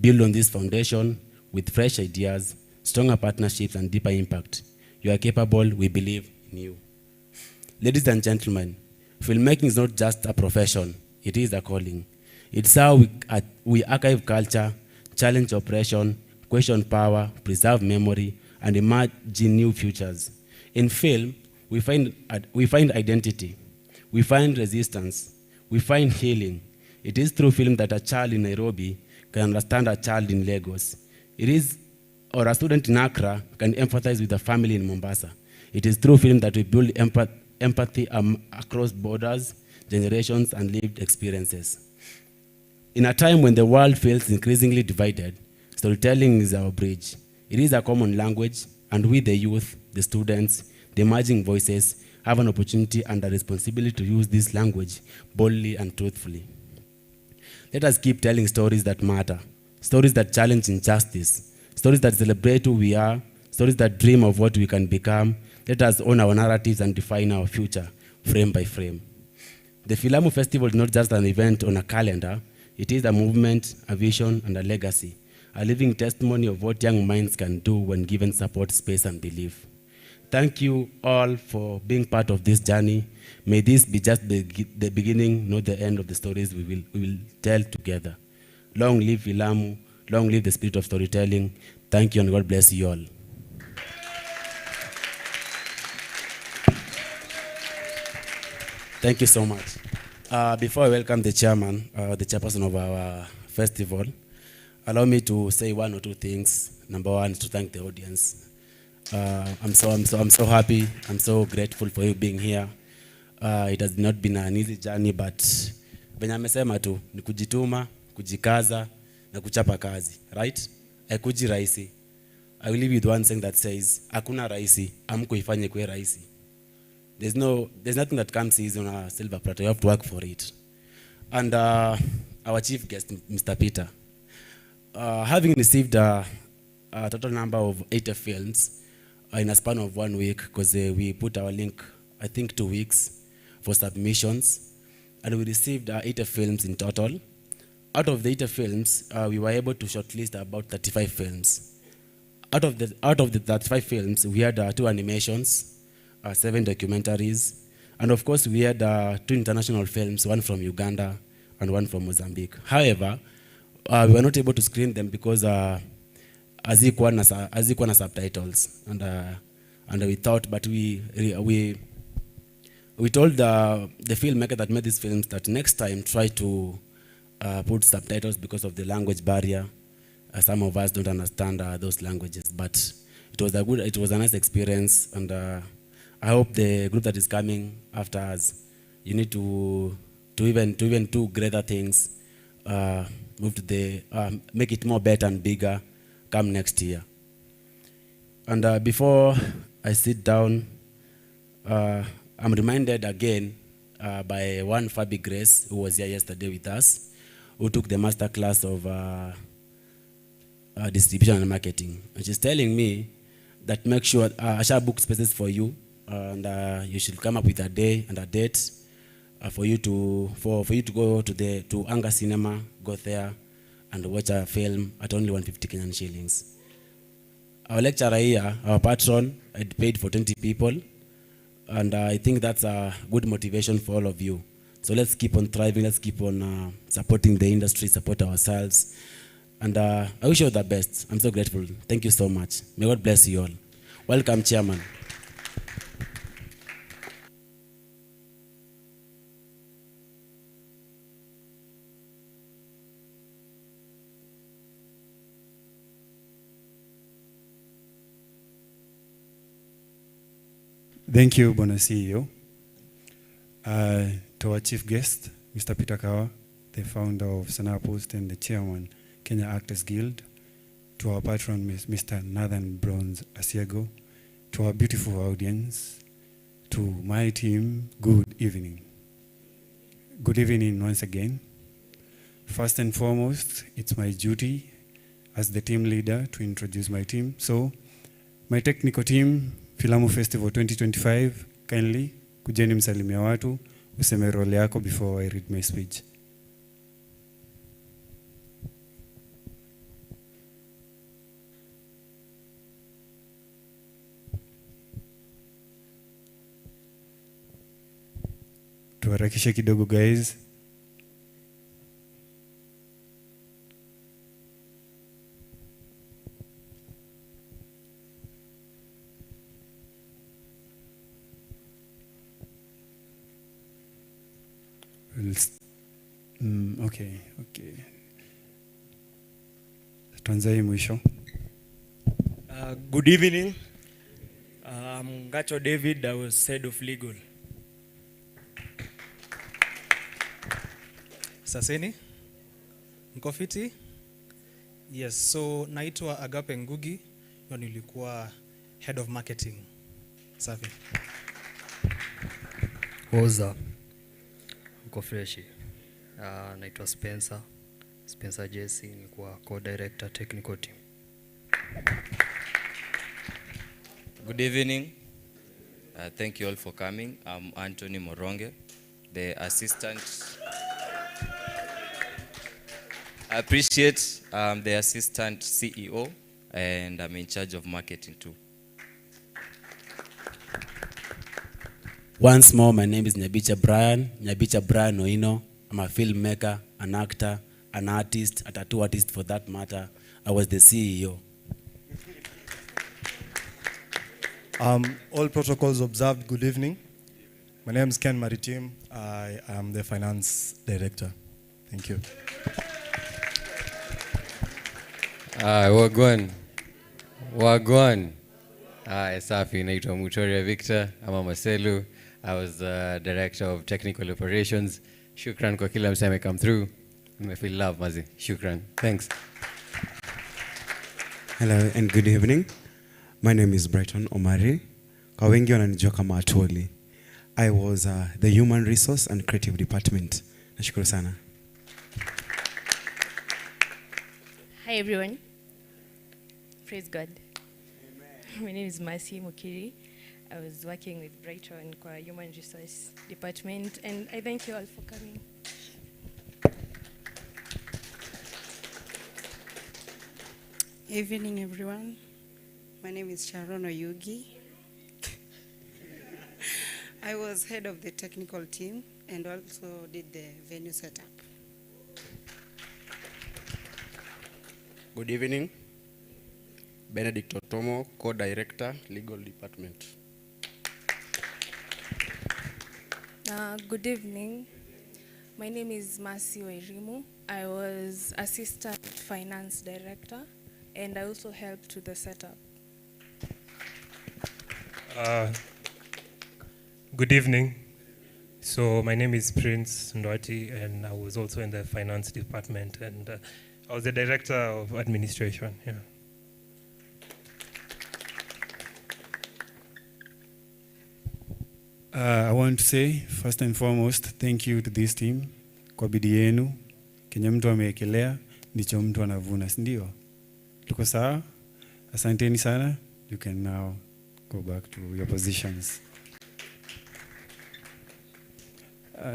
Build on this foundation with fresh ideas, stronger partnerships, and deeper impact. You are capable. We believe in you. Ladies and gentlemen, filmmaking is not just a profession. It is a calling. It's how we archive culture, challenge oppression, question power, preserve memory, and imagine new futures. In film, we find identity, we find resistance, we find healing. It is through film that a child in Nairobi can understand a child in Lagos. Or a student in Accra can empathize with a family in Mombasa. It is through film that we build empathy across borders, generations, and lived experiences. In a time when the world feels increasingly divided, storytelling is our bridge. It is a common language, and we, the youth, the students, the emerging voices, have an opportunity and a responsibility to use this language boldly and truthfully. Let us keep telling stories that matter, stories that challenge injustice, stories that celebrate who we are, stories that dream of what we can become. Let us own our narratives and define our future, frame by frame. The Filamu Festival is not just an event on a calendar. It is a movement, a vision, and a legacy, a living testimony of what young minds can do when given support, space, and belief. Thank you all for being part of this journey. May this be just the beginning, not the end of the stories we will tell together. Long live Filamu, long live the spirit of storytelling. Thank you, and God bless you all. Thank you so much. Before I welcome the chairman, the chairperson of our festival, allow me to say one or two things. Number one is to thank the audience. I'm so happy. I'm so grateful for you being here. It has not been an easy journey, but venye amesema tu ni kujituma, kujikaza na kuchapa kazi, right? Haikuji rahisi. I will leave you with one saying that says, hakuna rahisi, amko ifanye kwe rahisi. There's nothing that comes easy on a silver platter. You have to work for it. And our chief guest, Mr. Peter, having received a total number of 80 films in a span of 1 week, because we put our link, I think 2 weeks for submissions, and we received 80 films in total. Out of the 80 films, we were able to shortlist about 35 films. Out of the 35 films, we had 2 animations, 7 documentaries, and of course we had 2 international films, one from Uganda and one from Mozambique. However, we were not able to screen them because hazikuwa na subtitles, and we thought, but we told the filmmaker that made these films that next time try to put subtitles because of the language barrier. Some of us don't understand those languages, but it was a nice experience, and I hope the group that is coming after us, you need to even do greater things, move to make it more better and bigger, come next year. And before I sit down, I'm reminded again by one Fabi Grace, who was here yesterday with us, who took the masterclass of distribution and marketing. And she's telling me that make sure I shall book spaces for you, and you should come up with a day and a date for you to go to Anga Cinema, go there and watch a film at only 150 Kenyan shillings. Our lecturer here, our patron, had paid for 20 people, and I think that's a good motivation for all of you. So let's keep on thriving, let's keep on supporting the industry, support ourselves, and I wish you all the best. I'm so grateful. Thank you so much. May God bless you all. Welcome, Chairman. Thank you, Bwana CEO. To our chief guest, Mr. Peter Kawa, the founder of Sanaa Post and the chairman, Kenya Actors Guild. To our patron, Mr. Nathan Bronze Asiego. To our beautiful audience. To my team, good evening. Good evening once again. First and foremost, it's my duty as the team leader to introduce my team. So, my technical team, Filamu Festival 2025, kindly kujeni msalimia watu, useme role yako before I read my speech. tuharakishe kidogo guys. Okay. Tuanze mwisho. Good evening. I'm Gacho David. I was head of legal. Saseni? Mko fiti? Yes, so naitwa Agape Ngugi, na nilikuwa head of marketing. Safi. Oza. Mko freshi. Naitwa Spencer Jesse, nilikuwa co-director technical team. Good evening. Thank you all for coming. I'm Anthony Moronge, the assistant. I appreciate the assistant CEO, and I'm in charge of marketing too. Once more, my name is Nyabicha Brian Oino. I'm a filmmaker, an actor, an artist, a tattoo artist for that matter. I was the CEO. All protocols observed, good evening. My name is Ken Maritim. I am the finance director. Thank you. Wagwan. Safi, naitwa Mutoria Victor. I'm a Marcelo. I was the director of technical operations. Shukran kwa kila mseme come through. I feel love, mazi. Shukran. Thanks. Hello and good evening. My name is Brighton Omari. Kwa wengi wananijua kama Atoli. I was the human resource and creative department. Nashukuru sana. Hi everyone. Praise God. Amen. My name is Mercy Mukiri. I was working with Brighton kwa human resource department, and I thank you all for coming. Evening everyone. My name is Sharon Oyugi. I was head of the technical team and also did the venue setup. Good evening. Benedict Otomo, co-director, legal department. Good evening. My name is Mercy Wairimu. I was assistant finance director, and I also helped with the setup. Good evening. So my name is Prince Ndwati, and I was also in the finance department, and I was the director of administration. Yeah. I want to say, first and foremost, thank you to this team. Kwa bidii yenu, kenye mtu ameekelea, ndicho mtu anavuna, si ndio? Tuko sawa? Asanteni sana. You can now go back to your positions.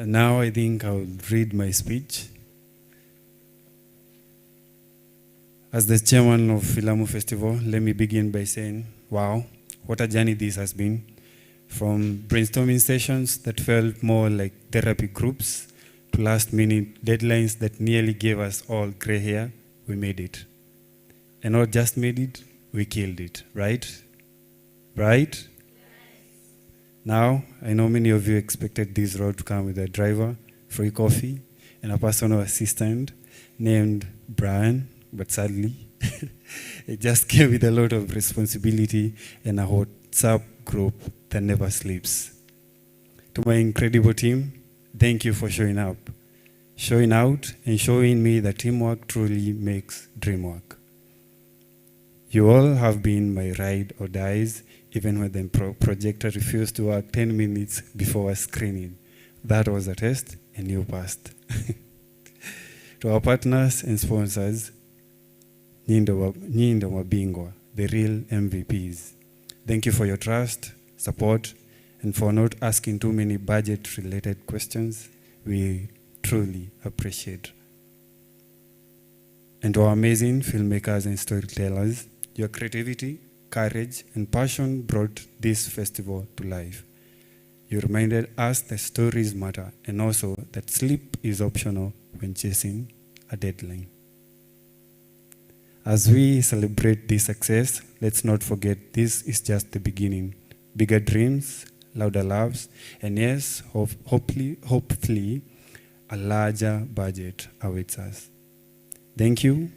Now I think I'll read my speech. As the chairman of Filamu Festival, let me begin by saying, wow, what a journey this has been. From brainstorming sessions that felt more like therapy groups to last-minute deadlines that nearly gave us all gray hair, we made it. And not just made it, we killed it, right? Right? Yes. Now, I know many of you expected this road to come with a driver, free coffee, and a personal assistant named Brian, but sadly, it just came with a lot of responsibility and a WhatsApp group that never sleeps. To my incredible team, thank you for showing up, showing out, and showing me that teamwork truly makes dream work. You all have been my ride or dies, even when the projector refused to work 10 minutes before a screening. That was a test, and you passed. To our partners and sponsors, Nyindo Mabingwa, the real MVPs. Thank you for your trust, support, and for not asking too many budget-related questions. We truly appreciate. And to our amazing filmmakers and storytellers, your creativity, courage, and passion brought this festival to life. You reminded us that stories matter and also that sleep is optional when chasing a deadline. As we celebrate this success, let's not forget this is just the beginning. Bigger dreams, louder loves, and yes, hopefully a larger budget awaits us. Thank you,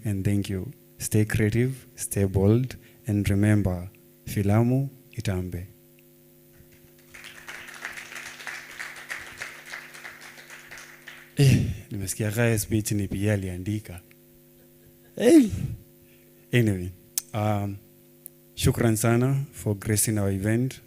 and thank you. Stay creative, stay bold, and remember, Filamu itambe. Nimesikia kaya speech ni pia aliandika. Anyway, shukran sana for gracing our event.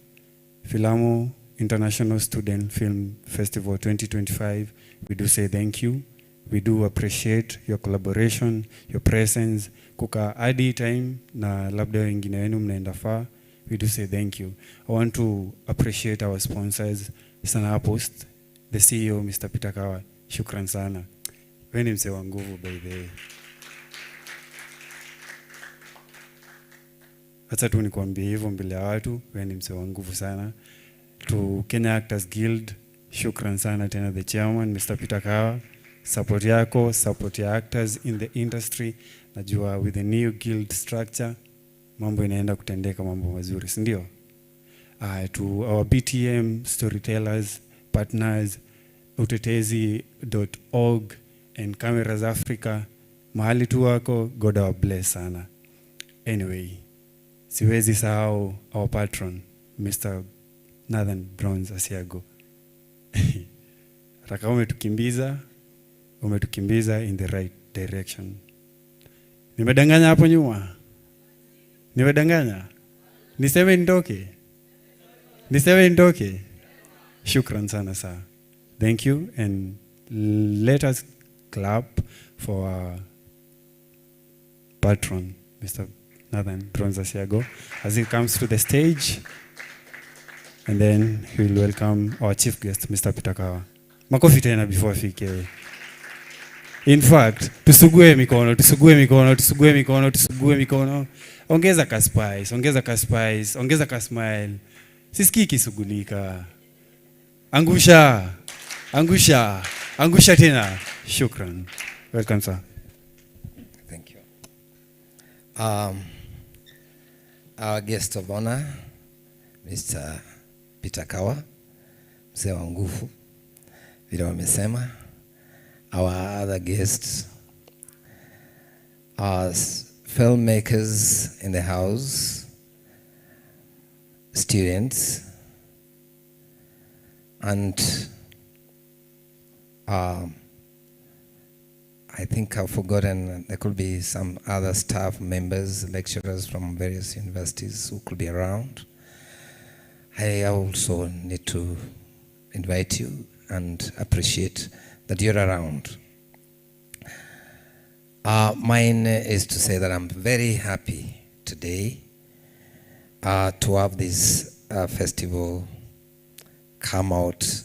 Filamu International Student Film Festival 2025. We do say thank you. We do appreciate your collaboration, your presence. Kuka adi time na labda wengine wenu mnaenda far. We do say thank you. I want to appreciate our sponsors, Sana Post, the CEO, Mr. Peter Kawa. Shukran sana. Wewe ni msee wa nguvu by the way. Acha tu nikwambie hivyo mbele ya watu, wewe ni msee wa nguvu sana. To Kenya Actors Guild, shukran sana tena the chairman, Mr. Peter Kawa. Support yako, support ya actors in the industry. Najua with the new guild structure, mambo inaenda kutendeka mambo mazuri, si ndio? To our BTM storytellers, partners, utetezi.org and Cameras Africa, mahali tu wako, God our bless sana. Anyway, siwezi sahau our patron, Mr. Nathan Bronze Asiago. Raka umetukimbiza in the right direction. Nimedanganya hapo nyuma? Nimedanganya? Niseme nitoke? Shukran sana saa. Thank you, and let us clap for our patron, Mr. Nathan Bronze Asiago, as he comes to the stage. And then we will welcome our chief guest, Mr. Peter Kawa. Makofi tena before afike. In fact, tusugue mikono. Ongeza ka spice, ongeza ka smile. Sisikii kisugulika. Angusha tena. Shukran. Welcome, sir. Thank you. Our guest of honor, Mr. Peter Kawa, mzee wa nguvu, vile wamesema. Our other guests are filmmakers in the house, students, and I think I've forgotten, there could be some other staff members, lecturers from various universities who could be around. I also need to invite you and appreciate that you're around. Mine is to say that I'm very happy today to have this festival come out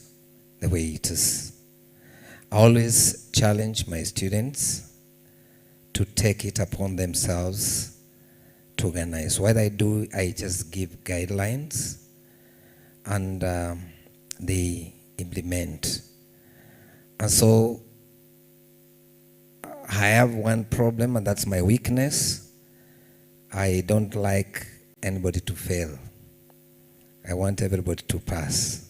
the way it is. I always challenge my students to take it upon themselves to organize. What I do, I just give guidelines and they implement. And so I have one problem, and that's my weakness. I don't like anybody to fail. I want everybody to pass.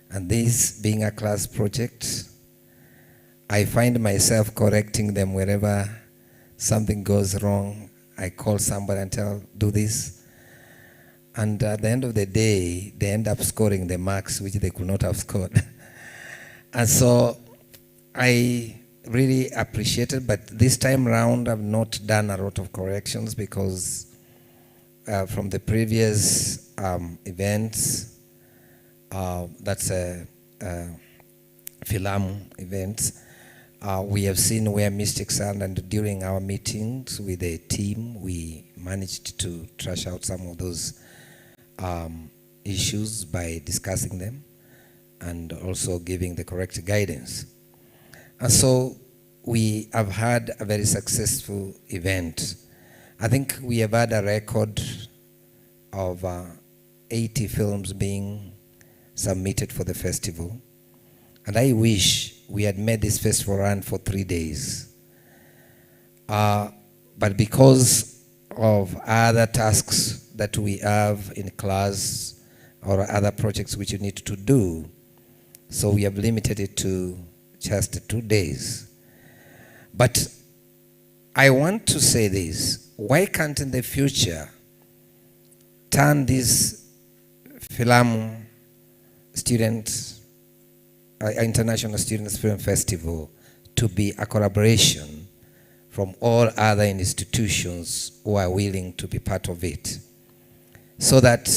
And this being a class project, I find myself correcting them wherever something goes wrong. I call somebody and tell, do this. And at the end of the day, they end up scoring the marks which they could not have scored. And so I really appreciate it, but this time round I've not done a lot of corrections because from the previous events, that's a Filamu events, we have seen where mistakes are, and during our meetings with the team, we managed to trash out some of those issues by discussing them and also giving the correct guidance. And so we have had a very successful event. I think we have had a record of 80 films being submitted for the festival. And I wish we had made this festival run for 3 days. But because of other tasks that we have in class or other projects which you need to do, so we have limited it to just 2 days. But I want to say this: why can't in the future turn this Filamu International Students Film Festival to be a collaboration from all other institutions who are willing to be part of it, so that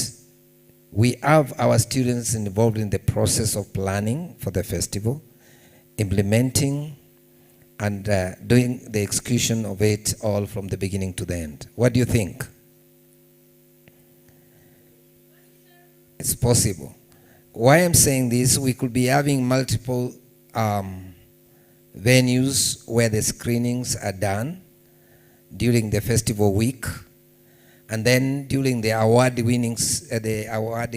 we have our students involved in the process of planning for the festival, implementing, and doing the execution of it all from the beginning to the end. What do you think? It's possible. Why I'm saying this, we could be having multiple venues where the screenings are done during the festival week, and then during the awarding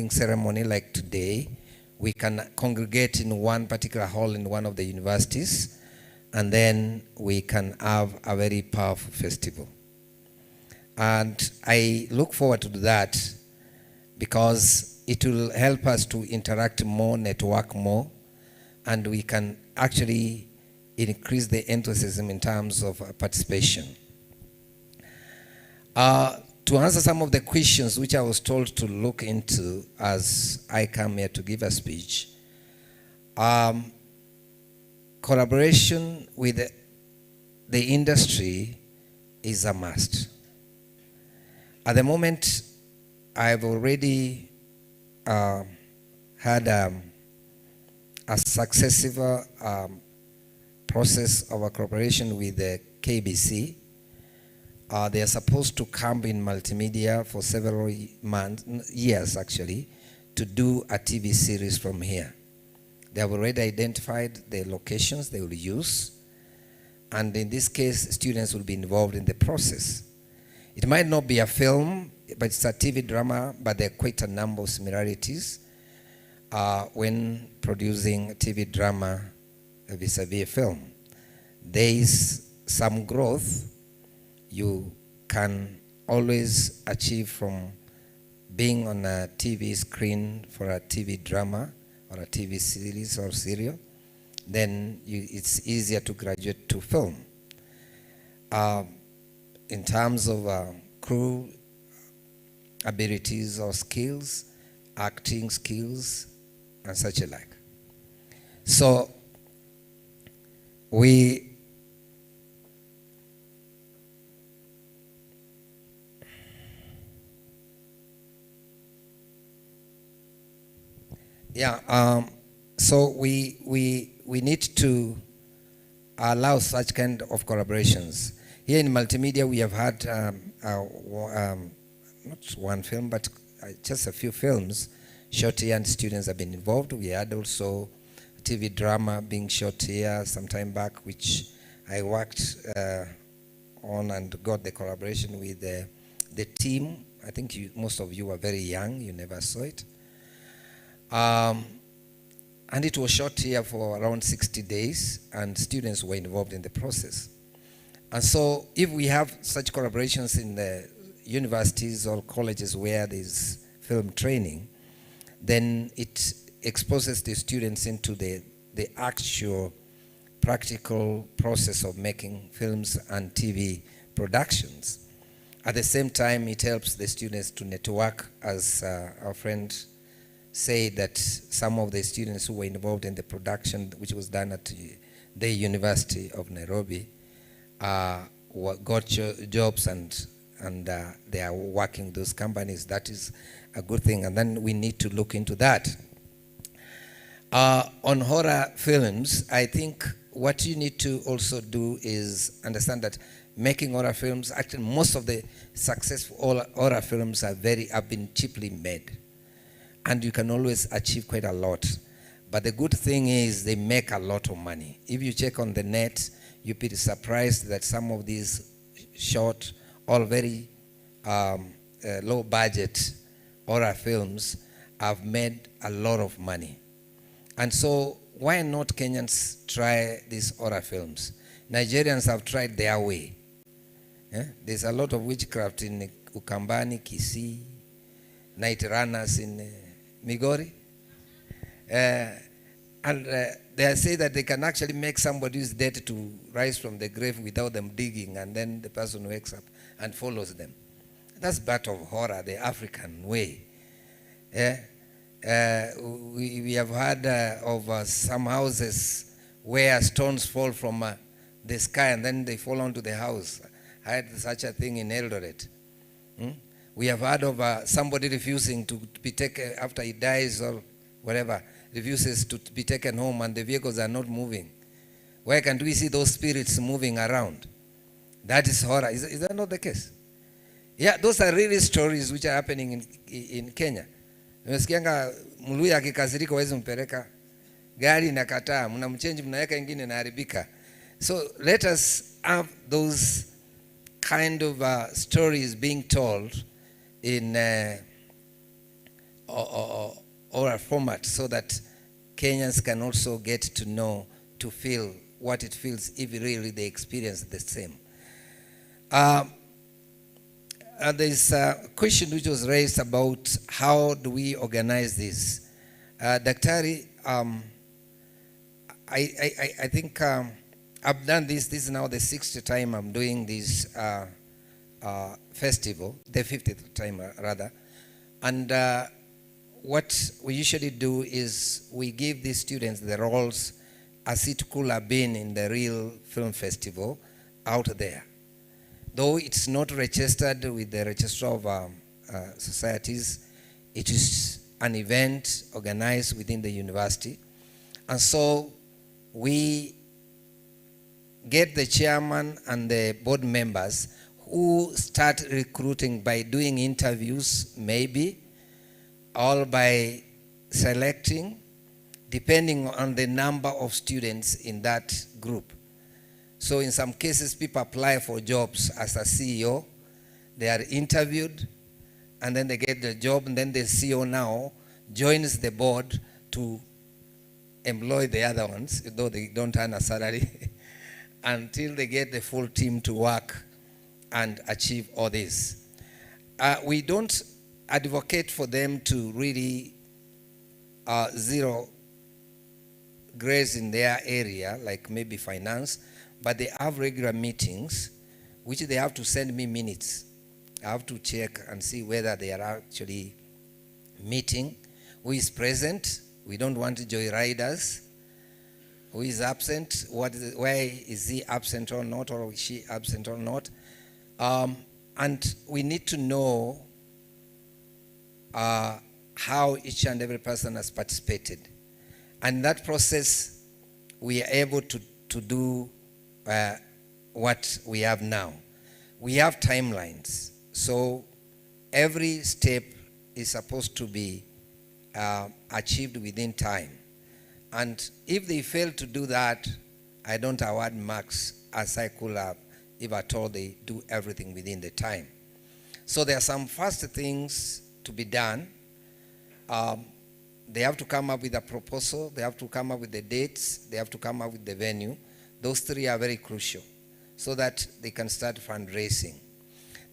ceremony like today, we can congregate in one particular hall in one of the universities, and then we can have a very powerful festival. And I look forward to that because it will help us to interact more, network more, and we can actually increase the enthusiasm in terms of participation. To answer some of the questions which I was told to look into as I come here to give a speech, collaboration with the industry is a must. At the moment, I've already had a successive process of a cooperation with the KBC. They are supposed to come in Multimedia for several years actually, to do a TV series from here. They have already identified the locations they will use, and in this case, students will be involved in the process. It might not be a film, but it's a TV drama, but there are quite a number of similarities when producing a TV drama vis-a-vis a film. There is some growth you can always achieve from being on a TV screen for a TV drama or a TV series or serial. Then it's easier to graduate to film. In terms of crew abilities or skills, acting skills, and such alike. So so we need to allow such kind of collaborations. Here in Multimedia, we have had not one film, but just a few films shot here, and students have been involved. We had also a TV drama being shot here some time back, which I worked on and got the collaboration with the team. I think most of you were very young, you never saw it. And it was shot here for around 60 days, and students were involved in the process. And so if we have such collaborations in the universities or colleges where there's film training, then it exposes the students into the actual practical process of making films and TV productions. At the same time, it helps the students to network, as our friend said, that some of the students who were involved in the production, which was done at the University of Nairobi, got jobs and they are working those companies. That is a good thing, and then we need to look into that. On horror films, I think what you need to also do is understand that making horror films, actually most of the successful horror films have been cheaply made, and you can always achieve quite a lot. But the good thing is they make a lot of money. If you check on the net, you'll be surprised that some of these short, all very low budget horror films have made a lot of money. And so why not Kenyans try these horror films? Nigerians have tried their way. There's a lot of witchcraft in Ukambani, Kisii, night runners in Migori. And they say that they can actually make somebody who's dead to rise from the grave without them digging, and then the person wakes up and follows them. That's part of horror, the African way. We have heard of some houses where stones fall from the sky and then they fall onto the house. I had such a thing in Eldoret. We have heard of somebody refusing to be taken after he dies or whatever, refuses to be taken home and the vehicles are not moving. Where can we see those spirits moving around? That is horror. Is that not the case? Yeah, those are really stories which are happening in Kenya. Nimesikianga Mluya akikasirika wawezi mpeleka gari inakataa, mnamchange mnaweka ingine inaharibika. So let us have those kind of stories being told in oral format so that Kenyans can also get to know, to feel what it feels if really they experience the same. There's a question which was raised about how do we organize this. Daktari, I think I've done this. This is now the 6th time I'm doing this festival, the 50th time rather. And what we usually do is we give these students the roles as it could have been in the real film festival out there. Though it's not registered with the Register of Societies, it is an event organized within the university. And so we get the chairman and the board members who start recruiting by doing interviews, maybe, or by selecting, depending on the number of students in that group. So in some cases, people apply for jobs as a CEO. They are interviewed, and then they get the job, and then the CEO now joins the board to employ the other ones, though they don't earn a salary, until they get the full team to work and achieve all this. We don't advocate for them to really zero grades in their area, like maybe finance, but they have regular meetings, which they have to send me minutes. I have to check and see whether they are actually meeting, who is present. We don't want joyriders. Who is absent? Why is he absent or not, or is she absent or not? And we need to know how each and every person has participated. And in that process, we are able to do what we have now. We have timelines. So every step is supposed to be achieved within time. And if they fail to do that, I don't award marks as I could have if at all they do everything within the time. So there are some first things to be done. They have to come up with a proposal, they have to come up with the dates, they have to come up with the venue. Those three are very crucial so that they can start fundraising.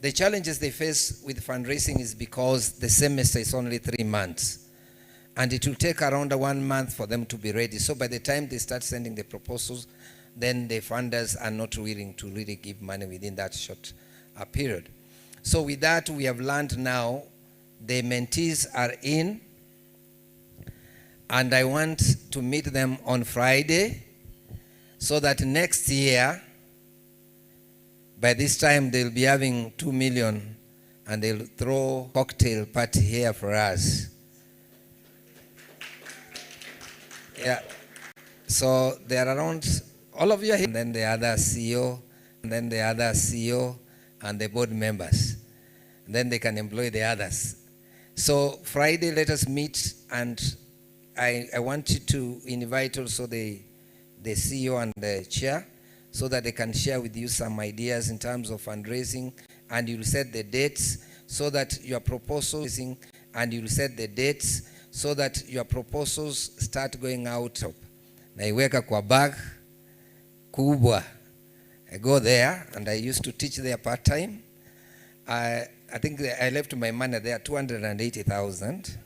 The challenges they face with fundraising is because the semester is only 3 months. And it will take around 1 month for them to be ready. So by the time they start sending the proposals, then the funders are not willing to really give money within that short period. So with that, we have learned now the mentees are in, and I want to meet them on Friday so that next year, by this time, they'll be having 2 million and they'll throw a cocktail party here for us. Yeah. So they're around, all of you are here, and then the other CEO, and then the other CEO, and the board members. And then they can employ the others. So Friday, let us meet, and I want you to invite also the CEO and the chair so that they can share with you some ideas in terms of fundraising, and you'll set the dates so that your proposal is in, and you'll set the dates so that your proposals start going out of. Naiweka kwa bag kubwa. I go there and I used to teach there part-time. I think I left my money there, 280,000.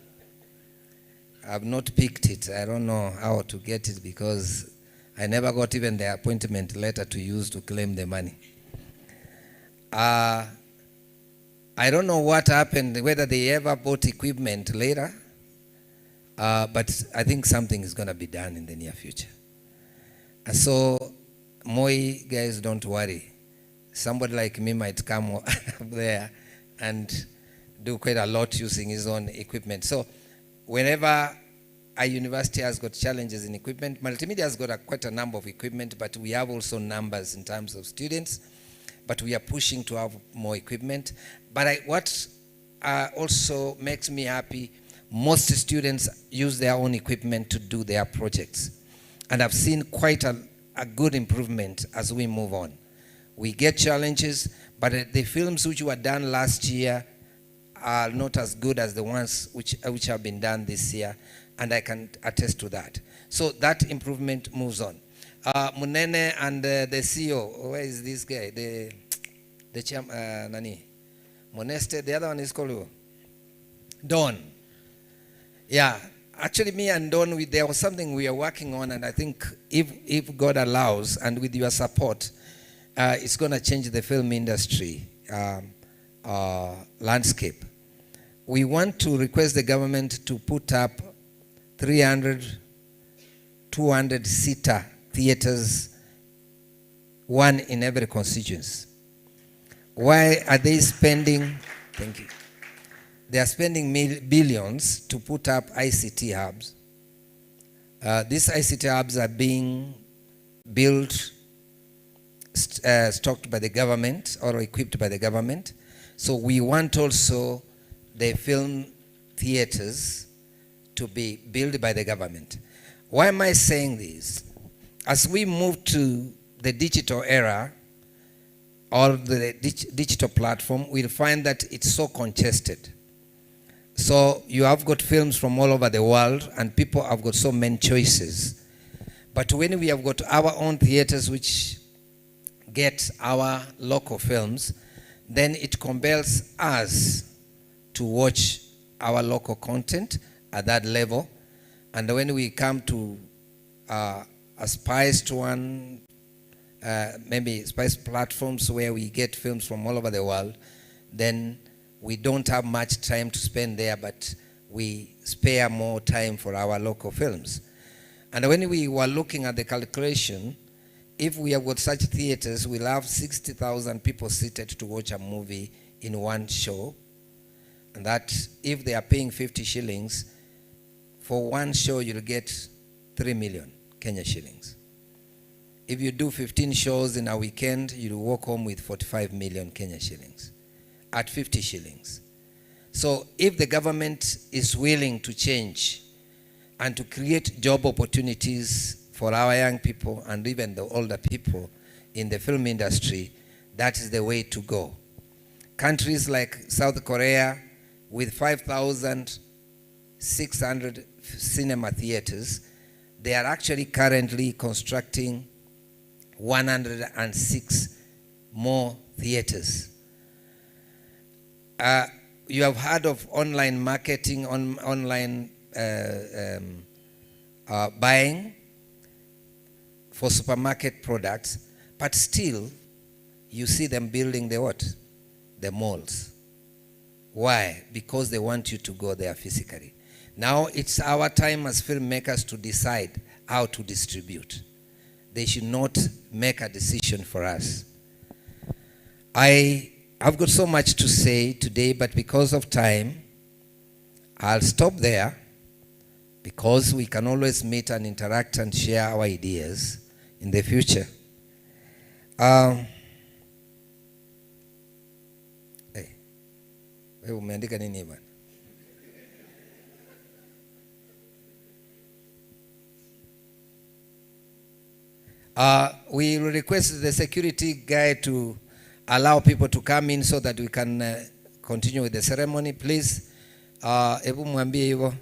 I've not picked it. I don't know how to get it because I never got even the appointment letter to use to claim the money. I don't know what happened, whether they ever bought equipment later, but I think something is going to be done in the near future. And so, Moi, guys, don't worry. Somebody like me might come up there and do quite a lot using his own equipment. So, whenever a university has got challenges in equipment, Multimedia has got quite a number of equipment, but we have also numbers in terms of students, but we are pushing to have more equipment. But what also makes me happy, most students use their own equipment to do their projects. And I've seen quite a good improvement as we move on. We get challenges, but the films which were done last year are not as good as the ones which have been done this year, and I can attest to that. So that improvement moves on. Munene and the CEO, where is this guy? The chairman, Nani? Moneste, the other one is called who? Don. Yeah, actually me and Don, there was something we are working on, and I think if God allows, and with your support, it's going to change the film industry landscape. We want to request the government to put up 300, 200-seater theaters, one in every constituency. Why are they spending, thank you, they are spending billions to put up ICT hubs. These ICT hubs are being built, stocked by the government or equipped by the government. So we want also the film theaters to be built by the government. Why am I saying this? As we move to the digital era or the digital platform, we'll find that it's so congested. So you have got films from all over the world and people have got so many choices. But when we have got our own theaters which get our local films, then it compels us to watch our local content at that level. And when we come to a spiced one, maybe spiced platforms where we get films from all over the world, then we don't have much time to spend there, but we spare more time for our local films. And when we were looking at the calculation, if we have got such theaters, we'll have 60,000 people seated to watch a movie in one show. And that if they are paying 50 shillings, for one show you'll get 3 million Kenya shillings. If you do 15 shows in a weekend, you'll walk home with 45 million Kenya shillings at 50 shillings. So if the government is willing to change and to create job opportunities for our young people and even the older people in the film industry, that is the way to go. Countries like South Korea with 5,600 cinema theaters, they are actually currently constructing 106 more theaters. You have heard of online marketing, online buying for supermarket products, but still you see them building the what? The malls. Why? Because they want you to go there physically. Now it's our time as filmmakers to decide how to distribute. They should not make a decision for us. I've got so much to say today, but because of time, I'll stop there, because we can always meet and interact and share our ideas in the future. Umeandika nini bwana? We request the security guy to allow people to come in so that we can continue with the ceremony, please. Ebu mwambie hivyo.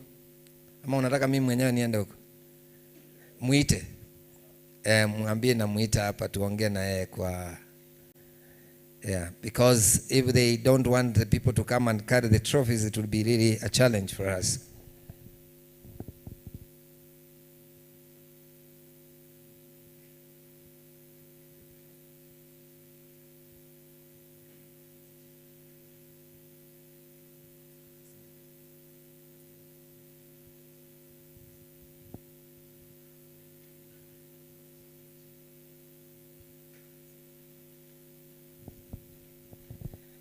Ama unataka mimi mwenyewe niende huko? Muite. Mwambie na muita hapa tuongee na yeye kwa because if they don't want the people to come and carry the trophies, it will be really a challenge for us.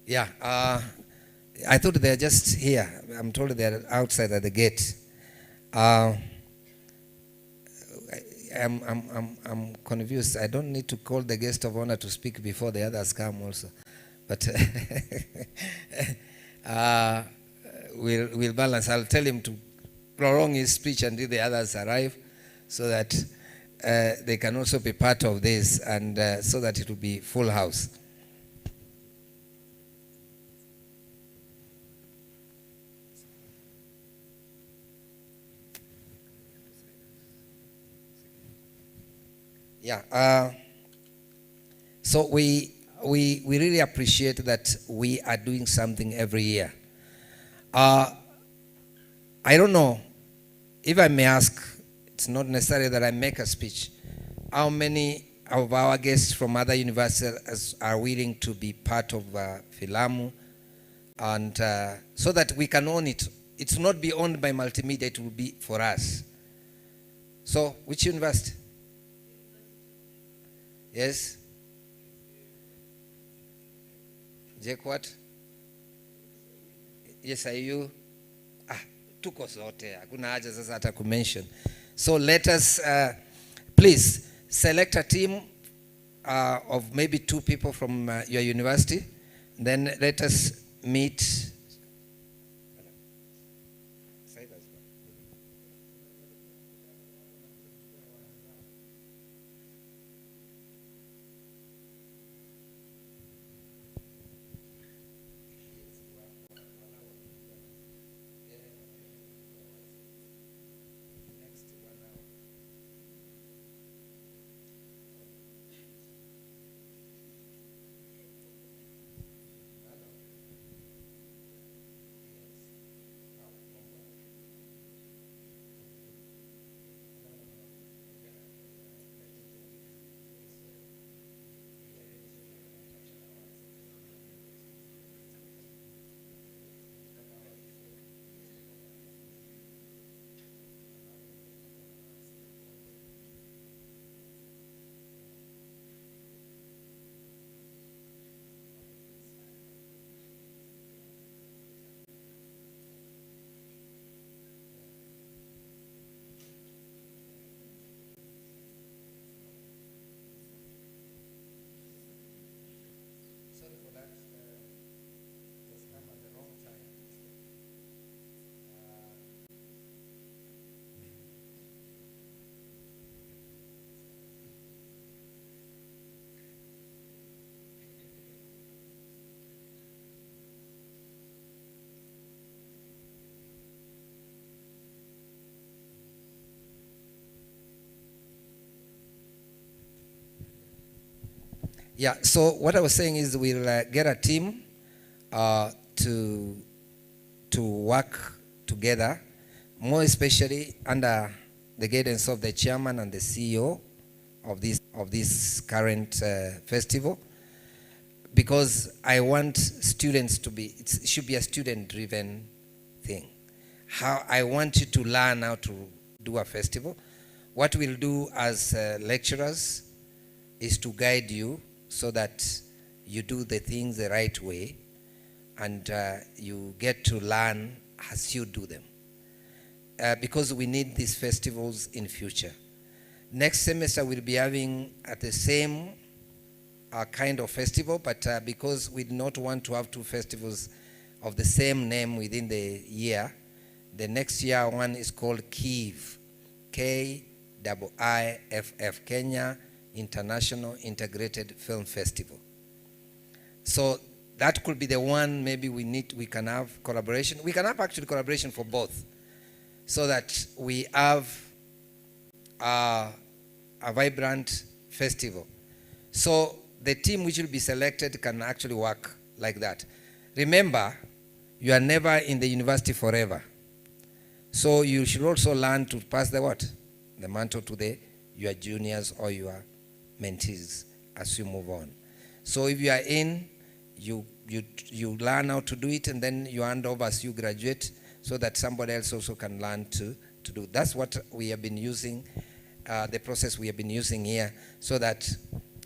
Yeah, I thought they're just here. I'm told they're outside at the gate. I'm confused. I don't need to call the guest of honor to speak before the others come also. But we'll balance. I'll tell him to prolong his speech until the others arrive so that they can also be part of this and so that it will be full house. Yeah, so we really appreciate that we are doing something every year. I don't know, if I may ask, it's not necessary that I make a speech. How many of our guests from other universities are willing to be part of Filamu, and so that we can own it? It's not be owned by Multimedia, it will be for us. So, which university? Yes? Jake what? Yes, are you? Tuko zote, hakuna haja sasa hata kumention. So let us, please, select a team of maybe 2 people from your university. Then let us meet. Yeah, so what I was saying is we'll get a team to work together, more especially under the guidance of the chairman and the CEO of this current festival, because I want students to be, it should be a student-driven thing. I want you to learn how to do a festival. What we'll do as lecturers is to guide you so that you do the things the right way and you get to learn as you do them. Because we need these festivals in future. Next semester we'll be having at the same kind of festival, but because we do not want to have 2 festivals of the same name within the year, the next year one is called KIIFF, KIIFF, Kenya International Integrated Film Festival. So that could be the one maybe we can have collaboration. We can have actually collaboration for both. so that we have a vibrant festival. So the team which will be selected can actually work like that. Remember, you are never in the university forever. So you should also learn to pass the what? The mantle to your juniors or your mentees as you move on. So if you are in, you learn how to do it, and then you hand over as you graduate, so that somebody else also can learn to do. That's what we have been using, the process we have been using here, so that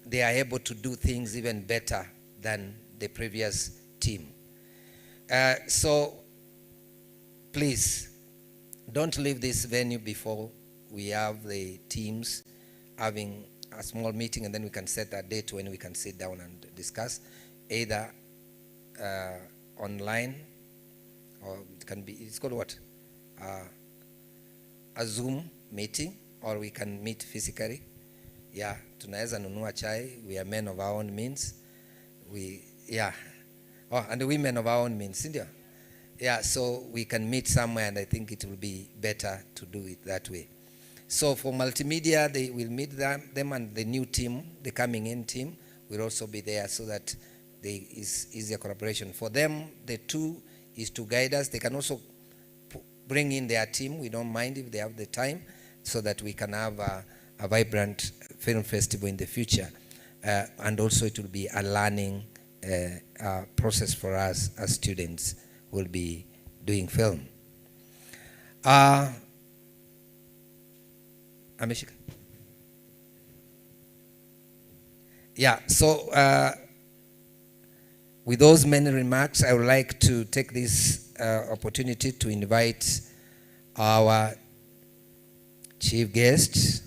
they are able to do things even better than the previous team. So please, don't leave this venue before we have the teams having a small meeting, and then we can set a date when we can sit down and discuss, either online, or it can be, it's called what? A Zoom meeting, or we can meet physically. Yeah, tunaweza nunua chai. We are men of our own means. And the women of our own means, India. Yeah, so we can meet somewhere, and I think it will be better to do it that way. So for multimedia, they will meet them, and the new team, the coming in team, will also be there, so that there is easier collaboration. For them, the two is to guide us. They can also bring in their team. We don't mind if they have the time, so that we can have a vibrant film festival in the future. And also it will be a learning process for us as students who will be doing film. Ameshika? Yeah, so with those many remarks, I would like to take this opportunity to invite our chief guest,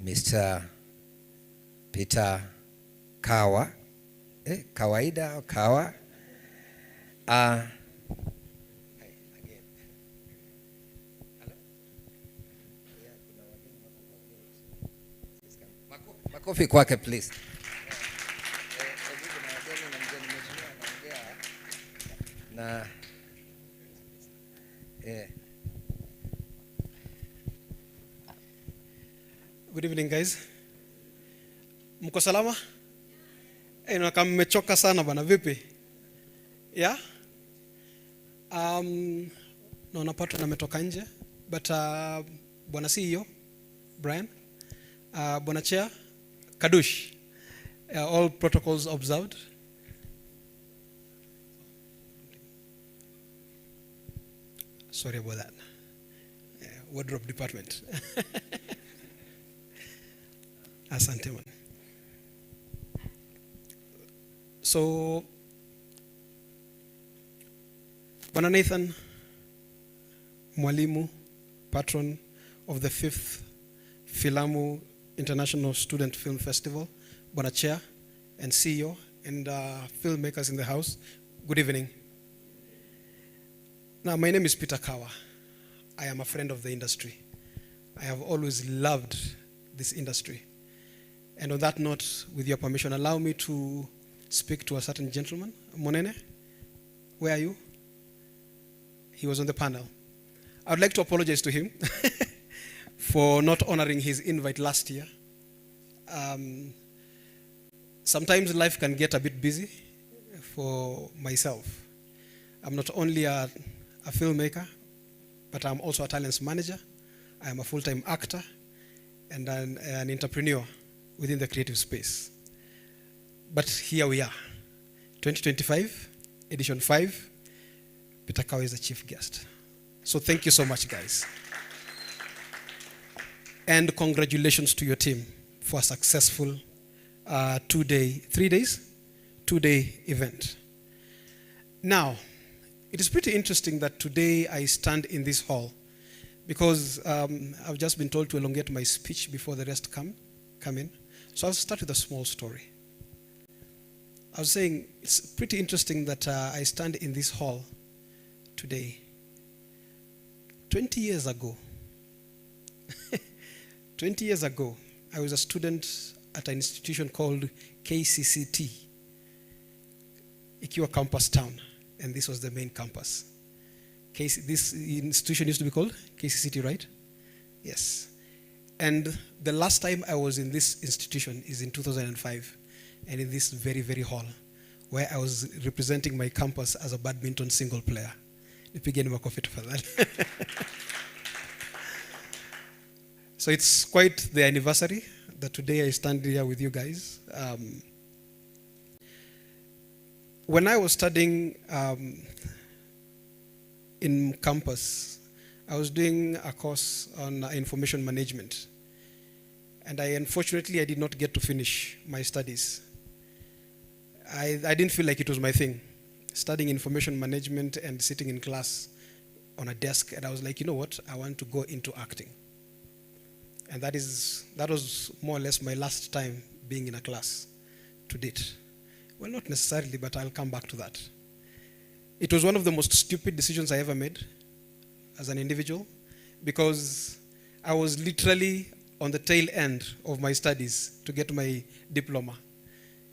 Mr. Peter Kawa. Kawaida or Kawa. Makofi kwake, please. Good evening, guys. Mko salama? Na kama mmechoka sana bana, vipi? Yeah? Naona pato na metoka nje, but bwana CEO Brian, bwana chair Kadush, all protocols observed. Sorry about that. Wardrobe department. Asante man. So, Bwana Nathan, Mwalimu, patron of the 5th Filamu International Student Film Festival, Bwana Chair and CEO, and filmmakers in the house, good evening. Now, my name is Peter Kawa. I am a friend of the industry. I have always loved this industry. And on that note, with your permission, allow me to speak to a certain gentleman. Monene, where are you? He was on the panel. I would like to apologize to him for not honoring his invite last year. Sometimes life can get a bit busy for myself. I'm not only a filmmaker, but I'm also a talents manager. I am a full-time actor and an entrepreneur within the creative space. But here we are, 2025, edition 5, Peter Kawa is the chief guest. So thank you so much, guys. And congratulations to your team for a successful 2-day event. Now, it is pretty interesting that today I stand in this hall because I've just been told to elongate my speech before the rest come in. So I'll start with a small story. I was saying it's pretty interesting that I stand in this hall today. 20 years ago, 20 years ago, I was a student at an institution called KCCT, Ikiwa Campus Town, and this was the main campus. This institution used to be called KCCT, right? Yes. And the last time I was in this institution is in 2005, and in this very, very hall, where I was representing my campus as a badminton single player. Nipigeni makofi for that. So it's quite the anniversary that today I stand here with you guys. When I was studying in campus, I was doing a course on information management. And unfortunately, I did not get to finish my studies. I didn't feel like it was my thing, studying information management and sitting in class on a desk. And I was like, you know what? I want to go into acting. And that was more or less my last time being in a class to date. Well, not necessarily, but I'll come back to that. It was one of the most stupid decisions I ever made as an individual, because I was literally on the tail end of my studies to get my diploma.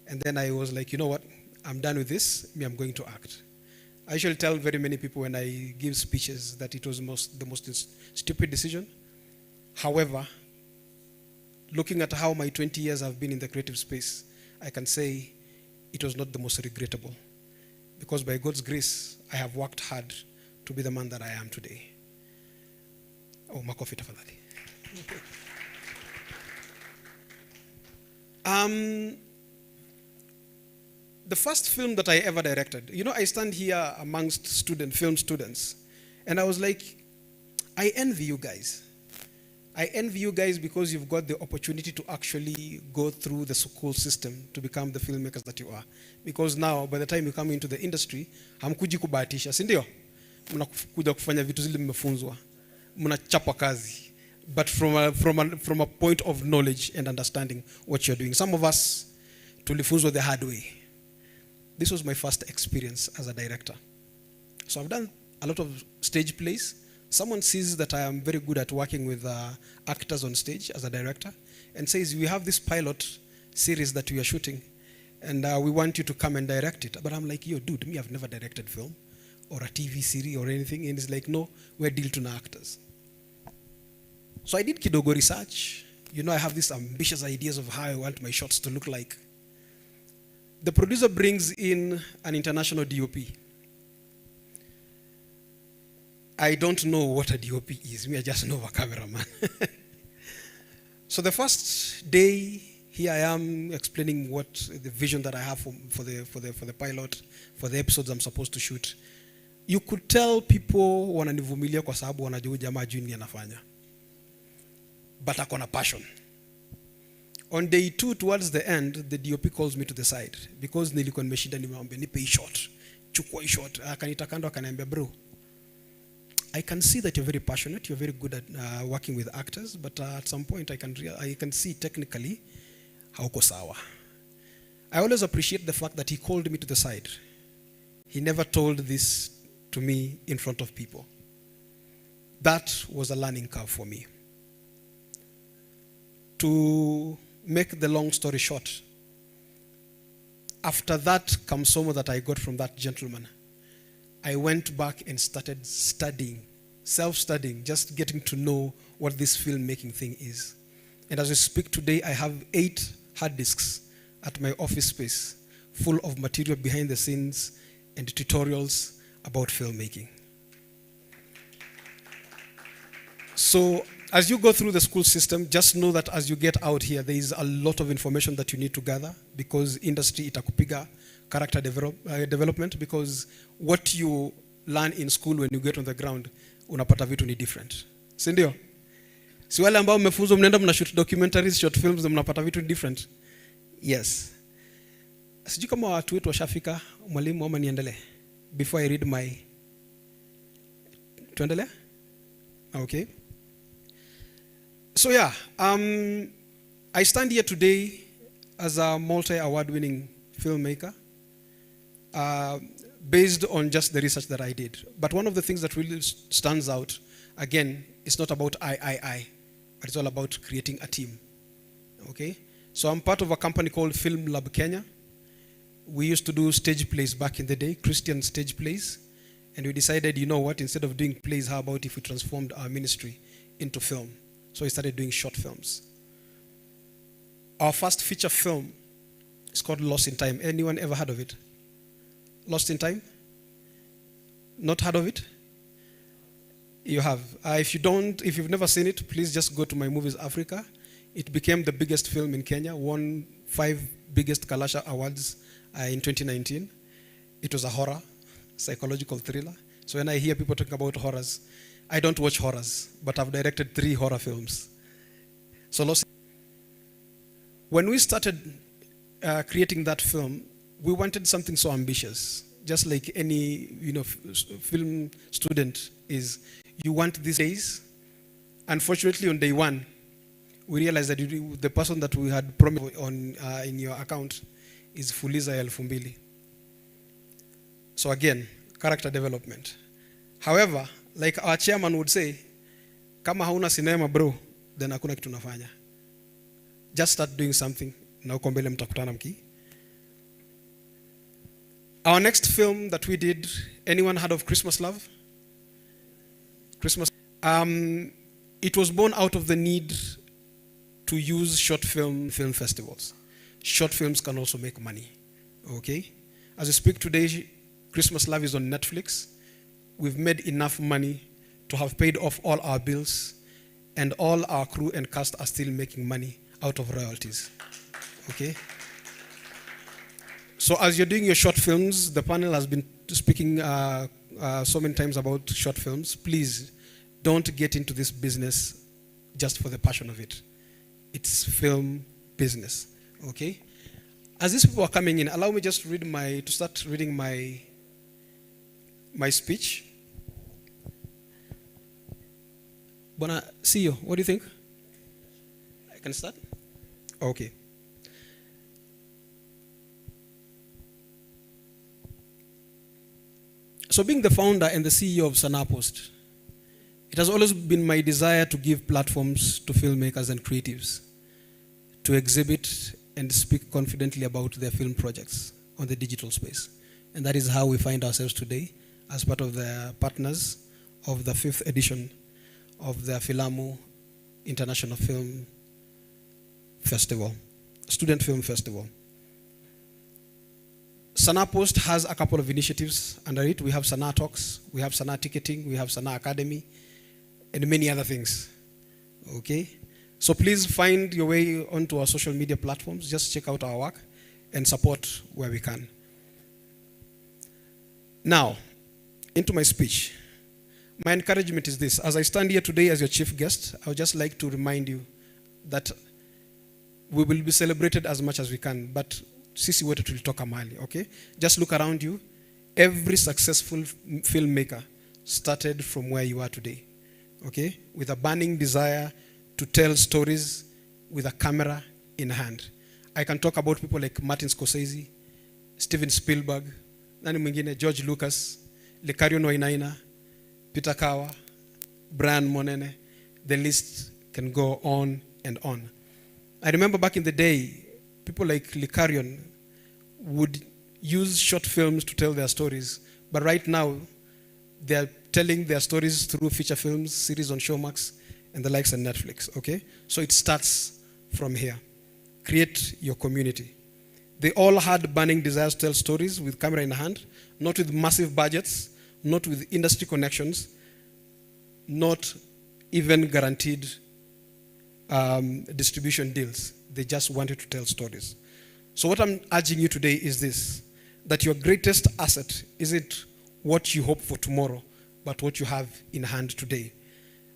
And then I was like, you know what? I'm done with this. I'm going to act. I shall tell very many people when I give speeches that it was the most stupid decision. However, looking at how my 20 years have been in the creative space, I can say it was not the most regrettable. Because by God's grace, I have worked hard to be the man that I am today. Oh, makofi tafadhali. The first film that I ever directed, you know, I stand here amongst film students, and I was like, I envy you guys. I envy you guys because you've got the opportunity to actually go through the school system to become the filmmakers that you are. Because now, by the time you come into the industry, hamkuji kubahatisha, si ndio? Mnakuja kufanya vitu zile mmefunzwa. Mnachapa kazi. But from a point of knowledge and understanding what you're doing. Some of us tulifunzwa the hard way. This was my first experience as a director. So I've done a lot of stage plays. Someone sees that I am very good at working with actors on stage as a director and says, we have this pilot series that we are shooting and we want you to come and direct it. But I'm like, yo, dude, me, I've never directed film or a TV series or anything. And he's like, no, we're deal to actors. So I did kidogo research. You know, I have these ambitious ideas of how I want my shots to look like. The producer brings in an international DOP. I don't know what a DOP is. I just know a cameraman. So the first day, here I am explaining what the vision that I have for the pilot, for the episodes I'm supposed to shoot. You could tell people wananivumilia kwa sababu wanajua jamaa juni anafanya. But akona passion. On day 2, towards the end, the DOP calls me to the side because nilikuwa nimeshinda nimeambia nipe hii shot. Chukua hii shot. Akanita kando akaniambia, bro, I can see that you're very passionate, you're very good at working with actors, but at some point I can see technically hauko sawa. I always appreciate the fact that he called me to the side. He never told this to me in front of people. That was a learning curve for me. To make the long story short, after that kamsomo that I got from that gentleman, I went back and started studying, self-studying, just getting to know what this filmmaking thing is. And as we speak today, I have 8 hard disks at my office space, full of material behind the scenes and tutorials about filmmaking. So as you go through the school system, just know that as you get out here, there is a lot of information that you need to gather because industry itakupiga character development, because what you learn in school when you get on the ground, unapata vitu ni different. Si ndio? Si wale ambao mmefunzwa mnaenda mnashoot documentaries, short films, mnapata vitu ni different. Yes. Sijui kama watu wetu washafika, mwalimu, ama niendelee before I read my... Tuendelee? Okay. So yeah, I stand here today as a multi-award-winning filmmaker, based on just the research that I did. But one of the things that really stands out, again, it's not about I, but it's all about creating a team. Okay? So I'm part of a company called Film Lab Kenya. We used to do stage plays back in the day, Christian stage plays. And we decided, you know what, instead of doing plays, how about if we transformed our ministry into film? So we started doing short films. Our first feature film is called Lost in Time. Anyone ever heard of it? Lost in Time? Not heard of it? You have. If you've never seen it, please just go to My Movies Africa. It became the biggest film in Kenya, won 5 biggest Kalasha Awards in 2019. It was a horror, psychological thriller. So when I hear people talking about horrors, I don't watch horrors, but I've directed 3 horror films. So when we started creating that film, we wanted something so ambitious, just like any film student is. You want these days. Unfortunately, on day 1, we realized that the person that we had promised in your account is Fuliza Elfumbili. So again, character development. However, like our chairman would say, kama hauna cinema bro, then hakuna kitu nafanya. Just start doing something. Na uko mbele mtakutana mki. Our next film that we did, anyone heard of Christmas Love? Christmas. It was born out of the need to use short film festivals. Short films can also make money. Okay? As we speak today, Christmas Love is on Netflix. We've made enough money to have paid off all our bills, and all our crew and cast are still making money out of royalties. Okay? So as you're doing your short films, the panel has been speaking so many times about short films. Please don't get into this business just for the passion of it. It's film business. Okay? As these people are coming in, allow me just to start reading my speech. Bona CEO, what do you think? I can start? Okay. So being the founder and the CEO of Sanaa Post, it has always been my desire to give platforms to filmmakers and creatives to exhibit and speak confidently about their film projects on the digital space. And that is how we find ourselves today as part of the partners of the 5th edition of the Filamu International Film Festival, Student Film Festival. Sanaa Post has a couple of initiatives under it. We have Sanaa Talks, we have Sanaa Ticketing, we have Sanaa Academy, and many other things. Okay? So please find your way onto our social media platforms. Just check out our work and support where we can. Now, into my speech. My encouragement is this. As I stand here today as your chief guest, I would just like to remind you that we will be celebrated as much as we can, but sisi wote tulitoka mahali, okay? Just look around you. Every successful filmmaker started from where you are today, okay? With a burning desire to tell stories with a camera in hand. I can talk about people like Martin Scorsese, Steven Spielberg, nani mwingine, George Lucas, Likarion Wainaina, Peter Kawa, Brian Monene. The list can go on and on. I remember back in the day, people like Likarion would use short films to tell their stories, but right now, they're telling their stories through feature films, series on Showmax, and the likes on Netflix, okay? So it starts from here. Create your community. They all had burning desires to tell stories with camera in hand, not with massive budgets, not with industry connections, not even guaranteed distribution deals. They just wanted to tell stories. So what I'm urging you today is this, that your greatest asset isn't what you hope for tomorrow, but what you have in hand today.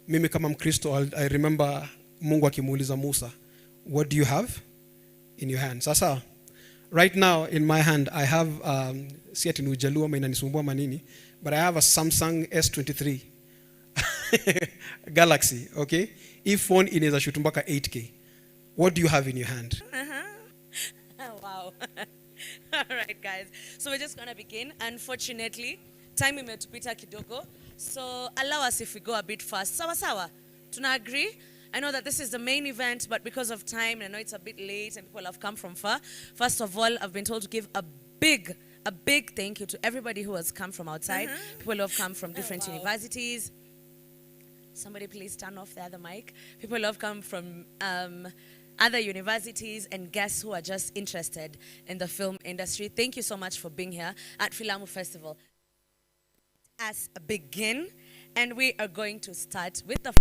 Mimi kama Mkristo, I remember Mungu akimuuliza Musa, what do you have in your hand? Sasa, right now in my hand, I have, si ati ni ujaluo ama inanisumbua manini, but I have a Samsung S23 Galaxy, okay? If phone inaweza shoot mpaka 8K. What do you have in your hand? Wow. All right, guys. So we're just going to begin. Unfortunately, time imetupita kidogo. So allow us if we go a bit fast. Sawa sawa. Tuna agree? I know that this is the main event, but because of time, I know it's a bit late and people have come from far. First of all, I've been told to give a big a big thank you to everybody who has come from outside, people who have come from different universities. Somebody please turn off the other mic. People who have come from other universities and guests who are just interested in the film industry. Thank you so much for being here at Filamu Festival. As a begin, and we are going to start with the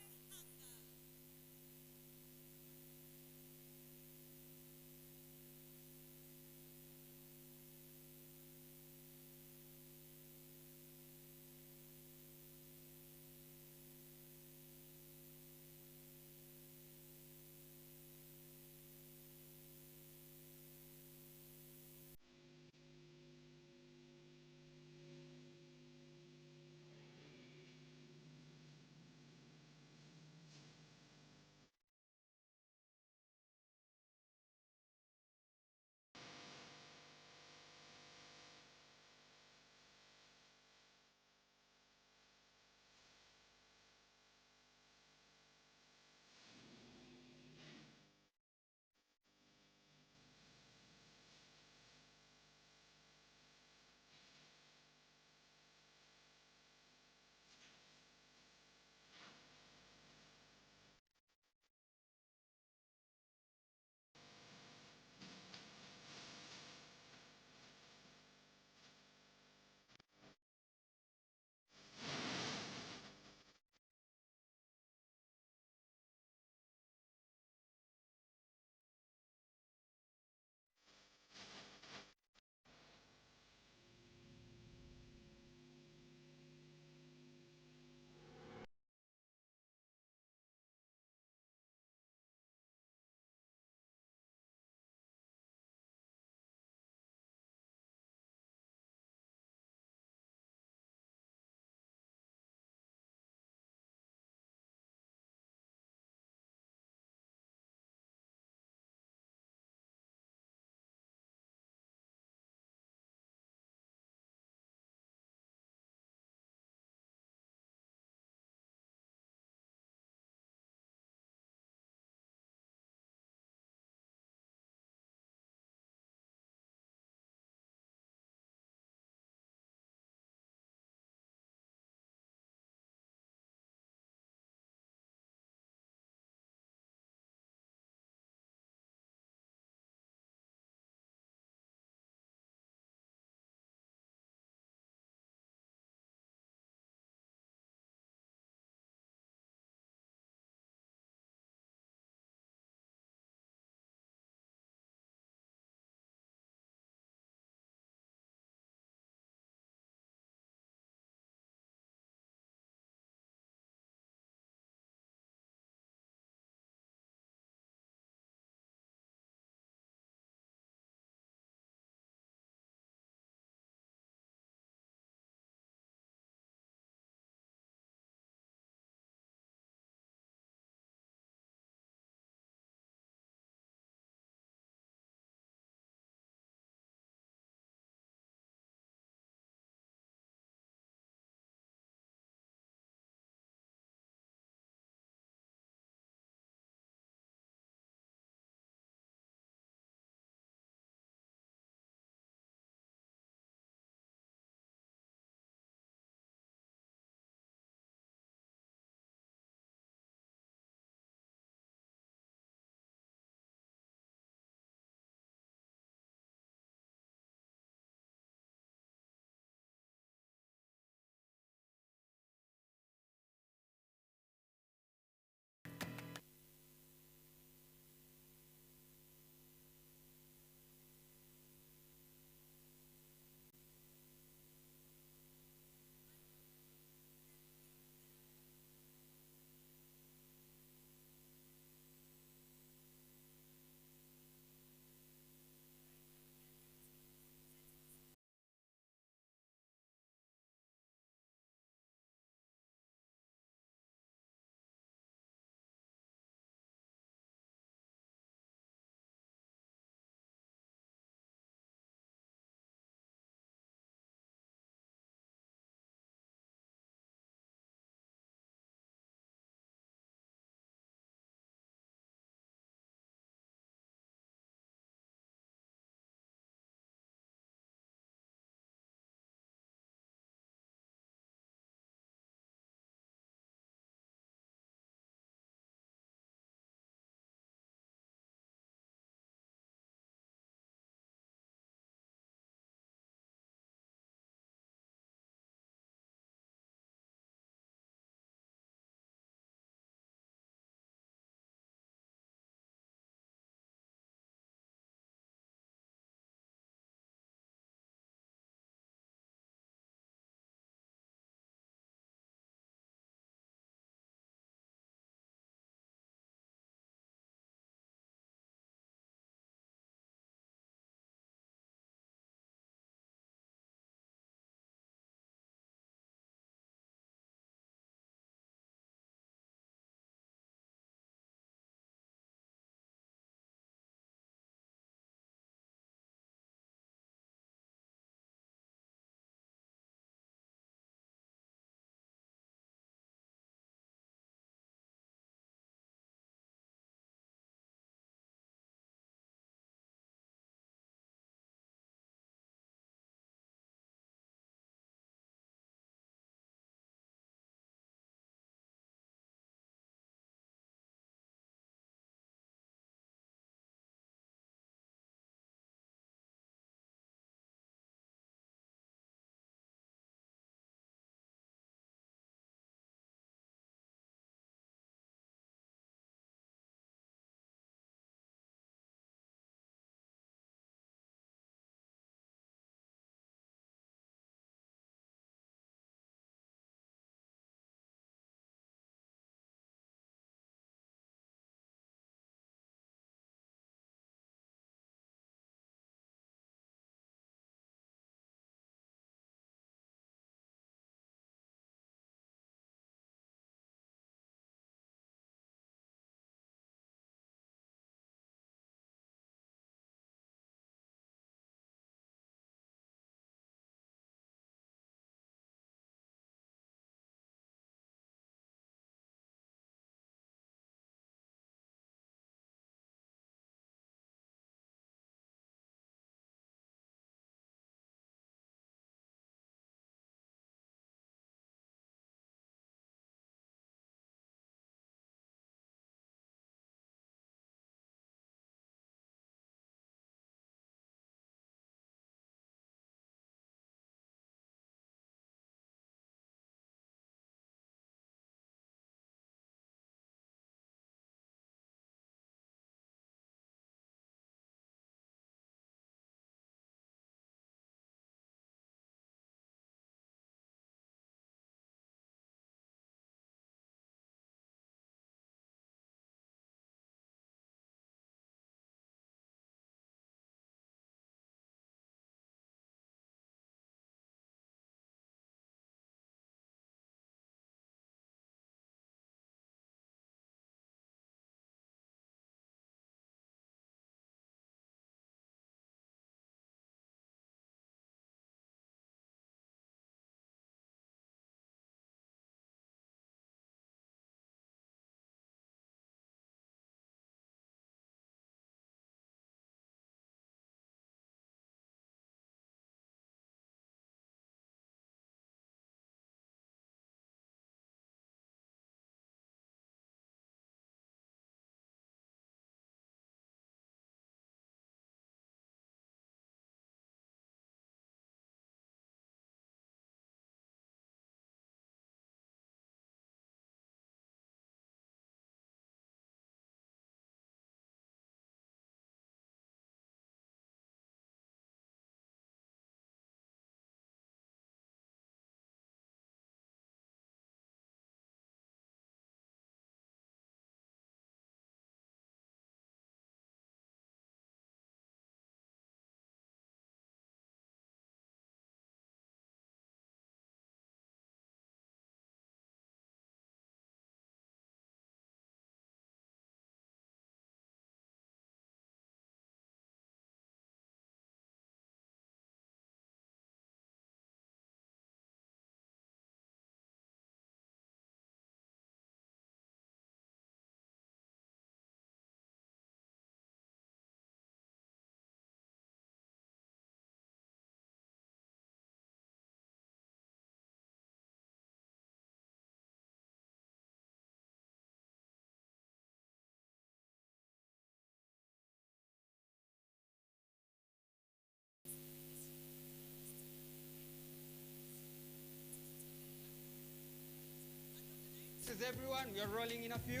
is everyone? We are rolling in a few.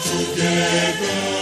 Together